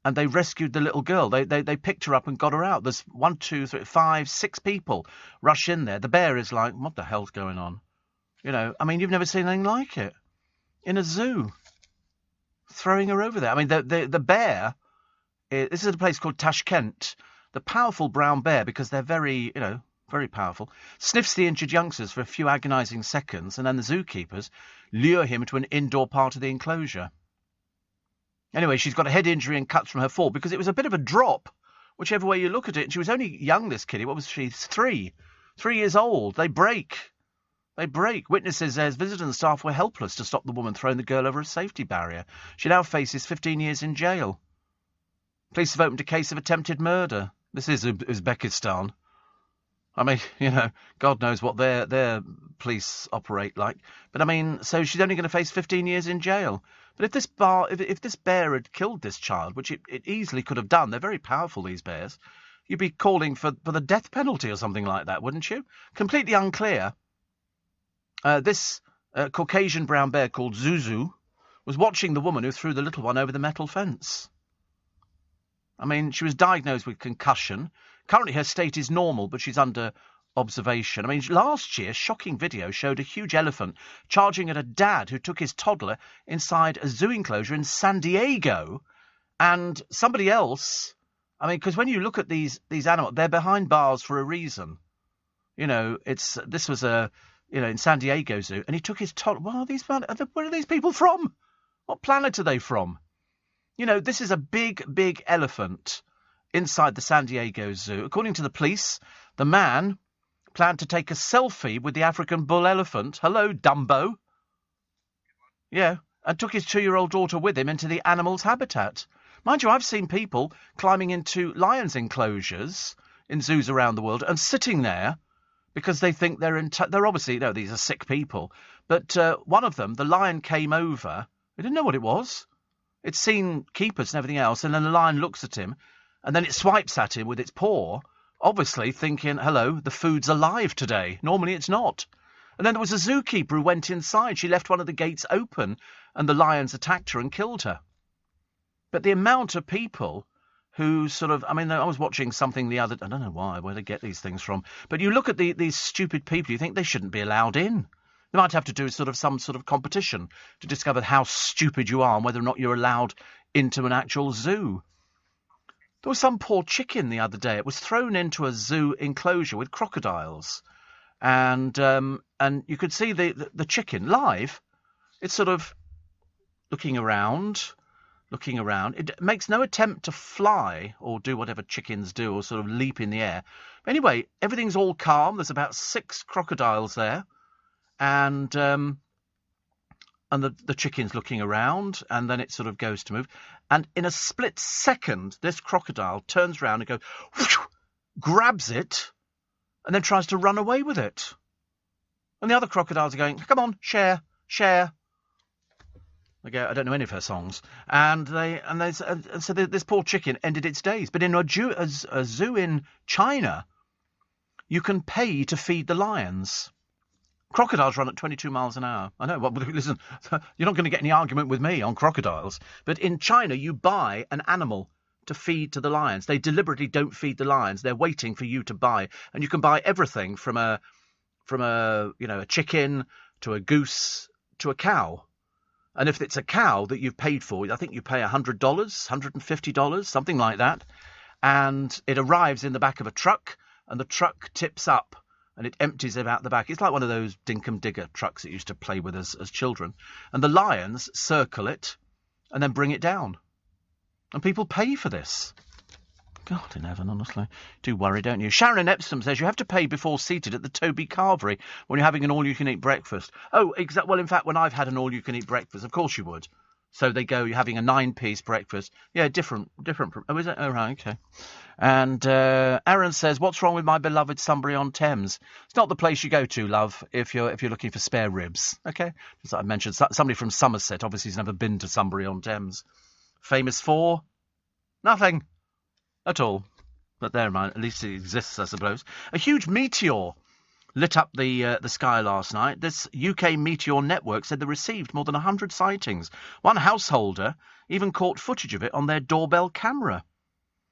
And they rescued the little girl. They picked her up and got her out. There's 1, 2, 3, 5, 6 people rush in there. The bear is like, what the hell's going on? I mean, you've never seen anything like it. In a zoo. throwing her over there. I mean, the bear, this is a place called Tashkent. The powerful brown bear, because they're very, very powerful, sniffs the injured youngsters for a few agonising seconds, and then the zookeepers lure him to an indoor part of the enclosure. Anyway, she's got a head injury and cuts from her fall because it was a bit of a drop, whichever way you look at it. She was only young, this kiddie. What was she? 3 years old. They break. Witnesses says visitors and staff were helpless to stop the woman throwing the girl over a safety barrier. She now faces 15 years in jail. Police have opened a case of attempted murder. This is Uzbekistan. I mean, God knows what their police operate like. But I mean, so she's only going to face 15 years in jail. But if this bear had killed this child, which it easily could have done, they're very powerful, these bears, you'd be calling for the death penalty or something like that, wouldn't you? Completely unclear. This Caucasian brown bear called Zuzu was watching the woman who threw the little one over the metal fence. I mean, she was diagnosed with concussion. Currently her state is normal, but she's under observation. I mean, last year, shocking video showed a huge elephant charging at a dad who took his toddler inside a zoo enclosure in San Diego. And somebody else, I mean, because when you look at these animals, they're behind bars for a reason. This was in San Diego Zoo, and he took his toddler. Where are these people from? What planet are they from? This is a big, big elephant inside the San Diego Zoo. According to the police, the man planned to take a selfie with the African bull elephant. Hello, Dumbo. Yeah, and took his 2-year-old daughter with him into the animal's habitat. Mind you, I've seen people climbing into lions' enclosures in zoos around the world and sitting there because they think they're obviously, these are sick people. But one of them, the lion came over. They didn't know what it was. It's seen keepers and everything else, and then the lion looks at him, and then it swipes at him with its paw, obviously thinking, hello, the food's alive today. Normally it's not. And then there was a zookeeper who went inside. She left one of the gates open, and the lions attacked her and killed her. But the amount of people who I was watching something the other... I don't know where they get these things from. But you look at these stupid people, you think they shouldn't be allowed in. They might have to do some sort of competition to discover how stupid you are and whether or not you're allowed into an actual zoo. There was some poor chicken the other day. It was thrown into a zoo enclosure with crocodiles. And you could see the chicken live. It's sort of looking around. It makes no attempt to fly or do whatever chickens do or sort of leap in the air. But anyway, everything's all calm. There's about 6 crocodiles there. And the chicken's looking around, and then it sort of goes to move. And in a split second, this crocodile turns around and goes, whoosh, grabs it, and then tries to run away with it. And the other crocodiles are going, come on, share. They go, I don't know any of her songs. And so this poor chicken ended its days. But in a zoo in China, you can pay to feed the lions. Crocodiles run at 22 miles an hour. I know. Well, listen, you're not going to get any argument with me on crocodiles. But in China, you buy an animal to feed to the lions. They deliberately don't feed the lions. They're waiting for you to buy. And you can buy everything from a chicken to a goose to a cow. And if it's a cow that you've paid for, I think you pay $100, $150, something like that. And it arrives in the back of a truck, and the truck tips up. And it empties it out the back. It's like one of those Dinkum Digger trucks that you used to play with as children. And the lions circle it and then bring it down. And people pay for this. God in heaven, honestly. Do worry, don't you? Sharon in Epsom says you have to pay before seated at the Toby Carvery when you're having an all-you-can-eat breakfast. Oh, well, in fact, when I've had an all-you-can-eat breakfast, of course you would. So they go, you're having a 9-piece breakfast. Yeah, different. Oh, is it? Oh, right, okay. And Aaron says, what's wrong with my beloved Sunbury-on-Thames? It's not the place you go to, love, if you're looking for spare ribs. Okay? As I mentioned, somebody from Somerset obviously has never been to Sunbury-on-Thames. Famous for? Nothing. At all. But there, at least it exists, I suppose. A huge meteor lit up the sky last night. This UK Meteor Network said they received more than 100 sightings. One householder even caught footage of it on their doorbell camera.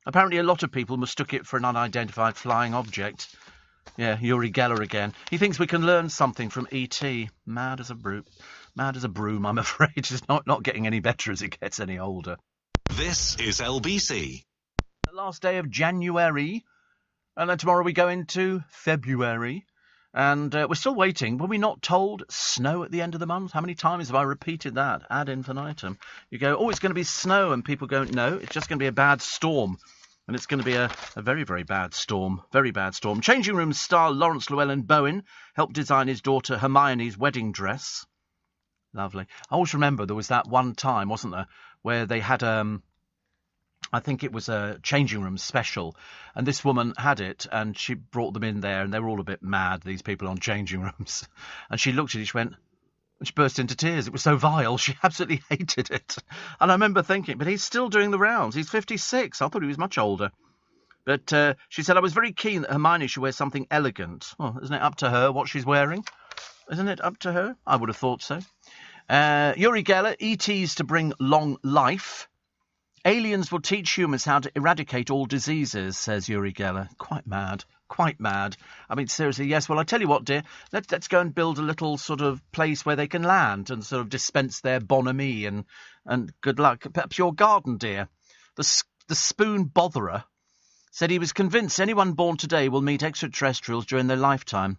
Apparently a lot of people mistook it for an unidentified flying object. Yeah, Uri Geller again. He thinks we can learn something from E.T. Mad as a brute. Mad as a broom, I'm afraid. It's not getting any better as it gets any older. This is LBC. The last day of January, and then tomorrow we go into February. And we're still waiting. Were we not told snow at the end of the month? How many times have I repeated that ad infinitum? You go, oh, it's going to be snow, and people go, no, it's just going to be a bad storm. And it's going to be a very, very bad storm. Very bad storm. Changing Room star Lawrence Llewellyn-Bowen helped design his daughter Hermione's wedding dress. Lovely. I always remember there was that one time, wasn't there, where they had I think it was a changing room special, and this woman had it, and she brought them in there, and they were all a bit mad, these people on changing rooms. And she looked at it, she went, and she burst into tears. It was so vile. She absolutely hated it. And I remember thinking, but he's still doing the rounds. He's 56. I thought he was much older. But she said, I was very keen that Hermione should wear something elegant. Well, isn't it up to her what she's wearing? Isn't it up to her? I would have thought so. Uri Geller, ETs to bring long life. Aliens will teach humans how to eradicate all diseases, says Uri Geller. Quite mad. Quite mad. I mean, seriously, yes. Well, I tell you what, dear, let's go and build a little sort of place where they can land and sort of dispense their bonhomie and good luck. Perhaps your garden, dear. The spoon botherer said he was convinced anyone born today will meet extraterrestrials during their lifetime.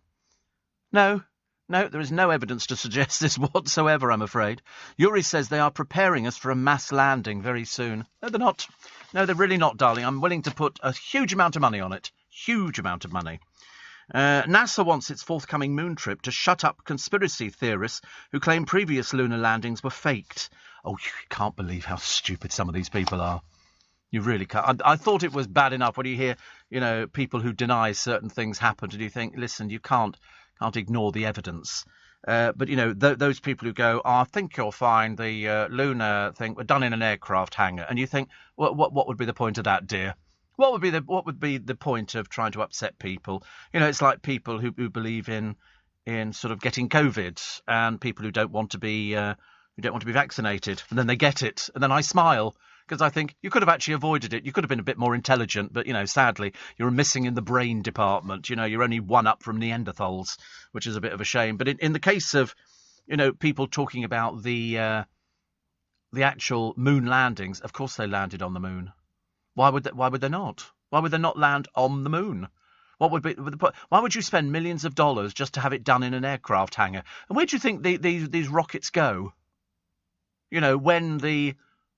No, there is no evidence to suggest this whatsoever, I'm afraid. Yuri says they are preparing us for a mass landing very soon. No, they're not. No, they're really not, darling. I'm willing to put a huge amount of money on it. Huge amount of money. NASA wants its forthcoming moon trip to shut up conspiracy theorists who claim previous lunar landings were faked. Oh, you can't believe how stupid some of these people are. You really can't. I thought it was bad enough when you hear, people who deny certain things happened, and you think, listen, you can't ignore the evidence. But, those people who go, I think you'll find the lunar thing were done in an aircraft hangar. And you think, what would be the point of that, dear? What would be the point of trying to upset people? It's like people who believe in sort of getting COVID, and people who don't want to be vaccinated, and then they get it, and then I smile. Because I think you could have actually avoided it. You could have been a bit more intelligent, but, sadly, you're missing in the brain department. You're only one up from Neanderthals, which is a bit of a shame. But in the case of, people talking about the actual moon landings, of course they landed on the moon. Why would they not? Why would they not land on the moon? Why would you spend millions of dollars just to have it done in an aircraft hangar? And where do you think these rockets go?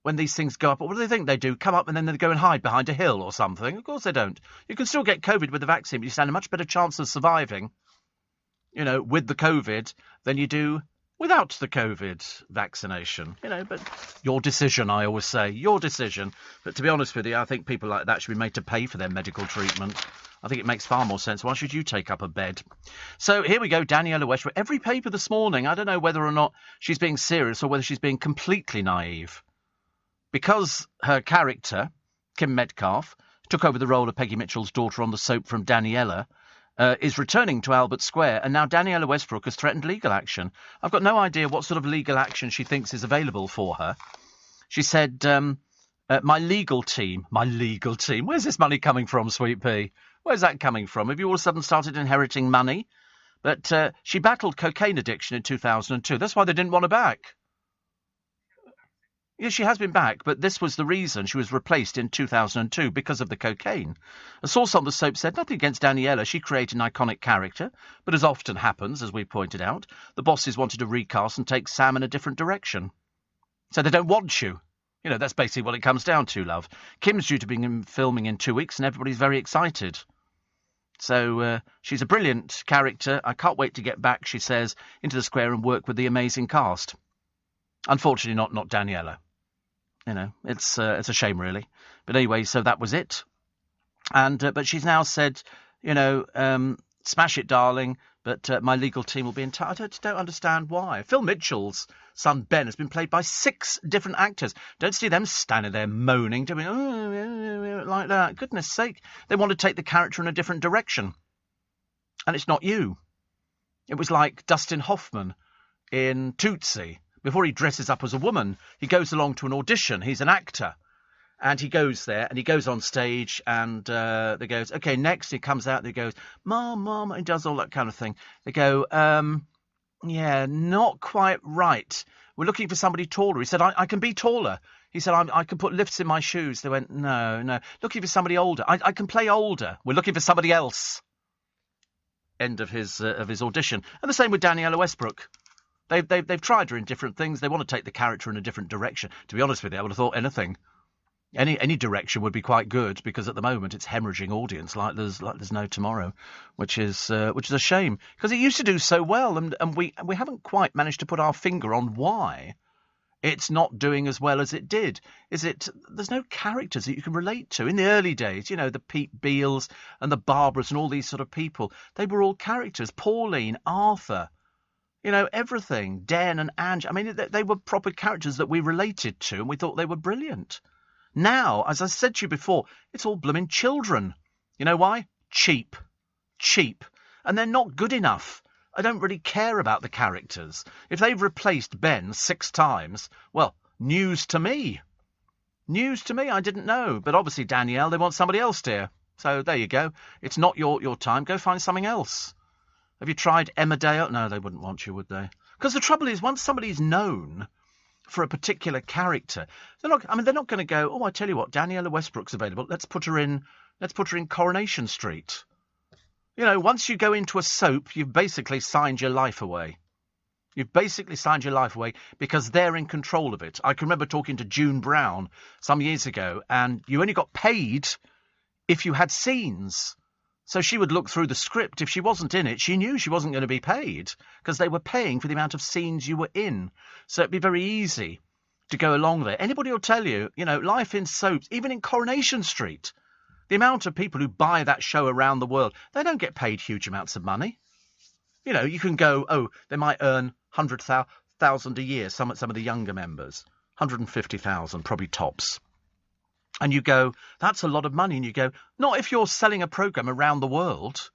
When these things go up, what do they think they do? Come up and then they go and hide behind a hill or something? Of course they don't. You can still get COVID with the vaccine, but you stand a much better chance of surviving, with the COVID than you do without the COVID vaccination. But your decision, I always say. Your decision. But to be honest with you, I think people like that should be made to pay for their medical treatment. I think it makes far more sense. Why should you take up a bed? So here we go, Daniela Westbrook. Every paper this morning, I don't know whether or not she's being serious or whether she's being completely naive. Because her character, Kim Metcalfe, took over the role of Peggy Mitchell's daughter on the soap from Daniela, is returning to Albert Square, and now Daniela Westbrook has threatened legal action. I've got no idea what sort of legal action she thinks is available for her. She said, my legal team, where's this money coming from, Sweet Pea? Where's that coming from? Have you all of a sudden started inheriting money? But she battled cocaine addiction in 2002. That's why they didn't want her back. Yes, she has been back, but this was the reason she was replaced in 2002, because of the cocaine. A source on the soap said nothing against Daniela. She created an iconic character, but as often happens, as we pointed out, the bosses wanted to recast and take Sam in a different direction. So they don't want you. That's basically what it comes down to, love. Kim's due to be filming in 2 weeks, and everybody's very excited. So she's a brilliant character. I can't wait to get back, she says, into the square and work with the amazing cast. Unfortunately, not Daniela. It's a shame, really. But anyway, so that was it. And but she's now said, smash it, darling. But my legal team will be in touch. I don't understand why. Phil Mitchell's son Ben has been played by 6 different actors. Don't see them standing there moaning, doing like that. Goodness sake, they want to take the character in a different direction, and it's not you. It was like Dustin Hoffman in Tootsie. Before he dresses up as a woman, he goes along to an audition. He's an actor. And he goes there, and he goes on stage, and they goes, OK, next. He comes out, and he goes, Mom, and he does all that kind of thing. They go, Yeah, not quite right. We're looking for somebody taller. He said, I can be taller. He said, I can put lifts in my shoes. They went, no. Looking for somebody older. I can play older. We're looking for somebody else. End of his audition. And the same with Daniela Westbrook. They've tried her in different things. They want to take the character in a different direction. To be honest with you, I would have thought anything. Any direction would be quite good, because at the moment it's hemorrhaging audience like there's no tomorrow, which is a shame, because it used to do so well, and we haven't quite managed to put our finger on why it's not doing as well as it did. There's no characters that you can relate to. In the early days, the Pete Beals and the Barbaras and all these sort of people, they were all characters. Pauline, Arthur, everything. Den and Ange. I mean, they were proper characters that we related to, and we thought they were brilliant. Now, as I said to you before, it's all blooming children. You know why? Cheap. And they're not good enough. I don't really care about the characters. If they've replaced Ben 6 times, well, news to me. I didn't know. But obviously, Danielle, they want somebody else, dear. So there you go. It's not your time. Go find something else. Have you tried Emmerdale? No, they wouldn't want you, would they? Because the trouble is, once somebody's known for a particular character, they're not going to go, oh, I tell you what, Daniela Westbrook's available. Let's put her in Coronation Street. Once you go into a soap, you've basically signed your life away. Because they're in control of it. I can remember talking to June Brown some years ago, and you only got paid if you had scenes. So she would look through the script. If she wasn't in it, she knew she wasn't going to be paid, because they were paying for the amount of scenes you were in. So it'd be very easy to go along there. Anybody will tell you, life in soaps, even in Coronation Street, the amount of people who buy that show around the world, they don't get paid huge amounts of money. You can go, oh, they might earn 100,000 a year, some of the younger members, 150,000, probably tops. And you go, that's a lot of money. And you go, not if you're selling a programme around the world.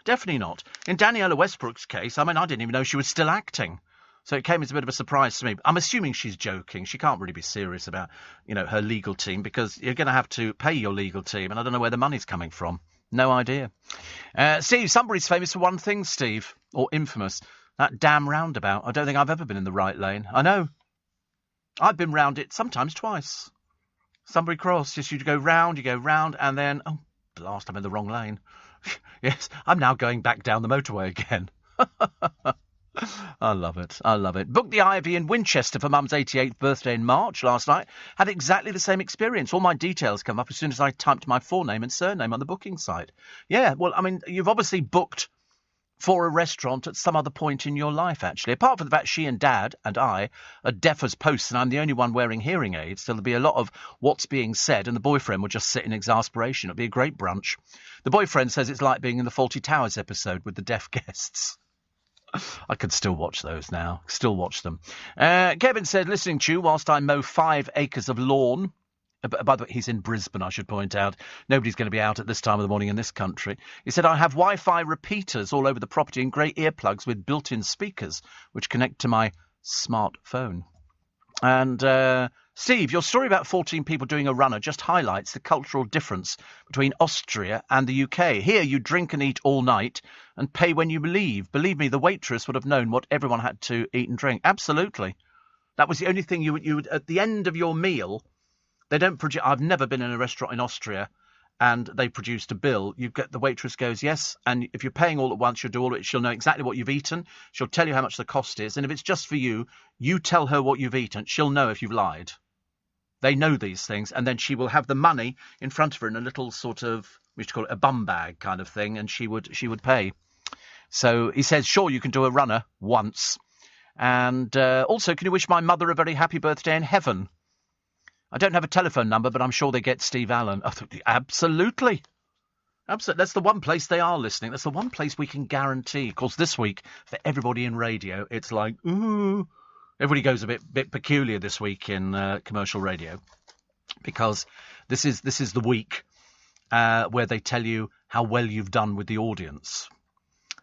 Definitely not. In Daniela Westbrook's case, I didn't even know she was still acting. So it came as a bit of a surprise to me. I'm assuming she's joking. She can't really be serious about, her legal team, because you're going to have to pay your legal team. And I don't know where the money's coming from. No idea. Steve, Sunbury's famous for one thing, Steve, or infamous. That damn roundabout. I don't think I've ever been in the right lane. I know. I've been round it sometimes twice. Sunbury Cross, just you go round, and then, oh, blast, I'm in the wrong lane. Yes, I'm now going back down the motorway again. I love it. Booked the Ivy in Winchester for Mum's 88th birthday in March last night. Had exactly the same experience. All my details come up as soon as I typed my full-name and surname on the booking site. Yeah, well, you've obviously booked for a restaurant at some other point in your life, actually. Apart from the fact she and Dad and I are deaf as posts, and I'm the only one wearing hearing aids, so there'll be a lot of what's being said, and the boyfriend will just sit in exasperation. It'll be a great brunch. The boyfriend says it's like being in the Fawlty Towers episode with the deaf guests. I could still watch those now. Still watch them. Kevin said, listening to you whilst I mow 5 acres of lawn. By the way, he's in Brisbane, I should point out. Nobody's going to be out at this time of the morning in this country. He said, I have Wi-Fi repeaters all over the property and grey earplugs with built-in speakers, which connect to my smartphone. And Steve, your story about 14 people doing a runner just highlights the cultural difference between Austria and the UK. Here, you drink and eat all night and pay when you leave. Believe me, the waitress would have known what everyone had to eat and drink. Absolutely. That was the only thing you would at the end of your meal. They don't produce. I've never been in a restaurant in Austria and they produced a bill. You get the waitress goes, yes, and if you're paying all at once, you'll do all of it. She'll know exactly what you've eaten. She'll tell you how much the cost is. And if it's just for you, you tell her what you've eaten. She'll know if you've lied. They know these things. And then she will have the money in front of her in a little sort of, we used to call it a bum bag kind of thing, and she would pay. So he says, sure, you can do a runner once. And also, can you wish my mother a very happy birthday in heaven? I don't have a telephone number, but I'm sure they get Steve Allen. Absolutely. That's the one place they are listening. That's the one place we can guarantee. Of course, this week, for everybody in radio, it's like, ooh. Everybody goes a bit peculiar this week in commercial radio. Because this is the week where they tell you how well you've done with the audience.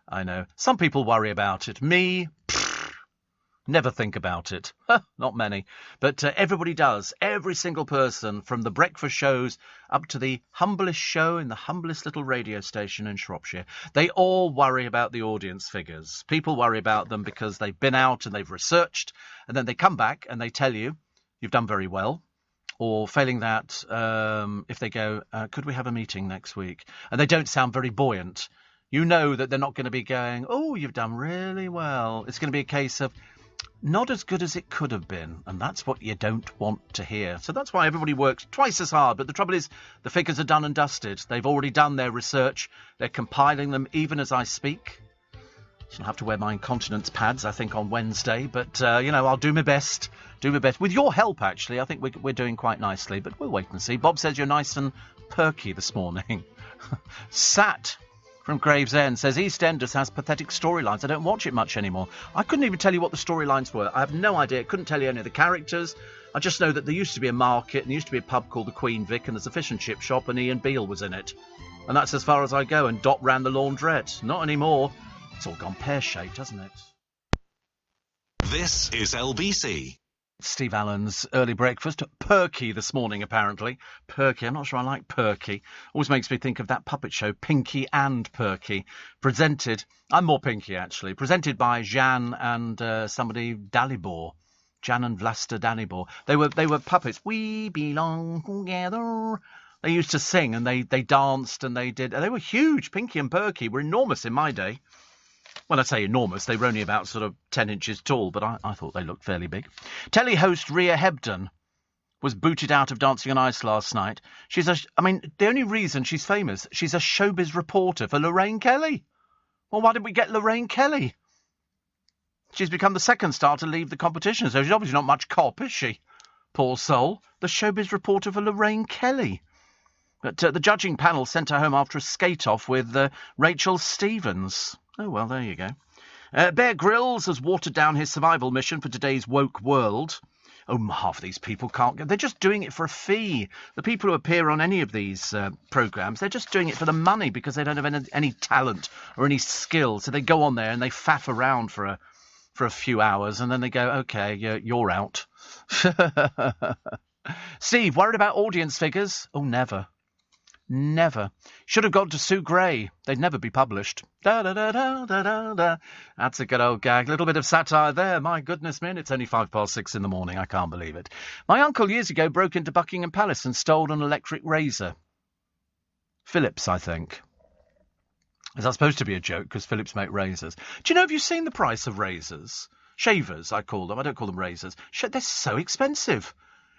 I know. Some people worry about it. Me, never think about it. Not many. But everybody does. Every single person, from the breakfast shows up to the humblest show in the humblest little radio station in Shropshire, they all worry about the audience figures. People worry about them because they've been out and they've researched, and then they come back and they tell you, you've done very well. Or failing that, if they go, could we have a meeting next week? And they don't sound very buoyant. You know that they're not going to be going, oh, you've done really well. It's going to be a case of, not as good as it could have been, and that's what you don't want to hear. So that's why everybody works twice as hard. But the trouble is, the figures are done and dusted. They've already done their research. They're compiling them even as I speak. I'll have to wear my incontinence pads, I think, on Wednesday. But, I'll do my best. Do my best. With your help, actually, I think we're doing quite nicely. But we'll wait and see. Bob says you're nice and perky this morning. Sat from Gravesend says EastEnders has pathetic storylines. I don't watch it much anymore. I couldn't even tell you what the storylines were. I have no idea. I couldn't tell you any of the characters. I just know that there used to be a market and there used to be a pub called the Queen Vic, and there's a fish and chip shop, and Ian Beale was in it. And that's as far as I go. And Dot ran the laundrette. Not anymore. It's all gone pear-shaped, hasn't it? This is LBC. Steve Allen's early breakfast. Perky this morning, apparently. Perky. I'm not sure I like Perky. Always makes me think of that puppet show, Pinky and Perky. Presented, I'm more Pinky, actually. Presented by Jan and somebody, Dalibor. Jan and Vlasta Dalibor. They were puppets. We belong together. They used to sing and they danced and they were huge. Pinky and Perky were enormous in my day. Well, I say enormous. They were only about sort of 10 inches tall, but I thought they looked fairly big. Telly host Rhea Hebden was booted out of Dancing on Ice last night. The only reason she's famous, she's a showbiz reporter for Lorraine Kelly. Well, why did we get Lorraine Kelly? She's become the second star to leave the competition, so she's obviously not much cop, is she? Poor soul. The showbiz reporter for Lorraine Kelly. But the judging panel sent her home after a skate-off with Rachel Stevens. Oh, well, there you go. Bear Grylls has watered down his survival mission for today's woke world. Oh, half of these people can't get... They're just doing it for a fee. The people who appear on any of these programmes, they're just doing it for the money because they don't have any talent or any skill. So they go on there and they faff around for a few hours and then they go, OK, you're out. Steve, worried about audience figures? Oh, never. Never. Should have gone to Sue Gray. They'd never be published. Da da da da da da da. That's a good old gag. Little bit of satire there. My goodness me, it's only 6:05 in the morning. I can't believe it. My uncle years ago broke into Buckingham Palace and stole an electric razor. Philips, I think. Is that supposed to be a joke? Because Philips make razors. Do you know, have you seen the price of razors? Shavers, I call them. I don't call them razors. They're so expensive.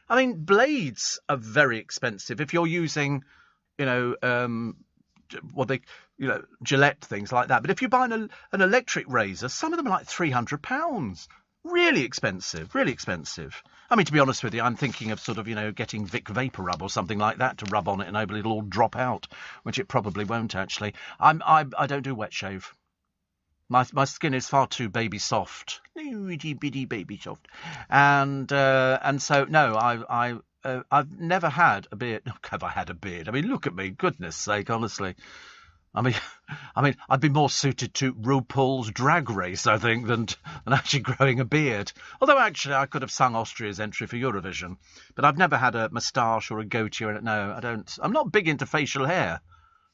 I mean, blades are very expensive if you're using... Gillette, things like that. But if you buy an electric razor, some of them are like £300. Really expensive, really expensive. I mean, to be honest with you, I'm thinking of sort of, getting Vic Vapor Rub or something like that to rub on it and hopefully it'll all drop out, which it probably won't actually. I don't do wet shave. My skin is far too baby soft. Itty bitty baby soft. And so, no, I've never had a beard. Have I had a beard? I mean, look at me. Goodness sake, honestly. I mean, I'd be more suited to RuPaul's Drag Race, I think, than actually growing a beard. Although, actually, I could have sung Austria's entry for Eurovision. But I've never had a moustache or a goatee. No, I don't. I'm not big into facial hair.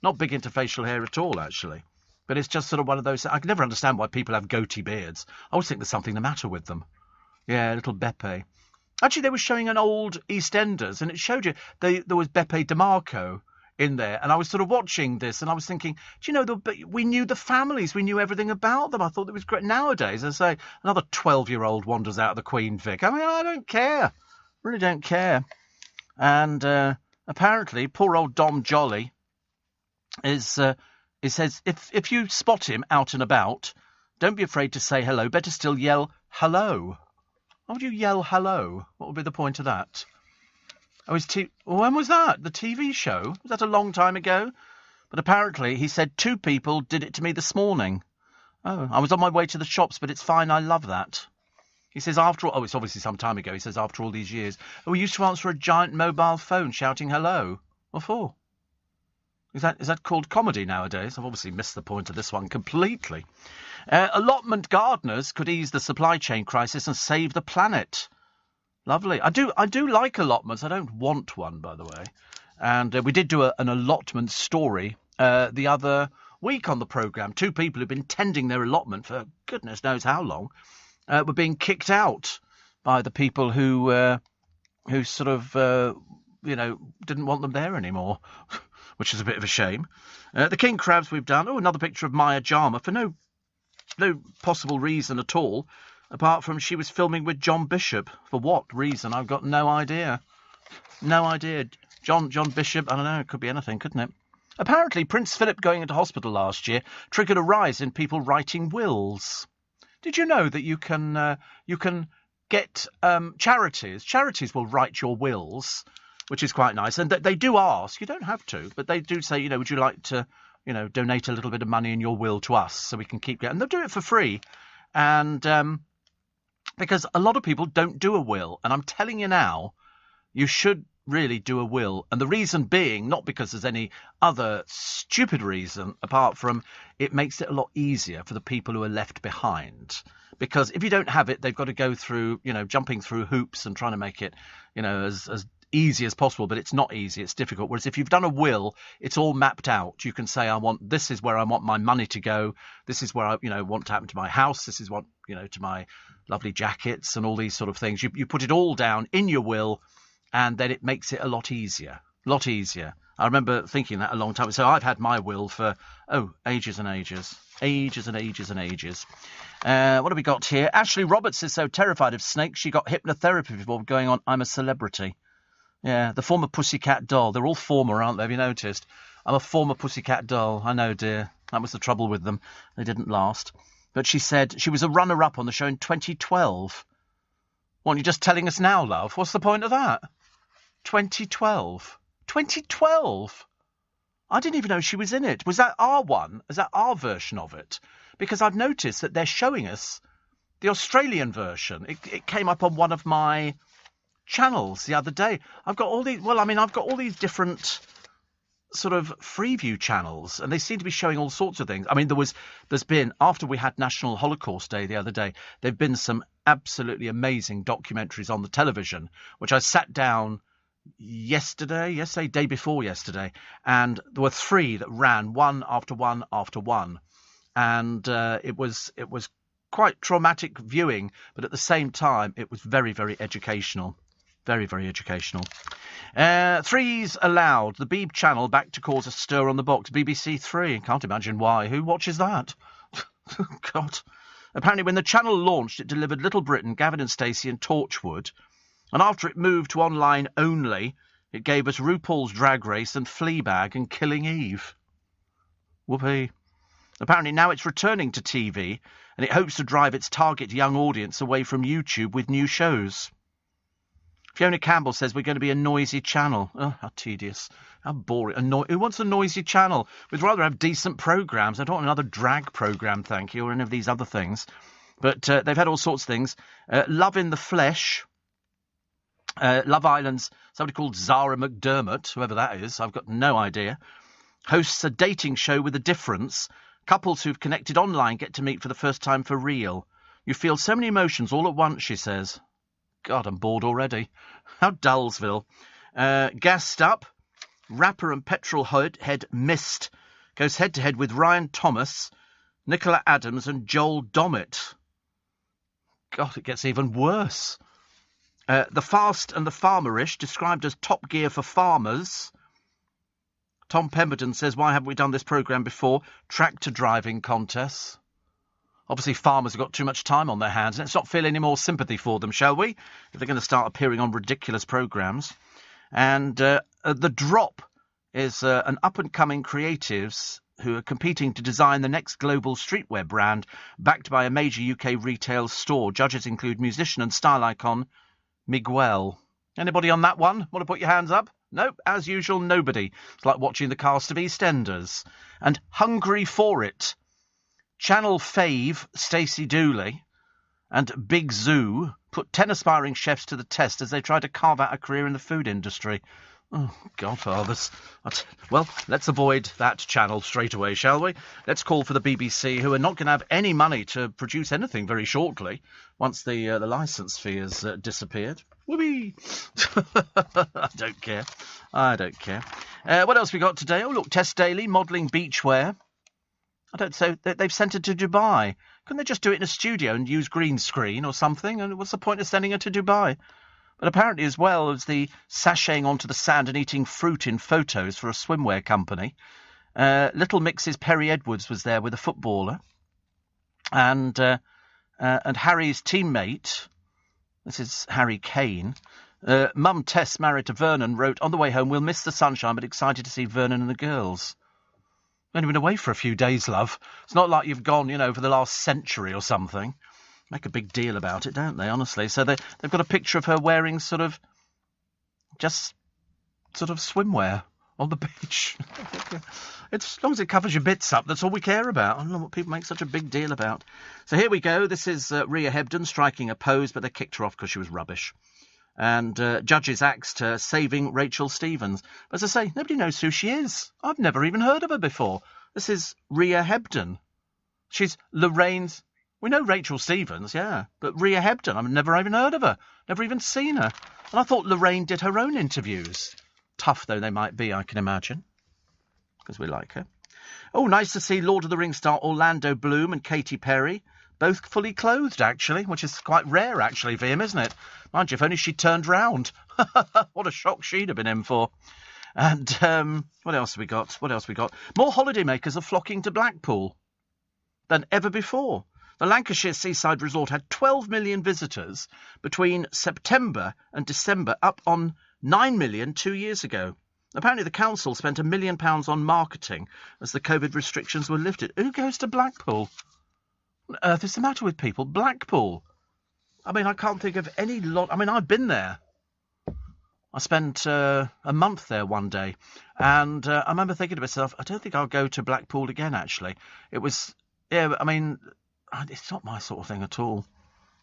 Not big into facial hair at all, actually. But it's just sort of one of those... I can never understand why people have goatee beards. I always think there's something the matter with them. Yeah, little Beppe. Actually, they were showing an old EastEnders, and it showed you there was Beppe DeMarco in there. And I was sort of watching this, and I was thinking, do you know, we knew the families. We knew everything about them. I thought it was great. Nowadays, as I say, another 12-year-old wanders out of the Queen Vic. I mean, I don't care. Really don't care. And apparently, poor old Dom Jolly it says, if you spot him out and about, don't be afraid to say hello. Better still yell hello. Why would you yell hello? What would be the point of that? Oh, when was that? The TV show? Was that a long time ago? But apparently he said 2 people did it to me this morning. Oh, I was on my way to the shops, but it's fine. I love that. He says after all... Oh, it's obviously some time ago. He says after all these years. Oh, we used to answer a giant mobile phone shouting hello. What for? Is that called comedy nowadays? I've obviously missed the point of this one completely. Allotment gardeners could ease the supply chain crisis and save the planet. Lovely. I do like allotments. I don't want one, by the way. And we did do an allotment story the other week on the programme. 2 people who've been tending their allotment for goodness knows how long were being kicked out by the people who sort of, didn't want them there anymore, which is a bit of a shame. The king crabs we've done. Oh, another picture of Maya Jama for no possible reason at all, apart from she was filming with John Bishop. For what reason? I've got no idea. No idea. John Bishop, I don't know, it could be anything, couldn't it? Apparently, Prince Philip going into hospital last year triggered a rise in people writing wills. Did you know that you can get charities? Charities will write your wills, which is quite nice. And they do ask, you don't have to, but they do say, would you like to, donate a little bit of money in your will to us so we can keep getting. And they'll do it for free. And because a lot of people don't do a will. And I'm telling you now, you should really do a will. And the reason being, not because there's any other stupid reason, apart from it makes it a lot easier for the people who are left behind. Because if you don't have it, they've got to go through, jumping through hoops and trying to make it, as easy as possible. But it's not easy. It's difficult. Whereas if you've done a will, it's all mapped out. You can say, this is where I want my money to go. This is where I, want to happen to my house. This is what, to my lovely jackets and all these sort of things. You put it all down in your will, and then it makes it a lot easier. I remember thinking that a long time. So I've had my will for, ages and ages. Ages and ages and ages. What have we got here? Ashley Roberts is so terrified of snakes she got hypnotherapy before going on I'm a Celebrity. Yeah, the former Pussycat Doll. They're all former, aren't they? Have you noticed? I'm a former Pussycat Doll. I know, dear. That was the trouble with them. They didn't last. But she said she was a runner-up on the show in 2012. What, you're just telling us now, love? What's the point of that? 2012. 2012? I didn't even know she was in it. Was that our one? Is that our version of it? Because I've noticed that they're showing us the Australian version. It came up on one of my channels the other day. I've got all these different sort of Freeview channels, and they seem to be showing all sorts of things. I mean, there's been, after we had National Holocaust Day the other day, there've been some absolutely amazing documentaries on the television, which I sat down yesterday, day before yesterday, and there were 3 that ran one after one after one, and it was quite traumatic viewing, but at the same time it was very, very educational. Very, very educational. 3s allowed. The Beeb channel back to cause a stir on the box. BBC 3. Can't imagine why. Who watches that? God. Apparently when the channel launched, it delivered Little Britain, Gavin and Stacey and Torchwood. And after it moved to online only, it gave us RuPaul's Drag Race and Fleabag and Killing Eve. Whoopee. Apparently now it's returning to TV, and it hopes to drive its target young audience away from YouTube with new shows. Fiona Campbell says we're going to be a noisy channel. Oh, how tedious. How boring. Who wants a noisy channel? We'd rather have decent programmes. I don't want another drag programme, thank you, or any of these other things. But they've had all sorts of things. Love in the Flesh. Love Island's somebody called Zara McDermott, whoever that is. I've got no idea. Hosts a dating show with a difference. Couples who've connected online get to meet for the first time for real. You feel so many emotions all at once, she says. God, I'm bored already. How Dullsville. Gassed Up. Rapper and petrol head Mist goes head-to-head with Ryan Thomas, Nicola Adams and Joel Dommett. God, it gets even worse. The Fast and the Farmerish, described as Top Gear for farmers. Tom Pemberton says, why haven't we done this programme before? Tractor driving contests. Obviously, farmers have got too much time on their hands. Let's not feel any more sympathy for them, shall we? If they're going to start appearing on ridiculous programmes. And The Drop is an up-and-coming creatives who are competing to design the next global streetwear brand backed by a major UK retail store. Judges include musician and style icon Miguel. Anybody on that one? Want to put your hands up? Nope, as usual, nobody. It's like watching the cast of EastEnders. And Hungry for It. Channel fave Stacey Dooley and Big Zoo put 10 aspiring chefs to the test as they try to carve out a career in the food industry. Oh, Godfathers. Well, let's avoid that channel straight away, shall we? Let's call for the BBC, who are not going to have any money to produce anything very shortly, once the licence fee has disappeared. Whoopee! I don't care. What else we got today? Oh, look, Tess Daly, modelling beachwear. They've sent her to Dubai. Couldn't they just do it in a studio and use green screen or something? And what's the point of sending her to Dubai? But apparently, as well as the sashaying onto the sand and eating fruit in photos for a swimwear company, Little Mix's Perry Edwards was there with a footballer, and Harry's teammate, this is Harry Kane, Mum Tess, married to Vernon, wrote, "On the way home, we'll miss the sunshine, but excited to see Vernon and the girls." We've only been away for a few days, love. It's not like you've gone, for the last century or something. Make a big deal about it, don't they, honestly? So they've got a picture of her wearing swimwear on the beach. As long as it covers your bits up, that's all we care about. I don't know what people make such a big deal about. So here we go. This is Rhea Hebden striking a pose, but they kicked her off because she was rubbish. And judges axed her, saving Rachel Stevens. But as I say, nobody knows who she is. I've never even heard of her before. This is Rhea Hebden. She's Lorraine's... We know Rachel Stevens, yeah, but Rhea Hebden, I've never even heard of her, never even seen her. And I thought Lorraine did her own interviews. Tough though they might be, I can imagine, because we like her. Oh, nice to see Lord of the Rings star Orlando Bloom and Katy Perry, both fully clothed, actually, which is quite rare, actually, for him, isn't it? Mind you, if only she'd turned round. What a shock she'd have been in for. And what else have we got? More holidaymakers are flocking to Blackpool than ever before. The Lancashire seaside resort had 12 million visitors between September and December, up on 9 million 2 years ago. Apparently the council spent £1 million on marketing as the COVID restrictions were lifted. Who goes to Blackpool? What on earth is the matter with people? Blackpool. I mean, I can't think of any lot. I mean, I've been there. I spent a month there one day, and I remember thinking to myself, I don't think I'll go to Blackpool again, actually. It was, yeah, I mean... It's not my sort of thing at all.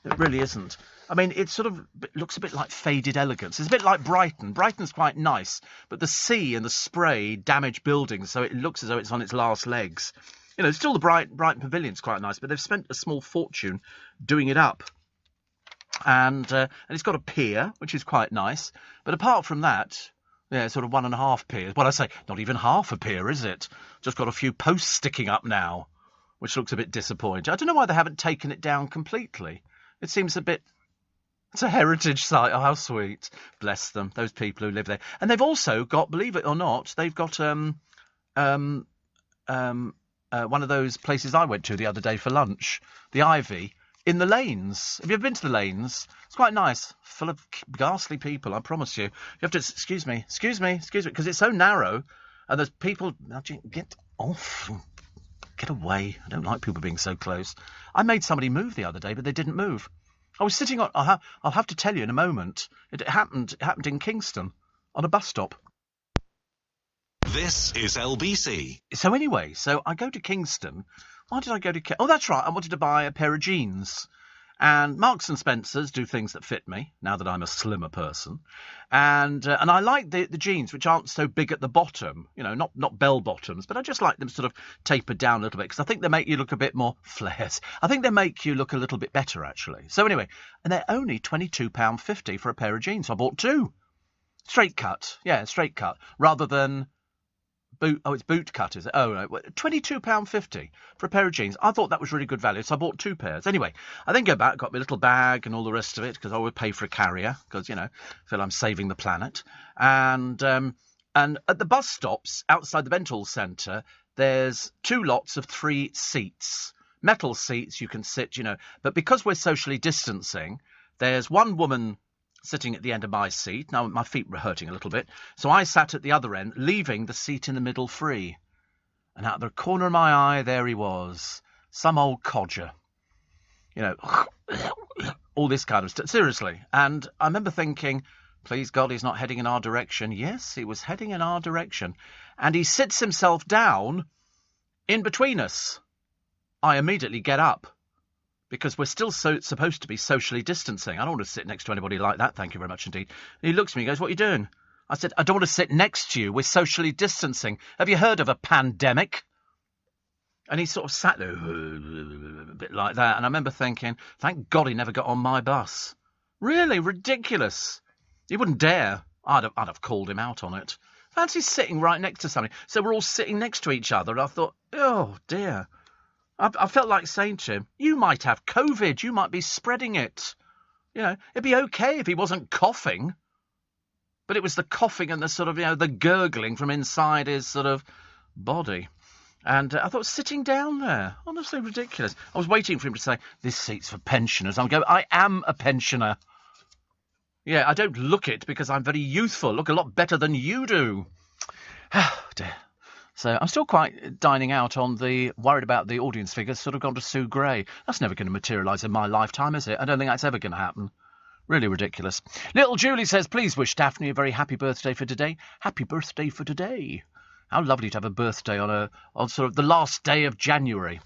It really isn't. I mean, it sort of looks a bit like faded elegance. It's a bit like Brighton. Brighton's quite nice, but the sea and the spray damage buildings, so it looks as though it's on its last legs. Still the Brighton Pavilion's quite nice, but they've spent a small fortune doing it up. And it's got a pier, which is quite nice. But apart from that, yeah, sort of 1.5 piers. Well, I say, not even half a pier, is it? Just got a few posts sticking up now, which looks a bit disappointing. I don't know why they haven't taken it down completely. It seems a bit... It's a heritage site. Oh, how sweet. Bless them, those people who live there. And they've also got, believe it or not, they've got one of those places I went to the other day for lunch, the Ivy, in the Lanes. Have you ever been to the Lanes? It's quite nice, full of ghastly people, I promise you. You have to... Excuse me, because it's so narrow, and there's people... Get off... Get away. I don't like people being so close. I made somebody move the other day, but they didn't move. I was sitting on... I'll have to tell you in a moment. It happened in Kingston, on a bus stop. This is LBC. So anyway, I go to Kingston. Why did I go to... Oh, that's right. I wanted to buy a pair of jeans. And Marks and Spencer's do things that fit me, now that I'm a slimmer person. And I like the jeans, which aren't so big at the bottom, not bell bottoms, but I just like them sort of tapered down a little bit, because I think they make you look a bit more flares. I think they make you look a little bit better, actually. So anyway, and they're only £22.50 for a pair of jeans. So I bought two. Straight cut. Yeah, straight cut. Rather than... it's boot cut, is it? Oh, no. £22.50 for a pair of jeans. I thought that was really good value, so I bought two pairs. Anyway, I then go back, got my little bag and all the rest of it, because I would pay for a carrier, because, I feel I'm saving the planet. And at the bus stops outside the Bentall Centre, there's 2 lots of 3 seats. Metal seats, you can sit, But because we're socially distancing, there's one woman sitting at the end of my seat. Now, my feet were hurting a little bit, so I sat at the other end, leaving the seat in the middle free. And out of the corner of my eye, there he was, some old codger. All this kind of stuff. Seriously. And I remember thinking, please God, he's not heading in our direction. Yes, he was heading in our direction. And he sits himself down in between us. I immediately get up. because we're still supposed to be socially distancing. I don't want to sit next to anybody like that, thank you very much indeed. And he looks at me and goes, what are you doing? I said, I don't want to sit next to you. We're socially distancing. Have you heard of a pandemic? And he sort of sat there a bit like that. And I remember thinking, thank God he never got on my bus. Really ridiculous. He wouldn't dare. I'd have called him out on it. Fancy sitting right next to somebody. So we're all sitting next to each other. And I thought, oh, dear. I felt like saying to him, you might have COVID. You might be spreading it. You know, it'd be okay if he wasn't coughing. But it was the coughing and the sort of, the gurgling from inside his sort of body. And I thought, sitting down there, honestly ridiculous. I was waiting for him to say, this seat's for pensioners. I'm going, I am a pensioner. Yeah, I don't look it because I'm very youthful. Look a lot better than you do. Dear. So I'm still quite dining out on the worried about the audience figures sort of gone to Sue Gray. That's never going to materialise in my lifetime, is it? I don't think that's ever going to happen. Really ridiculous. Little Julie says, please wish Daphne a very happy birthday for today. Happy birthday for today. How lovely to have a birthday on sort of the last day of January.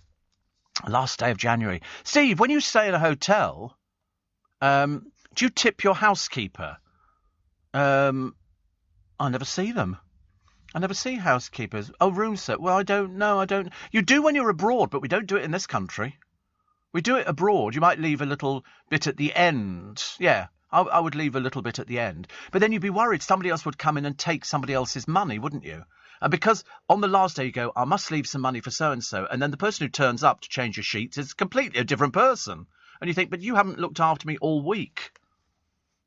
Last day of January. Steve, when you stay in a hotel, do you tip your housekeeper? I never see them. I never see housekeepers. Oh, room set. Well, I don't know. You do when you're abroad, but we don't do it in this country. We do it abroad. You might leave a little bit at the end. Yeah, I would leave a little bit at the end. But then you'd be worried somebody else would come in and take somebody else's money, wouldn't you? And because on the last day you go, I must leave some money for so-and-so, and then the person who turns up to change your sheets is completely a different person. And you think, but you haven't looked after me all week.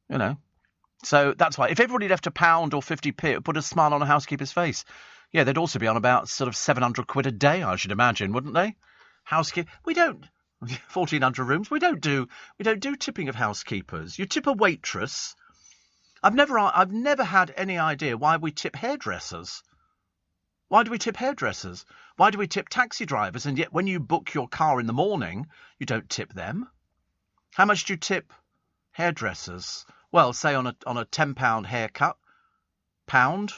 You know. So that's why. If everybody left £1 or 50p, it would put a smile on a housekeeper's face. Yeah, they'd also be on about sort of 700 quid a day, I should imagine, wouldn't they? Housekeeper. We don't. 1,400 rooms. We don't do tipping of housekeepers. You tip a waitress. I've never had any idea why we tip hairdressers. Why do we tip hairdressers? Why do we tip taxi drivers? And yet when you book your car in the morning, you don't tip them. How much do you tip hairdressers? Well, say on a £10 haircut, £1,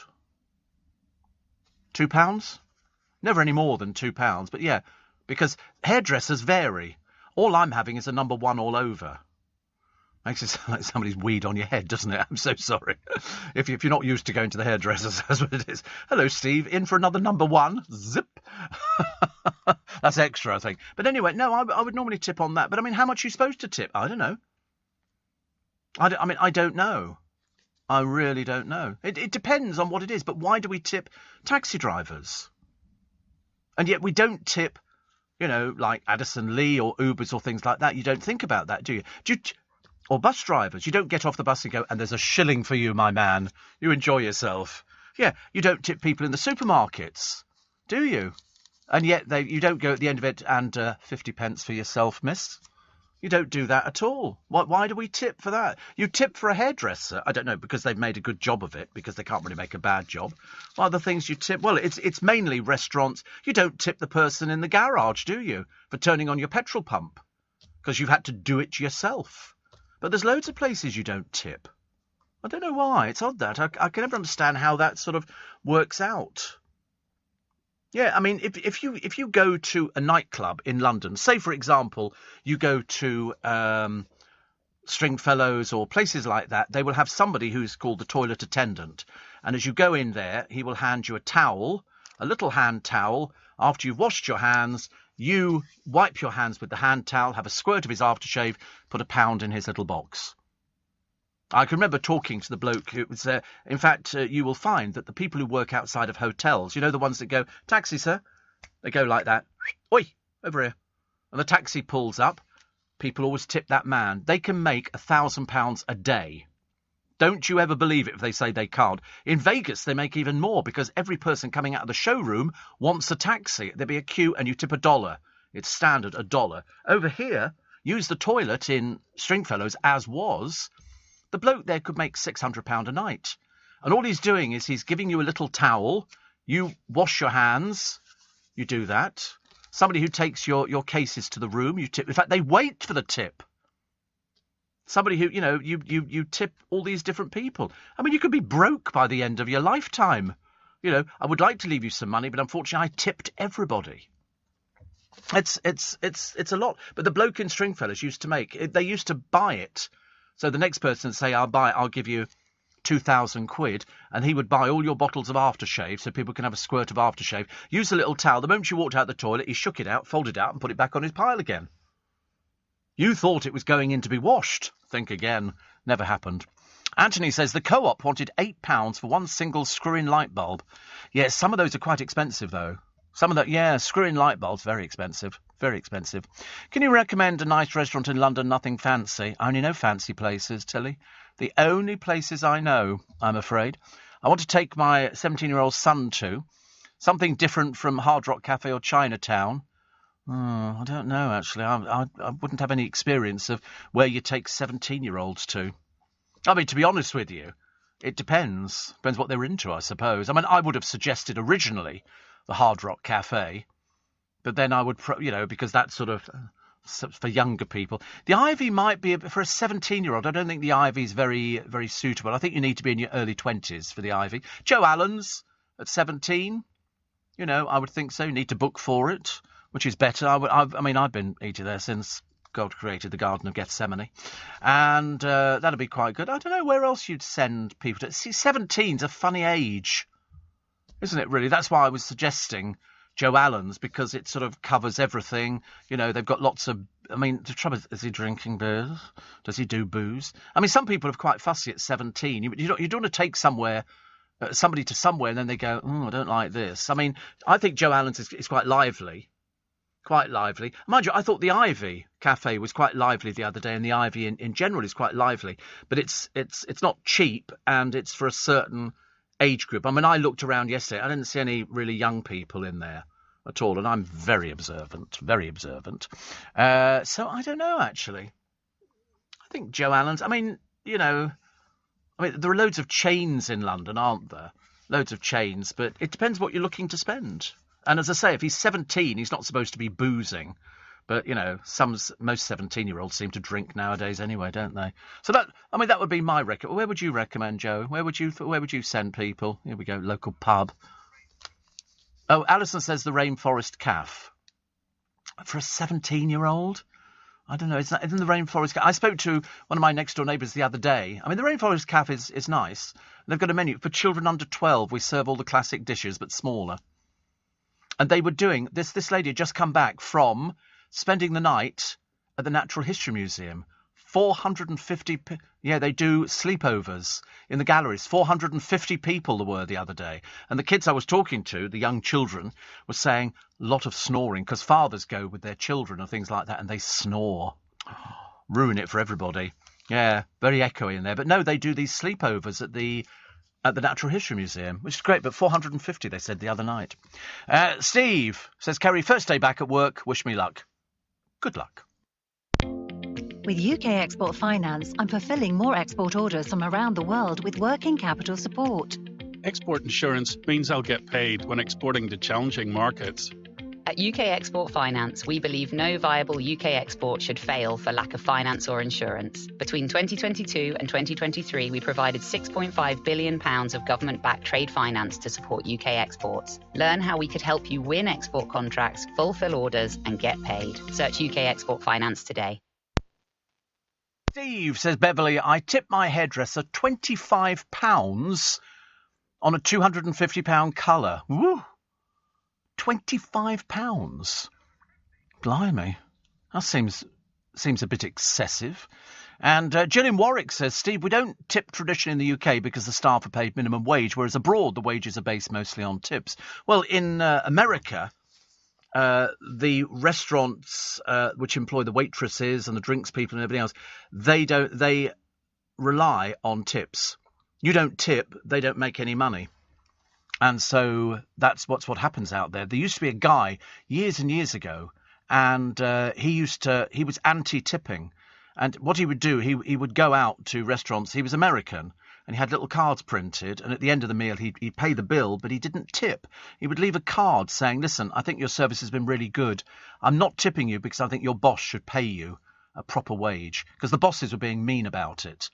£2, never any more than £2. But yeah, because hairdressers vary. All I'm having is a number 1 all over. Makes it sound like somebody's weed on your head, doesn't it? I'm so sorry. If you're not used to going to the hairdressers, that's what it is. Hello, Steve. In for another number 1. Zip. That's extra, I think. But anyway, no, I would normally tip on that. But I mean, how much are you supposed to tip? I don't know. I don't know. I really don't know. It depends on what it is. But why do we tip taxi drivers? And yet we don't tip, like Addison Lee or Ubers or things like that. You don't think about that, do you? Or bus drivers. You don't get off the bus and go, and there's a shilling for you, my man. You enjoy yourself. Yeah, you don't tip people in the supermarkets, do you? And yet you don't go at the end of it and 50p for yourself, miss. You don't do that at all. Why do we tip for that? You tip for a hairdresser. I don't know, because they've made a good job of it, because they can't really make a bad job. What are the things you tip? Well, it's mainly restaurants. You don't tip the person in the garage, do you, for turning on your petrol pump? Because you've had to do it yourself. But there's loads of places you don't tip. I don't know why. It's odd that. I can never understand how that sort of works out. Yeah, I mean, if you go to a nightclub in London, say, for example, you go to Stringfellows or places like that, they will have somebody who's called the toilet attendant. And as you go in there, he will hand you a towel, a little hand towel. After you've washed your hands, you wipe your hands with the hand towel, have a squirt of his aftershave, put £1 in his little box. I can remember talking to the bloke who was there. In fact, you will find that the people who work outside of hotels, the ones that go, taxi, sir, they go like that. Oi, over here. And the taxi pulls up. People always tip that man. They can make £1,000 a day. Don't you ever believe it if they say they can't. In Vegas, they make even more because every person coming out of the showroom wants a taxi. There'll be a queue and you tip $1. It's standard, $1. Over here, use the toilet in Stringfellows, as was. The bloke there could make £600 a night. And all he's doing is he's giving you a little towel. You wash your hands. You do that. Somebody who takes your cases to the room, you tip. In fact, they wait for the tip. Somebody who, you tip all these different people. I mean, you could be broke by the end of your lifetime. I would like to leave you some money, but unfortunately I tipped everybody. It's a lot. But the bloke in Stringfellows used to they used to buy it. So the next person would say, I'll give you 2,000 quid, and he would buy all your bottles of aftershave so people can have a squirt of aftershave. Use a little towel. The moment you walked out the toilet, he shook it out, folded it out, and put it back on his pile again. You thought it was going in to be washed. Think again. Never happened. Anthony says the Co-op wanted £8 for one single screw-in light bulb. Yes, some of those are quite expensive, though. Screw-in light bulbs, very expensive. Very expensive. Can you recommend a nice restaurant in London, nothing fancy? I only know fancy places, Tilly. The only places I know, I'm afraid. I want to take my 17-year-old son to something different from Hard Rock Cafe or Chinatown. I don't know, actually. I wouldn't have any experience of where you take 17-year-olds to. I mean, to be honest with you, it depends. Depends what they're into, I suppose. I mean, I would have suggested originally the Hard Rock Cafe, but then I would, because that's sort of for younger people. The Ivy might be, for a 17-year-old, I don't think the Ivy is very, very suitable. I think you need to be in your early 20s for the Ivy. Joe Allen's at 17, I would think so. You need to book for it, which is better. I've been eating there since God created the Garden of Gethsemane, and that'd be quite good. I don't know where else you'd send people to. See, 17's a funny age, isn't it, really? That's why I was suggesting Joe Allen's, because it sort of covers everything. They've got lots of... I mean, the trouble is he drinking beers? Does he do booze? I mean, some people are quite fussy at 17. You don't want to take somebody to somewhere and then they go, I don't like this. I mean, I think Joe Allen's is quite lively. Quite lively. Mind you, I thought the Ivy Cafe was quite lively the other day, and the Ivy in general is quite lively. But it's not cheap, and it's for a certain age group. I mean, I looked around yesterday. I didn't see any really young people in there at all, and I'm very observant, very observant. So I don't know, actually. I think Joe Allen's... I mean, there are loads of chains in London, aren't there? Loads of chains, but it depends what you're looking to spend. And as I say, if he's 17, he's not supposed to be boozing. But, most 17-year-olds seem to drink nowadays anyway, don't they? So that would be my recommend. Where would you recommend, Joe? Where would you send people? Here we go, local pub. Oh, Alison says the Rainforest Cafe. For a 17-year-old? I don't know. Isn't the Rainforest Cafe? I spoke to one of my next-door neighbours the other day. I mean, the Rainforest Cafe is nice. They've got a menu. For children under 12, we serve all the classic dishes, but smaller. And they were doing... This lady had just come back from spending the night at the Natural History Museum. 450... they do sleepovers in the galleries. 450 people there were the other day. And the kids I was talking to, the young children, were saying a lot of snoring, because fathers go with their children and things like that, and they snore. Ruin it for everybody. Yeah, very echoey in there. But no, they do these sleepovers at the Natural History Museum, which is great, but 450, they said the other night. Steve says, Kerry, first day back at work, wish me luck. Good luck. With UK Export Finance, I'm fulfilling more export orders from around the world with working capital support. Export insurance means I'll get paid when exporting to challenging markets. At UK Export Finance, we believe no viable UK export should fail for lack of finance or insurance. Between 2022 and 2023, we provided £6.5 billion of government-backed trade finance to support UK exports. Learn how we could help you win export contracts, fulfill orders, and get paid. Search UK Export Finance today. Steve says, Beverly, I tipped my hairdresser £25 on a £250 colour. Woo! £25. Blimey. That seems a bit excessive. And Gillian Warwick says, Steve, we don't tip tradition in the UK because the staff are paid minimum wage, whereas abroad the wages are based mostly on tips. Well, in America, the restaurants which employ the waitresses and the drinks people and everything else, they rely on tips. You don't tip, they don't make any money. And so that's what happens out there. There used to be a guy years and years ago, and he was anti-tipping. And what he would do, he would go out to restaurants. He was American, and he had little cards printed. And at the end of the meal, he'd pay the bill, but he didn't tip. He would leave a card saying, listen, I think your service has been really good. I'm not tipping you because I think your boss should pay you a proper wage. Because the bosses were being mean about it.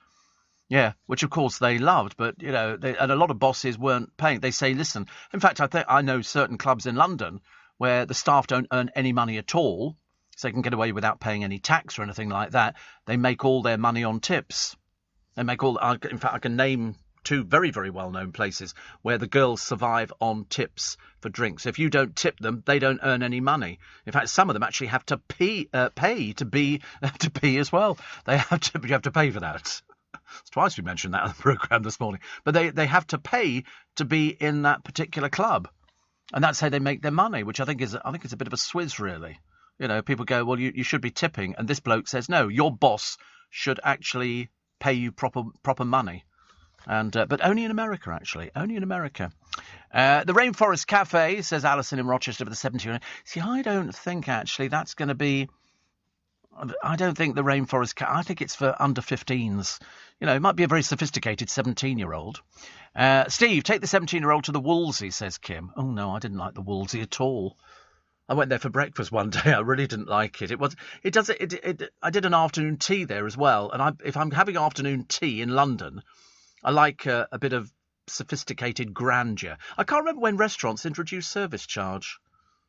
Yeah, which of course they loved, but and a lot of bosses weren't paying. They say, listen, in fact, I know certain clubs in London where the staff don't earn any money at all, so they can get away without paying any tax or anything like that. They make all their money on tips. They make all. In fact, I can name 2 very, very well-known places where the girls survive on tips for drinks. If you don't tip them, they don't earn any money. In fact, some of them actually have to pay to be as well. You have to pay for that. It's twice we mentioned that on the programme this morning. But they have to pay to be in that particular club, and that's how they make their money, which I think is a bit of a swizz, really. You know, people go, well, you should be tipping, and this bloke says, no, your boss should actually pay you proper money. And but only in America, actually. Only in America. The Rainforest Cafe, says Alison in Rochester for the 70-year-old. See, I don't think, actually, that's going to be... I don't think the Rainforest Cafe... I think it's for under 15s. You know, it might be a very sophisticated 17-year-old. Steve, take the 17-year-old to the Wolsey, says Kim. Oh, no, I didn't like the Wolsey at all. I went there for breakfast one day. I really didn't like it. I did an afternoon tea there as well. And if I'm having afternoon tea in London... I like a bit of sophisticated grandeur. I can't remember when restaurants introduced service charge.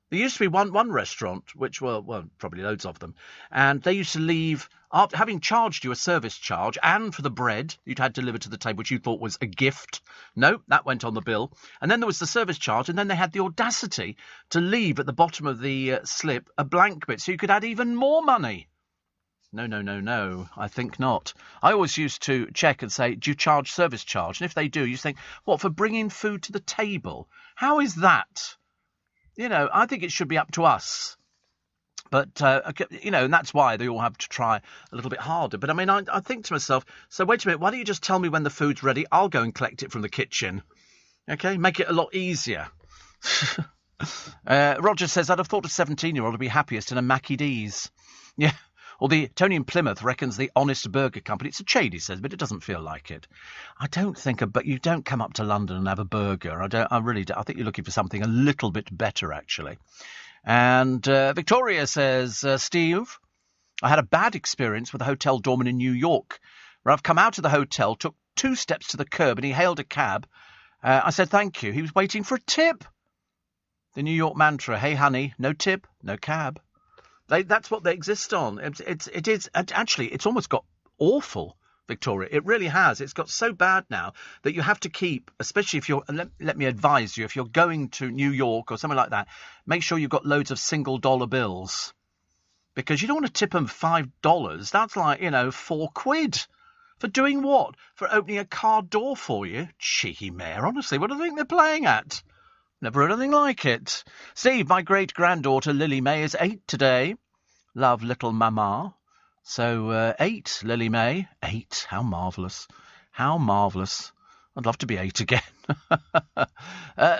There used to be one restaurant, which were, well, probably loads of them, and they used to leave, after having charged you a service charge, and for the bread you'd had delivered to the table, which you thought was a gift. No, that went on the bill. And then there was the service charge, and then they had the audacity to leave at the bottom of the slip a blank bit, so you could add even more money. No, I think not. I always used to check and say, do you charge service charge? And if they do, you think, what, for bringing food to the table? How is that? You know, I think it should be up to us. But, you know, and that's why they all have to try a little bit harder. But, I mean, I think to myself, so wait a minute, why don't you just tell me when the food's ready? I'll go and collect it from the kitchen. OK, make it a lot easier. Roger says, I'd have thought a 17-year-old would be happiest in a Mackie D's. Yeah. Or the Tony in Plymouth reckons the Honest Burger Company. It's a shade, he says, but it doesn't feel like it. I don't think but you don't come up to London and have a burger. I really don't. I think you're looking for something a little bit better, actually. And Victoria says, Steve, I had a bad experience with a hotel doorman in New York, where I've come out of the hotel, took 2 steps to the curb, and he hailed a cab. I said, thank you. He was waiting for a tip. The New York mantra, hey, honey, no tip, no cab. That's what they exist on. It is actually, it's almost got awful, Victoria. It really has. It's got so bad now that you have to keep, especially if you're, let me advise you, if you're going to New York or something like that, make sure you've got loads of $1 bills. Because you don't want to tip them $5. That's like, you know, £4. For doing what? For opening a car door for you? Cheeky mare, honestly. What do you think they're playing at? Never heard anything like it. Steve, my great-granddaughter Lily May is 8 today. Love little mama. So 8, Lily May. 8. How marvellous. How marvellous. I'd love to be 8 again.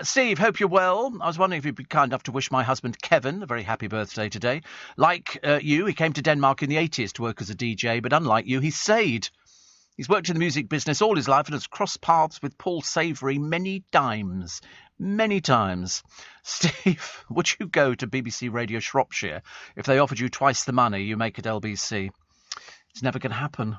Steve, hope you're well. I was wondering if you'd be kind enough to wish my husband Kevin a very happy birthday today. Like you, he came to Denmark in the 80s to work as a DJ, but unlike you, he stayed. He's worked in the music business all his life and has crossed paths with Paul Savory many times. Many times. Steve, would you go to BBC Radio Shropshire if they offered you twice the money you make at LBC? It's never going to happen.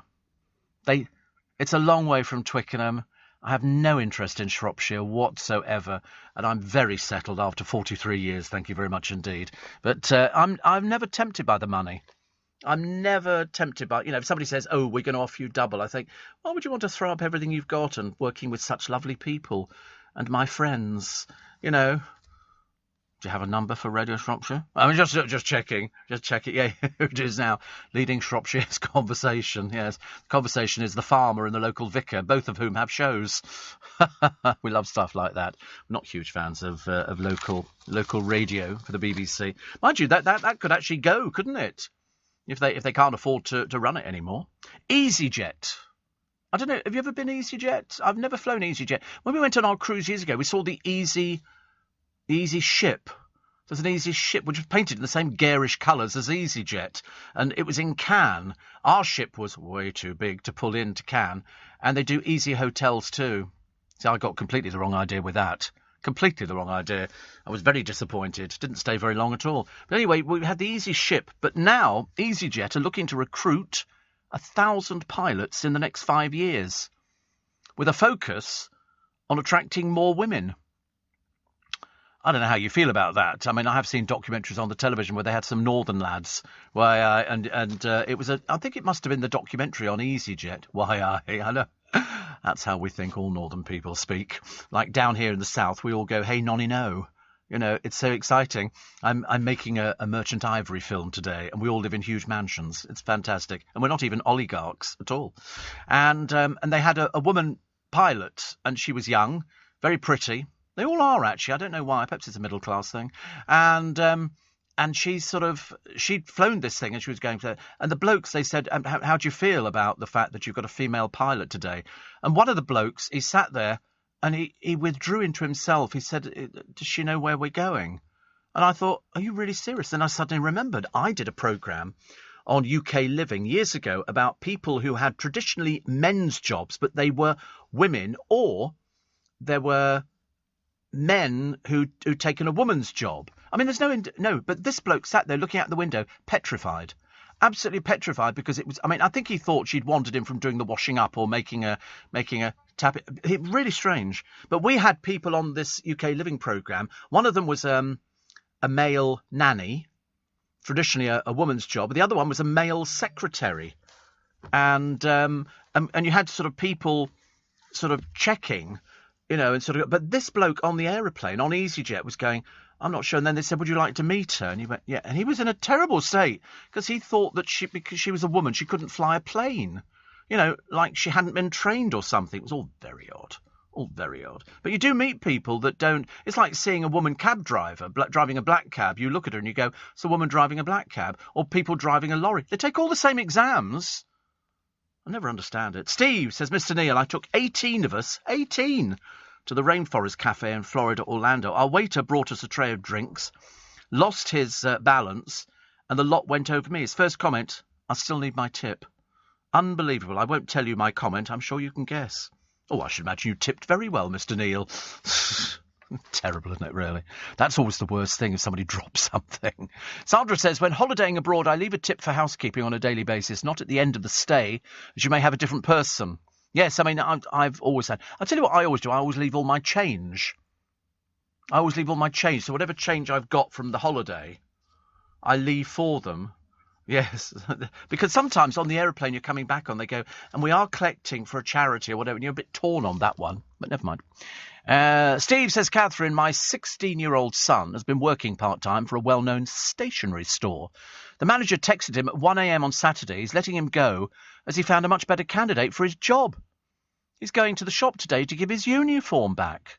It's a long way from Twickenham. I have no interest in Shropshire whatsoever, and I'm very settled after 43 years. Thank you very much indeed. But I'm never tempted by the money. I'm never tempted by, if somebody says, oh, we're going to offer you double, I think, why would you want to throw up everything you've got and working with such lovely people and my friends, Do you have a number for Radio Shropshire? I mean, just checking. Just check it. Yeah, it is now. Leading Shropshire's conversation. Yes, the conversation is the farmer and the local vicar, both of whom have shows. We love stuff like that. We're not huge fans of local radio for the BBC. Mind you, that could actually go, couldn't it? If they can't afford to run it anymore. EasyJet. I don't know, have you ever been EasyJet? I've never flown EasyJet. When we went on our cruise years ago, we saw the Easy ship. There's an Easy ship which was painted in the same garish colours as EasyJet, and it was in Cannes. Our ship was way too big to pull into Cannes, and they do Easy hotels too. See, I got completely the wrong idea with that. Completely the wrong idea. I was very disappointed. Didn't stay very long at all. But anyway, we had the Easy ship, but now EasyJet are looking to recruit 1,000 pilots in the next 5 years, with a focus on attracting more women. I don't know how you feel about that. I mean, I have seen documentaries on the television where they had some northern lads, it was I think it must have been the documentary on EasyJet. I know. That's how we think all northern people speak. Like down here in the south, we all go, hey, nonny, no. You know, it's so exciting. I'm making a Merchant Ivory film today, and we all live in huge mansions. It's fantastic. And we're not even oligarchs at all. And they had a woman pilot, and she was young, very pretty. They all are, actually. I don't know why. Perhaps it's a middle-class thing. And she'd flown this thing, and she was going to... And the blokes, they said, how do you feel about the fact that you've got a female pilot today? And one of the blokes, he sat there, and he withdrew into himself. He said, does she know where we're going? And I thought, are you really serious? And I suddenly remembered I did a programme on UK Living years ago about people who had traditionally men's jobs, but they were women, or there were men who'd taken a woman's job. I mean, there's no, but this bloke sat there looking out the window, petrified. Absolutely petrified, because it was, I mean, I think he thought she'd wanted him from doing the washing up or making a tap. Really strange. But we had people on this UK Living programme. One of them was a male nanny, traditionally a woman's job. The other one was a male secretary. And you had sort of people sort of checking, you know, and sort of, but this bloke on the aeroplane, on EasyJet, was going, I'm not sure. And then they said, would you like to meet her? And he went, yeah. And he was in a terrible state because he thought that because she was a woman, she couldn't fly a plane. You know, like she hadn't been trained or something. It was all very odd. All very odd. But you do meet people that don't... It's like seeing a woman cab driver driving a black cab. You look at her and you go, it's a woman driving a black cab. Or people driving a lorry. They take all the same exams. I never understand it. Steve says, Mr. Neil, I took 18 of us, 18... to the Rainforest Cafe in Florida, Orlando. Our waiter brought us a tray of drinks, lost his balance, and the lot went over me. His first comment, I still need my tip. Unbelievable. I won't tell you my comment. I'm sure you can guess. Oh, I should imagine you tipped very well, Mr. Neil. Terrible, isn't it, really? That's always the worst thing, if somebody drops something. Sandra says, when holidaying abroad, I leave a tip for housekeeping on a daily basis, not at the end of the stay, as you may have a different person. Yes, I mean, I've always had... I'll tell you what I always do. I always leave all my change. So whatever change I've got from the holiday, I leave for them. Yes, because sometimes on the aeroplane you're coming back on, they go, and we are collecting for a charity or whatever, and you're a bit torn on that one, but never mind. Steve says, Catherine, my 16-year-old son has been working part-time for a well-known stationery store. The manager texted him at 1 a.m. on Saturday. He's letting him go as he found a much better candidate for his job. He's going to the shop today to give his uniform back.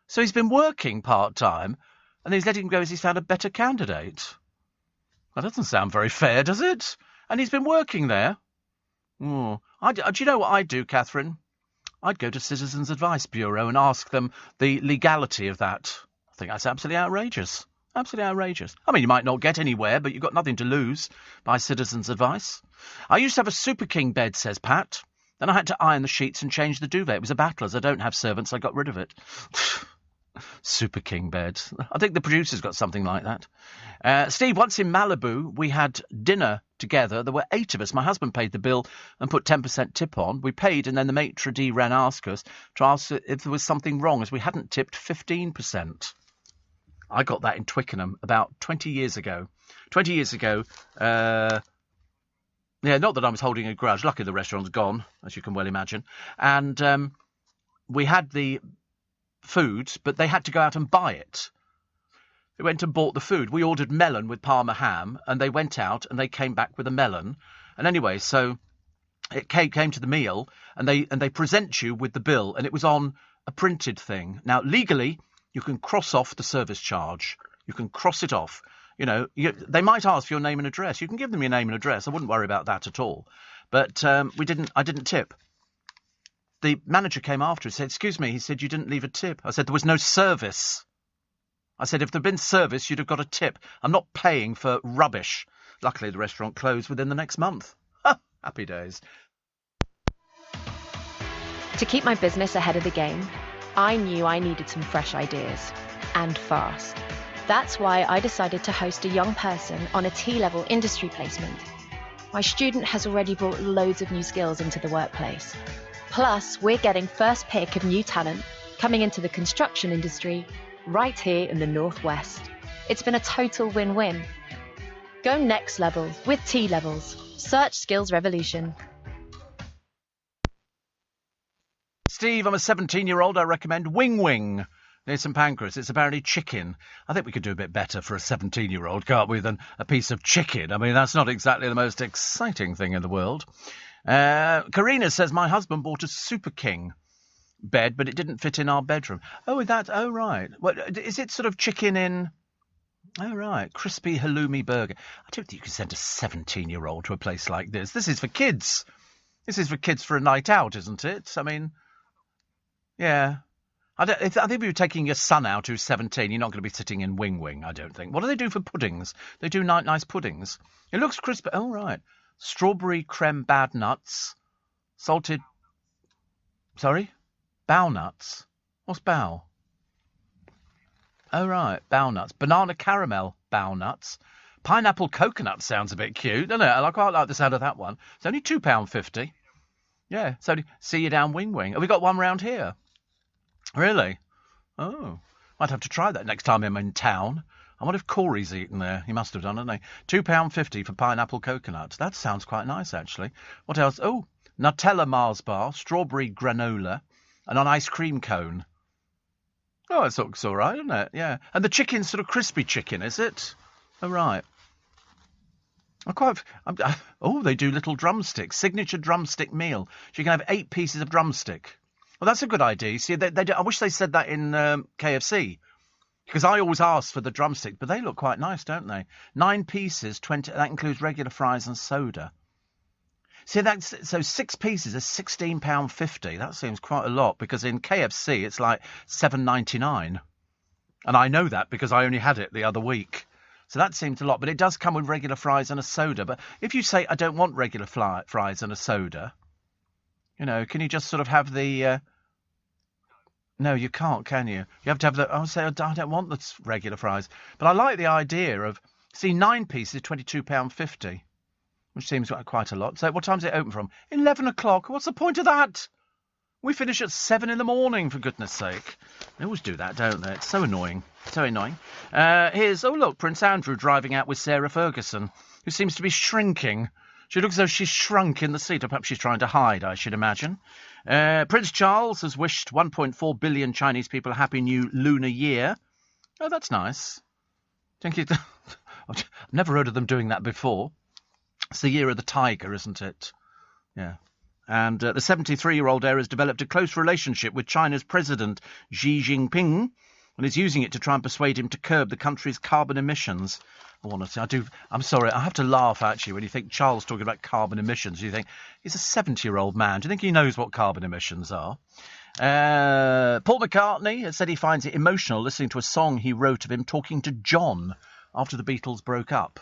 So he's been working part-time, and he's letting him go as he's found a better candidate. That doesn't sound very fair, does it? And he's been working there. Do you know what I'd do, Catherine? I'd go to Citizens Advice Bureau and ask them the legality of that. I think that's absolutely outrageous. Absolutely outrageous. I mean, you might not get anywhere, but you've got nothing to lose by Citizens Advice. I used to have a Super King bed, says Pat. Then I had to iron the sheets and change the duvet. It was a battle. As I don't have servants, I got rid of it. Super King bed. I think the producer's got something like that. Steve, once in Malibu, we had dinner together. There were 8 of us. My husband paid the bill and put 10% tip on. We paid, and then the maitre d' ran ask us to ask if there was something wrong, as we hadn't tipped 15%. I got that in Twickenham about 20 years ago. 20 years ago, yeah, not that I was holding a grudge. Luckily, the restaurant's gone, as you can well imagine. And we had the food, but they had to go out and buy it. They went and bought the food. We ordered melon with Parma ham, and they went out and they came back with a melon. And anyway, so it came to the meal, and they present you with the bill, and it was on a printed thing. Now, legally, you can cross off the service charge. You can cross it off. You know, they might ask for your name and address. You can give them your name and address. I wouldn't worry about that at all. But I didn't tip. The manager came after and said, excuse me, he said, you didn't leave a tip. I said, there was no service. I said, if there'd been service, you'd have got a tip. I'm not paying for rubbish. Luckily, the restaurant closed within the next month. Happy days. To keep my business ahead of the game, I knew I needed some fresh ideas, and fast. That's why I decided to host a young person on a T-level industry placement. My student has already brought loads of new skills into the workplace. Plus, we're getting first pick of new talent coming into the construction industry right here in the Northwest. It's been a total win-win. Go next level with T-Levels. Search Skills Revolution. Steve, I'm a 17-year-old. I recommend Wing Wing near St Pancras. It's apparently chicken. I think we could do a bit better for a 17-year-old, can't we, than a piece of chicken? I mean, that's not exactly the most exciting thing in the world. Karina says, my husband bought a Super King bed, but it didn't fit in our bedroom. Oh, right. What, is it sort of chicken in... Oh, right. Crispy halloumi burger. I don't think you can send a 17-year-old to a place like this. This is for kids. This is for kids for a night out, isn't it? I mean, yeah. I think if you're taking your son out who's 17, you're not going to be sitting in Wing Wing, I don't think. What do they do for puddings? They do nice puddings. It looks crispy. Oh, right. Strawberry creme bad nuts. Salted... Sorry? Bow nuts? What's bow? Oh, right, bow nuts. Banana caramel bow nuts. Pineapple coconut sounds a bit cute, doesn't it? I quite like the sound of that one. It's only £2.50. Yeah, so see you down Wing Wing. Have we got one round here? Really? Oh, might have to try that next time I'm in town. I wonder if Corey's eaten there. He must have done, hasn't he? £2.50 for pineapple coconut. That sounds quite nice, actually. What else? Oh, Nutella Mars bar, strawberry granola, and an ice cream cone. Oh, it looks all right, doesn't it? Yeah. And the chicken's sort of crispy chicken, is it? Oh, right. They do little drumsticks. Signature drumstick meal. So you can have 8 pieces of drumstick. Well, that's a good idea. See, I wish they said that in KFC. Because I always ask for the drumstick, but they look quite nice, don't they? 9 pieces, 20. That includes regular fries and soda. See, so 6 pieces is £16.50. That seems quite a lot, because in KFC it's like $7.99. And I know that because I only had it the other week. So that seems a lot, but it does come with regular fries and a soda. But if you say, I don't want regular fries and a soda, can you just sort of have the... No, you can't, can you? You have to have I don't want the regular fries. But I like the idea of... See, 9 pieces, £22.50. Which seems quite a lot. So what time's it open from? 11 o'clock. What's the point of that? We finish at 7 in the morning, for goodness sake. They always do that, don't they? It's so annoying. So annoying. Look, Prince Andrew driving out with Sarah Ferguson, who seems to be shrinking. She looks as though she's shrunk in the seat, or perhaps she's trying to hide, I should imagine. Prince Charles has wished 1.4 billion Chinese people a happy new lunar year. Oh, that's nice. I've never heard of them doing that before. It's the year of the tiger, isn't it? Yeah. And the 73-year-old heir has developed a close relationship with China's President Xi Jinping and is using it to try and persuade him to curb the country's carbon emissions. I'm sorry, I have to laugh, actually, when you think Charles talking about carbon emissions. You think, he's a 70-year-old man. Do you think he knows what carbon emissions are? Paul McCartney has said he finds it emotional listening to a song he wrote of him talking to John after the Beatles broke up.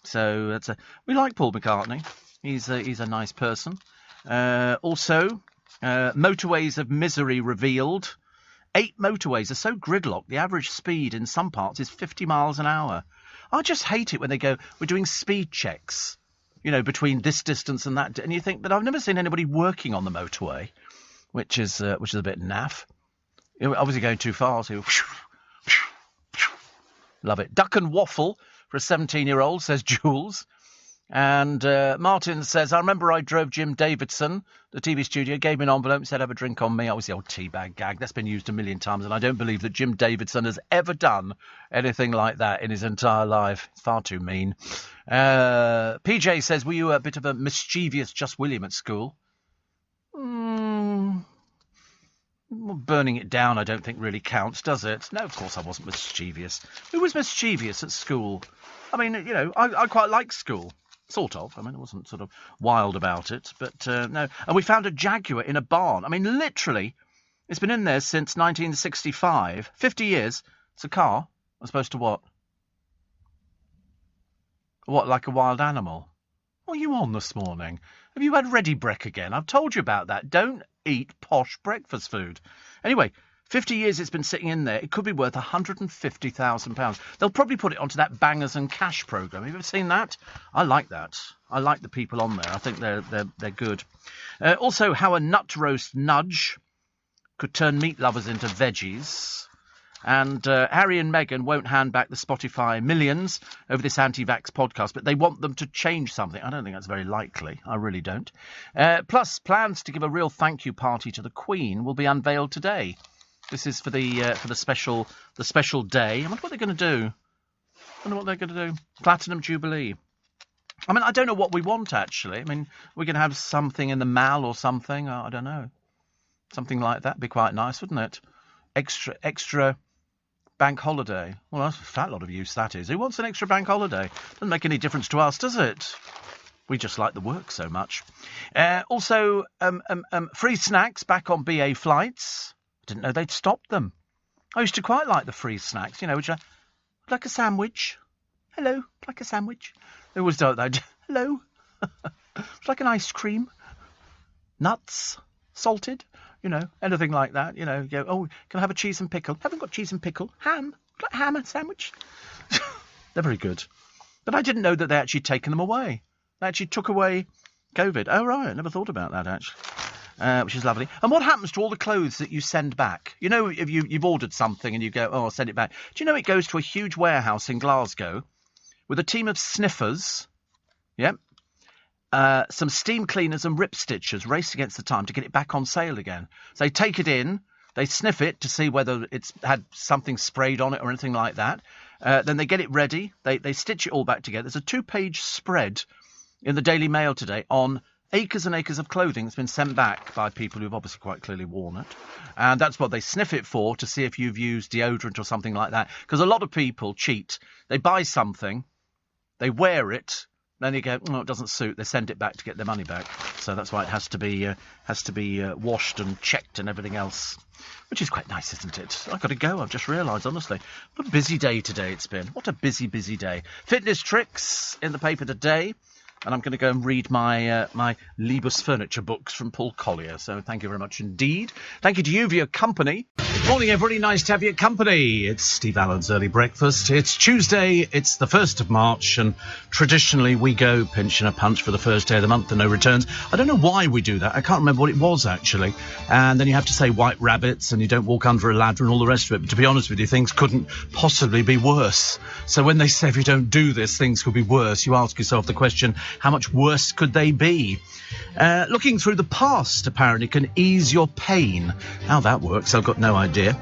So we like Paul McCartney. He's a nice person. Also, motorways of misery revealed. 8 motorways are so gridlocked, the average speed in some parts is 50 miles an hour. I just hate it when they go, we're doing speed checks, between this distance and that. And you think, but I've never seen anybody working on the motorway, which is a bit naff. Obviously going too fast. Love it. Duck and waffle for a 17-year-old, says Jules. And Martin says, I remember I drove Jim Davidson, the TV studio, gave me an envelope and said, have a drink on me. I was the old teabag gag. That's been used a million times, and I don't believe that Jim Davidson has ever done anything like that in his entire life. It's far too mean. PJ says, were you a bit of a mischievous Just William at school? Burning it down, I don't think really counts, does it? No, of course I wasn't mischievous. Who was mischievous at school? I mean, I quite liked school. Sort of. I mean, I wasn't sort of wild about it, but no. And we found a Jaguar in a barn. I mean, literally, it's been in there since 1965. 50 years. It's a car. As opposed to what? What, like a wild animal? What are you on this morning? Have you had Ready Brek again? I've told you about that. Don't eat posh breakfast food. Anyway, 50 years it's been sitting in there. It could be worth £150,000. They'll probably put it onto that Bangers and Cash programme. Have you ever seen that? I like that. I like the people on there. I think they're good. Also, how a nut roast nudge could turn meat lovers into veggies. And Harry and Meghan won't hand back the Spotify millions over this anti-vax podcast, but they want them to change something. I don't think that's very likely. I really don't. Plus, plans to give a real thank you party to the Queen will be unveiled today. This is for the special day. I wonder what they're going to do. Platinum Jubilee. I mean, I don't know what we want, actually. I mean, we can have something in the Mall or something. I don't know. Something like that would be quite nice, wouldn't it? Extra bank holiday. Well, that's a fat lot of use, that is. Who wants an extra bank holiday? Doesn't make any difference to us, does it? We just like the work so much. Also, free snacks back on BA flights. I didn't know they'd stopped them. I used to quite like the free snacks, you know, which are like a sandwich. Hello, like a sandwich. They always do that. Hello. It's like an ice cream. Nuts. Salted. You know, anything like that. You know, go, oh, can I have a cheese and pickle? Haven't got cheese and pickle. Ham. Like ham and sandwich. They're very good. But I didn't know that they actually taken them away. They actually took away COVID. Oh, right. I never thought about that, actually. Which is lovely. And what happens to all the clothes that you send back? You know, if you've ordered something and you go, oh, I'll send it back. Do you know it goes to a huge warehouse in Glasgow with a team of sniffers, some steam cleaners and rip stitchers race against the time to get it back on sale again. So they take it in, they sniff it to see whether it's had something sprayed on it or anything like that. Then they get it ready, they stitch it all back together. There's a 2-page spread in the Daily Mail today on acres and acres of clothing that's been sent back by people who've obviously quite clearly worn it. And that's what they sniff it for, to see if you've used deodorant or something like that. Because a lot of people cheat. They buy something, they wear it, then they go, oh, it doesn't suit. They send it back to get their money back. So that's why it has to be washed and checked and everything else, which is quite nice, isn't it? I've got to go. I've just realised, honestly. What a busy day today it's been. What a busy, busy day. Fitness tricks in the paper today. And I'm going to go and read my my Libus Furniture books from Paul Collier. So thank you very much indeed. Thank you to you for your company. Good morning, everybody. Nice to have your company. It's Steve Allen's Early Breakfast. It's Tuesday. It's the 1st of March. And traditionally, we go pinch and a punch for the first day of the month and no returns. I don't know why we do that. I can't remember what it was, actually. And then you have to say white rabbits and you don't walk under a ladder and all the rest of it. But to be honest with you, things couldn't possibly be worse. So when they say if you don't do this, things could be worse, you ask yourself the question, how much worse could they be? Looking through the past, apparently, can ease your pain. How that works, I've got no idea.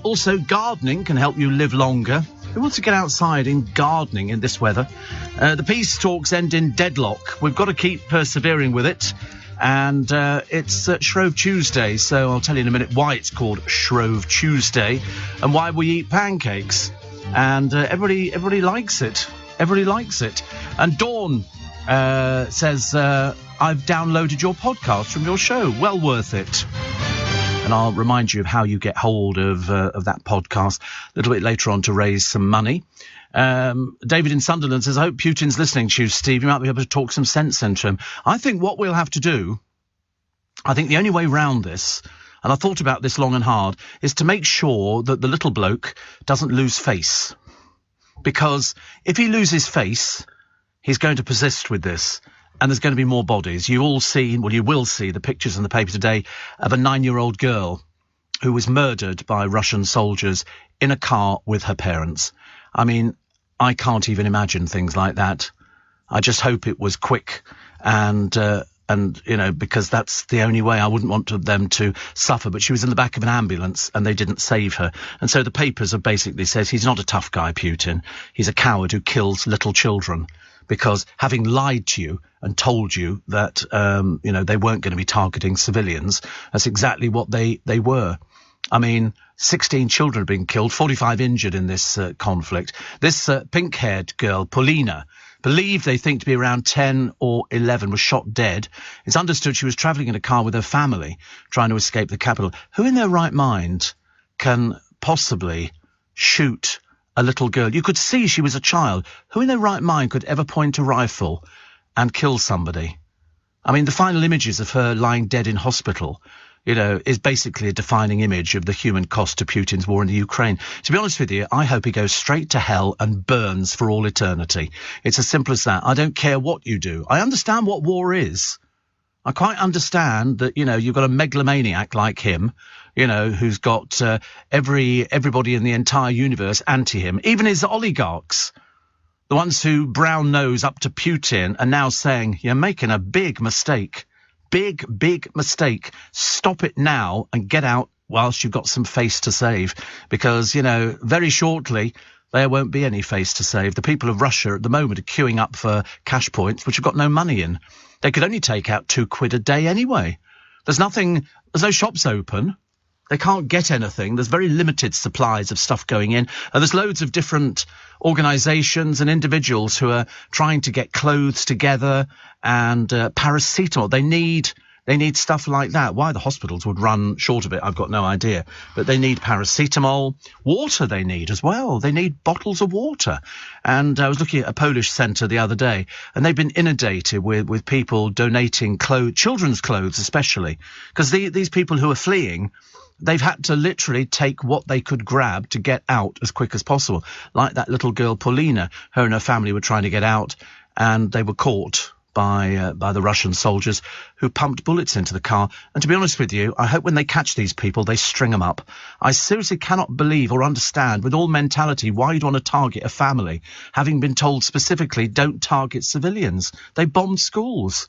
Also, gardening can help you live longer. Who wants to get outside in gardening in this weather? The peace talks end in deadlock. We've got to keep persevering with it. And it's Shrove Tuesday, so I'll tell you in a minute why it's called Shrove Tuesday and why we eat pancakes. And everybody likes it. Everybody likes it. And Dawn says, I've downloaded your podcast from your show. Well worth it. And I'll remind you of how you get hold of that podcast a little bit later on to raise some money. David in Sunderland says, I hope Putin's listening to you, Steve. You might be able to talk some sense into him. I think what we'll have to do, I think the only way round this, and I thought about this long and hard, is to make sure that the little bloke doesn't lose face. Because if he loses face, he's going to persist with this. And there's going to be more bodies. You will see the pictures in the paper today of a 9-year-old girl who was murdered by Russian soldiers in a car with her parents. I mean, I can't even imagine things like that. I just hope it was quick and you know, because that's the only way. I wouldn't want them to suffer. But she was in the back of an ambulance and they didn't save her. And so the papers have basically said he's not a tough guy, Putin. He's a coward who kills little children. Because having lied to you and told you that, you know, they weren't going to be targeting civilians, that's exactly what they were. I mean, 16 children have been killed, 45 injured in this conflict. This pink-haired girl, Paulina, believed they think to be around 10 or 11, was shot dead. It's understood she was travelling in a car with her family, trying to escape the capital. Who in their right mind can possibly shoot a little girl? You could see she was a child. Who in their right mind could ever point a rifle and kill somebody? I mean, the final images of her lying dead in hospital, you know, is basically a defining image of the human cost to Putin's war in the Ukraine. To be honest with you, I hope he goes straight to hell and burns for all eternity. It's as simple as that. I don't care what you do. I understand what war is. I quite understand that, you know, you've got a megalomaniac like him who's got everybody in the entire universe anti him. Even his oligarchs, the ones who brown nose up to Putin, are now saying, you're making a big mistake. Big, big mistake. Stop it now and get out whilst you've got some face to save. Because, very shortly, there won't be any face to save. The people of Russia at the moment are queuing up for cash points, which have got no money in. They could only take out £2 a day anyway. There's no shops open. They can't get anything. There's very limited supplies of stuff going in. And there's loads of different organisations and individuals who are trying to get clothes together and paracetamol. They need stuff like that. Why the hospitals would run short of it, I've got no idea. But they need paracetamol. Water they need as well. They need bottles of water. And I was looking at a Polish centre the other day, and they've been inundated with people donating children's clothes especially. Because these people who are fleeing, they've had to literally take what they could grab to get out as quick as possible. Like that little girl, Paulina. Her and her family were trying to get out, and they were caught by the Russian soldiers who pumped bullets into the car. And to be honest with you, I hope when they catch these people, they string them up. I seriously cannot believe or understand with all mentality why you'd want to target a family, having been told specifically don't target civilians. They bombed schools.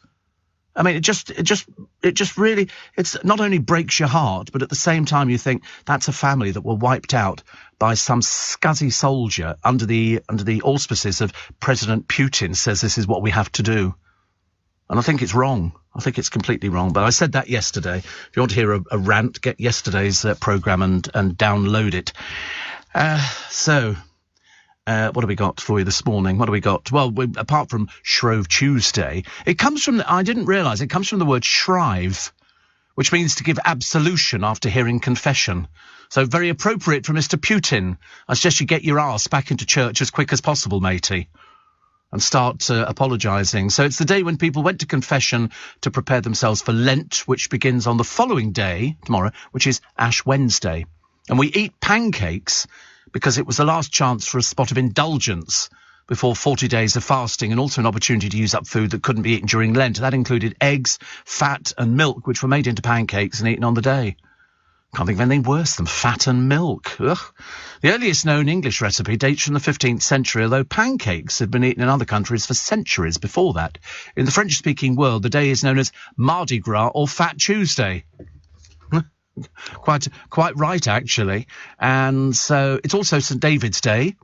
I mean, it just really, it's not only breaks your heart, but at the same time you think that's a family that were wiped out by some scuzzy soldier under the auspices of President Putin says this is what we have to do. And I think it's wrong. I think it's completely wrong. But I said that yesterday. If you want to hear a rant, get yesterday's programme and download it. What have we got for you this morning? What have we got? Well, apart from Shrove Tuesday, it comes from, I didn't realise, it comes from the word shrive, which means to give absolution after hearing confession. So very appropriate for Mr. Putin. I suggest you get your arse back into church as quick as possible, matey, and start apologising. So it's the day when people went to confession to prepare themselves for Lent, which begins on the following day, tomorrow, which is Ash Wednesday. And we eat pancakes because it was the last chance for a spot of indulgence before 40 days of fasting, and also an opportunity to use up food that couldn't be eaten during Lent. That included eggs, fat and milk, which were made into pancakes and eaten on the day. Can't think of anything worse than fat and milk. Ugh. The earliest known English recipe dates from the 15th century, although pancakes had been eaten in other countries for centuries before that. In the French-speaking world, the day is known as Mardi Gras or Fat Tuesday. Quite right, actually. And so it's also St. David's Day.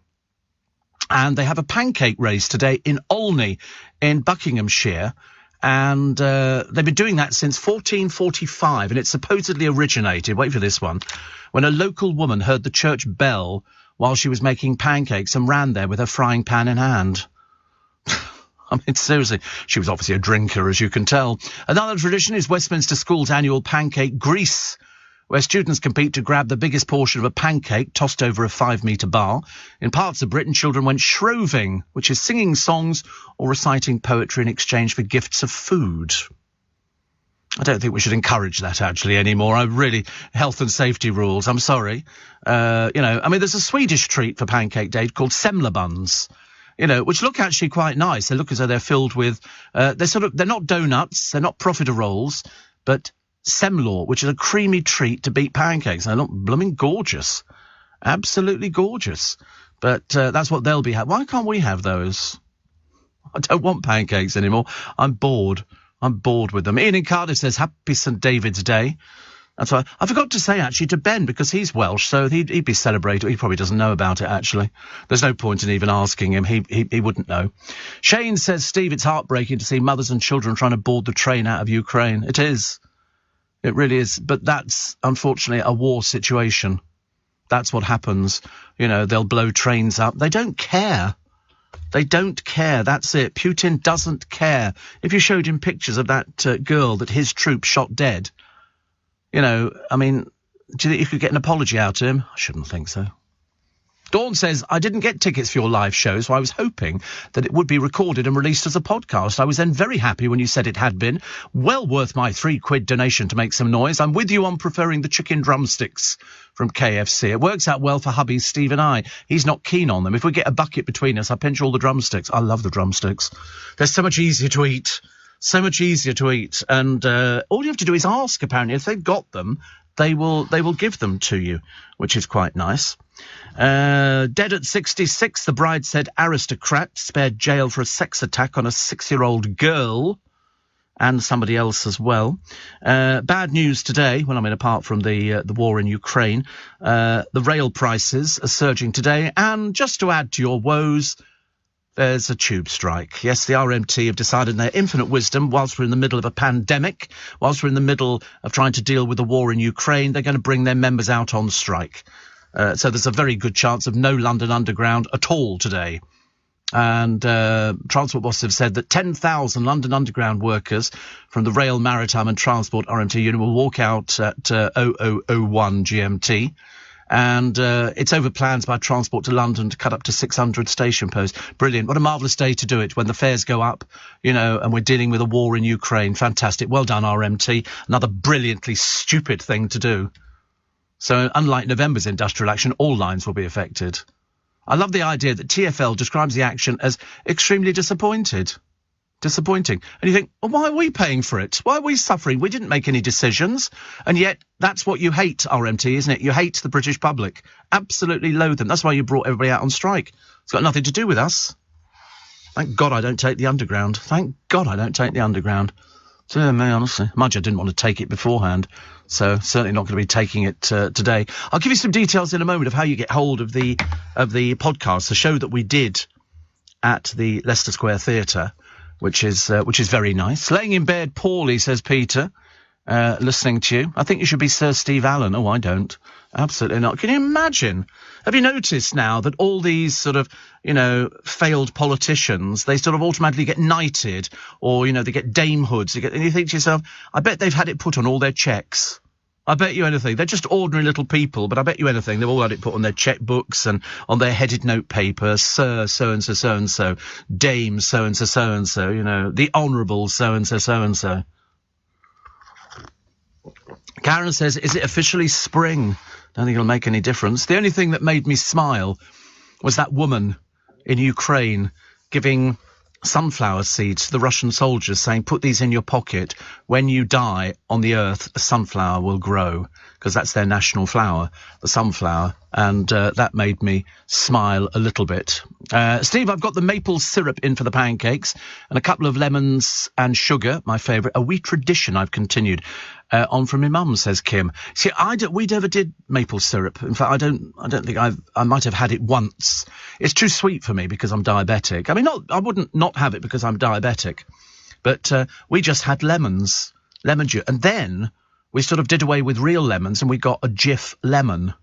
And they have a pancake race today in Olney in Buckinghamshire. And they've been doing that since 1445, and it supposedly originated, wait for this one, when a local woman heard the church bell while she was making pancakes and ran there with her frying pan in hand. I mean, seriously, she was obviously a drinker, as you can tell. Another tradition is Westminster School's annual pancake grease, where students compete to grab the biggest portion of a pancake tossed over a 5-metre bar. In parts of Britain, children went shroving, which is singing songs or reciting poetry in exchange for gifts of food. I don't think we should encourage that, actually, anymore. Health and safety rules, I'm sorry. There's a Swedish treat for Pancake Day called semla buns, which look actually quite nice. They look as though they're filled with, they're not donuts, they're not profiteroles, but semlor, which is a creamy treat to beat pancakes. They look blooming gorgeous. Absolutely gorgeous. But that's what they'll be having. Why can't we have those? I don't want pancakes anymore. I'm bored with them. Ian in Cardiff says, Happy St. David's Day. That's why I forgot to say, actually, to Ben, because he's Welsh, so he'd be celebrating. He probably doesn't know about it, actually. There's no point in even asking him. He wouldn't know. Shane says, Steve, it's heartbreaking to see mothers and children trying to board the train out of Ukraine. It is. It really is. But that's, unfortunately, a war situation. That's what happens. They'll blow trains up. They don't care. They don't care. That's it. Putin doesn't care. If you showed him pictures of that girl that his troops shot dead, do you think you could get an apology out of him? I shouldn't think so. Dawn says, I didn't get tickets for your live show, so I was hoping that it would be recorded and released as a podcast. I was then very happy when you said it had been. Well worth my £3 donation to make some noise. I'm with you on preferring the chicken drumsticks from KFC. It works out well for hubby Steve and I. He's not keen on them. If we get a bucket between us, I pinch all the drumsticks. I love the drumsticks. They're so much easier to eat. So much easier to eat. And all you have to do is ask, apparently. If they've got them, they will give them to you, which is quite nice. Dead at 66, the bride said aristocrat spared jail for a sex attack on a 6-year-old girl. And somebody else as well. Bad news today, apart from the war in Ukraine, the rail prices are surging today. And just to add to your woes, there's a tube strike. Yes, the RMT have decided in their infinite wisdom, whilst we're in the middle of a pandemic, whilst we're in the middle of trying to deal with the war in Ukraine, they're going to bring their members out on strike. So there's a very good chance of no London Underground at all today. And Transport bosses have said that 10,000 London Underground workers from the Rail, Maritime and Transport RMT unit will walk out at 0001 GMT. And it's over plans by Transport to London to cut up to 600 station posts. Brilliant. What a marvellous day to do it when the fares go up, and we're dealing with a war in Ukraine. Fantastic. Well done, RMT. Another brilliantly stupid thing to do. So unlike November's industrial action, all lines will be affected. I love the idea that TfL describes the action as extremely disappointing. And you think, well, why are we paying for it? Why are we suffering? We didn't make any decisions. And yet, that's what you hate, RMT, isn't it? You hate the British public. Absolutely loathe them. That's why you brought everybody out on strike. It's got nothing to do with us. Thank God I don't take the Underground. Thank God I don't take the Underground. So, me, honestly. Mind you, I didn't want to take it beforehand. So certainly not going to be taking it today. I'll give you some details in a moment of how you get hold of the podcast, the show that we did at the Leicester Square Theatre, which is very nice. Laying in bed poorly, says Peter, listening to you. I think you should be Sir Steve Allen. Oh, I don't. Absolutely not. Can you imagine? Have you noticed now that all these sort of, failed politicians, they sort of automatically get knighted or, they get damehoods. And you think to yourself, I bet they've had it put on all their cheques. I bet you anything. They're just ordinary little people, but I bet you anything. They've all had it put on their checkbooks and on their headed notepaper. Sir so-and-so, so-and-so. Dame so-and-so, so-and-so. The Honourable so-and-so, so-and-so. Karen says, is it officially spring? Don't think it'll make any difference. The only thing that made me smile was that woman in Ukraine giving sunflower seeds to the Russian soldiers, saying, put these in your pocket. When you die on the earth, a sunflower will grow, because that's their national flower, the sunflower. And that made me smile a little bit. Steve, I've got the maple syrup in for the pancakes and a couple of lemons and sugar, my favourite. A wee tradition I've continued on from my mum, says Kim. See, we never did maple syrup. In fact, I don't think I might have had it once. It's too sweet for me because I'm diabetic. I mean, I wouldn't not have it because I'm diabetic. But we just had lemon juice. And then we sort of did away with real lemons and we got a Jif lemon,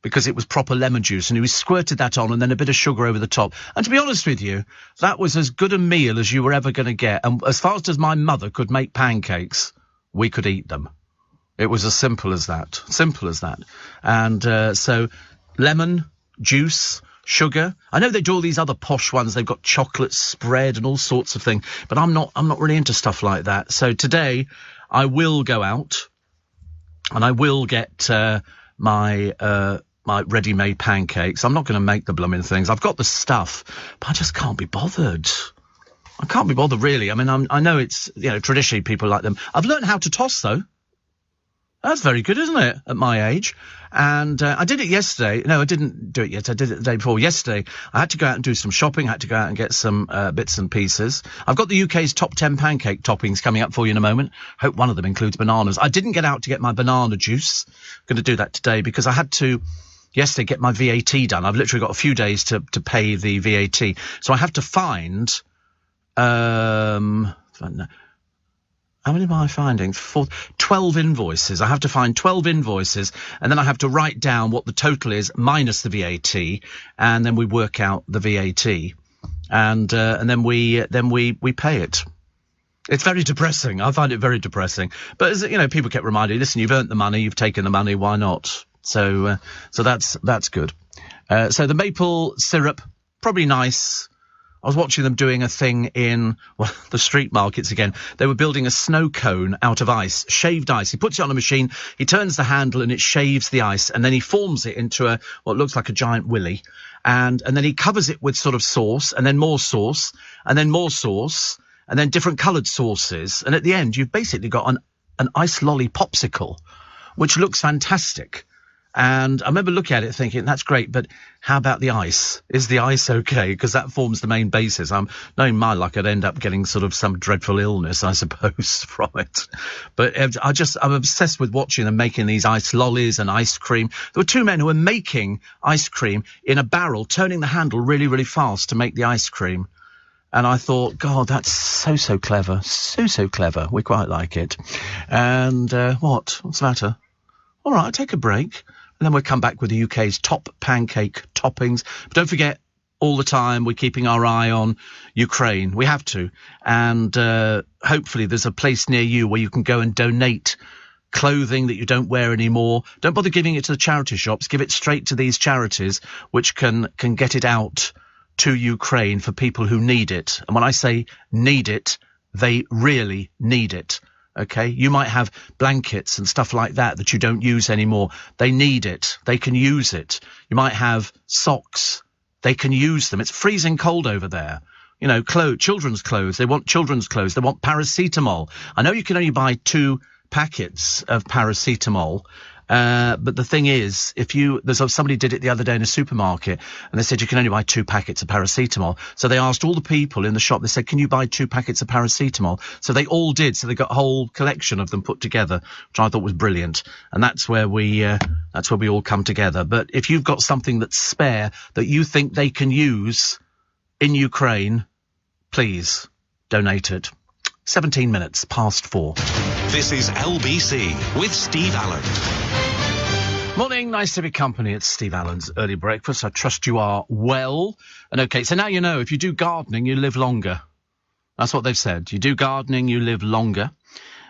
because it was proper lemon juice, and we squirted that on and then a bit of sugar over the top. And to be honest with you, that was as good a meal as you were ever going to get. And as fast as my mother could make pancakes, we could eat them. It was as simple as that. And so lemon, juice, sugar. I know they do all these other posh ones. They've got chocolate spread and all sorts of things. But I'm not really into stuff like that. So today I will go out and I will get my ready-made pancakes. I'm not going to make the blooming things. I've got the stuff, but I just can't be bothered. I can't be bothered, really. I mean, I know it's, traditionally people like them. I've learned how to toss, though. That's very good, isn't it, at my age? And I did it yesterday. No, I didn't do it yet. I did it the day before. Yesterday, I had to go out and do some shopping. I had to go out and get some bits and pieces. I've got the UK's top 10 pancake toppings coming up for you in a moment. Hope one of them includes bananas. I didn't get out to get my banana juice. I'm going to do that today because I had to yesterday get my VAT done. I've literally got a few days to pay the VAT. So I have to find... how many am I finding? 12 invoices. I have to find 12 invoices, and then I have to write down what the total is minus the VAT, and then we work out the VAT, and then we pay it. It's very depressing. I find it very depressing. But as people kept reminding me, listen, you've earned the money, you've taken the money, why not? So that's good. So the maple syrup, probably nice. I was watching them doing a thing in, the street markets again. They were building a snow cone out of ice, shaved ice. He puts it on a machine, he turns the handle and it shaves the ice, and then he forms it into what looks like a giant willy. And then he covers it with sort of sauce, and then more sauce, and then more sauce, and then different coloured sauces. And at the end, you've basically got an ice lolly popsicle, which looks fantastic. And I remember looking at it thinking, that's great, but how about the ice? Is the ice okay? Because that forms the main basis. I'm knowing my luck, I'd end up getting sort of some dreadful illness, I suppose, from it. But I'm obsessed with watching them making these ice lollies and ice cream. There were two men who were making ice cream in a barrel, turning the handle really, really fast to make the ice cream. And I thought, God, that's so clever. So clever. We quite like it. And what's the matter? All right, I'll take a break. And then we'll come back with the UK's top pancake toppings. But don't forget, all the time, we're keeping our eye on Ukraine. We have to. And hopefully there's a place near you where you can go and donate clothing that you don't wear anymore. Don't bother giving it to the charity shops. Give it straight to these charities, which can get it out to Ukraine for people who need it. And when I say need it, they really need it. OK, you might have blankets and stuff like that you don't use anymore. They need it. They can use it. You might have socks. They can use them. It's freezing cold over there. You know, children's clothes. They want children's clothes. They want paracetamol. I know you can only buy 2 packets of paracetamol. But the thing is, somebody did it the other day in a supermarket, and they said you can only buy 2 packets of paracetamol. So they asked all the people in the shop, they said, can you buy 2 packets of paracetamol? So they all did. So they got a whole collection of them put together, which I thought was brilliant. And that's where we all come together. But if you've got something that's spare that you think they can use in Ukraine, please donate it. 17 minutes past 4. This is LBC with Steve Allen. Morning, nice to be company. It's Steve Allen's Early Breakfast. I trust you are well and okay. So now you know, if you do gardening, you live longer. That's what they've said. You do gardening, you live longer.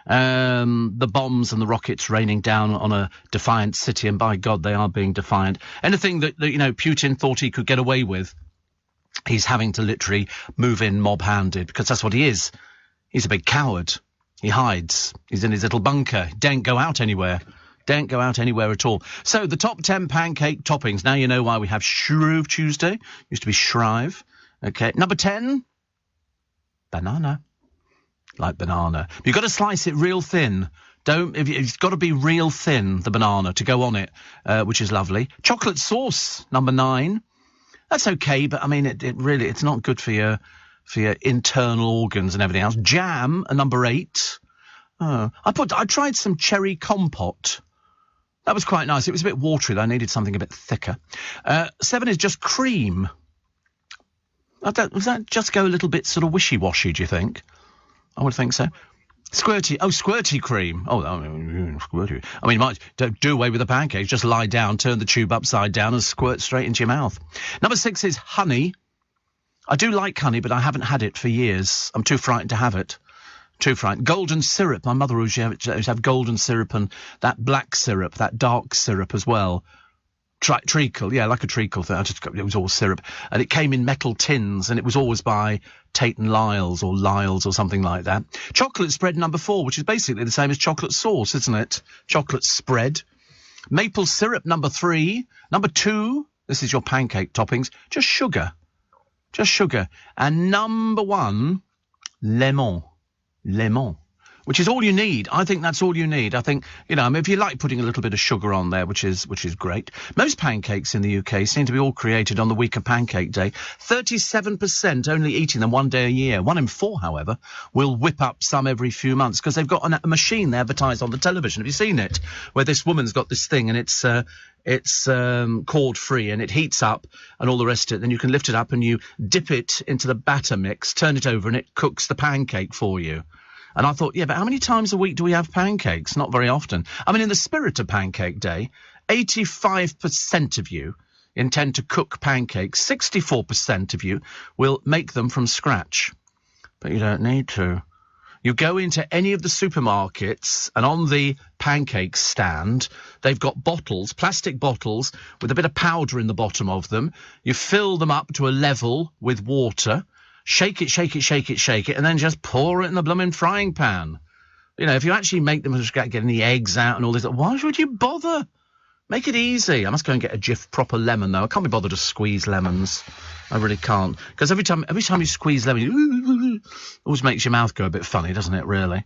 The bombs and the rockets raining down on a defiant city, and by God, they are being defiant. Anything that Putin thought he could get away with, he's having to literally move in mob-handed, because that's what he is. He's a big coward. He hides. He's in his little bunker. He don't go out anywhere. Don't go out anywhere at all. So the top 10 pancake toppings. Now you know why we have Shrove Tuesday. Used to be Shrive. Okay. Number 10. Banana. Like banana. But you've got to slice it real thin. It's got to be real thin, the banana, to go on it, which is lovely. Chocolate sauce. Number 9. That's okay, but I mean, it's not good for your internal organs and everything else. Jam, number 8. I tried some cherry compote. That was quite nice. It was a bit watery, though. I needed something a bit thicker. 7 is just cream. Does that just go a little bit sort of wishy-washy, do you think? I would think so. Squirty. Oh, squirty cream. Oh, squirty. I mean, you might do away with the pancakes. Just lie down, turn the tube upside down and squirt straight into your mouth. Number 6 is honey. I do like honey, but I haven't had it for years. I'm too frightened to have it. Too frightened. Golden syrup. My mother used to have golden syrup and that black syrup, that dark syrup as well. Treacle, yeah, like a treacle thing. It was all syrup. And it came in metal tins, and it was always by Tate & Lyle's or Lyle's or something like that. Chocolate spread number 4, which is basically the same as chocolate sauce, isn't it? Chocolate spread. Maple syrup number 3. Number 2, this is your pancake toppings, just sugar. Just sugar. And number 1, lemon. Lemon. Which is all you need. I think that's all you need. I think, if you like putting a little bit of sugar on there, which is great. Most pancakes in the UK seem to be all created on the week of Pancake Day. 37% only eating them one day a year. 1 in 4, however, will whip up some every few months because they've got a machine they advertise on the television. Have you seen it? Where this woman's got this thing and it's cord free and it heats up and all the rest of it. Then you can lift it up and you dip it into the batter mix, turn it over and it cooks the pancake for you. And I thought, yeah, but how many times a week do we have pancakes? Not very often. I mean, in the spirit of Pancake Day, 85% of you intend to cook pancakes. 64% of you will make them from scratch. But you don't need to. You go into any of the supermarkets and on the pancake stand, they've got bottles, plastic bottles with a bit of powder in the bottom of them. You fill them up to a level with water. Shake it, and then just pour it in the blooming frying pan. If you actually make them, just getting the eggs out and all this, why would you bother? Make it easy. I must go and get a Jif proper lemon, though. I can't be bothered to squeeze lemons. I really can't. Because every time you squeeze lemon, it always makes your mouth go a bit funny, doesn't it, really?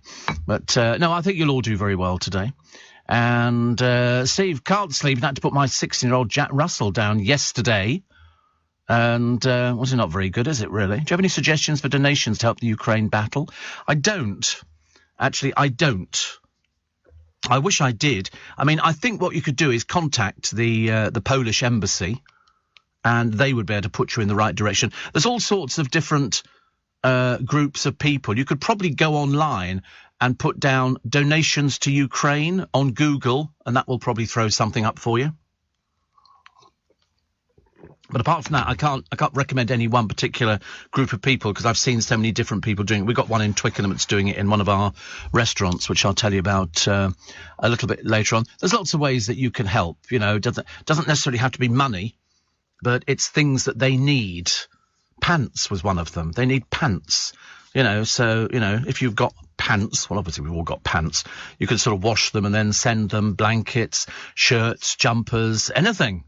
But, no, I think you'll all do very well today. And Steve, can't sleep. I had to put my 16-year-old Jack Russell down yesterday. And was it not very good, is it, really? Do you have any suggestions for donations to help the Ukraine battle? I don't. Actually, I don't. I wish I did. I mean, I think what you could do is contact the Polish embassy, and they would be able to put you in the right direction. There's all sorts of different groups of people. You could probably go online and put down donations to Ukraine on Google, and that will probably throw something up for you. But apart from that, I can't recommend any one particular group of people because I've seen so many different people doing it. We've got one in Twickenham that's doing it in one of our restaurants, which I'll tell you about a little bit later on. There's lots of ways that you can help. You know, doesn't necessarily have to be money, but it's things that they need. Pants was one of them. They need pants. You know, so, you know, if you've got pants, well, obviously we've all got pants, you can sort of wash them and then send them blankets, shirts, jumpers, anything.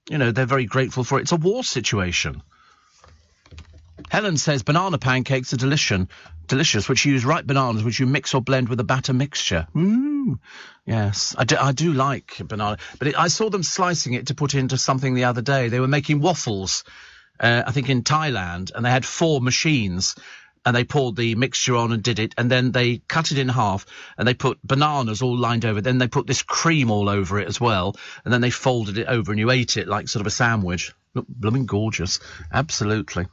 You know, they're very grateful for it. It's a war situation. Helen says banana pancakes are delicious, which use ripe bananas, which you mix or blend with a batter mixture. Yes, I do like banana. But I saw them slicing it to put into something the other day. They were making waffles, I think in Thailand, and they had 4 machines. And they poured the mixture on and did it, and then they cut it in half, and they put bananas all lined over it. Then they put this cream all over it as well, and then they folded it over, and you ate it like sort of a sandwich. Look, blooming gorgeous. Absolutely.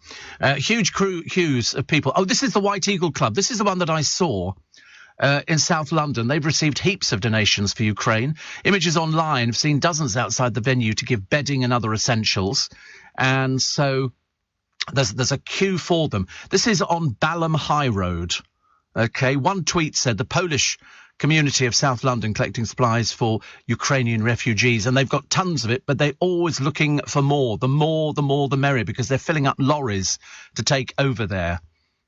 Huge queues of people. Oh, this is the White Eagle Club. This is the one that I saw in South London. They've received heaps of donations for Ukraine. Images online have seen dozens outside the venue to give bedding and other essentials. And so there's a queue for them. This is on Balham High Road. Okay, one tweet said the Polish community of South London collecting supplies for Ukrainian refugees, and they've got tons of it, but they're always looking for more. The more, the merrier, because they're filling up lorries to take over there.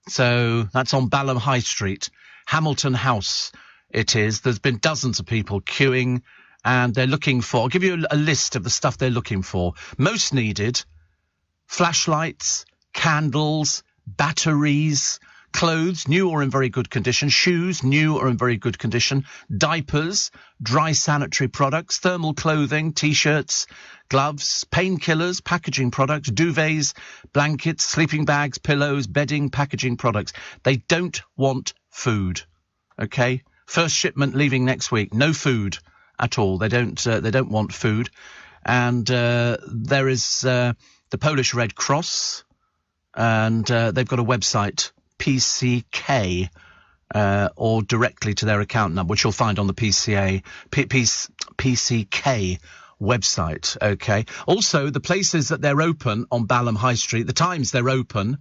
So that's on Balham High Street, Hamilton House it is. There's been dozens of people queuing, and they're looking for, I'll give you a list of the stuff they're looking for. Most needed: flashlights, candles, batteries, clothes, new or in very good condition, shoes, new or in very good condition, diapers, dry sanitary products, thermal clothing, T-shirts, gloves, painkillers, packaging products, duvets, blankets, sleeping bags, pillows, bedding, packaging products. They don't want food, okay? First shipment leaving next week. No food at all. They don't want food. And there is the Polish Red Cross, and they've got a website, PCK, or directly to their account number, which you'll find on the PCK website, okay? Also, the places that they're open on Balham High Street, the times they're open,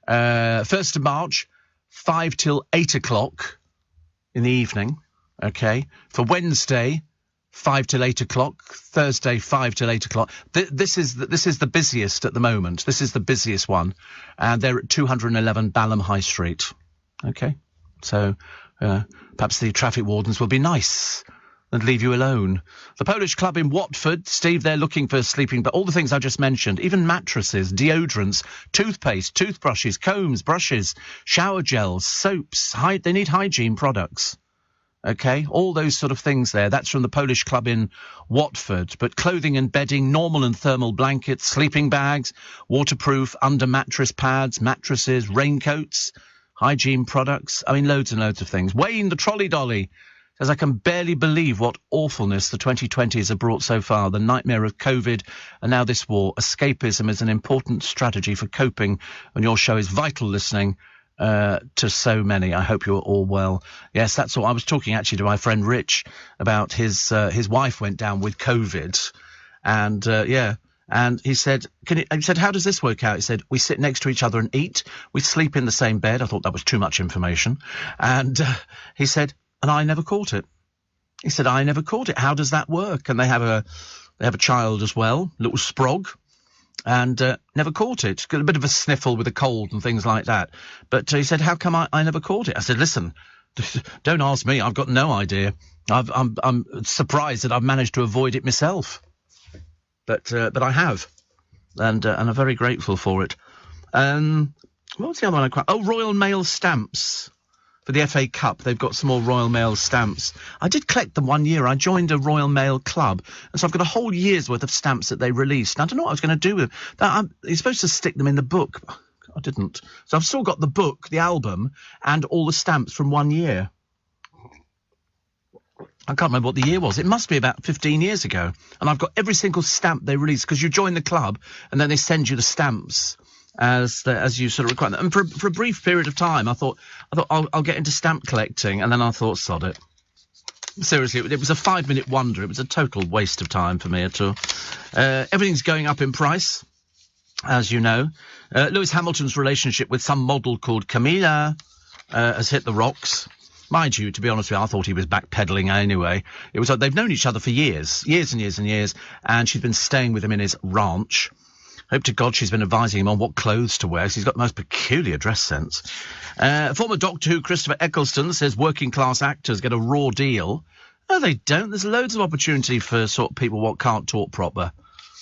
1st of March, 5 till 8 o'clock in the evening, okay? For Wednesday, 5 till 8 o'clock, Thursday 5 till 8 o'clock. This is the busiest at the moment. This is the busiest one, and they're at 211 Balham High Street. Okay, so perhaps the traffic wardens will be nice and leave you alone. The Polish Club in Watford, Steve, they're looking for sleeping, but all the things I just mentioned, even mattresses, deodorants, toothpaste, toothbrushes, combs, brushes, shower gels, soaps. They need hygiene products. Okay, all those sort of things there. That's from the Polish Club in Watford. But clothing and bedding, normal and thermal blankets, sleeping bags, waterproof under mattress pads, mattresses, raincoats, hygiene products. I mean, loads and loads of things. Wayne, the trolley dolly, says, I can barely believe what awfulness the 2020s have brought so far. The nightmare of COVID and now this war. Escapism is an important strategy for coping, and your show is vital listening to so many. I hope you're all well. Yes, that's all. I was talking actually to my friend Rich about his wife went down with COVID, and and he said, how does this work out? He said, we sit next to each other and eat. We sleep in the same bed. I thought that was too much information. And he said, and I never caught it. He said, I never caught it. How does that work? And they have a child as well, little Sprog. And never caught it. Got a bit of a sniffle with a cold and things like that. But he said, how come I never caught it? I said, listen, don't ask me. I've got no idea. I'm surprised that I've managed to avoid it myself. But I have. And I'm very grateful for it. What was the other one? Oh, Royal Mail stamps. for the FA Cup. They've got some more Royal Mail stamps. I did collect them one year. I joined a Royal Mail club, and so I've got a whole year's worth of stamps that they released. And I don't know what I was going to do with them. You're supposed to stick them in the book. I didn't. So I've still got the book, the album, and all the stamps from 1 year. I can't remember what the year was. It must be about 15 years ago. And I've got every single stamp they released, because you join the club and then they send you the stamps as you sort of require them. And for a brief period of time, I thought I'll get into stamp collecting, and then I thought, sod it. Seriously, it was a 5-minute wonder. It was a total waste of time for me at all. Everything's going up in price, as you know. Lewis Hamilton's relationship with some model called Camilla has hit the rocks. Mind you, to be honest with you, I thought he was backpedaling anyway. It was like they've known each other for years and years and years, and she's been staying with him in his ranch. Hope to God she's been advising him on what clothes to wear. He's got the most peculiar dress sense. Former Doctor Who Christopher Eccleston says working class actors get a raw deal. No, they don't. There's loads of opportunity for sort of people what can't talk proper.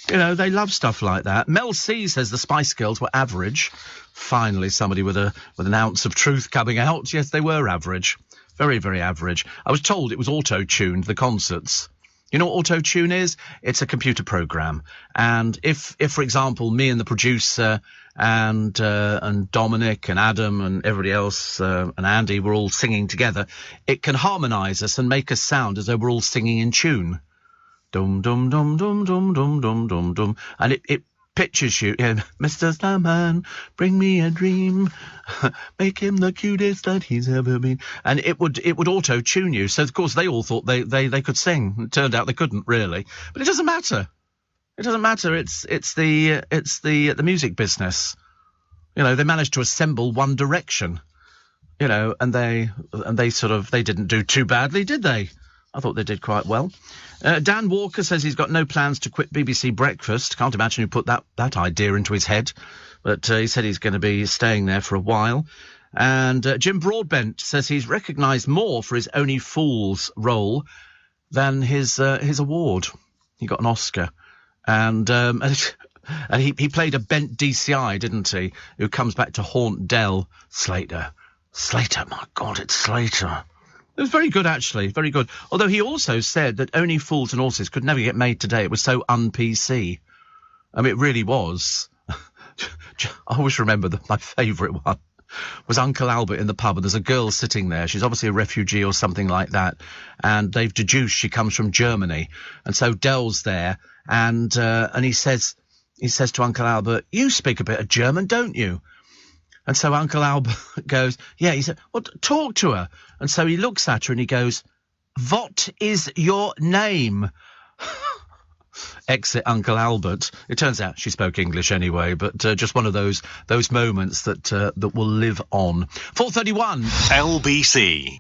You know, they love stuff like that. Mel C says the Spice Girls were average. Finally, somebody with an ounce of truth coming out. Yes, they were average. Very, very average. I was told it was auto-tuned, the concerts. You know what auto-tune is? It's a computer program. And if for example, me and the producer and Dominic and Adam and everybody else and Andy were all singing together, it can harmonise us and make us sound as though we're all singing in tune. Dum dum dum dum dum dum dum dum dum, and it pictures you, Mr. Starman, bring me a dream, make him the cutest that he's ever been, and it would auto tune you. So of course they all thought they could sing. It turned out they couldn't really, but it doesn't matter. It doesn't matter. It's the music business. You know, they managed to assemble One Direction. You know, and they didn't do too badly, did they? I thought they did quite well. Dan Walker says he's got no plans to quit BBC Breakfast. Can't imagine who put that idea into his head. But he said he's going to be staying there for a while. And Jim Broadbent says he's recognised more for his Only Fools role than his award. He got an Oscar. And he played a bent DCI, didn't he, who comes back to haunt Dell. Slater, my God, it's Slater. It was very good, actually, very good. Although he also said that Only Fools and Horses could never get made today. It was so un-PC. I mean, it really was. I always remember my favourite one was Uncle Albert in the pub, and there's a girl sitting there. She's obviously a refugee or something like that, and they've deduced she comes from Germany. And so Dell's there, and he says to Uncle Albert, "You speak a bit of German, don't you?" And so Uncle Albert goes, "Yeah." He said, "Well, talk to her." And so he looks at her and he goes, "What is your name?" Exit Uncle Albert. It turns out she spoke English anyway, but just one of those moments that will live on. 4:31. LBC.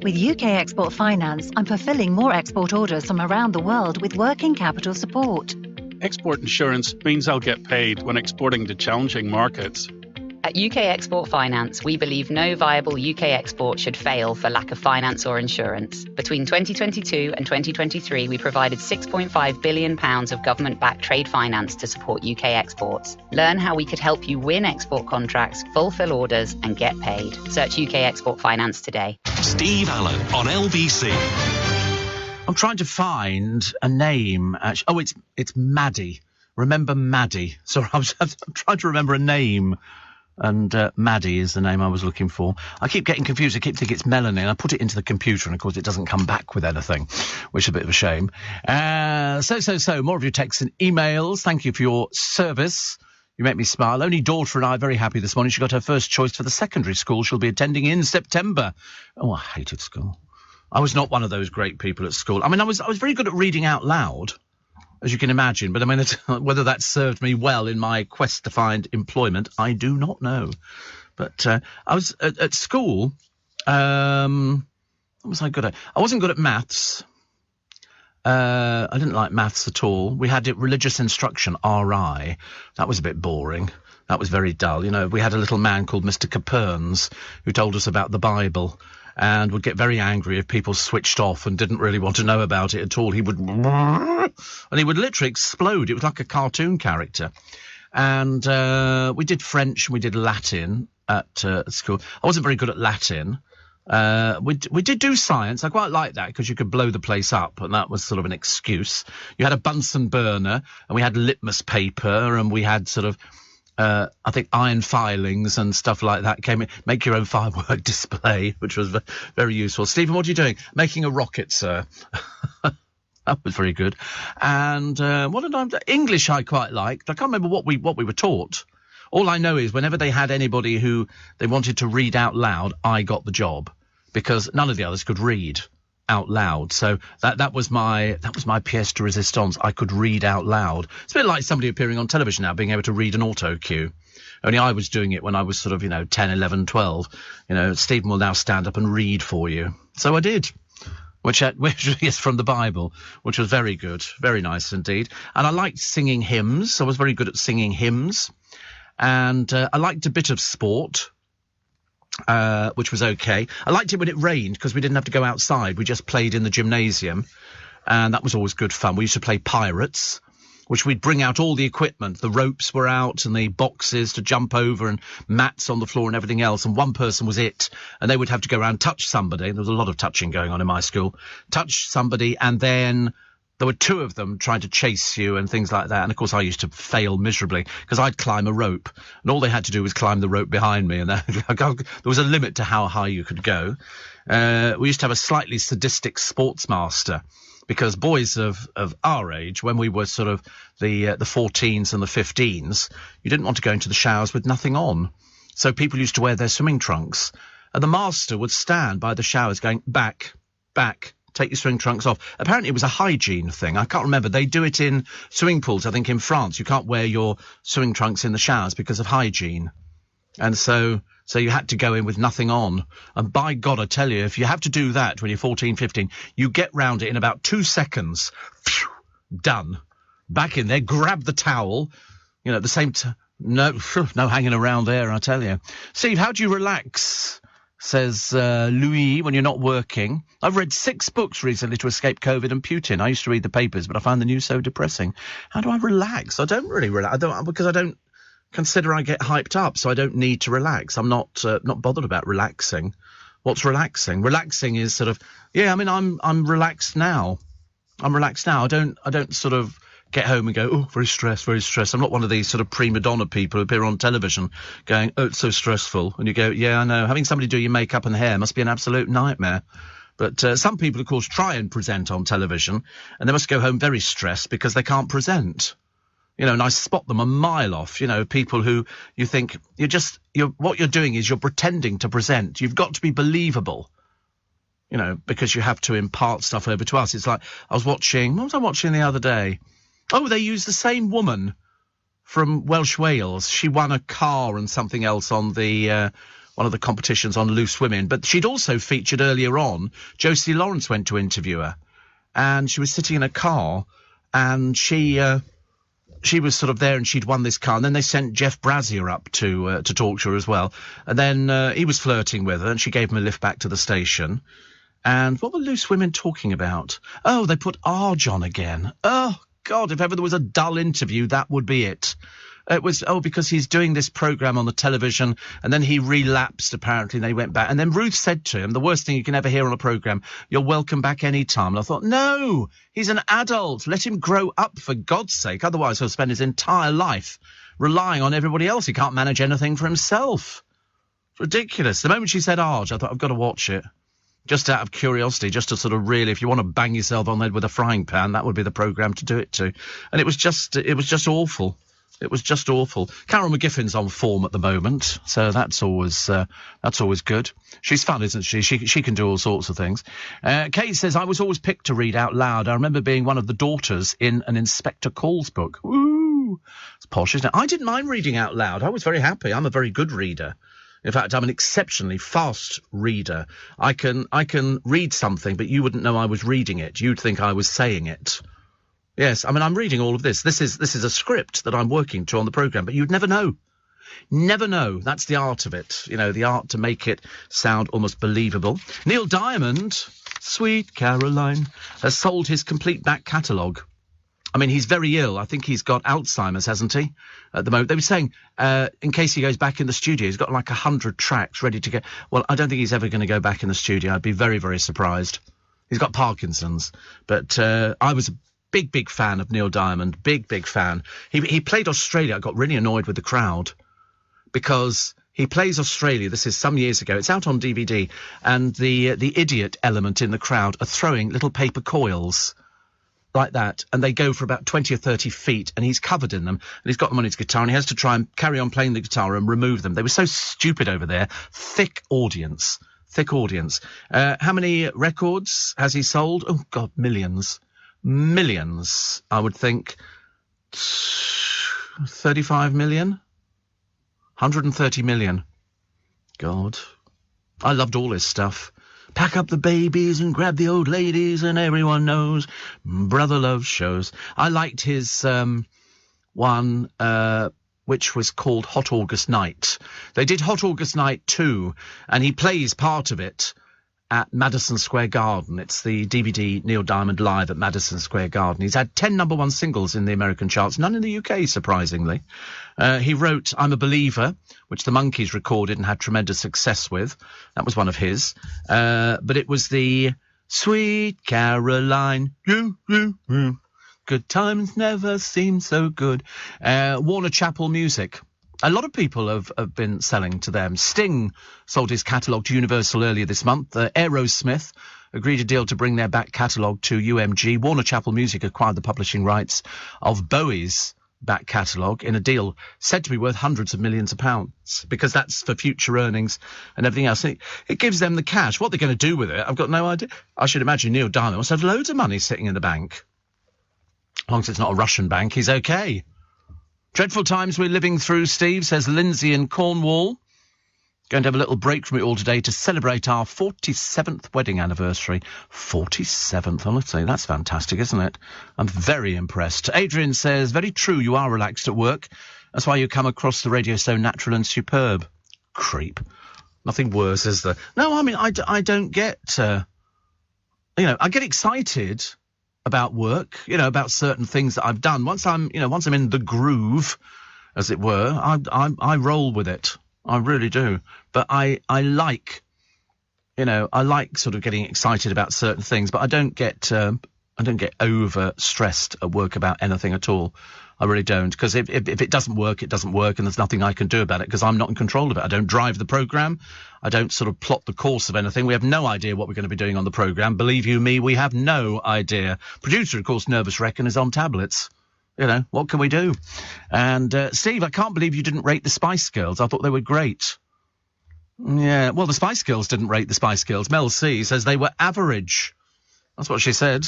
With UK Export Finance, I'm fulfilling more export orders from around the world with working capital support. Export insurance means I'll get paid when exporting to challenging markets. At UK Export Finance, we believe no viable UK export should fail for lack of finance or insurance. Between 2022 and 2023, we provided £6.5 billion of government-backed trade finance to support UK exports. Learn how we could help you win export contracts, fulfill orders, and get paid. Search UK Export Finance today. Steve Allen on LBC. I'm trying to find a name. Actually. Oh, it's Maddie. Remember Maddie? Sorry, I'm trying to remember a name. And Maddie is the name I was looking for. I keep getting confused. I keep thinking it's Melanie, and I put it into the computer, and of course it doesn't come back with anything, which is a bit of a shame. So, more of your texts and emails. Thank you for your service. You make me smile. Only daughter and I are very happy this morning. She got her first choice for the secondary school she'll be attending in September. Oh, I hated school. I was not one of those great people at school. I mean, I was very good at reading out loud, as you can imagine, but I mean, whether that served me well in my quest to find employment, I do not know. But I was at school. What was I good at? I wasn't good at maths. I didn't like maths at all. We had religious instruction, RI. That was a bit boring. That was very dull. You know, we had a little man called Mr. Caperns who told us about the Bible, and would get very angry if people switched off and didn't really want to know about it at all. He would literally explode. It was like a cartoon character. And we did French and we did Latin at school. I wasn't very good at Latin. We did do science. I quite liked that because you could blow the place up, and that was sort of an excuse. You had a Bunsen burner, and we had litmus paper, and we had sort of, I think, iron filings and stuff like that. Came in, make your own firework display, which was very useful. Stephen, what are you doing? Making a rocket, sir. That was very good. And what did I do? English I quite liked. I can't remember what we were taught. All I know is whenever they had anybody who they wanted to read out loud, I got the job, because none of the others could read out loud. So that was my pièce de résistance. I could read out loud. It's a bit like somebody appearing on television now, being able to read an auto cue. Only I was doing it when I was sort of, 10, 11, 12. Stephen will now stand up and read for you. So I did. Which is from the Bible, which was very good, very nice indeed. And I liked singing hymns. I was very good at singing hymns. And I liked a bit of sport, which was okay. I liked it when it rained because we didn't have to go outside. We just played in the gymnasium, and that was always good fun. We used to play pirates, which we'd bring out all the equipment. The ropes were out and the boxes to jump over and mats on the floor and everything else, and one person was it, and they would have to go around, touch somebody. There was a lot of touching going on in my school. Touch somebody, and then there were two of them trying to chase you and things like that. And, of course, I used to fail miserably because I'd climb a rope, and all they had to do was climb the rope behind me, and there was a limit to how high you could go. We used to have a slightly sadistic sportsmaster, because boys of our age, when we were sort of the 14s and the 15s, you didn't want to go into the showers with nothing on. So people used to wear their swimming trunks. And the master would stand by the showers going, back, take your swimming trunks off. Apparently it was a hygiene thing. I can't remember. They do it in swimming pools, I think in France. You can't wear your swimming trunks in the showers because of hygiene. And so you had to go in with nothing on. And by God, I tell you, if you have to do that when you're 14, 15, you get round it in about 2 seconds. Phew, done. Back in there, grab the towel. At the same time. No hanging around there, I tell you. Steve, how do you relax? Says Louis, when you're not working. I've read 6 books recently to escape COVID and Putin. I used to read the papers, but I find the news so depressing. How do I relax? I don't really relax. Because I don't consider I get hyped up, so I don't need to relax. I'm not bothered about relaxing. What's relaxing? Relaxing is sort of, I'm relaxed now. I'm relaxed now. I don't sort of get home and go, oh, very stressed, very stressed. I'm not one of these sort of prima donna people who appear on television going, oh, it's so stressful. And you go, yeah, I know. Having somebody do your makeup and hair must be an absolute nightmare. But some people, of course, try and present on television, and they must go home very stressed because they can't present. And I spot them a mile off, people who you think what you're doing is you're pretending to present. You've got to be believable, because you have to impart stuff over to us. It's like what was I watching the other day? Oh, they used the same woman from Welsh Wales. She won a car and something else on the one of the competitions on Loose Women. But she'd also featured earlier on. Josie Lawrence went to interview her, and she was sitting in a car, and she was sort of there, and she'd won this car. And then they sent Jeff Brazier up to talk to her as well. And then he was flirting with her, and she gave him a lift back to the station. And what were Loose Women talking about? Oh, they put Arge on again. Oh, God, if ever there was a dull interview, that would be it. It was, because he's doing this programme on the television, and then he relapsed, apparently, and they went back. And then Ruth said to him, the worst thing you can ever hear on a programme, you're welcome back any time. And I thought, no, he's an adult. Let him grow up, for God's sake. Otherwise, he'll spend his entire life relying on everybody else. He can't manage anything for himself. It's ridiculous. The moment she said Arge, I thought, I've got to watch it. Just out of curiosity, just to sort of really, if you want to bang yourself on the head with a frying pan, that would be the programme to do it to. And it was just awful. It was just awful. Carol McGiffin's on form at the moment, so that's always good. She's fun, isn't she? She can do all sorts of things. Kate says, I was always picked to read out loud. I remember being one of the daughters in an Inspector Calls book. Ooh, it's posh, isn't it? I didn't mind reading out loud. I was very happy. I'm a very good reader. In fact, I'm an exceptionally fast reader. I can read something, but you wouldn't know I was reading it. You'd think I was saying it. Yes, I mean, I'm reading all of this. This is a script that I'm working to on the programme, but you'd never know. Never know. That's the art of it. The art to make it sound almost believable. Neil Diamond, Sweet Caroline, has sold his complete back catalogue. I mean, he's very ill. I think he's got Alzheimer's, hasn't he, at the moment? They were saying, in case he goes back in the studio, he's got like 100 tracks ready to go. Well, I don't think he's ever going to go back in the studio. I'd be very, very surprised. He's got Parkinson's. But I was a big fan of Neil Diamond. Big fan. He played Australia. I got really annoyed with the crowd because he plays Australia. This is some years ago. It's out on DVD. And the idiot element in the crowd are throwing little paper coils like that, and they go for about 20 or 30 feet, and he's covered in them, and he's got them on his guitar, and he has to try and carry on playing the guitar and remove them. They were so stupid over there. Thick audience. How many records has he sold? Oh, God, millions, I would think. 35 million? 130 million. God. I loved all his stuff. Pack up the babies and grab the old ladies, and everyone knows Brother Love shows. I liked his one, which was called Hot August Night. They did Hot August Night 2, and he plays part of it at Madison Square Garden. It's the DVD Neil Diamond Live at Madison Square Garden. He's had 10 number one singles in the American charts, none in the UK, surprisingly. He wrote I'm a Believer, which the Monkees recorded and had tremendous success with. That was one of his. But it was the Sweet Caroline, good times never seem so good. Warner Chappell Music. A lot of people have been selling to them. Sting sold his catalogue to Universal earlier this month. Aerosmith agreed a deal to bring their back catalogue to UMG. Warner Chappell Music acquired the publishing rights of Bowie's back catalogue in a deal said to be worth hundreds of millions of pounds, because that's for future earnings and everything else. It gives them the cash. What they're going to do with it, I've got no idea. I should imagine Neil Diamond must have loads of money sitting in the bank. As long as it's not a Russian bank, he's okay. Dreadful times we're living through, Steve, says Lindsay in Cornwall. Going to have a little break from it all today to celebrate our 47th wedding anniversary. 47th, honestly, that's fantastic, isn't it? I'm very impressed. Adrian says, very true, you are relaxed at work. That's why you come across the radio so natural and superb. Creep. Nothing worse, is there? No, I mean, I don't get, I get excited about work, about certain things that I've done. Once I'm in the groove, as it were, I roll with it. I really do. But I like sort of getting excited about certain things, but I don't get over stressed at work about anything at all. I really don't, because if it doesn't work, it doesn't work, and there's nothing I can do about it because I'm not in control of it. I don't drive the programme. I don't sort of plot the course of anything. We have no idea what we're going to be doing on the programme. Believe you me, we have no idea. Producer, of course, Nervous Wreck, and is on tablets. What can we do? And, Steve, I can't believe you didn't rate the Spice Girls. I thought they were great. Yeah, well, the Spice Girls didn't rate the Spice Girls. Mel C says they were average. That's what she said.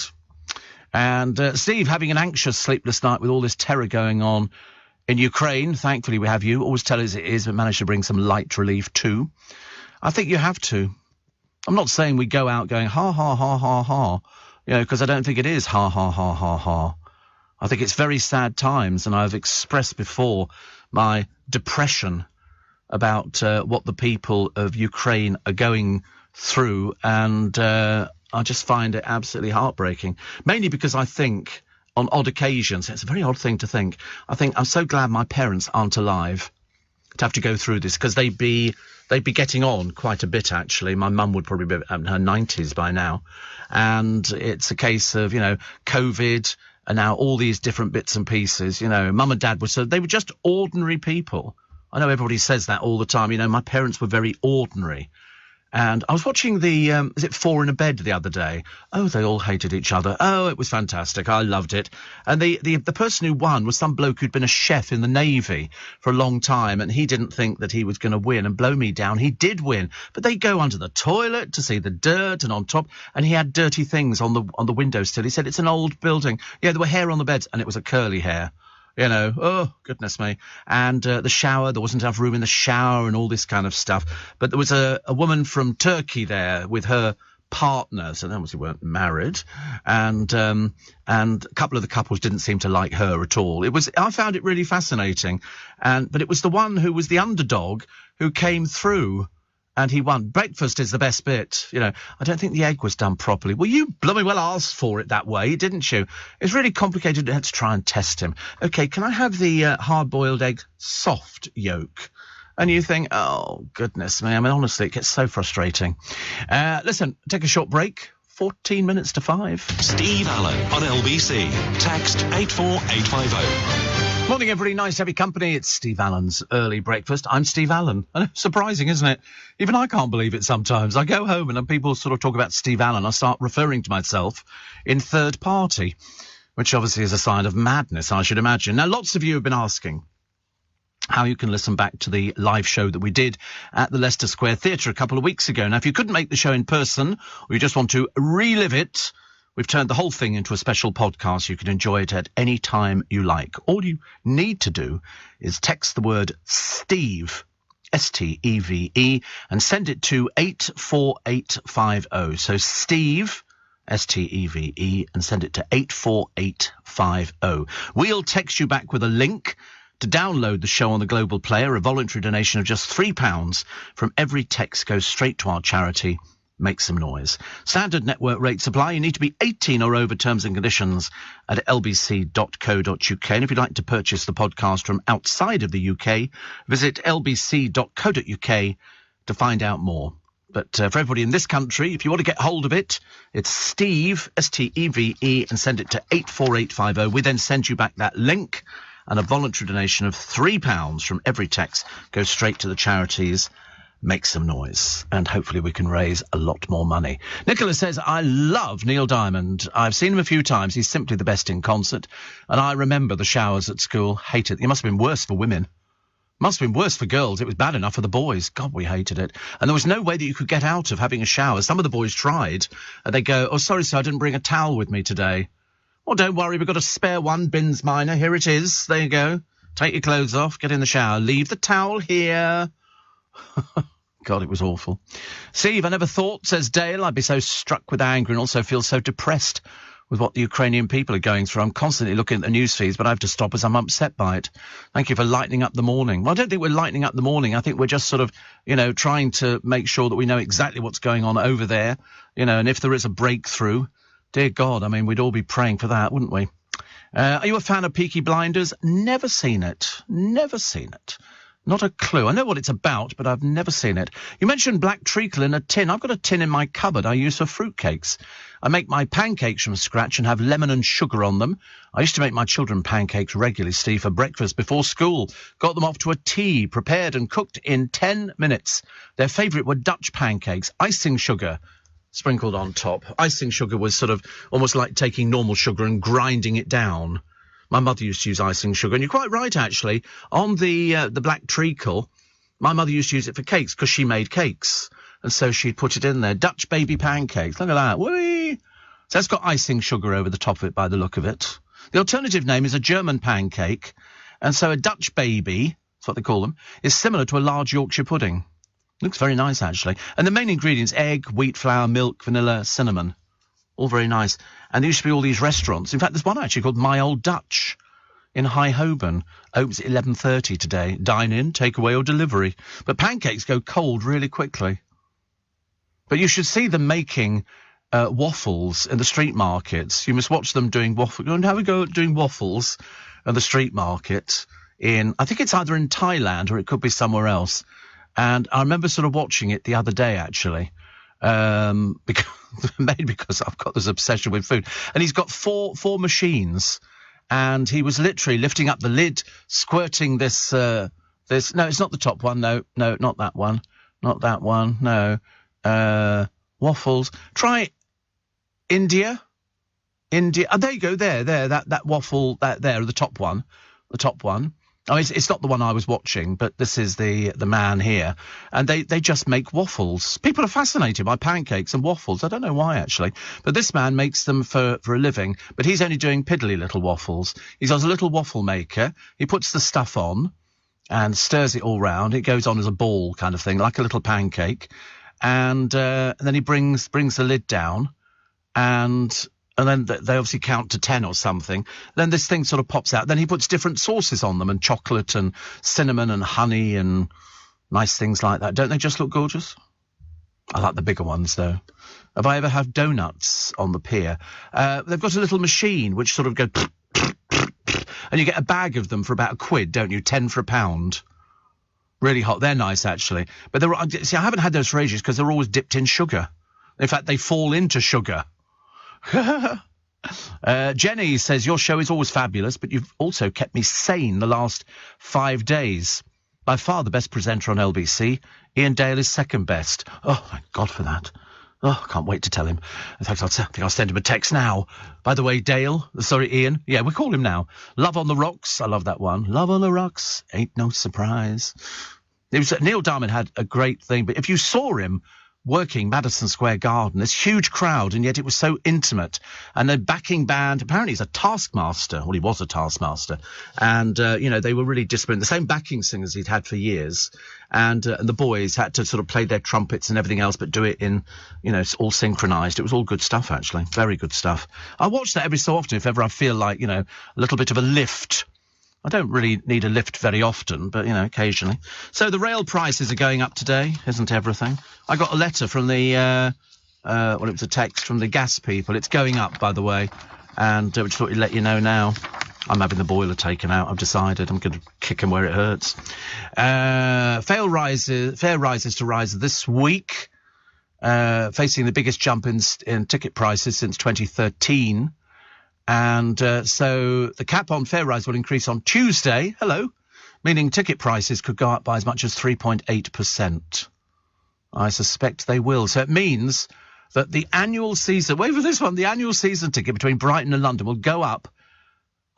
And Steve, having an anxious, sleepless night with all this terror going on in Ukraine. Thankfully, we have you. Always tell us it is, but manage to bring some light relief too. I think you have to. I'm not saying we go out going, ha, ha, ha, ha, ha, because I don't think it is ha, ha, ha, ha, ha. I think it's very sad times, and I've expressed before my depression about what the people of Ukraine are going through, and I just find it absolutely heartbreaking, mainly because I think on odd occasions, it's a very odd thing to think, I think I'm so glad my parents aren't alive to have to go through this, because they'd be getting on quite a bit, actually. My mum would probably be in her 90s by now, and it's a case of, COVID, and now all these different bits and pieces. Mum and dad they were just ordinary people. I know everybody says that all the time. My parents were very ordinary. And I was watching the, is it Four in a Bed the other day? Oh, they all hated each other. Oh, it was fantastic. I loved it. And the person who won was some bloke who'd been a chef in the Navy for a long time, and he didn't think that he was going to win, and blow me down, he did win. But they go under the toilet to see the dirt, and on top, and he had dirty things on the windowsill. He said, it's an old building. Yeah, there were hair on the beds, and it was a curly hair. Oh, goodness me. And the shower, there wasn't enough room in the shower and all this kind of stuff. But there was a woman from Turkey there with her partner, so they obviously weren't married. And a couple of the couples didn't seem to like her at all. I found it really fascinating. But it was the one who was the underdog who came through. And he won. Breakfast is the best bit. You know, I don't think the egg was done properly. Well, you blooming well asked for it that way, didn't you? It's really complicated. I had to try and test him. OK, can I have the hard-boiled egg soft yolk? And you think, oh, goodness me. I mean, honestly, it gets so frustrating. Listen, take a short break. 14 minutes to 5. Steve Allen on LBC. Text 84850. Morning, everybody. Nice to have your company. It's Steve Allen's Early Breakfast. I'm Steve Allen. Surprising, isn't it? Even I can't believe it sometimes. I go home and then people sort of talk about Steve Allen. I start referring to myself in third party, which obviously is a sign of madness, I should imagine. Now, lots of you have been asking how you can listen back to the live show that we did at the Leicester Square Theatre a couple of weeks ago. Now, if you couldn't make the show in person or you just want to relive it, we've turned the whole thing into a special podcast. You can enjoy it at any time you like. All you need to do is text the word Steve, S-T-E-V-E, and send it to 84850. So Steve, S-T-E-V-E, and send it to 84850. We'll text you back with a link to download the show on the Global Player. A voluntary donation of just £3 from every text goes straight to our charity. Make some noise. Standard network rates apply. You need to be 18 or over. Terms and conditions at lbc.co.uk. And if you'd like to purchase the podcast from outside of the UK, visit lbc.co.uk to find out more. But for everybody in this country, if you want to get hold of it, it's Steve, S-T-E-V-E, and send it to 84850. We then send you back that link, and a voluntary donation of £3 from every text goes straight to the charities. Make some noise, and hopefully we can raise a lot more money. Nicola says, I love Neil Diamond. I've seen him a few times. He's simply the best in concert. And I remember the showers at school. Hated it. It must have been worse for women. Must have been worse for girls. It was bad enough for the boys. God, we hated it. And there was no way that you could get out of having a shower. Some of the boys tried, and they go, oh, sorry, sir, I didn't bring a towel with me today. Well, don't worry, we've got a spare one, bins minor. Here it is. There you go. Take your clothes off, get in the shower. Leave the towel here. God, it was awful. Steve, I never thought, says Dale, I'd be so struck with anger and also feel so depressed with what the Ukrainian people are going through. I'm constantly looking at the news feeds, but I have to stop as I'm upset by it. Thank you for lightening up the morning. Well, I don't think we're lightening up the morning. I think we're just sort of, trying to make sure that we know exactly what's going on over there, and if there is a breakthrough, dear God, I mean, we'd all be praying for that, wouldn't we? Are you a fan of Peaky Blinders? Never seen it. Never seen it. Not a clue. I know what it's about, but I've never seen it. You mentioned black treacle in a tin. I've got a tin in my cupboard I use for fruitcakes. I make my pancakes from scratch and have lemon and sugar on them. I used to make my children pancakes regularly, Steve, for breakfast before school. Got them off to a tea, prepared and cooked in 10 minutes. Their favourite were Dutch pancakes, icing sugar sprinkled on top. Icing sugar was sort of almost like taking normal sugar and grinding it down. My mother used to use icing sugar, and you're quite right, actually. On the black treacle, my mother used to use it for cakes because she made cakes, and so she'd put it in there. Dutch baby pancakes, look at that. Whee! So that's got icing sugar over the top of it by the look of it. The alternative name is a German pancake, and so a Dutch baby, that's what they call them, is similar to a large Yorkshire pudding. Looks very nice, actually. And the main ingredients, egg, wheat flour, milk, vanilla, cinnamon. All very nice. And there used to be all these restaurants. In fact, there's one actually called My Old Dutch in High Holborn. Opens at 11:30 today. Dine in, take away or delivery. But pancakes go cold really quickly. But you should see them making waffles in the street markets. You must watch them doing waffles. Go and have a go at doing waffles at the street market in, I think it's either in Thailand or it could be somewhere else. And I remember sort of watching it the other day, actually, because I've got this obsession with food. And he's got four machines, and he was literally lifting up the lid, squirting this. No, it's not the top one. No, not that one. Not that one. No. Waffles. Try India. Oh, there you go. There. That waffle. There, the top one. The top one. Oh, it's not the one I was watching, but this is the man here. And they just make waffles. People are fascinated by pancakes and waffles. I don't know why, actually. But this man makes them for a living. But he's only doing piddly little waffles. He's got a little waffle maker. He puts the stuff on and stirs it all round. It goes on as a ball kind of thing, like a little pancake. And then he brings the lid down, and then they obviously count to 10 or something. Then this thing sort of pops out. Then he puts different sauces on them, and chocolate and cinnamon and honey and nice things like that. Don't they just look gorgeous? I like the bigger ones, though. Have I ever had donuts on the pier? They've got a little machine which sort of goes... and you get a bag of them for about £1, don't you? 10 for £1. Really hot. They're nice, actually. But see, I haven't had those for ages because they're always dipped in sugar. In fact, they fall into sugar. Jenny says, your show is always fabulous, but you've also kept me sane the last 5 days. By far the best presenter on LBC. Ian Dale is second best. Oh, thank God for that. Oh, I can't wait to tell him. In fact, I think I'll send him a text now. By the way, Ian. Yeah, we call him now. Love on the Rocks. I love that one. Love on the Rocks. Ain't no surprise. Neil Diamond had a great thing, but if you saw him working Madison Square Garden, this huge crowd, and yet it was so intimate. And the backing band, apparently he's a taskmaster. Well, he was a taskmaster. And, they were really disciplined. The same backing singers he'd had for years. And the boys had to sort of play their trumpets and everything else, but do it in, all synchronised. It was all good stuff, actually. Very good stuff. I watch that every so often if ever I feel like, a little bit of a lift. I don't really need a lift very often, but, occasionally. So the rail prices are going up today, isn't everything? I got a letter from the, it was a text from the gas people. It's going up, by the way, and we just thought we'd let you know now. I'm having the boiler taken out. I've decided I'm going to kick him where it hurts. Fare rises to rise this week, facing the biggest jump in ticket prices since 2013. And so the cap on fare rise will increase on Tuesday, meaning ticket prices could go up by as much as 3.8%. I suspect they will. So it means that the annual season, wait for this one, the annual season ticket between Brighton and London will go up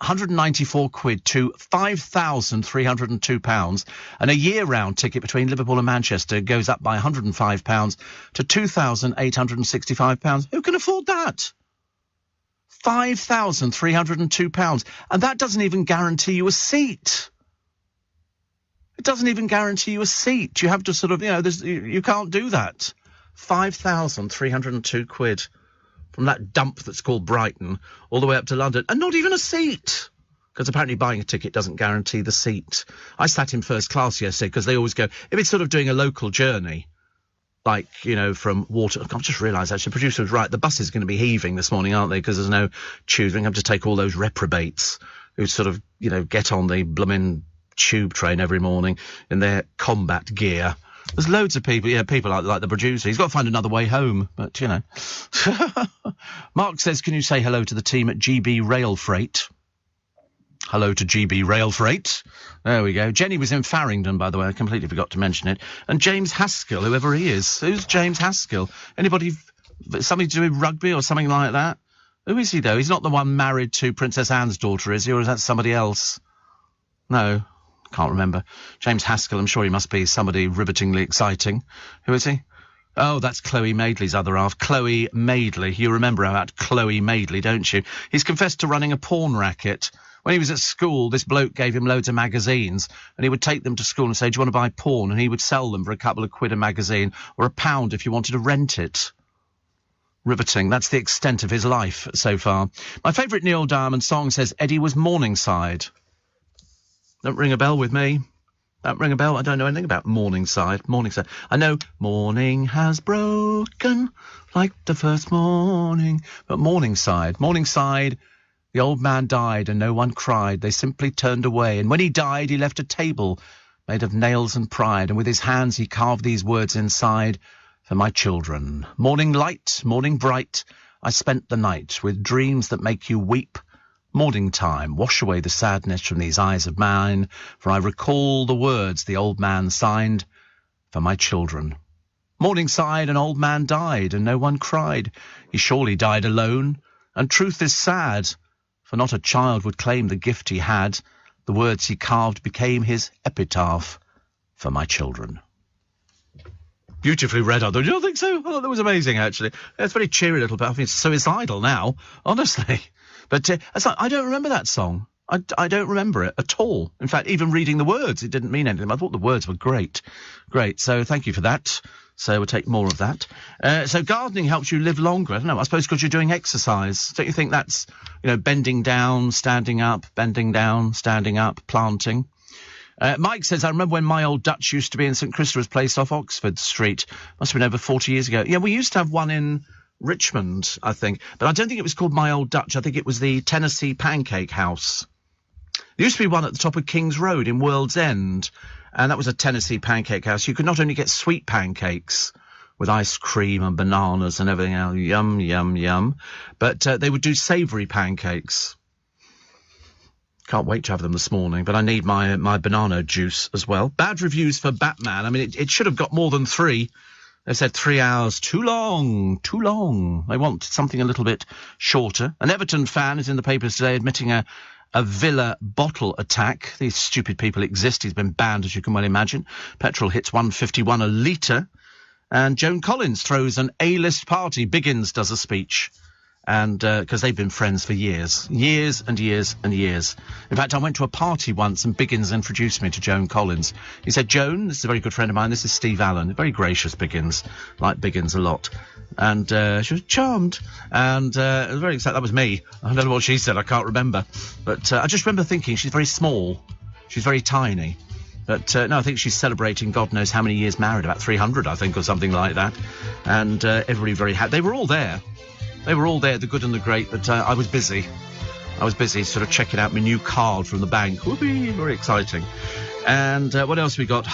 £194 to £5,302, and a year-round ticket between Liverpool and Manchester goes up by £105 to £2,865. Who can afford that? £5,302, and that doesn't even guarantee you a seat. It doesn't even guarantee you a seat. You have to sort of, you can't do that. £5,302 from that dump that's called Brighton all the way up to London, and not even a seat, because apparently buying a ticket doesn't guarantee the seat. I sat in first class yesterday because they always go, if it's sort of doing a local journey, like, from Water... I've just realised, actually, the producer was right. The bus is going to be heaving this morning, aren't they? Because there's no tubes. We have to take all those reprobates who sort of, get on the blooming tube train every morning in their combat gear. There's loads of people, people like the producer. He's got to find another way home, but, Mark says, can you say hello to the team at GB Rail Freight? Hello to GB Rail Freight. There we go. Jenny was in Farringdon, by the way. I completely forgot to mention it. And James Haskell, whoever he is. Who's James Haskell? Anybody, something to do with rugby or something like that? Who is he, though? He's not the one married to Princess Anne's daughter, is he? Or is that somebody else? No, can't remember. James Haskell, I'm sure he must be somebody rivetingly exciting. Who is he? Oh, that's Chloe Madeley's other half. Chloe Madeley. You remember about Chloe Madeley, don't you? He's confessed to running a porn racket. When he was at school, this bloke gave him loads of magazines, and he would take them to school and say, do you want to buy porn? And he would sell them for a couple of quid a magazine, or £1 if you wanted to rent it. Riveting. That's the extent of his life so far. My favourite Neil Diamond song, says Eddie, was Morningside. Don't ring a bell with me. Don't ring a bell. I don't know anything about Morningside. Morningside. I know morning has broken like the first morning. But Morningside. Morningside... The old man died and no one cried. They simply turned away. And when he died, he left a table made of nails and pride. And with his hands, he carved these words inside: for my children. Morning light, morning bright, I spent the night with dreams that make you weep. Morning time, wash away the sadness from these eyes of mine. For I recall the words the old man signed: for my children. Morningside, an old man died and no one cried. He surely died alone. And truth is sad. For not a child would claim the gift he had. The words he carved became his epitaph: for my children. Beautifully read, do you think so? I thought that was amazing, actually. It's very cheery little bit. I think it's suicidal now, honestly. But I don't remember that song. I don't remember it at all. In fact, even reading the words, it didn't mean anything. I thought the words were great. Great, so thank you for that. So we'll take more of that. So gardening helps you live longer. I don't know, I suppose because you're doing exercise. Don't you think that's, bending down, standing up, bending down, standing up, planting? Mike says, I remember when My Old Dutch used to be in St Christopher's Place off Oxford Street. Must have been over 40 years ago. Yeah, we used to have one in Richmond, I think. But I don't think it was called My Old Dutch. I think it was the Tennessee Pancake House. There used to be one at the top of King's Road in World's End. And that was a Tennessee Pancake House. You could not only get sweet pancakes with ice cream and bananas and everything else, yum, yum, yum, but they would do savoury pancakes. Can't wait to have them this morning, but I need my banana juice as well. Bad reviews for Batman. I mean, it should have got more than 3. They said 3 hours, too long. They want something a little bit shorter. An Everton fan is in the papers today admitting a Villa bottle attack. These stupid people exist. He's been banned, as you can well imagine. Petrol hits 151 a litre. And Joan Collins throws an A-list party. Biggins does a speech. And because they've been friends for years and years and years. In fact, I went to a party once and Biggins introduced me to Joan Collins. He said, Joan, this is a very good friend of mine. This is Steve Allen. Very gracious Biggins. Like Biggins a lot. And she was charmed. And it was very exciting. That was me. I don't know what she said. I can't remember. But I just remember thinking she's very small. She's very tiny. But, no, I think she's celebrating God knows how many years married, about 300, I think, or something like that. And everybody very happy. They were all there. The good and the great, but I was busy. Sort of checking out my new card from the bank. Whoopee, very exciting. And what else we got?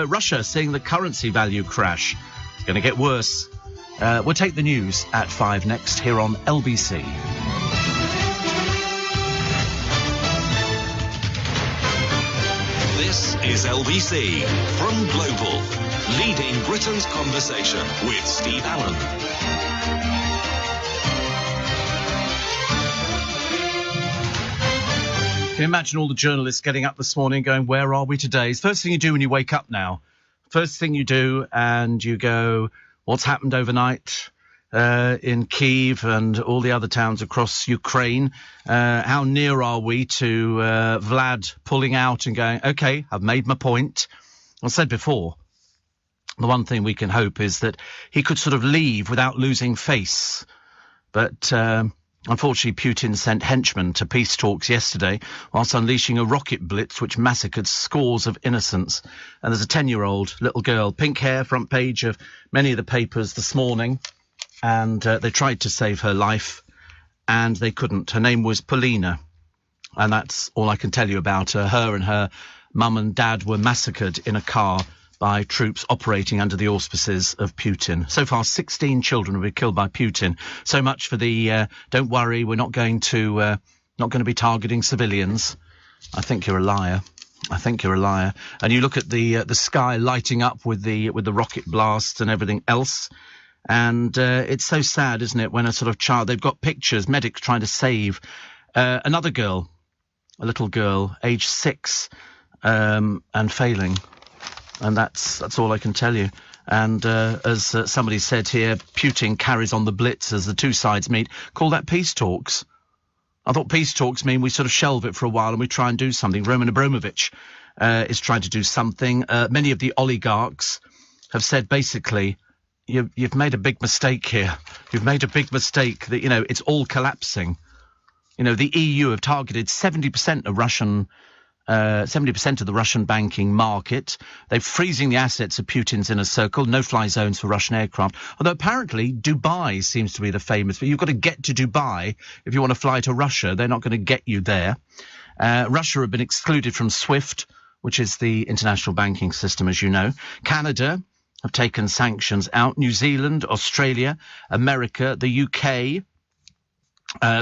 Russia seeing the currency value crash. It's going to get worse. We'll take the news at 5 next here on LBC. This is LBC from Global, leading Britain's conversation with Steve Allen. Can you imagine all the journalists getting up this morning going, where are we today? It's the first thing you do when you wake up now. First thing you do, and you go, what's happened overnight in Kyiv and all the other towns across Ukraine? How near are we to Vlad pulling out and going, OK, I've made my point. I said before, the one thing we can hope is that he could sort of leave without losing face. But unfortunately, Putin sent henchmen to peace talks yesterday whilst unleashing a rocket blitz which massacred scores of innocents. And there's a 10-year-old little girl, pink hair, front page of many of the papers this morning. And they tried to save her life, and they couldn't. Her name was Polina, and that's all I can tell you about her. Her and her mum and dad were massacred in a car by troops operating under the auspices of Putin. So far, 16 children have been killed by Putin. So much for the don't worry, we're not going to be targeting civilians. I think you're a liar. And you look at the sky lighting up with the rocket blasts and everything else. And it's so sad, isn't it, when a sort of child, they've got pictures, medics trying to save another girl, a little girl, age 6, and failing. And that's all I can tell you. And as somebody said here, Putin carries on the blitz as the two sides meet. Call that peace talks. I thought peace talks mean we sort of shelve it for a while and we try and do something. Roman Abramovich is trying to do something. Many of the oligarchs have said basically, you've made a big mistake here. You've made a big mistake that, it's all collapsing. The EU have targeted 70% of Russian 70% of the Russian banking market. They're freezing the assets of Putin's inner circle, no-fly zones for Russian aircraft. Although apparently Dubai seems to be the famous, but you've got to get to Dubai if you want to fly to Russia. They're not going to get you there. Russia have been excluded from SWIFT, which is the international banking system, as you know. Canada have taken sanctions out. New Zealand, Australia, America, the UK,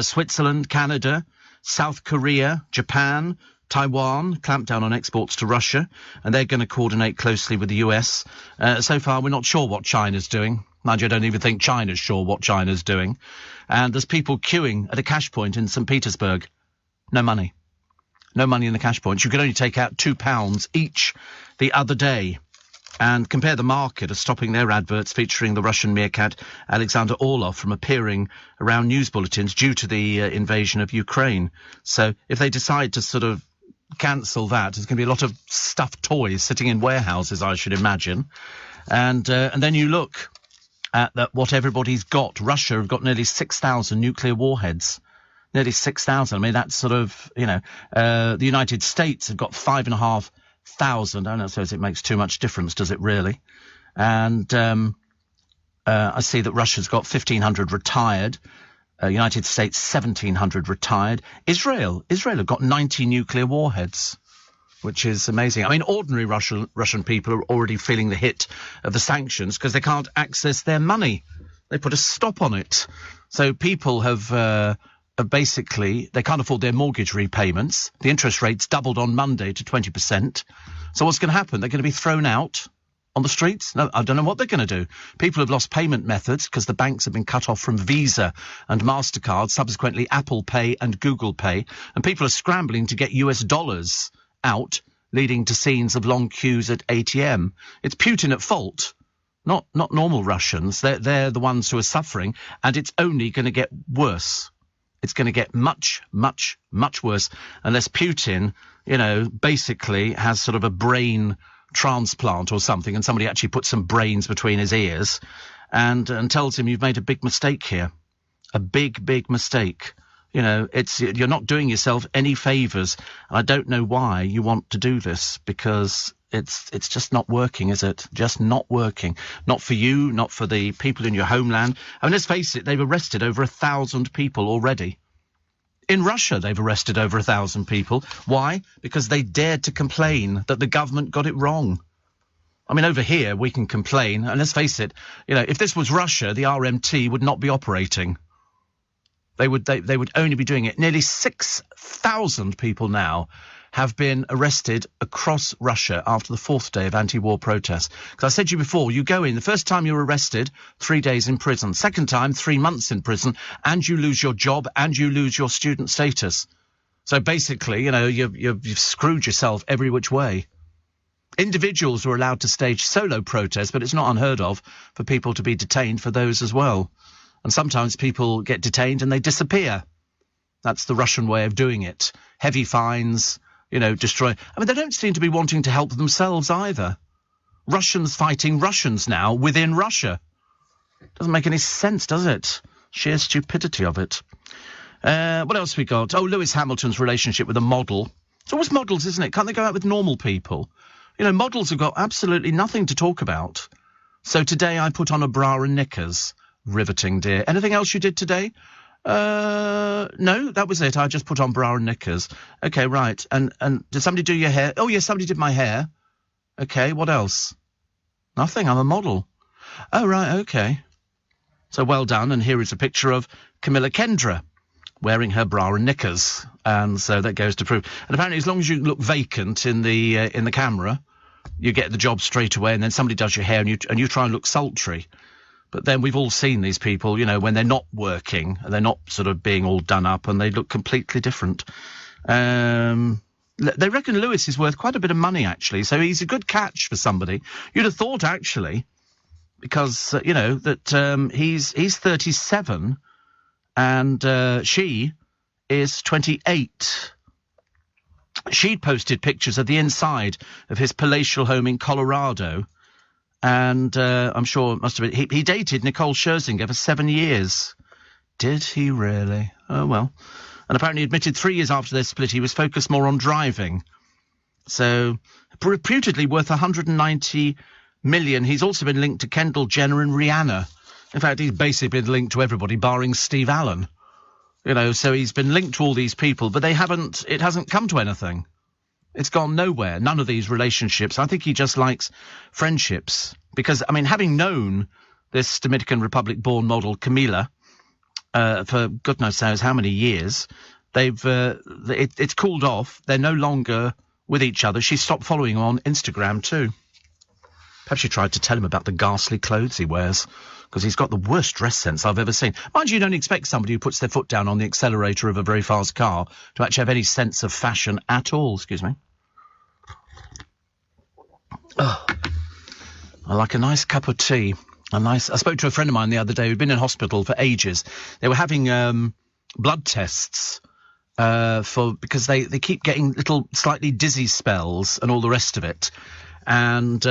Switzerland, Canada, South Korea, Japan, Taiwan clamped down on exports to Russia, and they're going to coordinate closely with the US. So far, we're not sure what China's doing. Mind you, I don't even think China's sure what China's doing. And there's people queuing at a cash point in St. Petersburg. No money. No money in the cash points. You could only take out £2 each the other day. And Compare the Market are stopping their adverts featuring the Russian meerkat Alexander Orlov from appearing around news bulletins due to the invasion of Ukraine. So if they decide to sort of cancel that, there's going to be a lot of stuffed toys sitting in warehouses, I should imagine. And then you look at what everybody's got. Russia have got nearly 6,000 nuclear warheads. Nearly 6,000. I mean, that's sort of, the United States have got 5,500 I don't suppose it makes too much difference, does it really? And I see that Russia's got 1,500 retired. United States, 1,700 retired. Israel have got 90 nuclear warheads, which is amazing. I mean, ordinary Russian people are already feeling the hit of the sanctions because they can't access their money. They put a stop on it. So people have basically, they can't afford their mortgage repayments. The interest rate's doubled on Monday to 20%. So what's going to happen? They're going to be thrown out on the streets? No, I don't know what they're going to do. People have lost payment methods because the banks have been cut off from Visa and MasterCard, subsequently Apple Pay and Google Pay, and people are scrambling to get US dollars out, leading to scenes of long queues at ATM. It's Putin at fault, not normal Russians. They're the ones who are suffering, and it's only going to get worse. It's going to get much, much, much worse unless Putin, basically has sort of a brain transplant or something, and somebody actually puts some brains between his ears and tells him you've made a big mistake here. A big, big mistake. You're not doing yourself any favours. I don't know why you want to do this, because it's just not working, is it? Just not working. Not for you, not for the people in your homeland. I mean, let's face it, they've arrested over 1,000 people already. In Russia, they've arrested over 1,000 people. Why? Because they dared to complain that the government got it wrong. I mean, over here, we can complain. And let's face it, if this was Russia, the RMT would not be operating. They would only be doing it. Nearly 6,000 people now have been arrested across Russia after the fourth day of anti-war protests. Because I said to you before, you go in, the first time you're arrested, 3 days in prison. Second time, 3 months in prison, and you lose your job and you lose your student status. So basically, you've screwed yourself every which way. Individuals were allowed to stage solo protests, but it's not unheard of for people to be detained for those as well. And sometimes people get detained and they disappear. That's the Russian way of doing it. Heavy fines, destroy. I mean, they don't seem to be wanting to help themselves either. Russians fighting Russians now within Russia. Doesn't make any sense, does it? Sheer stupidity of it. What else we got? Oh, Lewis Hamilton's relationship with a model. It's always models, isn't it? Can't they go out with normal people? Models have got absolutely nothing to talk about. So today I put on a bra and knickers. Riveting, dear. Anything else you did today? No, that was it. I just put on bra and knickers. Okay, right. And did somebody do your hair? Oh, yes, somebody did my hair. Okay, what else? Nothing. I'm a model. Oh, right, okay. So well done. And here is a picture of Camilla Kendra wearing her bra and knickers. And so that goes to prove. And apparently, as long as you look vacant in the camera, you get the job straight away. And then somebody does your hair and you try and look sultry. But then we've all seen these people, when they're not working, and they're not sort of being all done up, and they look completely different. They reckon Lewis is worth quite a bit of money, actually, so he's a good catch for somebody. You'd have thought, actually, because, that he's 37, and she is 28. She'd posted pictures of the inside of his palatial home in Colorado, and I'm sure it must have been... He dated Nicole Scherzinger for 7 years. Did he really? Oh, well. And apparently admitted 3 years after their split he was focused more on driving. So, reputedly worth $190 million. He's also been linked to Kendall Jenner and Rihanna. In fact, he's basically been linked to everybody, barring Steve Allen. So he's been linked to all these people, but it hasn't come to anything. It's gone nowhere. None of these relationships. I think he just likes friendships. Because, I mean, having known this Dominican Republic-born model, Camila, for goodness knows how many years, it's cooled off. They're no longer with each other. She stopped following him on Instagram too. Perhaps she tried to tell him about the ghastly clothes he wears, because he's got the worst dress sense I've ever seen. Mind you, don't expect somebody who puts their foot down on the accelerator of a very fast car to actually have any sense of fashion at all. Excuse me. Oh, I like a nice cup of tea. I spoke to a friend of mine the other day who'd been in hospital for ages. They were having blood tests because they keep getting little slightly dizzy spells and all the rest of it. And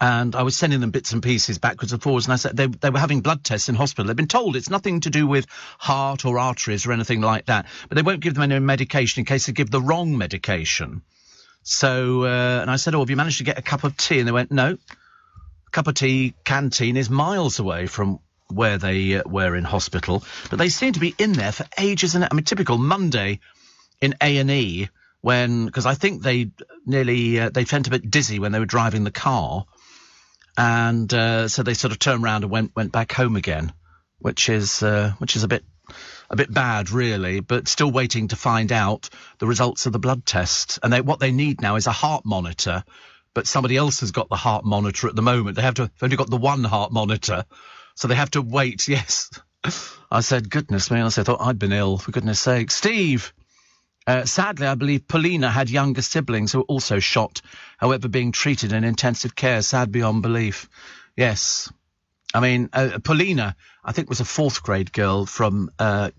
I was sending them bits and pieces backwards and forwards, and I said they were having blood tests in hospital. They've been told it's nothing to do with heart or arteries or anything like that, but they won't give them any medication in case they give the wrong medication. So, and I said, have you managed to get a cup of tea? And they went, no. A cup of tea canteen is miles away from where they were in hospital. But they seem to be in there for ages. And typical Monday in A&E, because I think they felt a bit dizzy when they were driving the car. And so they sort of turned around and went back home again, which is a bit bad, really, but still waiting to find out the results of the blood test. And what they need now is a heart monitor, but somebody else has got the heart monitor at the moment. They've only got the one heart monitor, so they have to wait. Yes. I said, goodness me, I thought I'd been ill, for goodness sake. Steve, sadly, I believe Paulina had younger siblings who were also shot, however, being treated in intensive care. Sad beyond belief. Yes. Paulina, I think, was a 4th grade girl from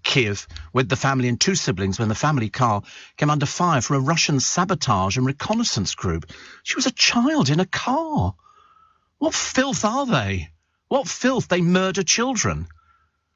Kiev with the family and 2 siblings when the family car came under fire from a Russian sabotage and reconnaissance group. She was a child in a car. What filth are they? What filth? They murder children.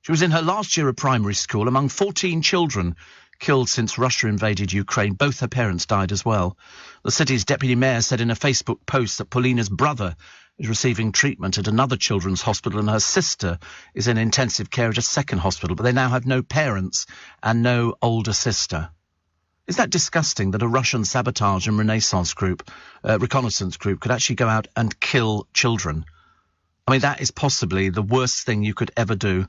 She was in her last year of primary school among 14 children killed since Russia invaded Ukraine. Both her parents died as well. The city's deputy mayor said in a Facebook post that Paulina's brother is receiving treatment at another children's hospital and her sister is in intensive care at a second hospital, but they now have no parents and no older sister. Is that disgusting that a Russian sabotage and reconnaissance group could actually go out and kill children? That is possibly the worst thing you could ever do.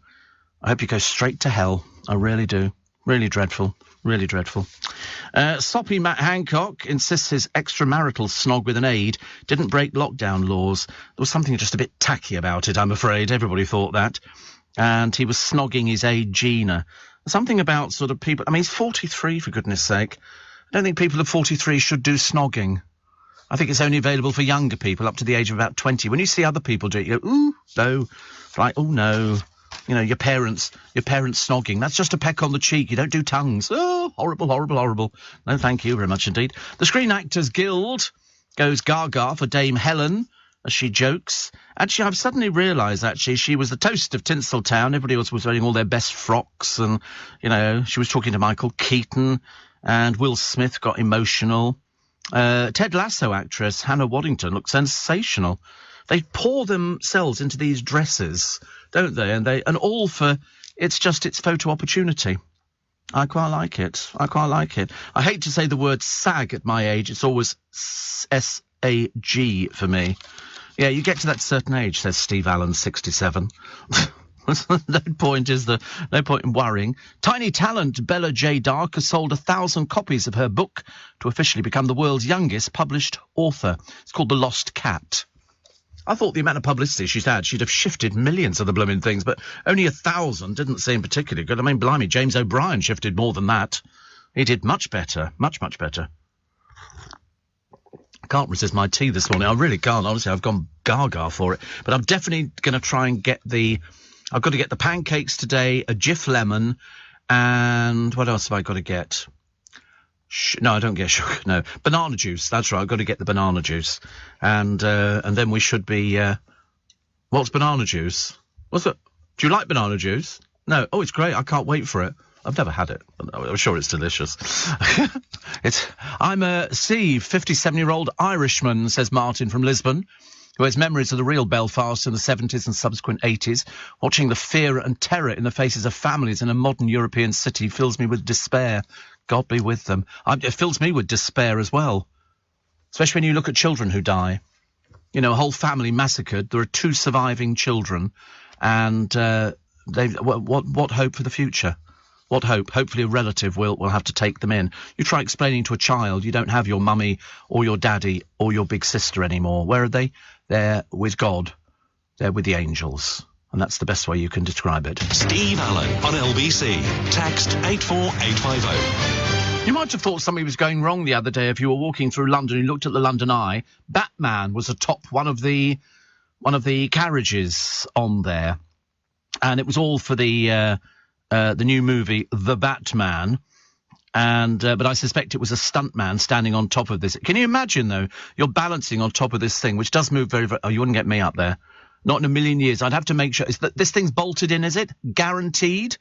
I hope you go straight to hell. I really do. Really dreadful. Really dreadful. Soppy Matt Hancock insists his extramarital snog with an aide didn't break lockdown laws. There was something just a bit tacky about it, I'm afraid. Everybody thought that. And he was snogging his aide Gina. Something about sort of people... he's 43, for goodness sake. I don't think people of 43 should do snogging. I think it's only available for younger people up to the age of about 20. When you see other people do it, you go, ooh, no. It's like, oh, no. Your parents snogging. That's just a peck on the cheek. You don't do tongues. Oh, horrible, horrible, horrible. No, thank you very much indeed. The Screen Actors Guild goes gaga for Dame Helen, as she jokes. Actually, I've suddenly realised, she was the toast of Tinseltown. Everybody else was wearing all their best frocks and, she was talking to Michael Keaton and Will Smith got emotional. Ted Lasso actress Hannah Waddington looked sensational. They pour themselves into these dresses, don't they? And all for it's photo opportunity. I quite like it. I hate to say the word SAG at my age. It's always SAG for me. Yeah, you get to that certain age, says Steve Allen, 67. No point in worrying. Tiny talent Bella J. Dark has sold 1,000 copies of her book to officially become the world's youngest published author. It's called The Lost Cat. I thought the amount of publicity she'd had, she'd have shifted millions of the blooming things, but only 1,000 didn't seem particularly good. Blimey, James O'Brien shifted more than that. He did much better. Much, much better. I can't resist my tea this morning. I really can't. Honestly, I've gone gaga for it. But I'm definitely going to try and get I've got to get the pancakes today, a Jif lemon, and what else have I got to get? No, I don't get sugar. No, banana juice. That's right. I've got to get the banana juice, and then we should be. What's banana juice? What's it? Do you like banana juice? No. Oh, it's great. I can't wait for it. I've never had it. I'm sure it's delicious. I'm a Steve, 57-year-old Irishman, says Martin from Lisbon, who has memories of the real Belfast in the 70s and subsequent 80s. Watching the fear and terror in the faces of families in a modern European city fills me with despair. God be with them. It fills me with despair as well, especially when you look at children who die. A whole family massacred. There are 2 surviving children, and what hope for the future? What hope? Hopefully a relative will have to take them in. You try explaining to a child you don't have your mummy or your daddy or your big sister anymore. Where are they? They're with God. They're with the angels. And that's the best way you can describe it. Steve Allen on LBC. Text 84850. You might have thought something was going wrong the other day if you were walking through London and you looked at the London Eye. Batman was atop one of the carriages on there. And it was all for the new movie, The Batman. But I suspect it was a stuntman standing on top of this. Can you imagine, though, you're balancing on top of this thing, which does move very, very... Oh, you wouldn't get me up there. Not in a million years. I'd have to make sure... This thing's bolted in, is it? Guaranteed?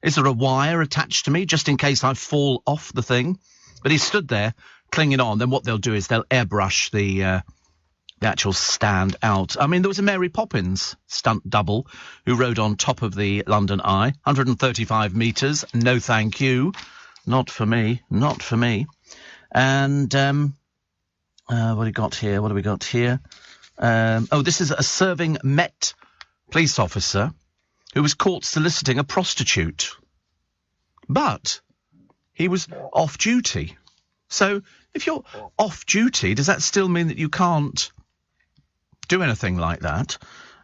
Is there a wire attached to me, just in case I fall off the thing? But he stood there, clinging on, then what they'll do is they'll airbrush the actual stand out. I mean, there was a Mary Poppins stunt double who rode on top of the London Eye, 135 metres. No, thank you. Not for me. Not for me. And what do we got here? What do we got here? This is a serving Met police officer who was caught soliciting a prostitute. But he was off duty. So if you're off duty, does that still mean that you can't do anything like that?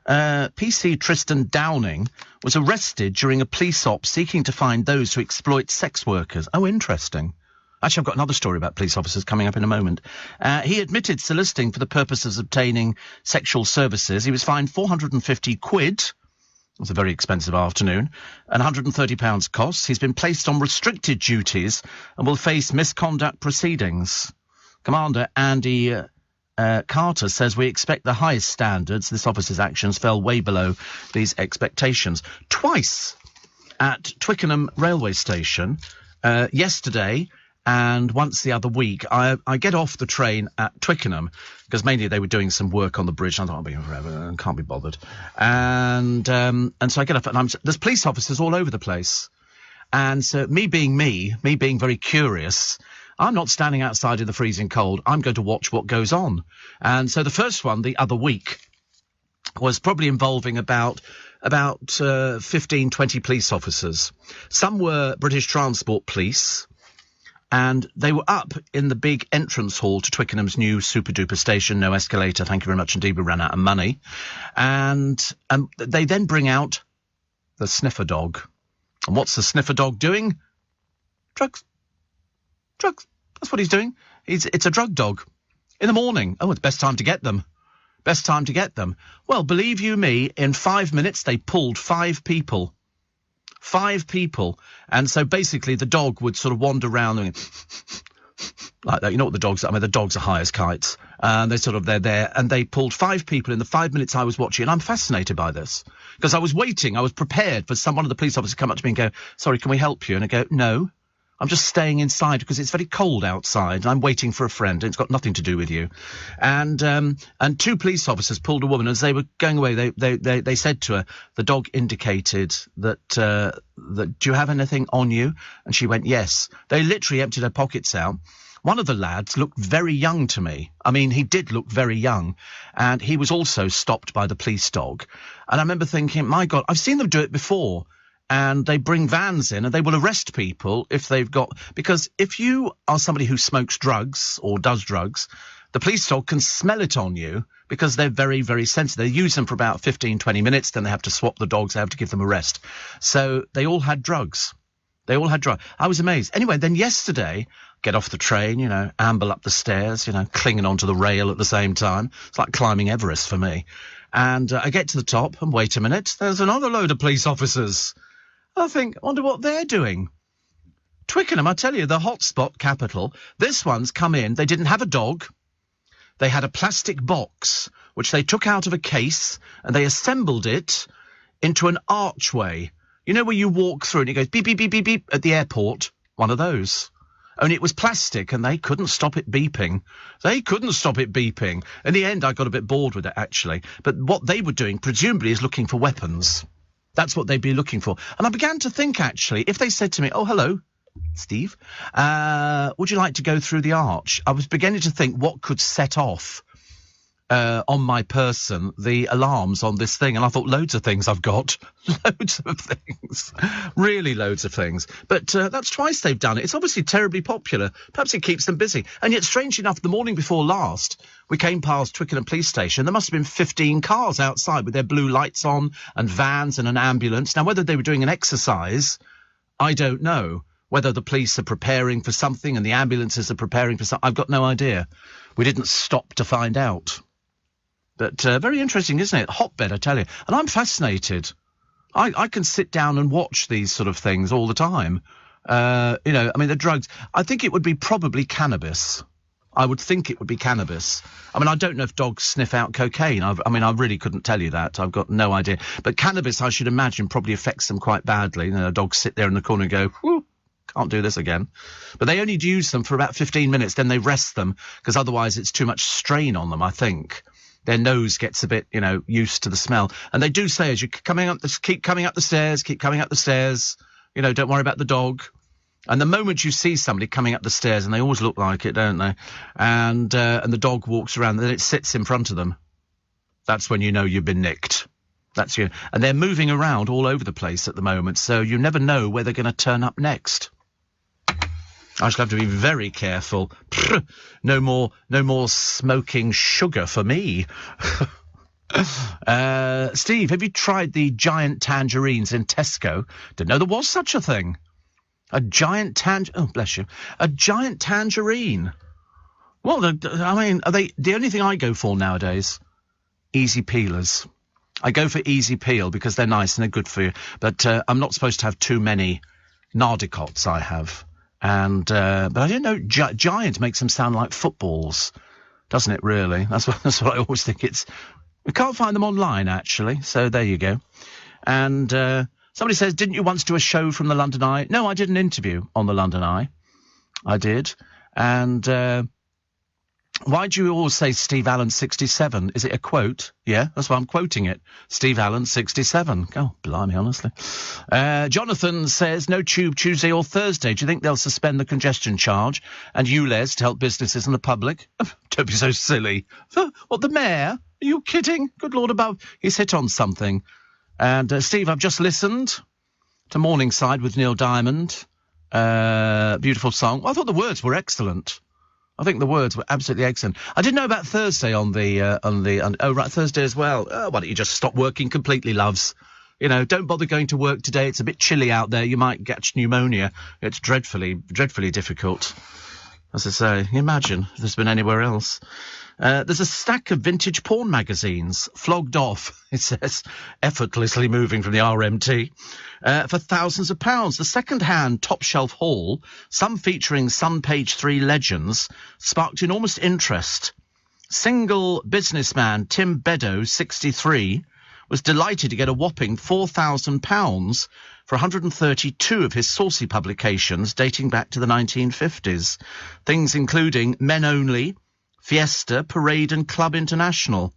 PC Tristan Downing was arrested during a police op seeking to find those who exploit sex workers. Oh, interesting. Actually, I've got another story about police officers coming up in a moment. He admitted soliciting for the purpose of obtaining sexual services. He was fined 450 quid. It was a very expensive afternoon. And £130 costs. He's been placed on restricted duties and will face misconduct proceedings. Commander Andy Carter says we expect the highest standards. This officer's actions fell way below these expectations. Twice at Twickenham railway station, yesterday and once the other week, I get off the train at Twickenham because mainly they were doing some work on the bridge. And I thought, I'll be forever, I can't be bothered. And so I get up and there's police officers all over the place. And so me being very curious, I'm not standing outside in the freezing cold. I'm going to watch what goes on. And so the first one the other week was probably involving about 15, 20 police officers. Some were British Transport Police, and they were up in the big entrance hall to Twickenham's new super-duper station. No escalator, thank you very much indeed, we ran out of money. And they then bring out the sniffer dog. And what's the sniffer dog doing? Drugs. That's what he's doing. It's a drug dog. In the morning. Oh, it's best time to get them. Well, believe you me, in 5 minutes they pulled 5 people. 5 people. And so basically the dog would sort of wander around and like that. You know what the dogs are? I mean, the dogs are high as kites. And they're there. And they pulled 5 people in the 5 minutes I was watching. And I'm fascinated by this. Because I was waiting. I was prepared for one of the police officers to come up to me and go, sorry, can we help you? And I go, no. I'm just staying inside because it's very cold outside and I'm waiting for a friend. And it's got nothing to do with you. And 2 police officers pulled a woman as they were going away. They said to her, the dog indicated that do you have anything on you? And she went, yes. They literally emptied her pockets out. One of the lads looked very young to me. I mean, he did look very young. And he was also stopped by the police dog. And I remember thinking, my God, I've seen them do it before. And they bring vans in and they will arrest people if they've got... Because if you are somebody who smokes drugs or does drugs, the police dog can smell it on you because they're very, very sensitive. They use them for about 15, 20 minutes, then they have to swap the dogs, they have to give them a rest. So they all had drugs. I was amazed. Anyway, then yesterday, get off the train, amble up the stairs, clinging onto the rail at the same time. It's like climbing Everest for me. And I get to the top and wait a minute, there's another load of police officers. I wonder what they're doing. Twickenham, I tell you, the hotspot capital. This one's come in. They didn't have a dog. They had a plastic box, which they took out of a case, and they assembled it into an archway. You know where you walk through and it goes beep, beep, beep, beep, beep at the airport? One of those. Only it was plastic, and they couldn't stop it beeping. In the end, I got a bit bored with it, actually. But what they were doing, presumably, is looking for weapons. That's what they'd be looking for. And I began to think, actually, if they said to me, oh, hello, Steve, would you like to go through the arch? I was beginning to think what could set off on my person the alarms on this thing. And I thought, loads of things I've got. Loads of things. Really loads of things. But that's twice they've done it. It's obviously terribly popular. Perhaps it keeps them busy. And yet, strangely enough, the morning before last, we came past Twickenham Police Station. There must have been 15 cars outside with their blue lights on and vans and an ambulance. Now, whether they were doing an exercise, I don't know. Whether the police are preparing for something and the ambulances are preparing for something, I've got no idea. We didn't stop to find out. But very interesting, isn't it? Hotbed, I tell you. And I'm fascinated. I can sit down and watch these sort of things all the time. The drugs. I think it would be probably cannabis. I would think it would be cannabis. I mean, I don't know if dogs sniff out cocaine. I really couldn't tell you that. I've got no idea. But cannabis, I should imagine, probably affects them quite badly. Dogs sit there in the corner and go, whoo, can't do this again. But they only use them for about 15 minutes, then they rest them, because otherwise it's too much strain on them, I think. Their nose gets a bit, used to the smell. And they do say, as you keep coming up the stairs, don't worry about the dog. And the moment you see somebody coming up the stairs, and they always look like it, don't they? And the dog walks around, then it sits in front of them. That's when you know you've been nicked. That's you. And they're moving around all over the place at the moment, so you never know where they're going to turn up next. I shall have to be very careful. No more smoking sugar for me. Steve, have you tried the giant tangerines in Tesco? Didn't know there was such a thing. A giant oh, bless you. A giant tangerine. Well, are they the only thing I go for nowadays? Easy peelers. I go for easy peel because they're nice and they're good for you. But I'm not supposed to have too many nardicots, I have. And but I didn't know giant makes them sound like footballs, doesn't it? Really, that's what I always think. We can't find them online actually, so there you go. And somebody says, didn't you once do a show from the London Eye? No, I did an interview on the London Eye. I did. And why do you always say Steve Allen 67? Is it a quote? Yeah, that's why I'm quoting it. Steve Allen 67. Oh, blimey, honestly. Jonathan says, no tube Tuesday or Thursday. Do you think they'll suspend the congestion charge and ULEZ to help businesses and the public? Don't be so silly. What, the mayor? Are you kidding? Good Lord above. He's hit on something. And, Steve, I've just listened to Morningside with Neil Diamond. Beautiful song. Well, I thought the words were excellent. I think the words were absolutely excellent. I didn't know about Thursday Thursday as well. Oh, why don't you just stop working completely, loves? Don't bother going to work today. It's a bit chilly out there. You might get pneumonia. It's dreadfully, dreadfully difficult. As I say, imagine if there's been anywhere else. There's a stack of vintage porn magazines flogged off, it says, effortlessly moving from the RMT, for thousands of pounds. The second-hand top-shelf haul, some featuring Sun Page 3 legends, sparked enormous interest. Single businessman Tim Beddoes, 63, was delighted to get a whopping £4,000 for 132 of his saucy publications dating back to the 1950s. Things including Men Only, Fiesta, Parade and Club International.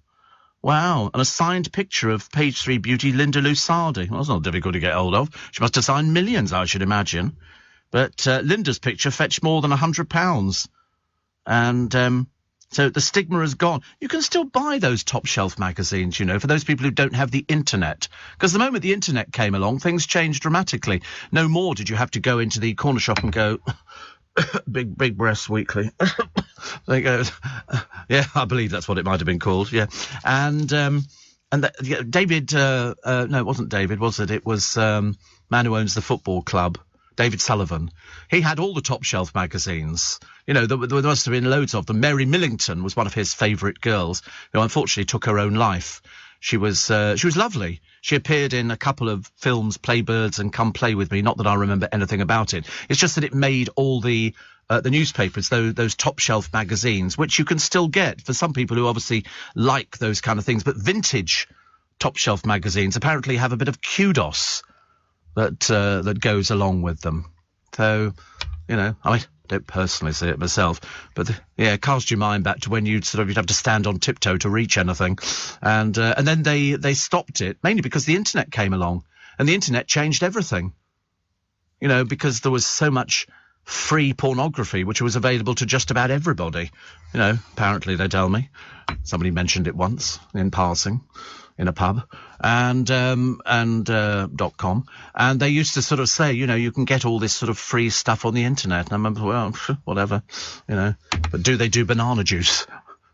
Wow, and a signed picture of Page 3 beauty Linda Lusardi. Well, that's not difficult to get hold of. She must have signed millions, I should imagine. But Linda's picture fetched more than £100. And so the stigma has gone. You can still buy those top-shelf magazines, for those people who don't have the internet. Because the moment the internet came along, things changed dramatically. No more did you have to go into the corner shop and go... Big Breasts Weekly. There goes. Yeah, I believe that's what it might have been called. Yeah, and David. No, it wasn't David, was it? It was man who owns the football club, David Sullivan. He had all the top shelf magazines. There must have been loads of them. Mary Millington was one of his favourite girls, who unfortunately took her own life. She was lovely. She appeared in a couple of films, Playbirds and Come Play With Me. Not that I remember anything about it. It's just that it made all the newspapers, those top-shelf magazines, which you can still get for some people who obviously like those kind of things. But vintage top-shelf magazines apparently have a bit of kudos that goes along with them. So, I don't personally see it myself, but cast your mind back to when you'd have to stand on tiptoe to reach anything, and then they stopped it mainly because the internet came along, and the internet changed everything. Because there was so much free pornography which was available to just about everybody. Apparently they tell me somebody mentioned it once in passing in a pub, and .com, and they used to sort of say, you can get all this sort of free stuff on the internet. And I remember, well, whatever, but do they do banana juice?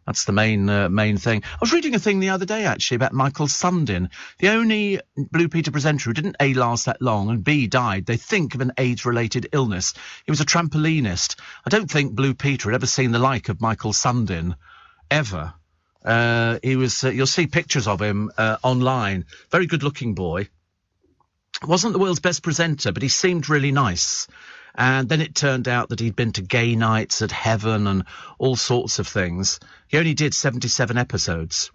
That's the main thing. I was reading a thing the other day, actually, about Michael Sundin, the only Blue Peter presenter who didn't A, last that long, and B, died, they think, of an AIDS-related illness. He was a trampolinist. I don't think Blue Peter had ever seen the like of Michael Sundin, ever. He was, you'll see pictures of him online. Very good-looking boy. Wasn't the world's best presenter, but he seemed really nice. And then it turned out that he'd been to gay nights at Heaven and all sorts of things. He only did 77 episodes.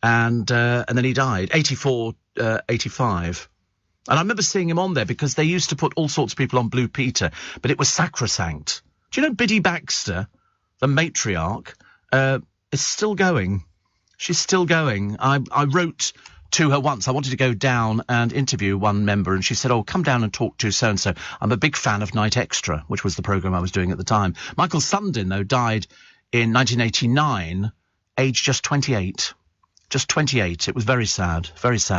And then he died, 85. And I remember seeing him on there because they used to put all sorts of people on Blue Peter, but it was sacrosanct. Do you know Biddy Baxter, the matriarch, is still going? She's still going. I wrote to her once. I wanted to go down and interview one member, and she said, come down and talk to so-and-so. I'm a big fan of Night Extra, which was the programme I was doing at the time. Michael Sundin, though, died in 1989, aged just 28. Just 28. It was very sad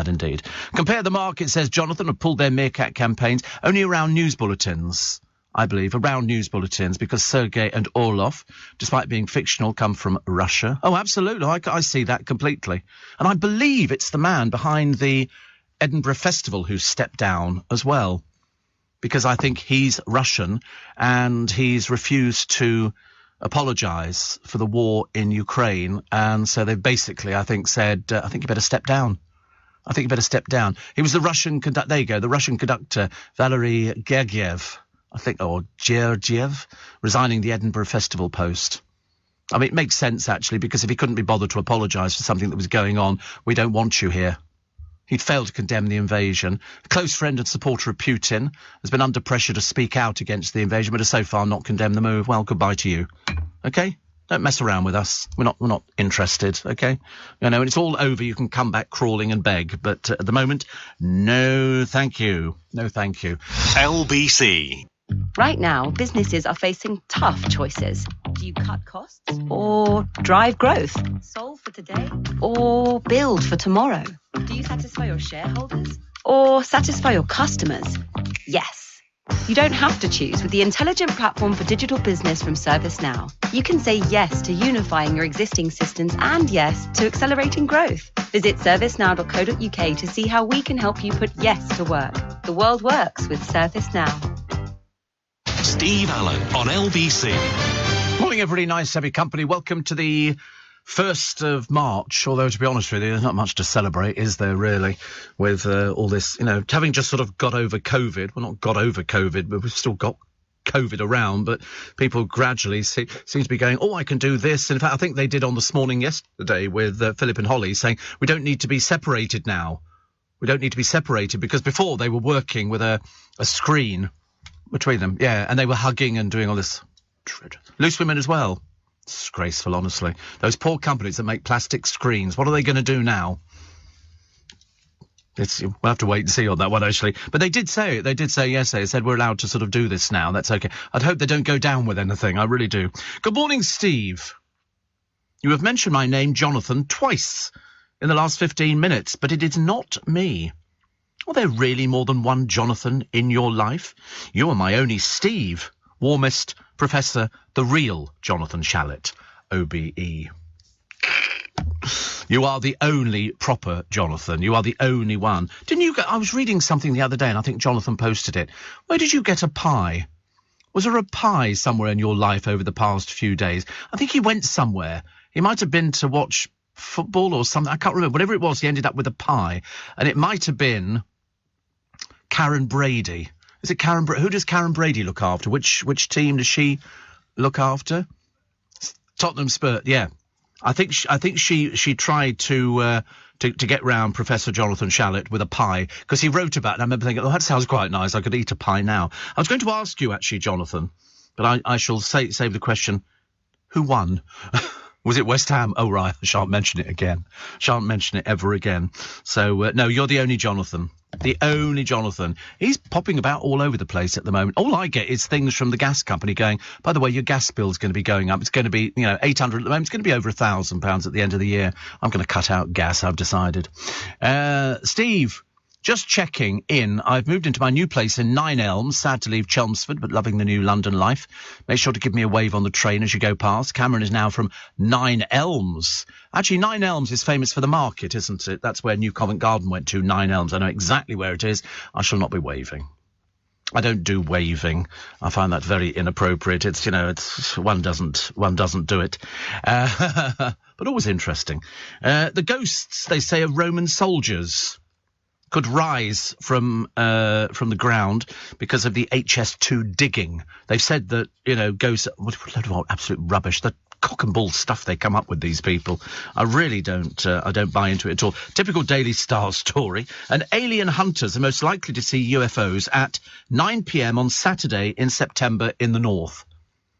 indeed. Compare the Market, says Jonathan, have pulled their Meerkat campaigns only around news bulletins. I believe, around news bulletins, because Sergei and Orlov, despite being fictional, come from Russia. Oh, absolutely. I see that completely. And I believe it's the man behind the Edinburgh Festival who stepped down as well, because I think he's Russian and he's refused to apologise for the war in Ukraine. And so they've basically, I think, said, I think you better step down. I think you better step down. He was the Russian conductor. There you go, the Russian conductor, Valery Gergiev. I think, or Georgiev, resigning the Edinburgh Festival post. I mean, it makes sense, actually, because if he couldn't be bothered to apologise for something that was going on, we don't want you here. He'd failed to condemn the invasion. A close friend and supporter of Putin has been under pressure to speak out against the invasion, but has so far not condemned the move. Well, goodbye to you. OK? Don't mess around with us. We're not interested, OK? You know, when it's all over, you can come back crawling and beg. But at the moment, no thank you. No thank you. LBC. Right now, businesses are facing tough choices. Do you cut costs or drive growth? Solve for today or build for tomorrow? Do you satisfy your shareholders or satisfy your customers? Yes. You don't have to choose with the intelligent platform for digital business from ServiceNow. You can say yes to unifying your existing systems and yes to accelerating growth. Visit servicenow.co.uk to see how we can help you put yes to work. The world works with ServiceNow. Steve Allen on LBC. Morning, everybody. Nice to have your company. Welcome to the 1st of March, although, to be honest with you, there's not much to celebrate, is there, really, with all this, you know, having just sort of got over COVID. Well, not got over COVID, but we've still got COVID around, but people gradually seem to be going, I can do this. In fact, I think they did on This Morning yesterday with Philip and Holly saying, we don't need to be separated now. We don't need to be separated, because before they were working with a screen between them, yeah, and they were hugging and doing all this. Loose women as well. Disgraceful, honestly. Those poor companies that make plastic screens, what are they going to do now? We'll have to wait and see on that one, actually. But they did say it. They did say yes. They said we're allowed to sort of do this now. That's okay. I'd hope they don't go down with anything. I really do. Good morning, Steve. You have mentioned my name, Jonathan, twice in the last 15 minutes, but it is not me. Are there really more than one Jonathan in your life? You are my only Steve. Warmest Professor, the real Jonathan Shalit, OBE. You are the only proper Jonathan. You are the only one. Didn't you I was reading something the other day, and I think Jonathan posted it. Where did you get a pie? Was there a pie somewhere in your life over the past few days? I think he went somewhere. He might have been to watch football or something. I can't remember. Whatever it was, he ended up with a pie. And it might have been Karen Brady. Is it Karen? Who does Karen Brady look after? Which team does she look after? Tottenham Spurs. Yeah, I think she tried to get round Professor Jonathan Shalit with a pie, because he wrote about it. And I remember thinking, that sounds quite nice. I could eat a pie now. I was going to ask you actually, Jonathan, but I shall save the question. Who won? Was it West Ham? Oh, right. I shan't mention it again. Shan't mention it ever again. So, no, you're the only Jonathan. The only Jonathan. He's popping about all over the place at the moment. All I get is things from the gas company going, by the way, your gas bill's going to be going up. It's going to be, 800 at the moment. It's going to be over £1,000 at the end of the year. I'm going to cut out gas, I've decided. Steve, just checking in. I've moved into my new place in Nine Elms. Sad to leave Chelmsford, but loving the new London life. Make sure to give me a wave on the train as you go past. Cameron is now from Nine Elms. Actually, Nine Elms is famous for the market, isn't it? That's where New Covent Garden went to, Nine Elms. I know exactly where it is. I shall not be waving. I don't do waving. I find that very inappropriate. It's one doesn't do it. But always interesting. The ghosts, they say, of Roman soldiers could rise from the ground because of the HS2 digging. They've said that, ghosts... What a load of absolute rubbish. The cock and bull stuff they come up with, these people. I really don't. I don't buy into it at all. Typical Daily Star story. And alien hunters are most likely to see UFOs at 9 p.m. on Saturday in September in the north,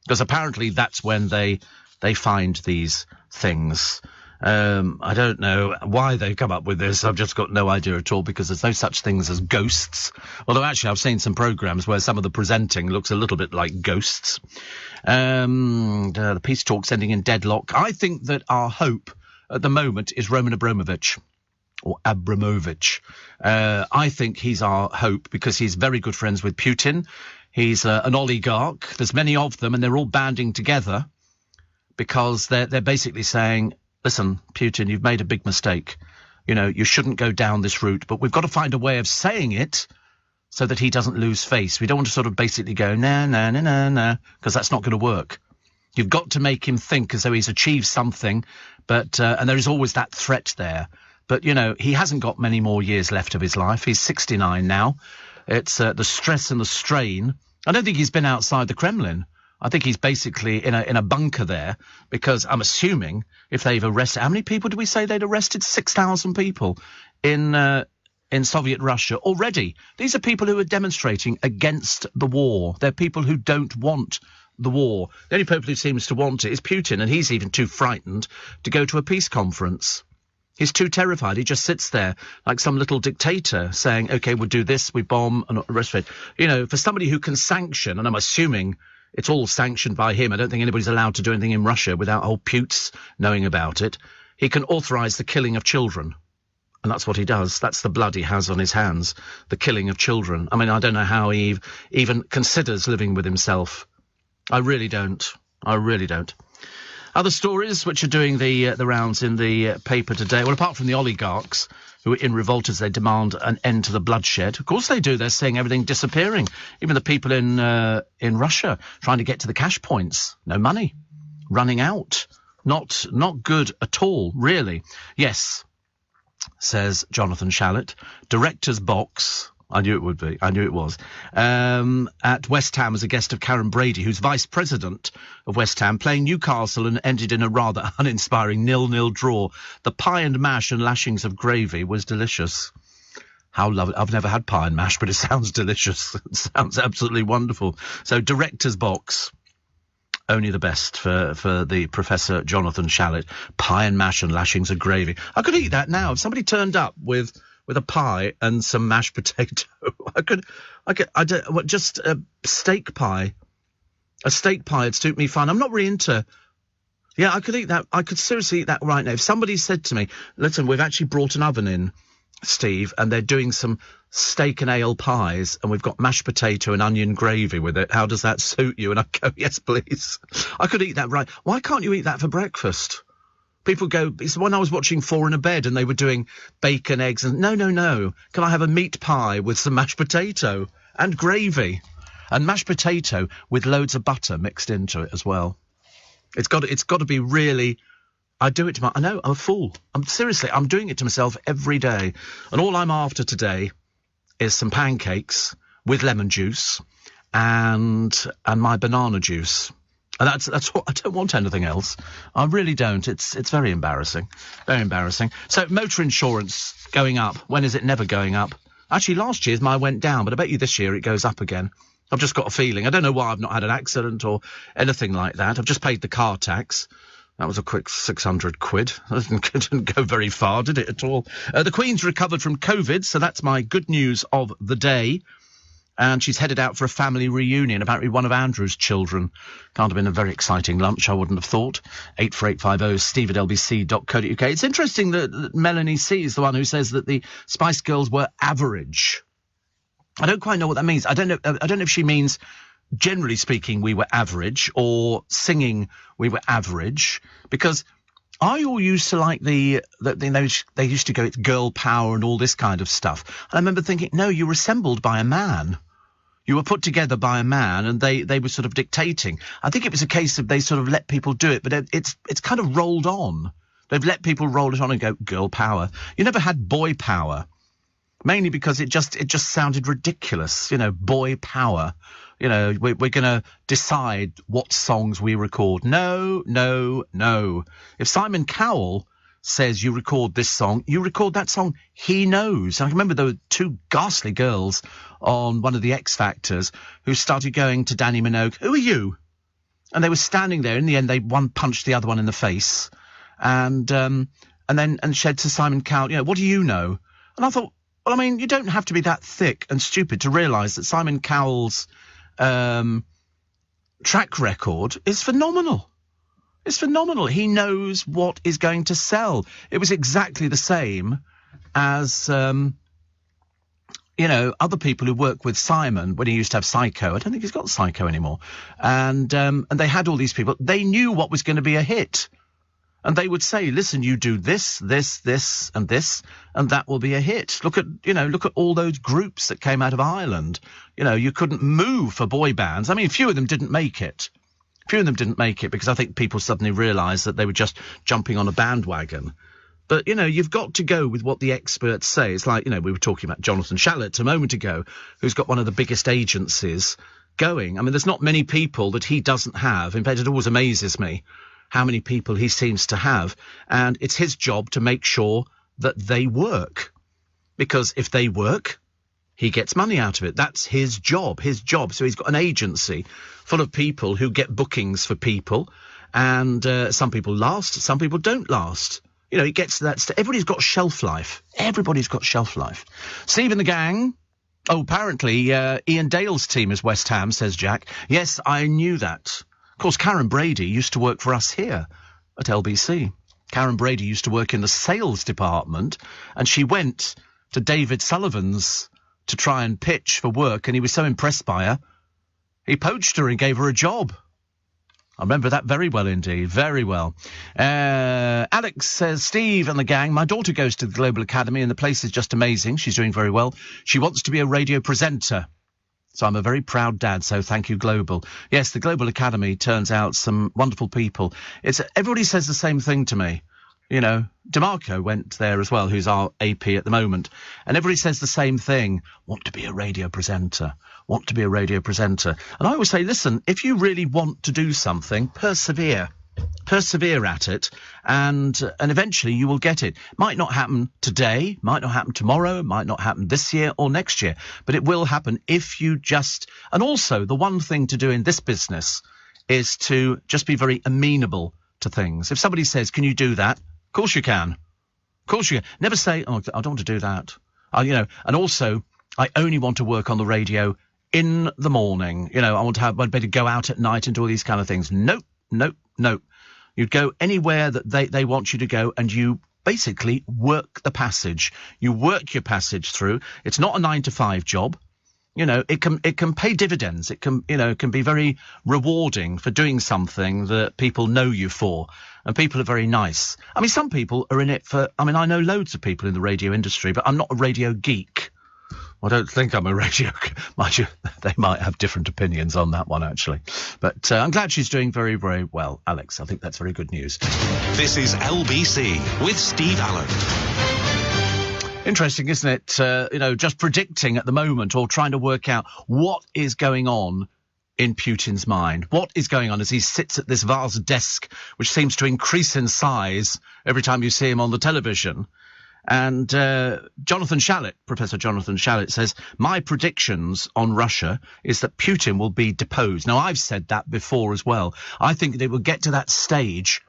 because apparently that's when they find these things. I don't know why they've come up with this. I've just got no idea at all, because there's no such things as ghosts. Although actually I've seen some programmes where some of the presenting looks a little bit like ghosts. The peace talks ending in deadlock. I think that our hope at the moment is Roman Abramovich. Or Abramovich. I think he's our hope because he's very good friends with Putin. He's an oligarch. There's many of them, and they're all banding together because they're basically saying, listen, Putin, you've made a big mistake. You know, you shouldn't go down this route, but we've got to find a way of saying it so that he doesn't lose face. We don't want to sort of basically go, nah, because that's not going to work. You've got to make him think as though he's achieved something, but and there is always that threat there. But, you know, he hasn't got many more years left of his life. He's 69 now. It's the stress and the strain. I don't think he's been outside the Kremlin. I think he's basically in a bunker there, because I'm assuming if they've arrested... How many people did we say they'd arrested? 6,000 people in Soviet Russia already. These are people who are demonstrating against the war. They're people who don't want the war. The only person who seems to want it is Putin, and he's even too frightened to go to a peace conference. He's too terrified. He just sits there like some little dictator saying, OK, we'll do this, we bomb, and the rest of it. You know, for somebody who can sanction, and I'm assuming it's all sanctioned by him. I don't think anybody's allowed to do anything in Russia without old Putes knowing about it. He can authorise the killing of children. And that's what he does. That's the blood he has on his hands, the killing of children. I mean, I don't know how he even considers living with himself. I really don't. I really don't. Other stories which are doing the rounds in the paper today, well, apart from the oligarchs who are in revolt as they demand an end to the bloodshed. Of course they do. They're seeing everything disappearing. Even the people in Russia trying to get to the cash points. No money. Running out. Not good at all, really. Yes, says Jonathan Shalit. Director's box... I knew it would be. I knew it was. At West Ham as a guest of Karen Brady, who's vice president of West Ham, playing Newcastle and ended in a rather uninspiring 0-0 draw. The pie and mash and lashings of gravy was delicious. How lovely. I've never had pie and mash, but it sounds delicious. It sounds absolutely wonderful. So, director's box. Only the best for the Professor Jonathan Shalit. Pie and mash and lashings of gravy. I could eat that now. If somebody turned up with a pie and some mashed potato. Just a steak pie. A steak pie would suit me fine. I'm not really into... Yeah, I could eat that. I could seriously eat that right now. If somebody said to me, listen, we've actually brought an oven in, Steve, and they're doing some steak and ale pies, and we've got mashed potato and onion gravy with it. How does that suit you? And I'd go, yes, please. I could eat that right. Why can't you eat that for breakfast? People go, it's when I was watching Four in a Bed and they were doing bacon, eggs, and no. Can I have a meat pie with some mashed potato and gravy? And mashed potato with loads of butter mixed into it as well. It's got to be really... I do it to I know, I'm a fool. I'm doing it to myself every day. And all I'm after today is some pancakes with lemon juice and my banana juice. And that's what I don't want anything else. I really don't. It's very embarrassing. Very embarrassing. So motor insurance going up. When is it never going up? Actually, last year's mine went down, but I bet you this year it goes up again. I've just got a feeling. I don't know why I've not had an accident or anything like that. I've just paid the car tax. That was a quick 600 quid. It didn't go very far, did it at all? The Queen's recovered from COVID, so that's my good news of the day. And she's headed out for a family reunion, apparently one of Andrew's children. Can't have been a very exciting lunch, I wouldn't have thought. 84850 steve@lbc.co.uk. It's interesting that Melanie C is the one who says that the Spice Girls were average. I don't quite know what that means. I don't know if she means, generally speaking, we were average, or singing we were average, because I all used to like they used to go, it's girl power and all this kind of stuff. And I remember thinking, no, you were assembled by a man. You were put together by a man, and they were sort of dictating. I think it was a case of they sort of let people do it, but it's kind of rolled on. They've let people roll it on and go, girl power. You never had boy power. Mainly because it just sounded ridiculous. You know, boy power. You know, we're going to decide what songs we record. No. If Simon Cowell says you record this song, you record that song. He knows. I remember there were two ghastly girls on one of the X Factors who started going to Danny Minogue, "Who are you?" And they were standing there. In the end, one punched the other one in the face. And said to Simon Cowell, you know, "What do you know?" And I thought, well, I mean, you don't have to be that thick and stupid to realise that Simon Cowell's track record is phenomenal. It's phenomenal. He knows what is going to sell. It was exactly the same as, you know, other people who work with Simon when he used to have Psycho. I don't think he's got Psycho anymore. And they had all these people. They knew what was going to be a hit. And they would say, listen, you do this, and that will be a hit. Look at all those groups that came out of Ireland. You know, you couldn't move for boy bands. I mean, few of them didn't make it. Few of them didn't make it because I think people suddenly realised that they were just jumping on a bandwagon. But, you know, you've got to go with what the experts say. It's like, you know, we were talking about Jonathan Shalit a moment ago, who's got one of the biggest agencies going. I mean, there's not many people that he doesn't have. In fact, it always amazes me how many people he seems to have, and it's his job to make sure that they work. Because if they work, he gets money out of it. That's his job. So he's got an agency full of people who get bookings for people, and some people last, some people don't last. You know, he gets that. Everybody's got shelf life. Steve and the gang. Oh, apparently Ian Dale's team is West Ham, says Jack. Yes, I knew that. Of course, Karen Brady used to work for us here at LBC. Karen Brady used to work in the sales department, and she went to David Sullivan's to try and pitch for work, and he was so impressed by her, he poached her and gave her a job. I remember that very well indeed, very well. Alex says, Steve and the gang, my daughter goes to the Global Academy, and the place is just amazing. She's doing very well. She wants to be a radio presenter. So I'm a very proud dad, so thank you, Global. Yes, the Global Academy turns out some wonderful people. Everybody says the same thing to me. You know, DeMarco went there as well, who's our AP at the moment. And everybody says the same thing. Want to be a radio presenter. And I always say, listen, if you really want to do something, persevere at it, and eventually you will get it. Might not happen today, might not happen tomorrow, might not happen this year or next year, but it will happen if you just... And also, the one thing to do in this business is to just be very amenable to things. If somebody says, can you do that? Of course you can. Never say, oh, I don't want to do that. And also, I only want to work on the radio in the morning. You know, I want to have, I'd better go out at night and do all these kind of things. Nope. You'd go anywhere that they want you to go, and you basically work the passage. You work your passage through. It's not a 9-to-5 job. You know, it can pay dividends. It can be very rewarding for doing something that people know you for, and people are very nice. I mean, some people are in it for... I mean, I know loads of people in the radio industry, but I'm not a radio geek. I don't think I'm a radio... Mind you, they might have different opinions on that one, actually. But I'm glad she's doing very, very well, Alex. I think that's very good news. This is LBC with Steve Allen. Interesting, isn't it? Just predicting at the moment, or trying to work out what is going on in Putin's mind. What is going on as he sits at this vast desk, which seems to increase in size every time you see him on the television. And Jonathan Shalit, Professor Jonathan Shalit, says, my predictions on Russia is that Putin will be deposed. Now, I've said that before as well. I think they will get to that stage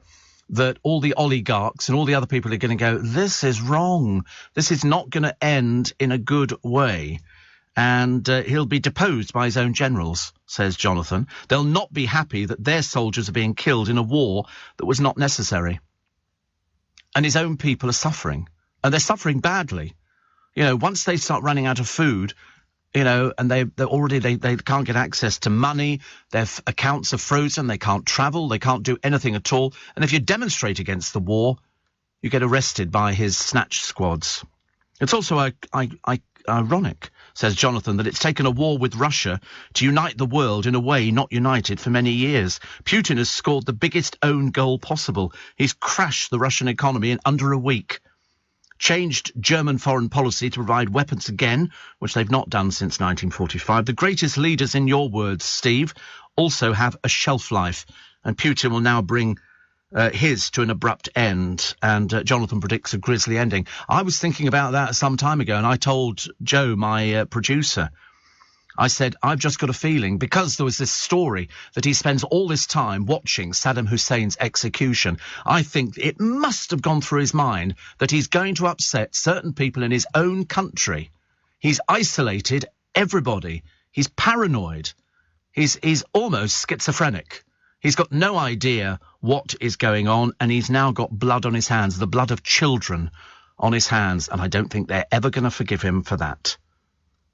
that all the oligarchs and all the other people are going to go, this is wrong. This is not going to end in a good way. And he'll be deposed by his own generals, says Jonathan. They'll not be happy that their soldiers are being killed in a war that was not necessary. And his own people are suffering. And they're suffering badly. You know, once they start running out of food, and they can't get access to money, their accounts are frozen, they can't travel, they can't do anything at all. And if you demonstrate against the war, you get arrested by his snatch squads. It's also ironic, says Jonathan, that it's taken a war with Russia to unite the world in a way not united for many years. Putin has scored the biggest own goal possible. He's crashed the Russian economy in under a week. changed German foreign policy to provide weapons again, which they've not done since 1945. The greatest leaders, in your words, Steve, also have a shelf life, and Putin will now bring his to an abrupt end, and Jonathan predicts a grisly ending. I was thinking about that some time ago, and I told Joe, my producer, I said, I've just got a feeling, because there was this story that he spends all this time watching Saddam Hussein's execution, I think it must have gone through his mind that he's going to upset certain people in his own country. He's isolated everybody. He's paranoid. He's almost schizophrenic. He's got no idea what is going on, and he's now got blood on his hands, the blood of children on his hands, and I don't think they're ever going to forgive him for that.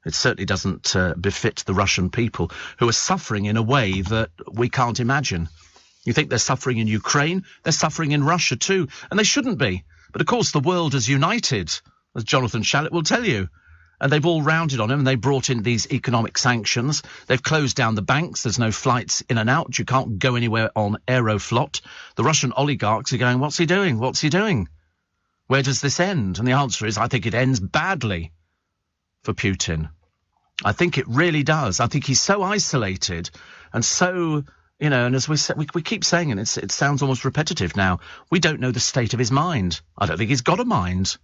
It certainly doesn't befit the Russian people, who are suffering in a way that we can't imagine. You think they're suffering in Ukraine? They're suffering in Russia too, and they shouldn't be. But of course the world is united, as Jonathan Shalit will tell you. And they've all rounded on him, and they brought in these economic sanctions. They've closed down the banks. There's no flights in and out. You can't go anywhere on Aeroflot. The Russian oligarchs are going, what's he doing? What's he doing? Where does this end? And the answer is, I think it ends badly for Putin. I think it really does. I think he's so isolated and so, you know, and as we keep saying, and it sounds almost repetitive now, we don't know the state of his mind. I don't think he's got a mind.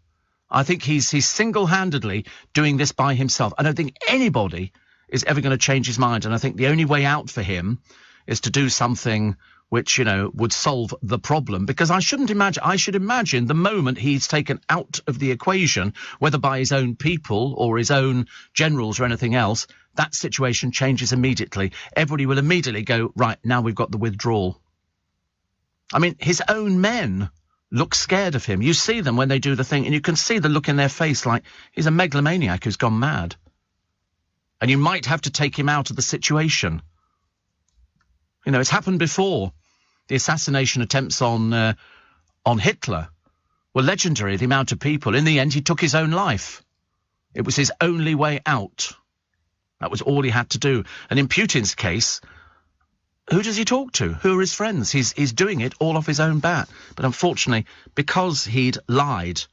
I think he's single-handedly doing this by himself. I don't think anybody is ever going to change his mind, and I think the only way out for him is to do something which, you know, would solve the problem. Because I should imagine the moment he's taken out of the equation, whether by his own people or his own generals or anything else, that situation changes immediately. Everybody will immediately go, right, now we've got the withdrawal. I mean, his own men look scared of him. You see them when they do the thing, and you can see the look in their face like he's a megalomaniac who's gone mad. And you might have to take him out of the situation. You know, it's happened before. The assassination attempts on Hitler were legendary, the amount of people. In the end, he took his own life. It was his only way out. That was all he had to do. And in Putin's case, who does he talk to? Who are his friends? He's doing it all off his own bat. But unfortunately, because he'd lied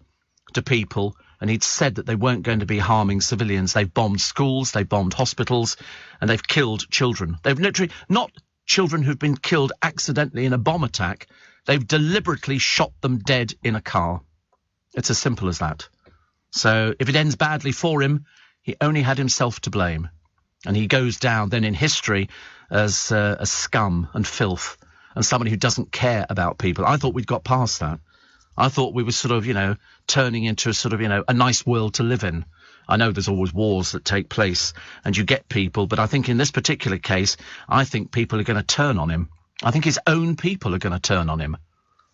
to people and he'd said that they weren't going to be harming civilians, they've bombed schools, they've bombed hospitals, and they've killed children. They've literally not children who've been killed accidentally in a bomb attack. They've deliberately shot them dead in a car. It's as simple as that. So if it ends badly for him, he only had himself to blame. And he goes down then in history as scum and filth and somebody who doesn't care about people. I thought we'd got past that. I thought we were sort of, you know, turning into a sort of, you know, a nice world to live in. I know there's always wars that take place and you get people, but I think in this particular case, I think people are going to turn on him. I think his own people are going to turn on him,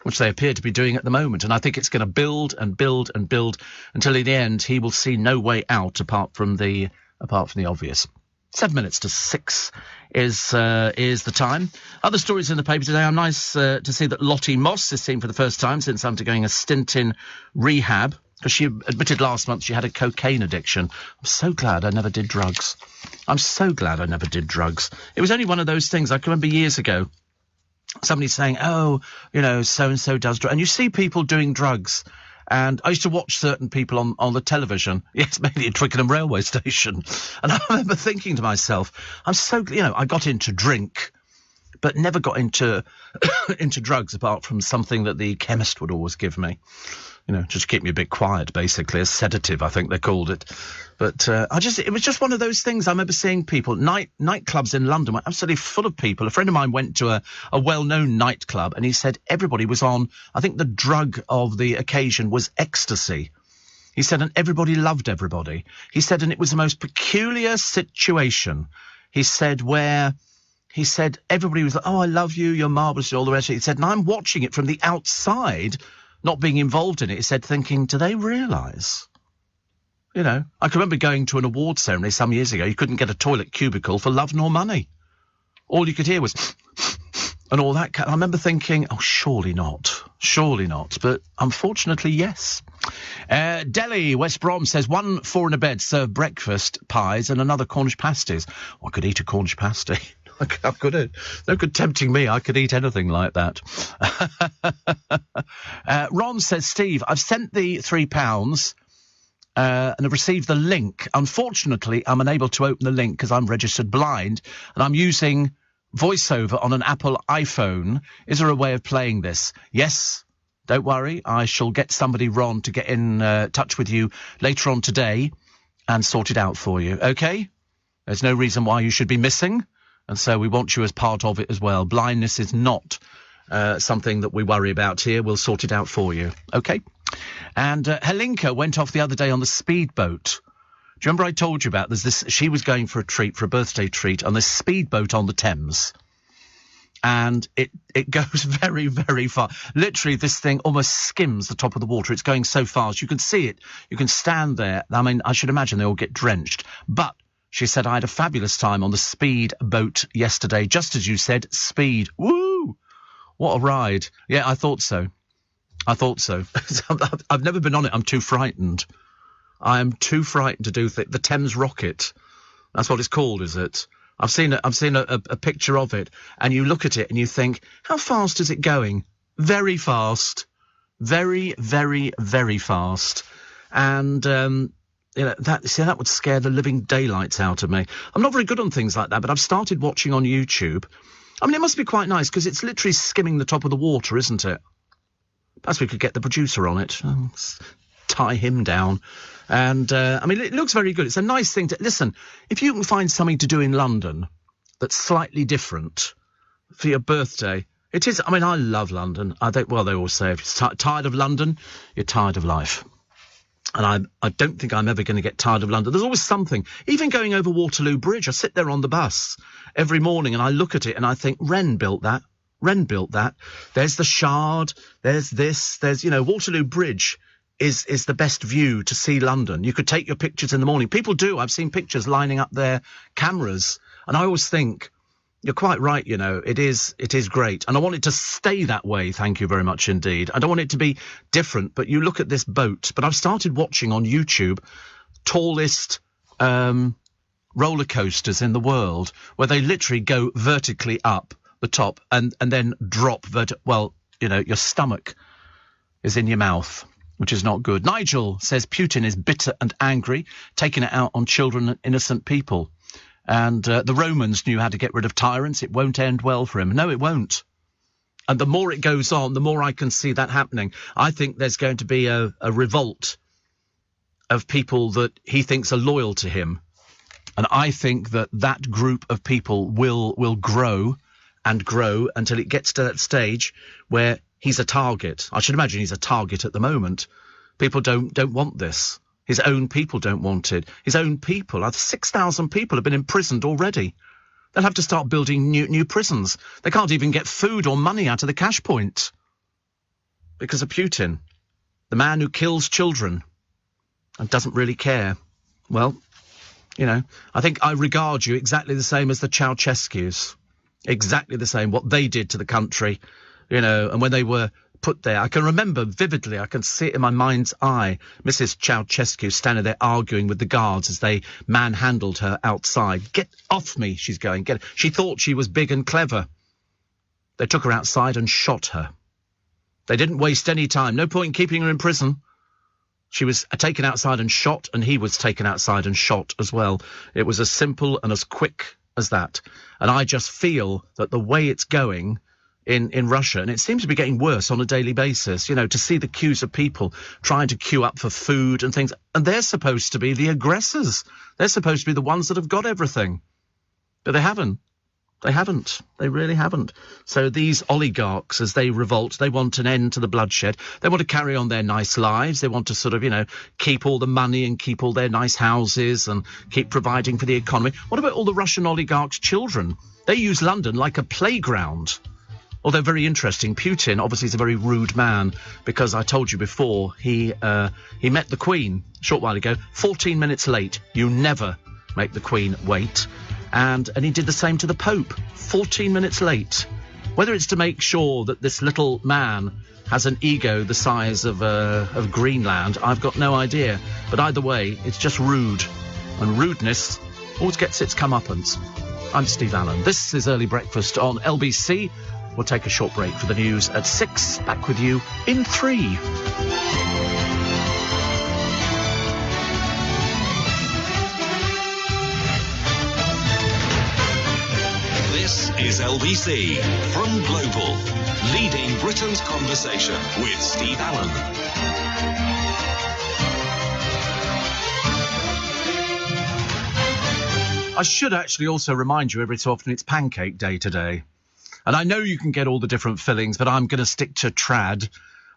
which they appear to be doing at the moment. And I think it's going to build and build and build until in the end he will see no way out apart from the obvious. 7 minutes to 6 is the time. Other stories in the paper today. I'm nice to see that Lottie Moss is seen for the first time since undergoing a stint in rehab, because she admitted last month she had a cocaine addiction. I'm so glad I never did drugs. It was only one of those things. I can remember years ago, somebody saying, oh, you know, so-and-so does drugs. And you see people doing drugs. And I used to watch certain people on the television. Yes, mainly at Twickenham railway station. And I remember thinking to myself, I got into drink, but never got into drugs apart from something that the chemist would always give me. You know, just keep me a bit quiet, basically, a sedative, I think they called it. But it was just one of those things. I remember seeing people, nightclubs in London were absolutely full of people. A friend of mine went to a well-known nightclub and he said everybody was on, I think the drug of the occasion was ecstasy. He said, and everybody loved everybody. He said, and it was the most peculiar situation. He said, everybody was like, oh, I love you, you're marvellous, all the rest of it. He said, and I'm watching it from the outside, not being involved in it. He said, thinking, do they realise? You know, I can remember going to an award ceremony some years ago. You couldn't get a toilet cubicle for love nor money. All you could hear was and all that. I remember thinking, oh, surely not. But unfortunately, yes. Delhi, West Brom says 1 4 in a bed serve breakfast pies and another Cornish pasties. I could eat a Cornish pasty. I could. No good tempting me. I could eat anything like that. Ron says, Steve, I've sent the £3 and have received the link. Unfortunately, I'm unable to open the link because I'm registered blind and I'm using VoiceOver on an Apple iPhone. Is there a way of playing this? Yes. Don't worry. I shall get somebody, Ron, to get in touch with you later on today and sort it out for you. OK? There's no reason why you should be missing. And so we want you as part of it as well. Blindness is not something that we worry about here. We'll sort it out for you. OK? And Helinka went off the other day on the speedboat. Do you remember I told you about there's this? She was going for a birthday treat on this speedboat on the Thames. And it goes very, very far. Literally, this thing almost skims the top of the water. It's going so fast. You can see it. You can stand there. I mean, I should imagine they all get drenched. But she said, I had a fabulous time on the speed boat yesterday. Just as you said, speed. Woo! What a ride. Yeah, I thought so. I've never been on it. I'm too frightened. I am too frightened to do the Thames Rocket. That's what it's called, is it? I've seen a picture of it, and you look at it and you think, how fast is it going? Very fast. Very, very, very fast. And, that would scare the living daylights out of me. I'm not very good on things like that, but I've started watching on YouTube. I mean, it must be quite nice, because it's literally skimming the top of the water, isn't it? Perhaps we could get the producer on it. Tie him down. And, it looks very good. It's a nice thing to... Listen, if you can find something to do in London that's slightly different for your birthday, it is... I mean, I love London. They always say, if you're tired of London, you're tired of life. And I don't think I'm ever going to get tired of London. There's always something. Even going over Waterloo Bridge, I sit there on the bus every morning and I look at it and I think, Wren built that. There's the Shard. There's this. There's, Waterloo Bridge is the best view to see London. You could take your pictures in the morning. People do. I've seen pictures lining up their cameras. And I always think, you're quite right, it is great. And I want it to stay that way, thank you very much indeed. I don't want it to be different, but you look at this boat. But I've started watching on YouTube tallest roller coasters in the world, where they literally go vertically up the top and then drop your stomach is in your mouth, which is not good. Nigel says Putin is bitter and angry, taking it out on children and innocent people. And the Romans knew how to get rid of tyrants. It won't end well for him. No, it won't. And the more it goes on, the more I can see that happening. I think there's going to be a revolt of people that he thinks are loyal to him. And I think that group of people will grow and grow until it gets to that stage where he's a target. I should imagine he's a target at the moment. People don't want this. His own people don't want it. His own people. 6,000 people have been imprisoned already. They'll have to start building new prisons. They can't even get food or money out of the cash point because of Putin, the man who kills children and doesn't really care. Well, I think I regard you exactly the same as the Ceausescus. Exactly the same, what they did to the country, and when they were put there. I can remember vividly, I can see it in my mind's eye, Mrs. Ceausescu standing there arguing with the guards as they manhandled her outside. Get off me, she's going. She thought she was big and clever. They took her outside and shot her. They didn't waste any time. No point in keeping her in prison. She was taken outside and shot, and he was taken outside and shot as well. It was as simple and as quick as that. And I just feel that the way it's going in Russia, and it seems to be getting worse on a daily basis, to see the queues of people trying to queue up for food and things, and they're supposed to be the aggressors. They're supposed to be the ones that have got everything. But they haven't. They really haven't. So these oligarchs, as they revolt, they want an end to the bloodshed. They want to carry on their nice lives. They want to sort of, keep all the money and keep all their nice houses and keep providing for the economy. What about all the Russian oligarchs' children? They use London like a playground. Although very interesting, Putin obviously is a very rude man, because I told you before, he met the Queen a short while ago, 14 minutes late. You never make the Queen wait. And he did the same to the Pope, 14 minutes late. Whether it's to make sure that this little man has an ego the size of Greenland, I've got no idea. But either way, it's just rude. And rudeness always gets its comeuppance. I'm Steve Allen. This is Early Breakfast on LBC. We'll take a short break for the news at 6. Back with you in 3. This is LBC from Global, leading Britain's conversation with Steve Allen. I should actually also remind you every so often it's Pancake Day today. And I know you can get all the different fillings, but I'm going to stick to trad.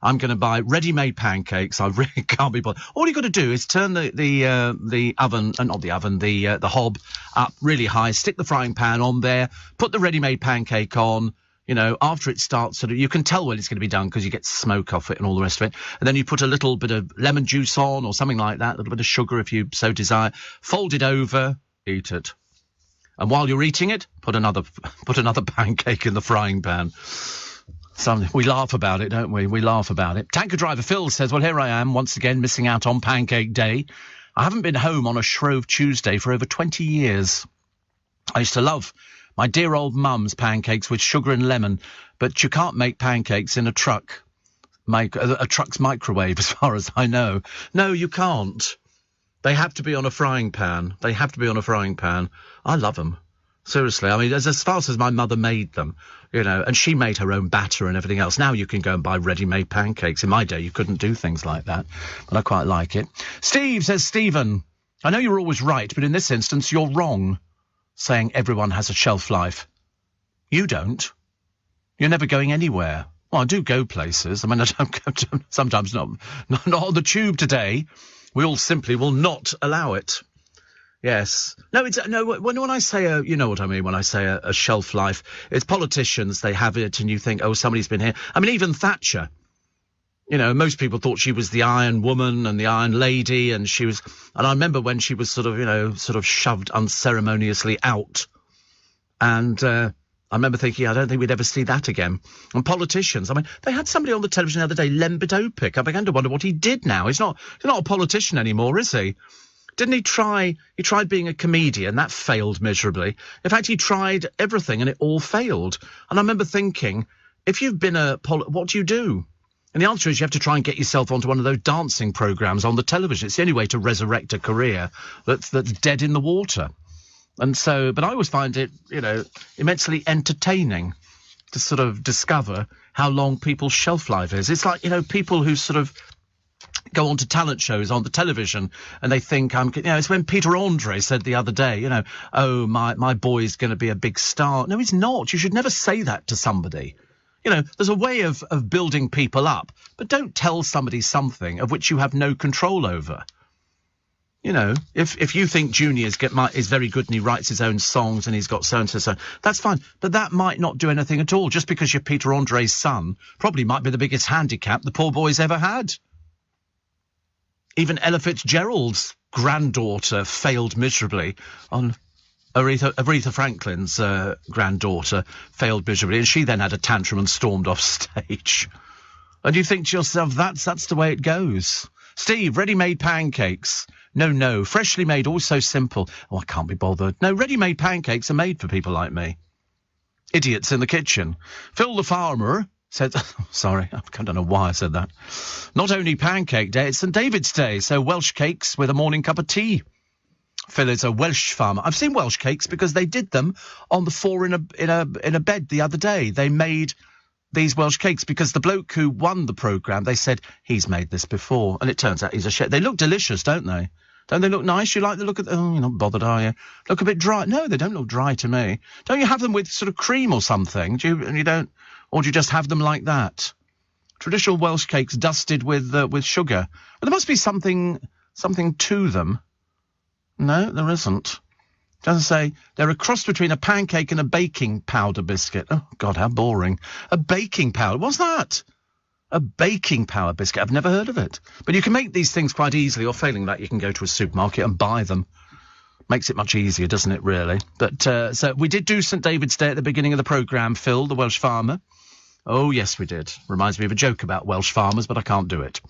I'm going to buy ready-made pancakes. I really can't be bothered. All you've got to do is turn the oven, not the oven, the hob up really high, stick the frying pan on there, put the ready-made pancake on. You know, after it starts, sort of, you can tell when it's going to be done because you get smoke off it and all the rest of it. And then you put a little bit of lemon juice on or something like that, a little bit of sugar if you so desire. Fold it over, eat it. And while you're eating it, put another pancake in the frying pan. We laugh about it, don't we? We laugh about it. Tanker driver Phil says, well, here I am, once again, missing out on Pancake Day. I haven't been home on a Shrove Tuesday for over 20 years. I used to love my dear old mum's pancakes with sugar and lemon, but you can't make pancakes in a truck. A truck's microwave, as far as I know. No, you can't. They have to be on a frying pan. They have to be on a frying pan. I love them. Seriously. I mean, as fast as my mother made them, you know, and she made her own batter and everything else. Now you can go and buy ready-made pancakes. In my day, you couldn't do things like that, but I quite like it. Steve says, Stephen, I know you're always right, but in this instance, you're wrong, saying everyone has a shelf life. You don't. You're never going anywhere. Well, I do go places. I mean, I don't go to, sometimes not on the tube today. We all simply will not allow it. Yes. No, it's no. When I say you know what I mean when I say a shelf life, it's politicians. They have it, and you think, oh, somebody's been here. I mean, even Thatcher. You know, most people thought she was the Iron Woman and the Iron Lady, and she was. And I remember when she was sort of shoved unceremoniously out, and I remember thinking, I don't think we'd ever see that again. And politicians, I mean, they had somebody on the television the other day, Lembit Opik. I began to wonder what he did now. He's not a politician anymore, is he? Didn't he try? He tried being a comedian. That failed miserably. In fact, he tried everything and it all failed. And I remember thinking, if you've been what do you do? And the answer is you have to try and get yourself onto one of those dancing programmes on the television. It's the only way to resurrect a career that's dead in the water. And so, but I always find it, you know, immensely entertaining to sort of discover how long people's shelf life is. It's like, you know, people who sort of go on to talent shows on the television and they think it's when Peter Andre said the other day, you know, oh, my boy's going to be a big star. No, he's not. You should never say that to somebody. You know, there's a way of building people up, but don't tell somebody something of which you have no control over. You know, if you think Junior is very good and he writes his own songs and he's got so-and-so, that's fine. But that might not do anything at all. Just because you're Peter Andre's son probably might be the biggest handicap the poor boy's ever had. Even Ella Fitzgerald's granddaughter failed miserably on Aretha Franklin's granddaughter failed miserably, and she then had a tantrum and stormed off stage. And you think to yourself, that's the way it goes. Steve, ready-made pancakes. No, freshly made, all so simple. Oh, I can't be bothered. No, ready-made pancakes are made for people like me. Idiots in the kitchen. Phil the farmer said, sorry, I don't know why I said that. Not only Pancake Day, it's St David's Day, so Welsh cakes with a morning cup of tea. Phil is a Welsh farmer. I've seen Welsh cakes because they did them on the floor in a bed the other day. They made these Welsh cakes because the bloke who won the programme, they said, he's made this before. And it turns out he's a chef. They look delicious, don't they? Don't they look nice? You like the look of them? Oh, you're not bothered, are you? Look a bit dry. No, they don't look dry to me. Don't you have them with sort of cream or something? Or do you just have them like that? Traditional Welsh cakes dusted with sugar. But there must be something to them. No, there isn't. It doesn't say they're a cross between a pancake and a baking powder biscuit. Oh, God, how boring. A baking powder. What's that? A baking powder biscuit. I've never heard of it. But you can make these things quite easily, or failing that, you can go to a supermarket and buy them. Makes it much easier, doesn't it, really? But so we did do St David's Day at the beginning of the programme, Phil, the Welsh farmer. Oh, yes, we did. Reminds me of a joke about Welsh farmers, but I can't do it.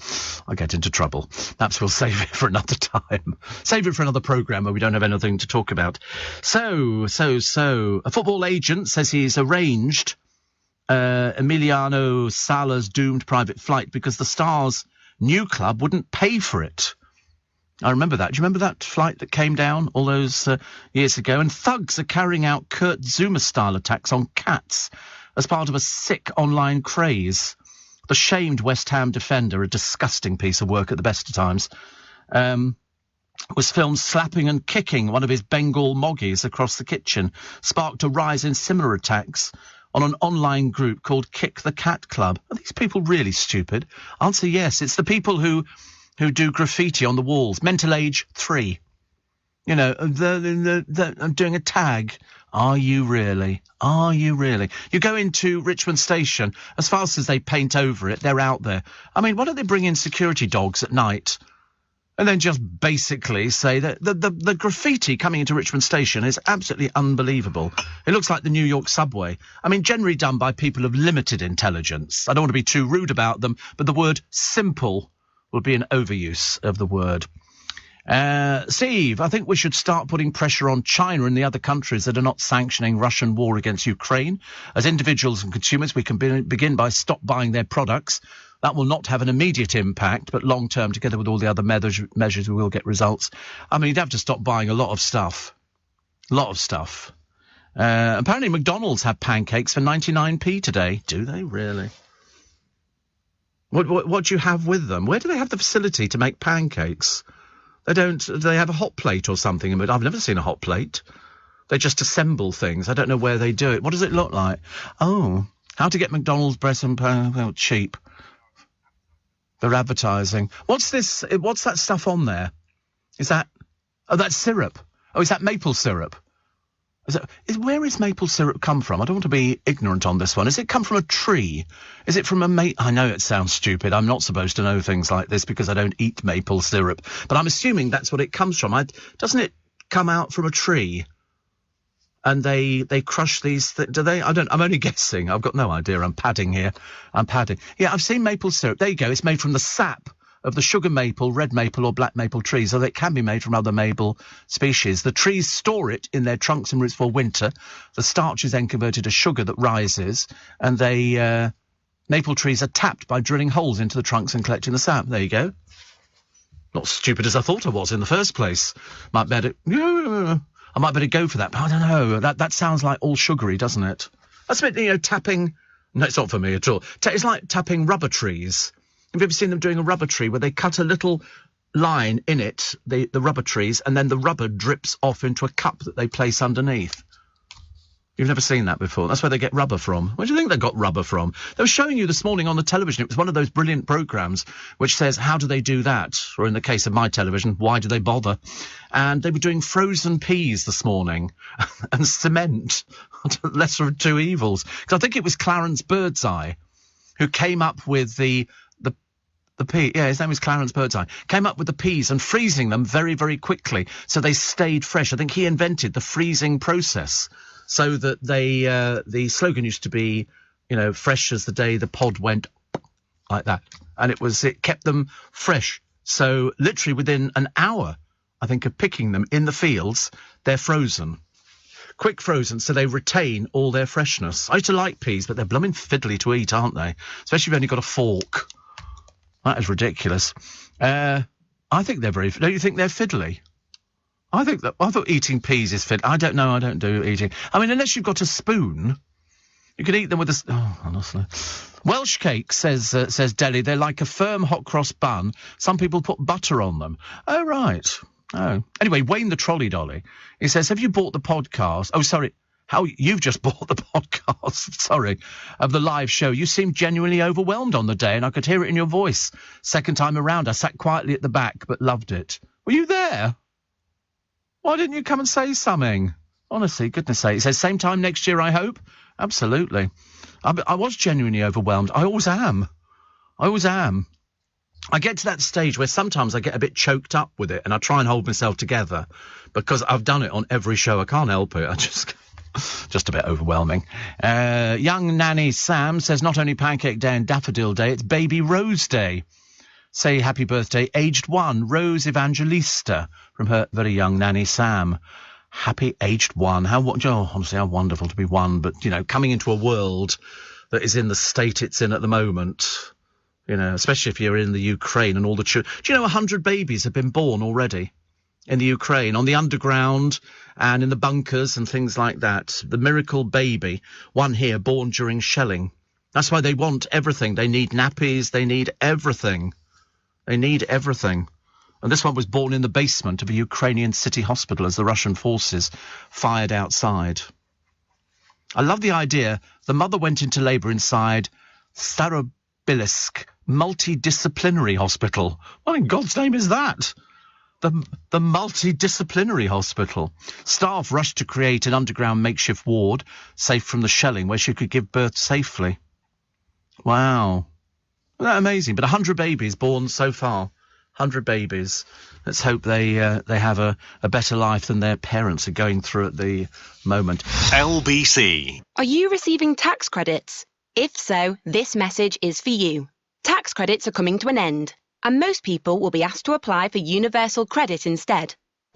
I get into trouble. Perhaps we'll save it for another time. Save it for another programme where we don't have anything to talk about. So. A football agent says he's arranged Emiliano Sala's doomed private flight because the Stars' new club wouldn't pay for it. I remember that. Do you remember that flight that came down all those years ago? And thugs are carrying out Kurt Zuma-style attacks on cats as part of a sick online craze. The shamed West Ham defender, a disgusting piece of work at the best of times, was filmed slapping and kicking one of his Bengal moggies across the kitchen, sparked a rise in similar attacks on an online group called Kick the Cat Club. Are these people really stupid? Answer yes. It's the people who do graffiti on the walls. Mental age 3. You know, they're doing a tag. Are you really? Are you really? You go into Richmond Station, as fast as they paint over it, they're out there. I mean, why don't they bring in security dogs at night and then just basically say that the graffiti coming into Richmond Station is absolutely unbelievable. It looks like the New York subway. I mean, generally done by people of limited intelligence. I don't want to be too rude about them, but the word simple would be an overuse of the word. Steve, I think we should start putting pressure on China and the other countries that are not sanctioning Russian war against Ukraine. As individuals and consumers, we can begin by stop buying their products. That will not have an immediate impact, but long-term, together with all the other measures, we will get results. I mean, you'd have to stop buying a lot of stuff. Apparently McDonald's have pancakes for 99p today. Do they really? What do you have with them? Where do they have the facility to make pancakes? Do they have a hot plate or something? I've never seen a hot plate. They just assemble things. I don't know where they do it. What does it look like? Oh, how to get McDonald's bread and cheap. They're advertising. What's this? What's that stuff on there? Is that... Oh, that's syrup. Oh, is that maple syrup? Where is maple syrup come from? I don't want to be ignorant on this one. Has it come from a tree? Is it from a I know it sounds stupid. I'm not supposed to know things like this because I don't eat maple syrup. But I'm assuming that's what it comes from. Doesn't it come out from a tree? And they crush these... do they? I'm only guessing. I've got no idea. I'm padding here. Yeah, I've seen maple syrup. There you go. It's made from the sap of the sugar maple, red maple or black maple trees, although it can be made from other maple species. The trees store it in their trunks and roots for winter. The starch is then converted to sugar that rises, and maple trees are tapped by drilling holes into the trunks and collecting the sap. There you go. Not stupid as I thought I was in the first place. I might better go for that, but I don't know. That sounds like all sugary, doesn't it? That's a bit, tapping... No, it's not for me at all. It's like tapping rubber trees. Have you ever seen them doing a rubber tree where they cut a little line in it, the rubber trees, and then the rubber drips off into a cup that they place underneath? You've never seen that before. That's where they get rubber from. Where do you think they got rubber from? They were showing you this morning on the television. It was one of those brilliant programmes which says, how do they do that? Or in the case of my television, why do they bother? And they were doing frozen peas this morning and cement. Lesser of two evils. Because I think it was Clarence Birdseye who came up with the pea, his name is Clarence Birdseye, came up with the peas and freezing them very, very quickly so they stayed fresh. I think he invented the freezing process so that the slogan used to be, fresh as the day the pod went, like that. And it kept them fresh. So literally within an hour, I think, of picking them in the fields, they're frozen. Quick frozen, so they retain all their freshness. I used to like peas, but they're blooming fiddly to eat, aren't they? Especially if you've only got a fork. That is ridiculous. I think they're very... Don't you think they're fiddly? I thought eating peas is fiddly. I don't know. I don't do eating. I mean, unless you've got a spoon, you could eat them with a... Oh, honestly. Welsh cake, says Deli. They're like a firm hot cross bun. Some people put butter on them. Oh, right. Oh. Anyway, Wayne the Trolley Dolly. He says, have you bought the podcast? Oh, sorry. How you've just bought the podcast, sorry, of the live show. You seemed genuinely overwhelmed on the day, and I could hear it in your voice. Second time around, I sat quietly at the back, but loved it. Were you there? Why didn't you come and say something? Honestly, goodness sake. He says, same time next year, I hope? Absolutely. I was genuinely overwhelmed. I always am. I get to that stage where sometimes I get a bit choked up with it, and I try and hold myself together, because I've done it on every show. I can't help it. Just a bit overwhelming. Young nanny Sam says not only Pancake Day and Daffodil Day, it's Baby Rose Day. Say happy birthday, aged 1, Rose Evangelista, from her very young nanny Sam. Happy aged 1. Honestly, how wonderful to be 1. But, coming into a world that is in the state it's in at the moment, especially if you're in the Ukraine and all the children. Do you know 100 babies have been born already in the Ukraine, on the underground and in the bunkers and things like that? The miracle baby, one here born during shelling. That's why they want everything. They need nappies. They need everything. They need everything. And this one was born in the basement of a Ukrainian city hospital as the Russian forces fired outside. I love the idea. The mother went into labour inside Starobilisk Multidisciplinary Hospital. What in God's name is that? The Multidisciplinary Hospital. Staff rushed to create an underground makeshift ward, safe from the shelling, where she could give birth safely. Wow. Isn't that amazing? But 100 babies born so far. 100 babies. Let's hope they have a better life than their parents are going through at the moment. LBC. Are you receiving tax credits? If so, this message is for you. Tax credits are coming to an end, and most people will be asked to apply for universal credit instead.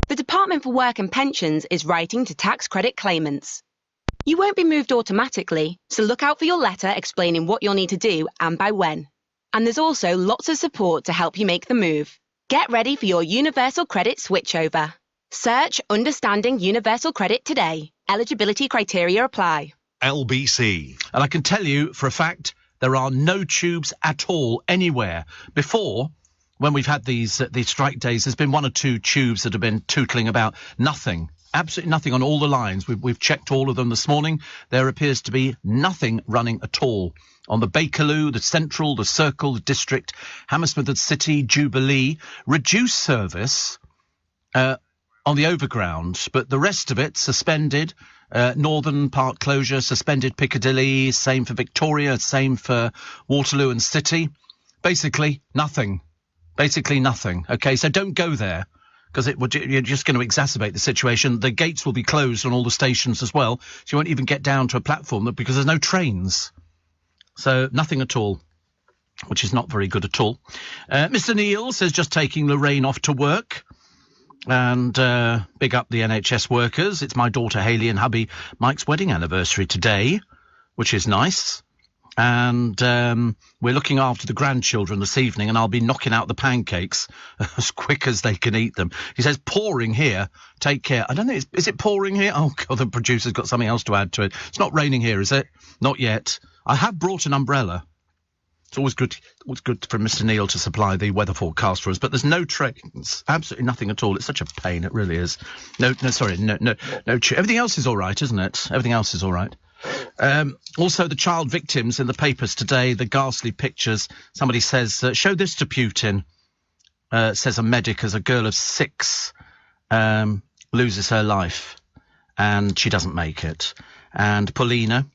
The Department for Work and Pensions is writing to tax credit claimants. You won't be moved automatically, so look out for your letter explaining what you'll need to do and by when. And there's also lots of support to help you make the move. Get ready for your universal credit switchover. Search Understanding Universal Credit today. Eligibility criteria apply. LBC. And I can tell you for a fact there are no tubes at all anywhere. Before, when we've had these strike days, there's been 1 or 2 tubes that have been tootling about. Nothing. Absolutely nothing on all the lines. We've checked all of them this morning. There appears to be nothing running at all. On the Bakerloo, the Central, the Circle, the District, Hammersmith City, Jubilee, reduced service on the Overground, but the rest of it suspended. Northern Park closure, suspended Piccadilly, same for Victoria, same for Waterloo and City. Basically nothing. Okay, so don't go there, because you're just going to exacerbate the situation. The gates will be closed on all the stations as well, so you won't even get down to a platform because there's no trains. So nothing at all, which is not very good at all. Mr. Neil says just taking Lorraine off to work. And big up the NHS workers. It's my daughter Hayley and hubby Mike's wedding anniversary today, which is nice. And we're looking after the grandchildren this evening, and I'll be knocking out the pancakes as quick as they can eat them. He says, pouring here. Take care. I don't know. Is it pouring here? Oh, God, the producer's got something else to add to it. It's not raining here, is it? Not yet. I have brought an umbrella. It's always good for Mr. Neil to supply the weather forecast for us, but there's no trains. Absolutely nothing at all. It's such a pain. It really is. No. Everything else is all right, isn't it? Everything else is all right. Also, the child victims in the papers today, the ghastly pictures. Somebody says, show this to Putin, says a medic, as a girl of 6 loses her life and she doesn't make it. And Paulina,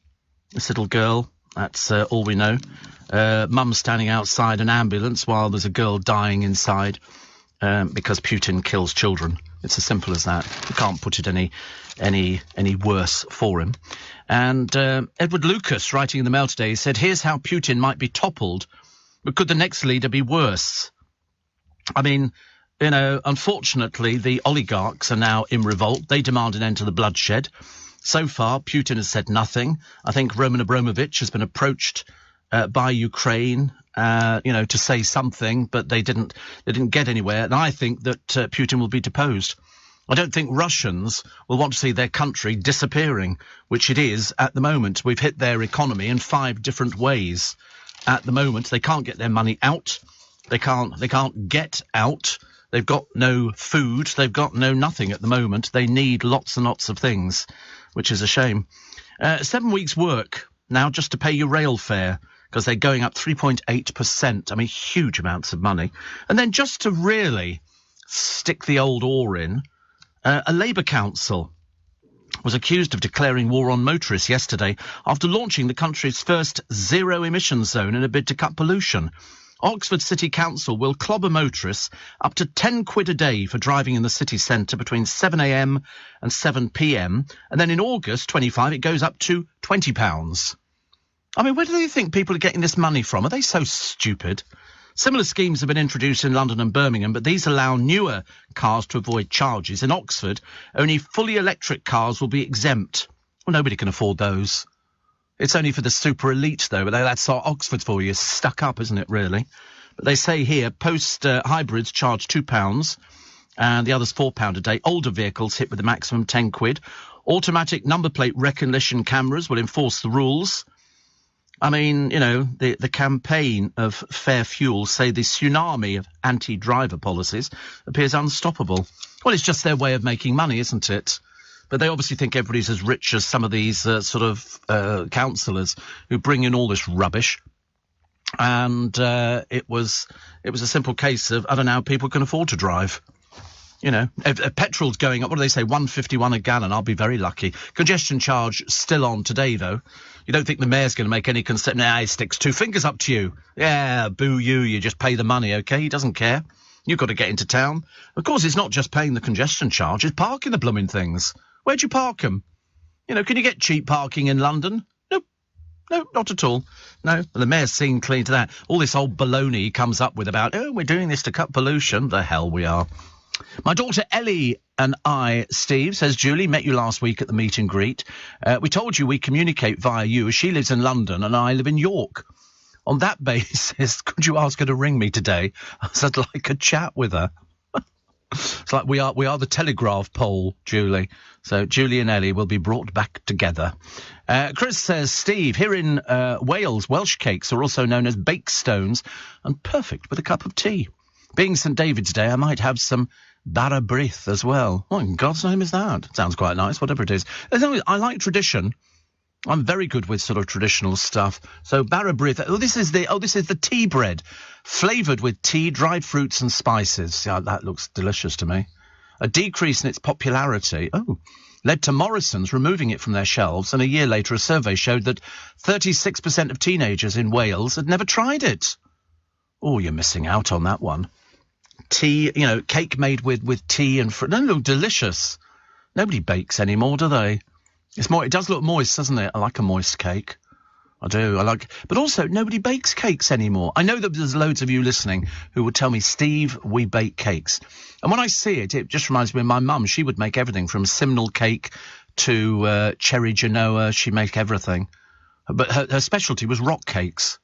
this little girl, that's all we know. Mum standing outside an ambulance while there's a girl dying inside because Putin kills children. It's as simple as that. You can't put it any worse for him. And Edward Lucas, writing in the Mail today, said, here's how Putin might be toppled, but could the next leader be worse? I mean, unfortunately, the oligarchs are now in revolt. They demand an end to the bloodshed. So far, Putin has said nothing. I think Roman Abramovich has been approached by Ukraine, to say something, but they didn't get anywhere. And I think that Putin will be deposed. I don't think Russians will want to see their country disappearing, which it is at the moment. We've hit their economy in 5 different ways at the moment. They can't get their money out. They can't get out. They've got no food. They've got no nothing at the moment. They need lots and lots of things, which is a shame. 7 weeks' work now just to pay your rail fare, because they're going up 3.8%. I mean, huge amounts of money. And then just to really stick the old oar in, a Labour council was accused of declaring war on motorists yesterday after launching the country's first zero-emission zone in a bid to cut pollution. Oxford City Council will clobber motorists up to 10 quid a day for driving in the city centre between 7 a.m. and 7 p.m. And then in August 25, it goes up to £20. I mean, where do they think people are getting this money from? Are they so stupid? Similar schemes have been introduced in London and Birmingham, but these allow newer cars to avoid charges. In Oxford, only fully electric cars will be exempt. Well, nobody can afford those. It's only for the super elite, though. But that's Oxford for you. Stuck up, isn't it, really? But they say here, hybrids charge £2 and the others £4 a day. Older vehicles hit with a maximum 10 quid. Automatic number plate recognition cameras will enforce the rules. I mean, you know, the campaign of Fair Fuel say the tsunami of anti-driver policies appears unstoppable. Well, it's just their way of making money, isn't it? But they obviously think everybody's as rich as some of these councillors who bring in all this rubbish. And it was a simple case of, I don't know how people can afford to drive. You know, if petrol's going up, what do they say, 1.51 a gallon? I'll be very lucky. Congestion charge still on today, though. You don't think the mayor's going to make any concession? Nah, he sticks two fingers up to you. Yeah, boo you, you just pay the money, OK? He doesn't care. You've got to get into town. Of course, it's not just paying the congestion charge, it's parking the blooming things. Where'd you park them? You know, can you get cheap parking in London? Nope. No, not at all. No, the mayor's seen clean to that. All this old baloney he comes up with about, oh, we're doing this to cut pollution. The hell we are. My daughter Ellie and I, Steve, says Julie, met you last week at the meet and greet. We told you we communicate via you as she lives in London and I live in York. On that basis, could you ask her to ring me today? I'd like a chat with her. It's like we are the telegraph pole, Julie. So Julie and Ellie will be brought back together. Chris says, Steve, here in Wales, Welsh cakes are also known as bakestones and perfect with a cup of tea. Being St David's Day, I might have some bara brith as well. What in God's name is that? Sounds quite nice, whatever it is. I like tradition. I'm very good with sort of traditional stuff. So bara brith. This is the tea bread, flavoured with tea, dried fruits and spices. Yeah, that looks delicious to me. A decrease in its popularity led to Morrison's removing it from their shelves, and a year later a survey showed that 36% of teenagers in Wales had never tried it. Oh, you're missing out on that one. Tea, you know, cake made with tea and fruit. They look delicious. Nobody bakes anymore, do they? It does look moist, doesn't it? I like a moist cake. I do. But also, nobody bakes cakes anymore. I know that there's loads of you listening who would tell me, Steve, we bake cakes. And when I see it, it just reminds me of my mum. She would make everything from simnel cake to cherry Genoa. She'd make everything. But her specialty was rock cakes.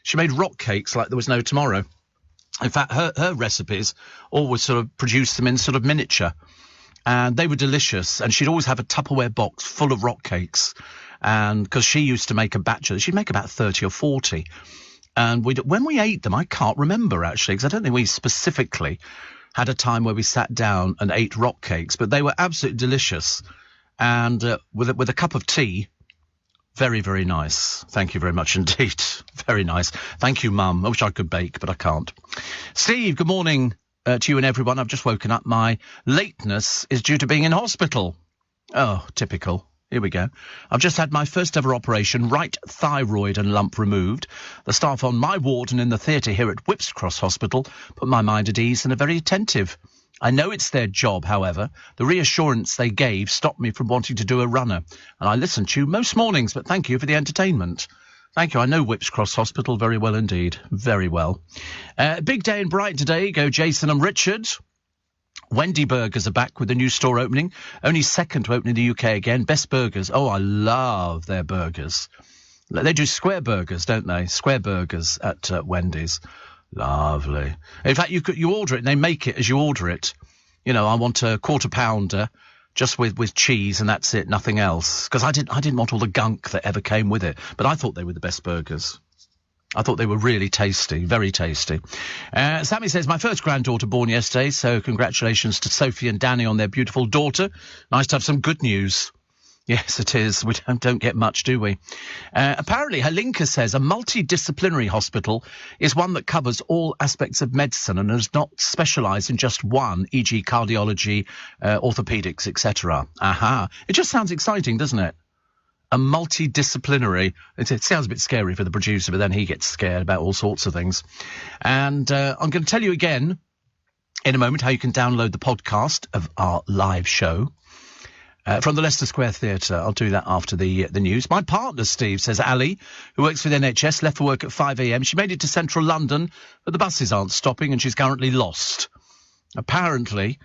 She made rock cakes like there was no tomorrow. In fact, her recipes always sort of produced them in sort of miniature. And they were delicious. And she'd always have a Tupperware box full of rock cakes. And because she used to make a batch of them, she'd make about 30 or 40. And when we ate them, I can't remember, actually, because I don't think we specifically had a time where we sat down and ate rock cakes. But they were absolutely delicious. And with a cup of tea, very, very nice. Thank you very much indeed. Very nice. Thank you, Mum. I wish I could bake, but I can't. Steve, good morning to you and everyone. I've just woken up. My lateness is due to being in hospital. Oh, typical. Here we go. I've just had my first ever operation, right thyroid and lump removed. The staff on my ward and in the theatre here at Whipps Cross Hospital put my mind at ease and are very attentive. I know it's their job, however. The reassurance they gave stopped me from wanting to do a runner. And I listen to you most mornings, but thank you for the entertainment. Thank you. I know Whipps Cross Hospital very well indeed. Very well. Big day in Brighton today. Go Jason and Richard. Wendy Burgers are back with a new store opening. Only second to open in the UK again. Best Burgers. Oh, I love their burgers. They do square burgers, don't they? Square burgers at Wendy's. Lovely. In fact, you order it and they make it as you order it. You know, I want a quarter pounder just with cheese and that's it, nothing else. Because I didn't want all the gunk that ever came with it. But I thought they were the best burgers. I thought they were really tasty, very tasty. Sammy says, my first granddaughter born yesterday, so congratulations to Sophie and Danny on their beautiful daughter. Nice to have some good news. Yes, it is. We don't get much, do we? Apparently, Helinka says a multidisciplinary hospital is one that covers all aspects of medicine and is not specialised in just one, e.g. cardiology, orthopaedics, etc. Aha. It just sounds exciting, doesn't it? a multidisciplinary. It sounds a bit scary for the producer, but then he gets scared about all sorts of things. And I'm going to tell you again in a moment how you can download the podcast of our live show from the Leicester Square Theatre. I'll do that after the news. My partner, Steve, says Ali, who works for the NHS, left for work at 5 a.m. She made it to central London, but the buses aren't stopping and she's currently lost. Apparently,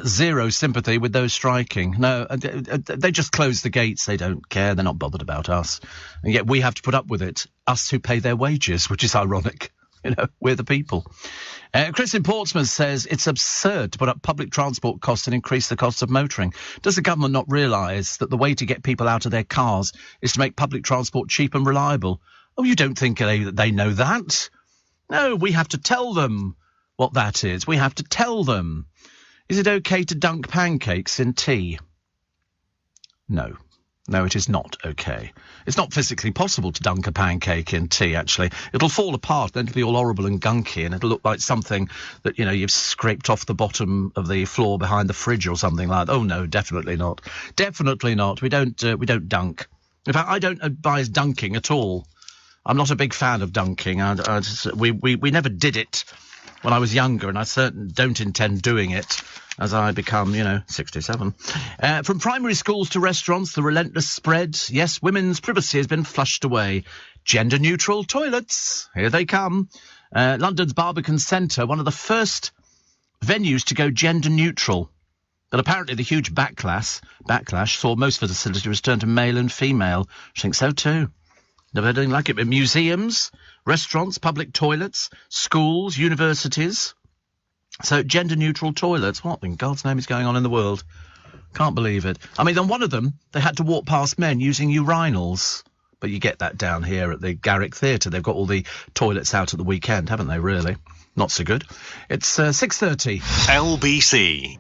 zero sympathy with those striking. No, they just close the gates. They don't care. They're not bothered about us. And yet we have to put up with it, us who pay their wages, which is ironic. You know, we're the people. Chris in Portsmouth says it's absurd to put up public transport costs and increase the cost of motoring. Does the government not realise that the way to get people out of their cars is to make public transport cheap and reliable? Oh, you don't think that they know that? No, we have to tell them what that is. We have to tell them. Is it okay to dunk pancakes in tea? No. No, it is not okay. It's not physically possible to dunk a pancake in tea, actually. It'll fall apart, then it'll be all horrible and gunky, and it'll look like something that, you know, you've scraped off the bottom of the floor behind the fridge or something like that. Oh, no, definitely not. Definitely not. We don't dunk. In fact, I don't advise dunking at all. I'm not a big fan of dunking. We never did it when I was younger, and I certainly don't intend doing it as I become, 67. From primary schools to restaurants, the relentless spread. Yes, women's privacy has been flushed away. Gender-neutral toilets. Here they come. London's Barbican Centre, one of the first venues to go gender-neutral. But apparently the huge backlash saw most of the facility return to male and female. I think so too. Never heard anything like it. But museums, restaurants, public toilets, schools, universities. So gender-neutral toilets. What in God's name is going on in the world? Can't believe it. I mean, on one of them, they had to walk past men using urinals. But you get that down here at the Garrick Theatre. They've got all the toilets out at the weekend, haven't they, really? Not so good. It's 6:30. LBC.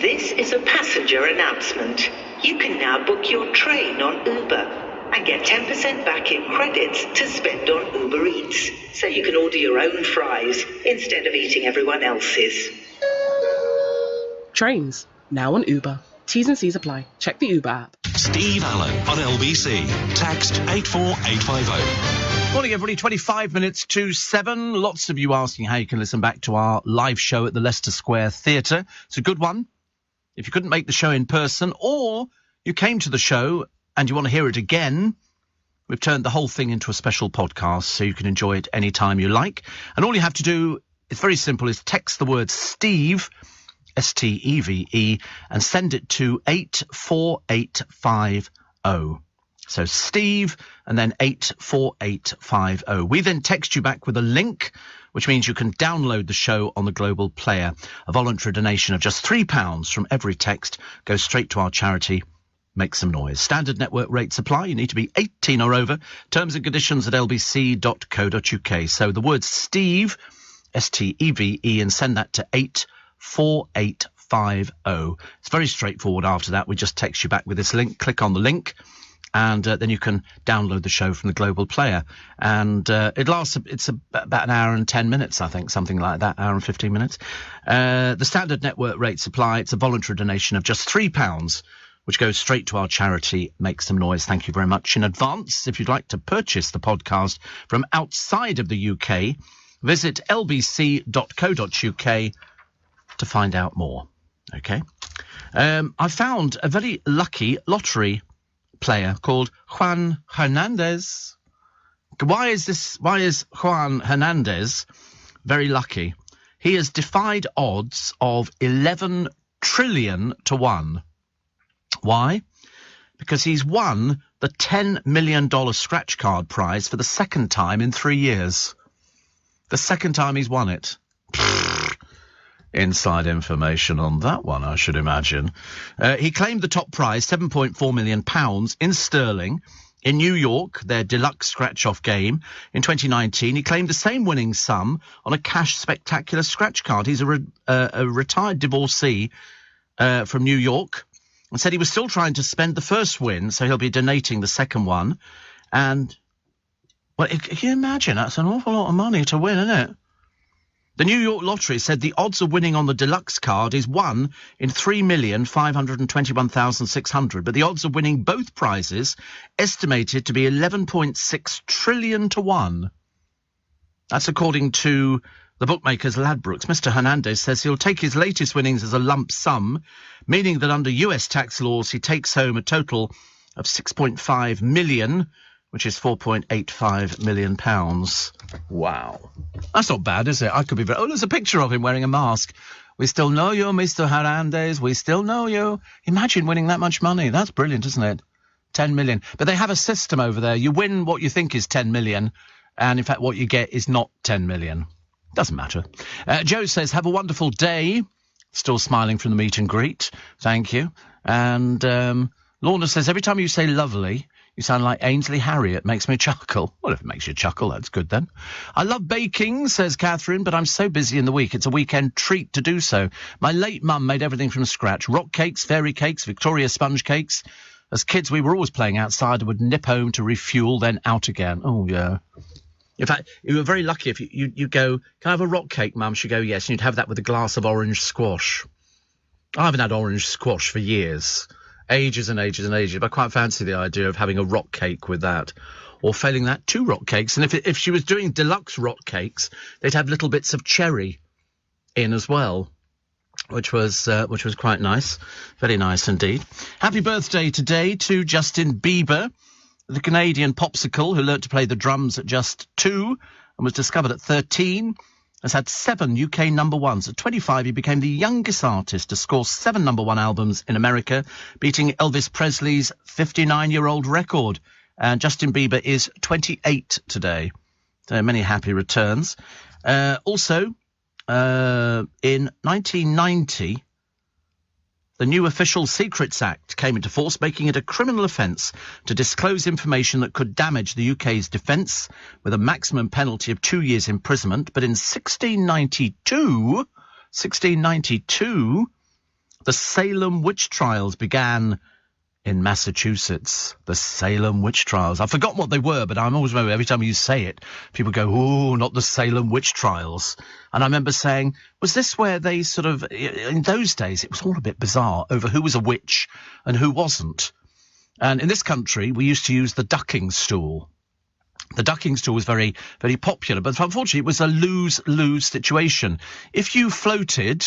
This is a passenger announcement. You can now book your train on Uber and get 10% back in credits to spend on Uber Eats, so you can order your own fries instead of eating everyone else's. Trains, now on Uber. T's and C's apply. Check the Uber app. Steve Allen on LBC. Text 84850. Morning, everybody. 25 minutes to 7. Lots of you asking how you can listen back to our live show at the Leicester Square Theatre. It's a good one. If you couldn't make the show in person, or you came to the show and you want to hear it again, we've turned the whole thing into a special podcast, so you can enjoy it any time you like. And all you have to do, it's very simple, is text the word Steve, S-T-E-V-E, and send it to 84850. So Steve, and then 84850. We then text you back with a link, which means you can download the show on the Global Player. A voluntary donation of just £3 from every text goes straight to our charity, Make Some Noise. Standard network rates apply. You need to be 18 or over. Terms and conditions at lbc.co.uk. So the word Steve, S-T-E-V-E, and send that to 84850. It's very straightforward. After that, we just text you back with this link. Click on the link, and then you can download the show from the Global Player. And it lasts, it's about an hour and 10 minutes, I think, something like that, hour and 15 minutes. The standard network rates apply. It's a voluntary donation of just £3, which goes straight to our charity, Make Some Noise. Thank you very much in advance. If you'd like to purchase the podcast from outside of the UK, visit lbc.co.uk to find out more. Okay. I found a very lucky lottery player called Juan Hernandez. Why is Juan Hernandez very lucky? He has defied odds of 11 trillion to 1. Why? Because he's won the $10 million scratch card prize for the second time in 3 years. The second time he's won it. Inside information on that one, I should imagine. He claimed the top prize, £7.4 million in sterling, in New York, their deluxe scratch-off game. In 2019, he claimed the same winning sum on a cash spectacular scratch card. He's a retired divorcee from New York, and said he was still trying to spend the first win, so he'll be donating the second one. And, well, can you imagine? That's an awful lot of money to win, isn't it? The New York Lottery said the odds of winning on the deluxe card is 1 in 3,521,600, but the odds of winning both prizes estimated to be 11.6 trillion to 1. That's according to the bookmakers Ladbrokes. Mr. Hernandez says he'll take his latest winnings as a lump sum, meaning that under US tax laws he takes home a total of 6.5 million, which is £4.85 million. Wow. That's not bad, is it? I could be very... Oh, there's a picture of him wearing a mask. We still know you, Mr. Hernandez. We still know you. Imagine winning that much money. That's brilliant, isn't it? 10 million. But they have a system over there. You win what you think is 10 million, and in fact what you get is not 10 million. Doesn't matter. Joe says, have a wonderful day. Still smiling from the meet and greet. Thank you. And Lorna says, every time you say lovely, you sound like Ainsley Harriott. Makes me chuckle. Well, if it makes you chuckle, that's good then. I love baking, says Catherine, but I'm so busy in the week. It's a weekend treat to do so. My late mum made everything from scratch. Rock cakes, fairy cakes, Victoria sponge cakes. As kids, we were always playing outside and would nip home to refuel, then out again. Oh, yeah. In fact, you were very lucky if you go, can I have a rock cake, Mum? She'd go, yes. And you'd have that with a glass of orange squash. I haven't had orange squash for years. Ages and ages and ages. But I quite fancy the idea of having a rock cake with that. Or failing that, 2 rock cakes. And if she was doing deluxe rock cakes, they'd have little bits of cherry in as well, which was quite nice. Very nice indeed. Happy birthday today to Justin Bieber, the Canadian popsicle who learnt to play the drums at just 2 and was discovered at 13. Has had 7 UK number ones. At 25, he became the youngest artist to score 7 number one albums in America, beating Elvis Presley's 59-year-old record. And Justin Bieber is 28 today. So many happy returns. Also, in 1990, the new Official Secrets Act came into force, making it a criminal offence to disclose information that could damage the UK's defence, with a maximum penalty of 2 years imprisonment. But in 1692, the Salem witch trials began in Massachusetts. The Salem witch trials. I've forgotten what they were, but I always remember every time you say it, people go, oh, not the Salem witch trials. And I remember saying, was this where they sort of, in those days, it was all a bit bizarre over who was a witch and who wasn't. And in this country, we used to use the ducking stool. The ducking stool was very, very popular, but unfortunately it was a lose-lose situation. If you floated,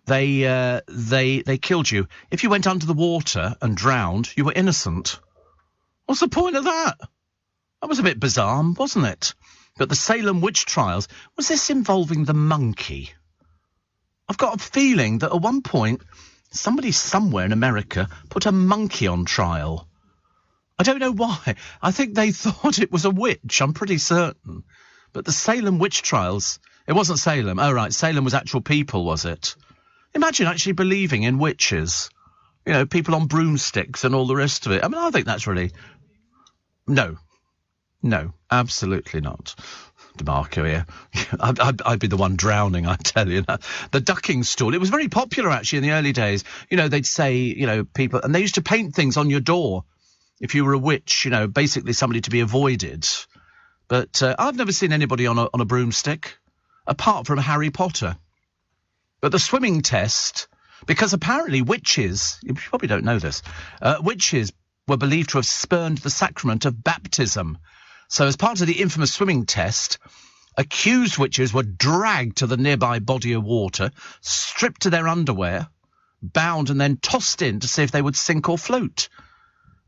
they killed you. If you went under the water and drowned, you were innocent. What's the point of that? That was a bit bizarre, wasn't it? But the Salem witch trials, was this involving the monkey? I've got a feeling that at one point, somebody somewhere in America put a monkey on trial. I don't know why. I think they thought it was a witch, I'm pretty certain. But the Salem witch trials, it wasn't Salem. Oh, right, Salem was actual people, was it? Imagine actually believing in witches. You know, people on broomsticks and all the rest of it. I mean, I think that's really... No, absolutely not. DeMarco here. I'd be the one drowning, I tell you. The ducking stool. It was very popular, actually, in the early days. You know, they'd say, you know, people... And they used to paint things on your door if you were a witch, you know, basically somebody to be avoided. But I've never seen anybody on a broomstick, apart from Harry Potter. But the swimming test, because apparently witches, you probably don't know this, witches were believed to have spurned the sacrament of baptism. So as part of the infamous swimming test, accused witches were dragged to the nearby body of water, stripped to their underwear, bound and then tossed in to see if they would sink or float.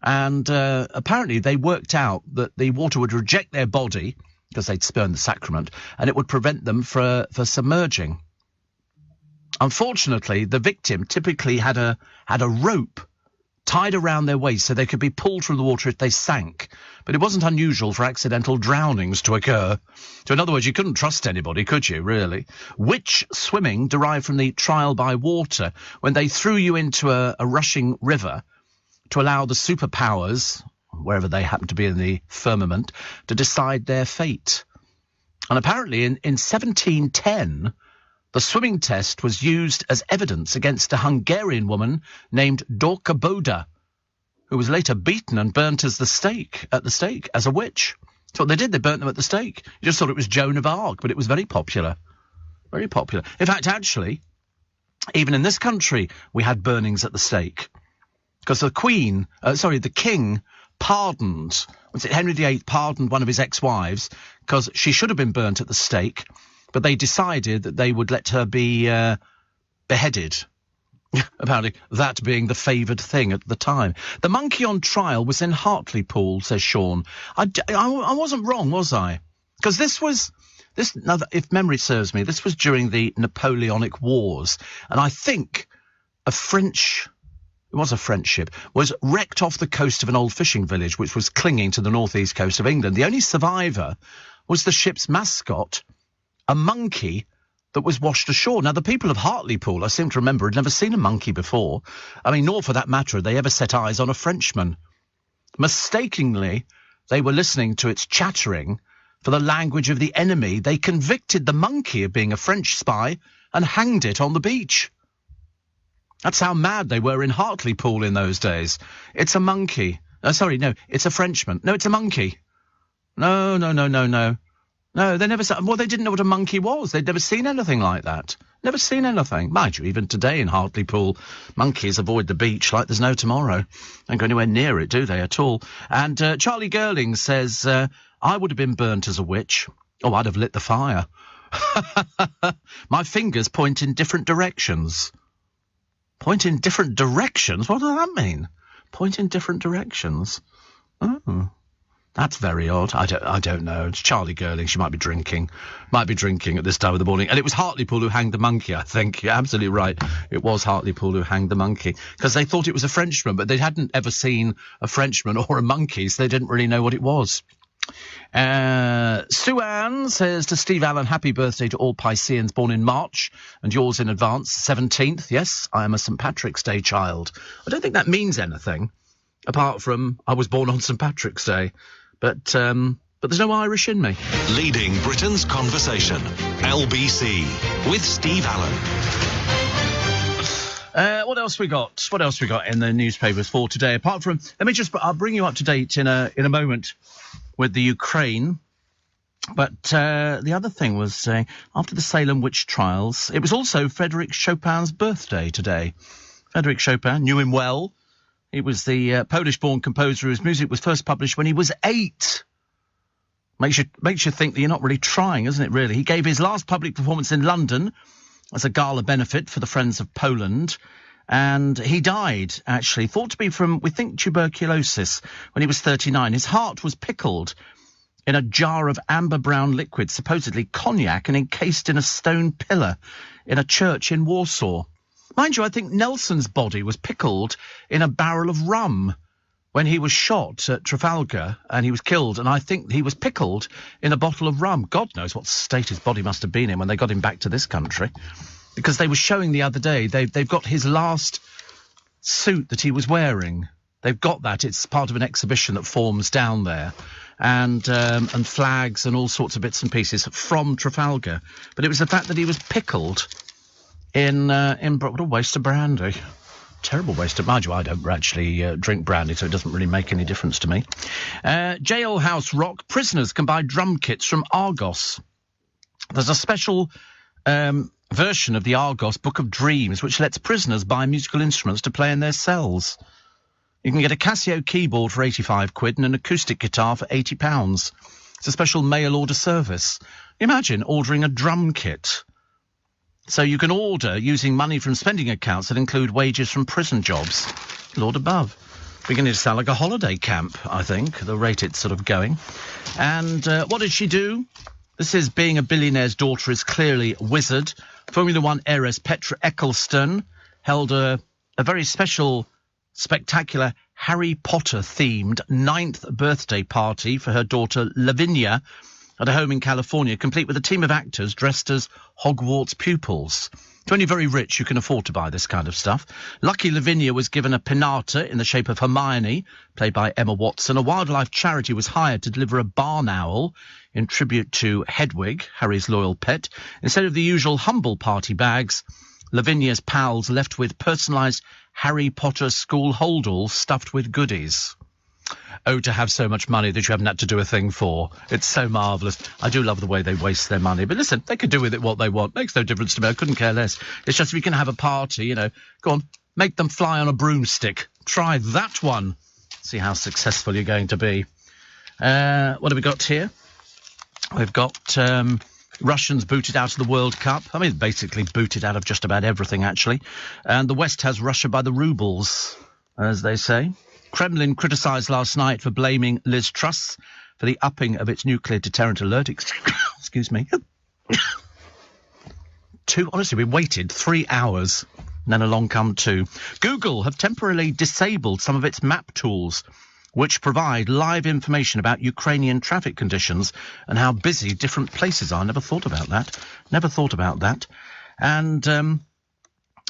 And apparently they worked out that the water would reject their body, because they'd spurned the sacrament, and it would prevent them for submerging. Unfortunately, the victim typically had a rope tied around their waist so they could be pulled from the water if they sank. But it wasn't unusual for accidental drownings to occur. So in other words, you couldn't trust anybody, could you, really? Witch swimming derived from the trial by water, when they threw you into a rushing river to allow the superpowers, wherever they happen to be in the firmament, to decide their fate. And apparently in 1710... the swimming test was used as evidence against a Hungarian woman named Dorka Boda, who was later beaten and burnt at the stake as a witch. That's what they did. They burnt them at the stake. You just thought it was Joan of Arc, but it was very popular. Very popular. In fact, actually, even in this country, we had burnings at the stake. Because the king pardoned, Henry VIII pardoned one of his ex-wives because she should have been burnt at the stake, but they decided that they would let her be beheaded. Apparently, that being the favoured thing at the time. The monkey on trial was in Hartlepool, says Sean. I wasn't wrong, was I? Because if memory serves me, this was during the Napoleonic Wars, and I think a French ship, was wrecked off the coast of an old fishing village which was clinging to the northeast coast of England. The only survivor was the ship's mascot, a monkey that was washed ashore. Now, the people of Hartlepool, I seem to remember, had never seen a monkey before. I mean, nor for that matter had they ever set eyes on a Frenchman. Mistakenly, they were listening to its chattering for the language of the enemy. They convicted the monkey of being a French spy and hanged it on the beach. That's how mad they were in Hartlepool in those days. It's a monkey. It's a Frenchman. No, it's a monkey. No. No, they never saw. Well, they didn't know what a monkey was. They'd never seen anything like that. Never seen anything. Mind you, even today in Hartlepool, monkeys avoid the beach like there's no tomorrow. Don't go anywhere near it, do they, at all? And Charlie Girling says, I would have been burnt as a witch. Oh, I'd have lit the fire. My fingers point in different directions. Point in different directions? What does that mean? Point in different directions? Oh, that's very odd. I don't know. It's Charlie Girling. She might be drinking. Might be drinking at this time of the morning. And it was Hartlepool who hanged the monkey, I think. You're absolutely right. It was Hartlepool who hanged the monkey. Because they thought it was a Frenchman, but they hadn't ever seen a Frenchman or a monkey, so they didn't really know what it was. Sue Ann says to Steve Allen, happy birthday to all Pisceans born in March and yours in advance, 17th. Yes, I am a St. Patrick's Day child. I don't think that means anything apart from I was born on St. Patrick's Day. But there's no Irish in me. Leading Britain's conversation. LBC with Steve Allen. What else we got? What else we got in the newspapers for today? Apart from, I'll bring you up to date in a moment with the Ukraine. But the other thing was after the Salem witch trials, it was also Frédéric Chopin's birthday today. Frédéric Chopin, knew him well. He was the Polish-born composer whose music was first published when he was 8. Makes you think that you're not really trying, isn't it, really? He gave his last public performance in London as a gala benefit for the Friends of Poland. And he died, actually, thought to be from, we think, tuberculosis when he was 39. His heart was pickled in a jar of amber-brown liquid, supposedly cognac, and encased in a stone pillar in a church in Warsaw. Mind you, I think Nelson's body was pickled in a barrel of rum when he was shot at Trafalgar and he was killed, and I think he was pickled in a bottle of rum. God knows what state his body must have been in when they got him back to this country, because they were showing the other day, they've got his last suit that he was wearing. They've got that. It's part of an exhibition that forms down there, and flags and all sorts of bits and pieces from Trafalgar. But it was the fact that he was pickled in what a waste of brandy. Terrible waste of... Mind you, I don't actually drink brandy, so it doesn't really make any difference to me. Jailhouse Rock. Prisoners can buy drum kits from Argos. There's a special version of the Argos Book of Dreams, which lets prisoners buy musical instruments to play in their cells. You can get a Casio keyboard for 85 quid and an acoustic guitar for £80. It's a special mail-order service. Imagine ordering a drum kit. So you can order using money from spending accounts that include wages from prison jobs. Lord above. Beginning to sound like a holiday camp, I think, the rate it's sort of going. And what did she do? This is Being a Billionaire's Daughter is Clearly a Wizard. Formula One heiress Petra Ecclestone held a very special, spectacular Harry Potter-themed 9th birthday party for her daughter Lavinia at a home in California, complete with a team of actors dressed as Hogwarts pupils. To only very rich you can afford to buy this kind of stuff. Lucky Lavinia was given a pinata in the shape of Hermione, played by Emma Watson. A wildlife charity was hired to deliver a barn owl in tribute to Hedwig, Harry's loyal pet. Instead of the usual humble party bags, Lavinia's pals left with personalised Harry Potter school holdalls stuffed with goodies. to have so much money that you haven't had to do a thing for. It's so marvellous. I do love the way they waste their money. But listen, they can do with it what they want. Makes no difference to me. I couldn't care less. It's just if you can have a party, you know, go on, make them fly on a broomstick. Try that one. See how successful you're going to be. What have we got here? We've got Russians booted out of the World Cup. I mean, basically booted out of just about everything, actually. And the West has Russia by the rubles, as they say. Kremlin criticised last night for blaming Liz Truss for the upping of its nuclear deterrent alert. Excuse me. Honestly, we waited 3 hours, and then along come 2. Google have temporarily disabled some of its map tools, which provide live information about Ukrainian traffic conditions and how busy different places are. Never thought about that. And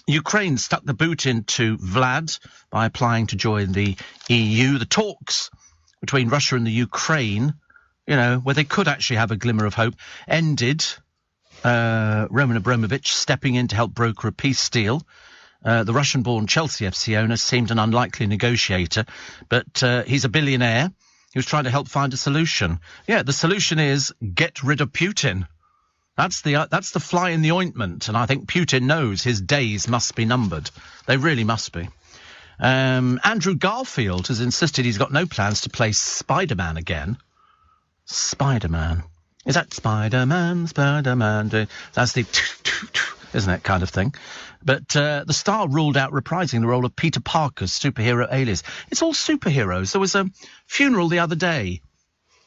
Ukraine stuck the boot into Vlad by applying to join the EU. The talks between Russia and the Ukraine, you know, where they could actually have a glimmer of hope, ended. Roman Abramovich stepping in to help broker a peace deal. The Russian-born Chelsea FC owner seemed an unlikely negotiator, but he's a billionaire. He was trying to help find a solution. Yeah, the solution is get rid of Putin. That's the fly in the ointment, and I think Putin knows his days must be numbered. They really must be. Andrew Garfield has insisted he's got no plans to play Spider-Man again. Spider-Man. Is that Spider-Man? Spider-Man. That's the... isn't it, kind of thing. But the star ruled out reprising the role of Peter Parker's superhero alias. It's all superheroes. There was a funeral the other day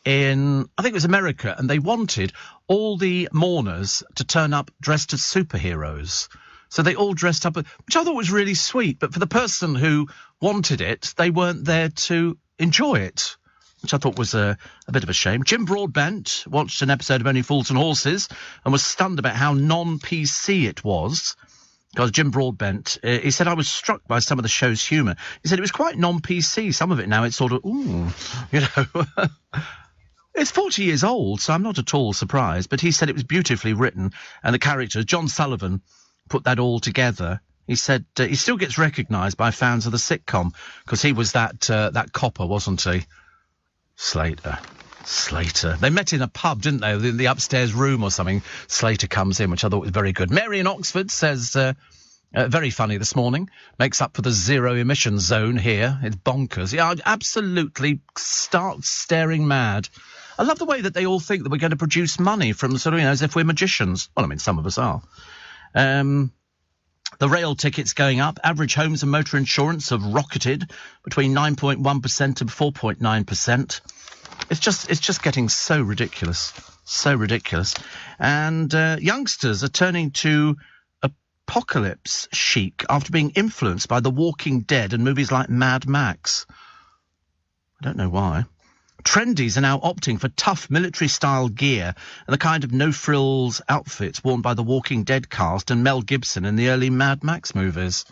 in, I think it was America, and they wanted all the mourners to turn up dressed as superheroes. So they all dressed up, which I thought was really sweet. But for the person who wanted it, they weren't there to enjoy it, which I thought was a bit of a shame. Jim Broadbent watched an episode of Only Fools and Horses and was stunned about how non-PC it was. Because Jim Broadbent, he said, I was struck by some of the show's humour. He said it was quite non-PC. Some of it now, it's sort of, ooh, you know. It's 40 years old, so I'm not at all surprised. But he said it was beautifully written. And the characters, John Sullivan, put that all together. He said he still gets recognised by fans of the sitcom because he was that copper, wasn't he? Slater. They met in a pub, didn't they? In the upstairs room or something. Slater comes in, which I thought was very good. Mary in Oxford says, very funny this morning. Makes up for the zero emission zone here. It's bonkers. Yeah, I'd absolutely start staring mad. I love the way that they all think that we're going to produce money from sort of, you know, as if we're magicians. Well, I mean, some of us are. The rail tickets going up. Average homes and motor insurance have rocketed between 9.1% and 4.9%. It's just getting so ridiculous. And youngsters are turning to apocalypse chic after being influenced by The Walking Dead and movies like Mad Max. I don't know why. Trendies are now opting for tough military-style gear and the kind of no-frills outfits worn by the Walking Dead cast and Mel Gibson in the early Mad Max movies.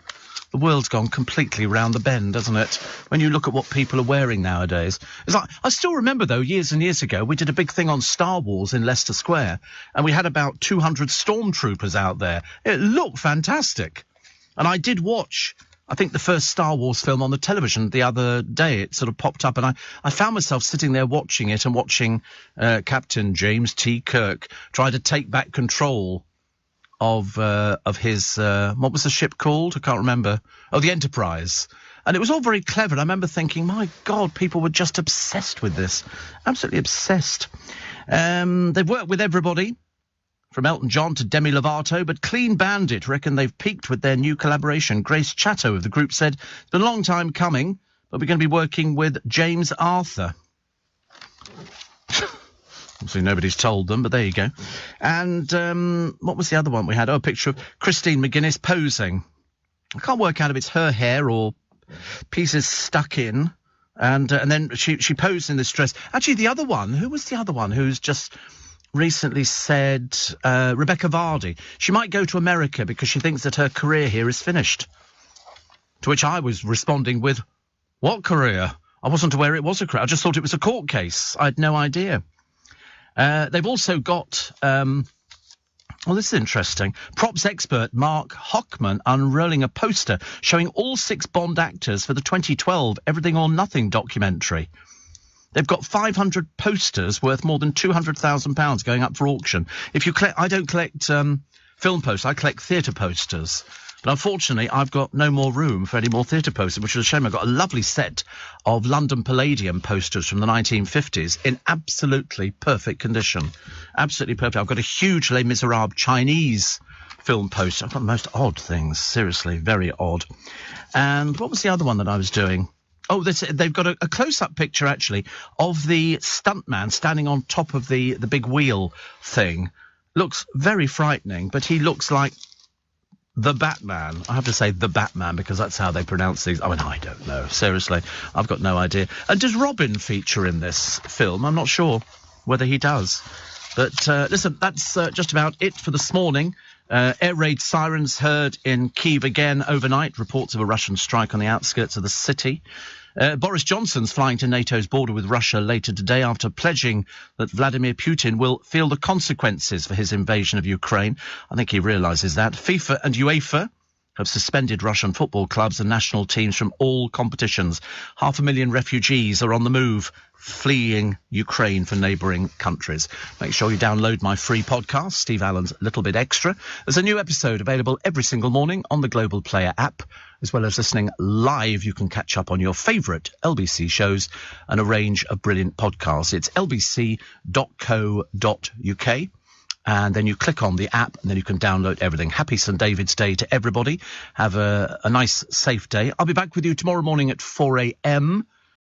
The world's gone completely round the bend, hasn't it? When you look at what people are wearing nowadays. It's like, I still remember, though, years and years ago, we did a big thing on Star Wars in Leicester Square, and we had about 200 stormtroopers out there. It looked fantastic. And I did watch, I think, the first Star Wars film on the television the other day. It sort of popped up, and I found myself sitting there watching it and watching Captain James T. Kirk try to take back control of his, what was the ship called? I can't remember. Oh, the Enterprise. And it was all very clever. And I remember thinking, my God, people were just obsessed with this. Absolutely obsessed. They've worked with everybody, from Elton John to Demi Lovato, but Clean Bandit reckon they've peaked with their new collaboration. Grace Chatto of the group said, it's been a long time coming, but we're going to be working with James Arthur. Obviously nobody's told them, but there you go. And what was the other one we had? Oh, a picture of Christine McGuinness posing. I can't work out if it's her hair or pieces stuck in. And then she posed in this dress. Actually, the other one, who was the other one who's just recently said, Rebecca Vardy, she might go to America because she thinks that her career here is finished. To which I was responding with, what career? I wasn't aware it was a career. I just thought it was a court case. I had no idea. They've also got, well, this is interesting. Props expert Mark Hockman unrolling a poster showing all 6 Bond actors for the 2012 Everything or Nothing documentary. They've got 500 posters worth more than £200,000 going up for auction. If you collect, I don't collect film posters, I collect theatre posters. But unfortunately, I've got no more room for any more theatre posters, which is a shame. I've got a lovely set of London Palladium posters from the 1950s in absolutely perfect condition. Absolutely perfect. I've got a huge Les Miserables Chinese film poster. I've got the most odd things, seriously, very odd. And what was the other one that I was doing? Oh, they've got a close-up picture, actually, of the stuntman standing on top of the big wheel thing. Looks very frightening, but he looks like the Batman. I have to say the Batman because that's how they pronounce these. I mean, I don't know. Seriously, I've got no idea. And does Robin feature in this film? I'm not sure whether he does. But listen, that's just about it for this morning. Air raid sirens heard in Kyiv again overnight. Reports of a Russian strike on the outskirts of the city. Boris Johnson's flying to NATO's border with Russia later today after pledging that Vladimir Putin will feel the consequences for his invasion of Ukraine. I think he realises that. FIFA and UEFA have suspended Russian football clubs and national teams from all competitions. 500,000 refugees are on the move, fleeing Ukraine for neighbouring countries. Make sure you download my free podcast, Steve Allen's Little Bit Extra. There's a new episode available every single morning on the Global Player app, as well as listening live. You can catch up on your favourite LBC shows and a range of brilliant podcasts. It's lbc.co.uk. And then you click on the app and then you can download everything. Happy St. David's Day to everybody. Have a nice, safe day. I'll be back with you tomorrow morning at 4 a.m.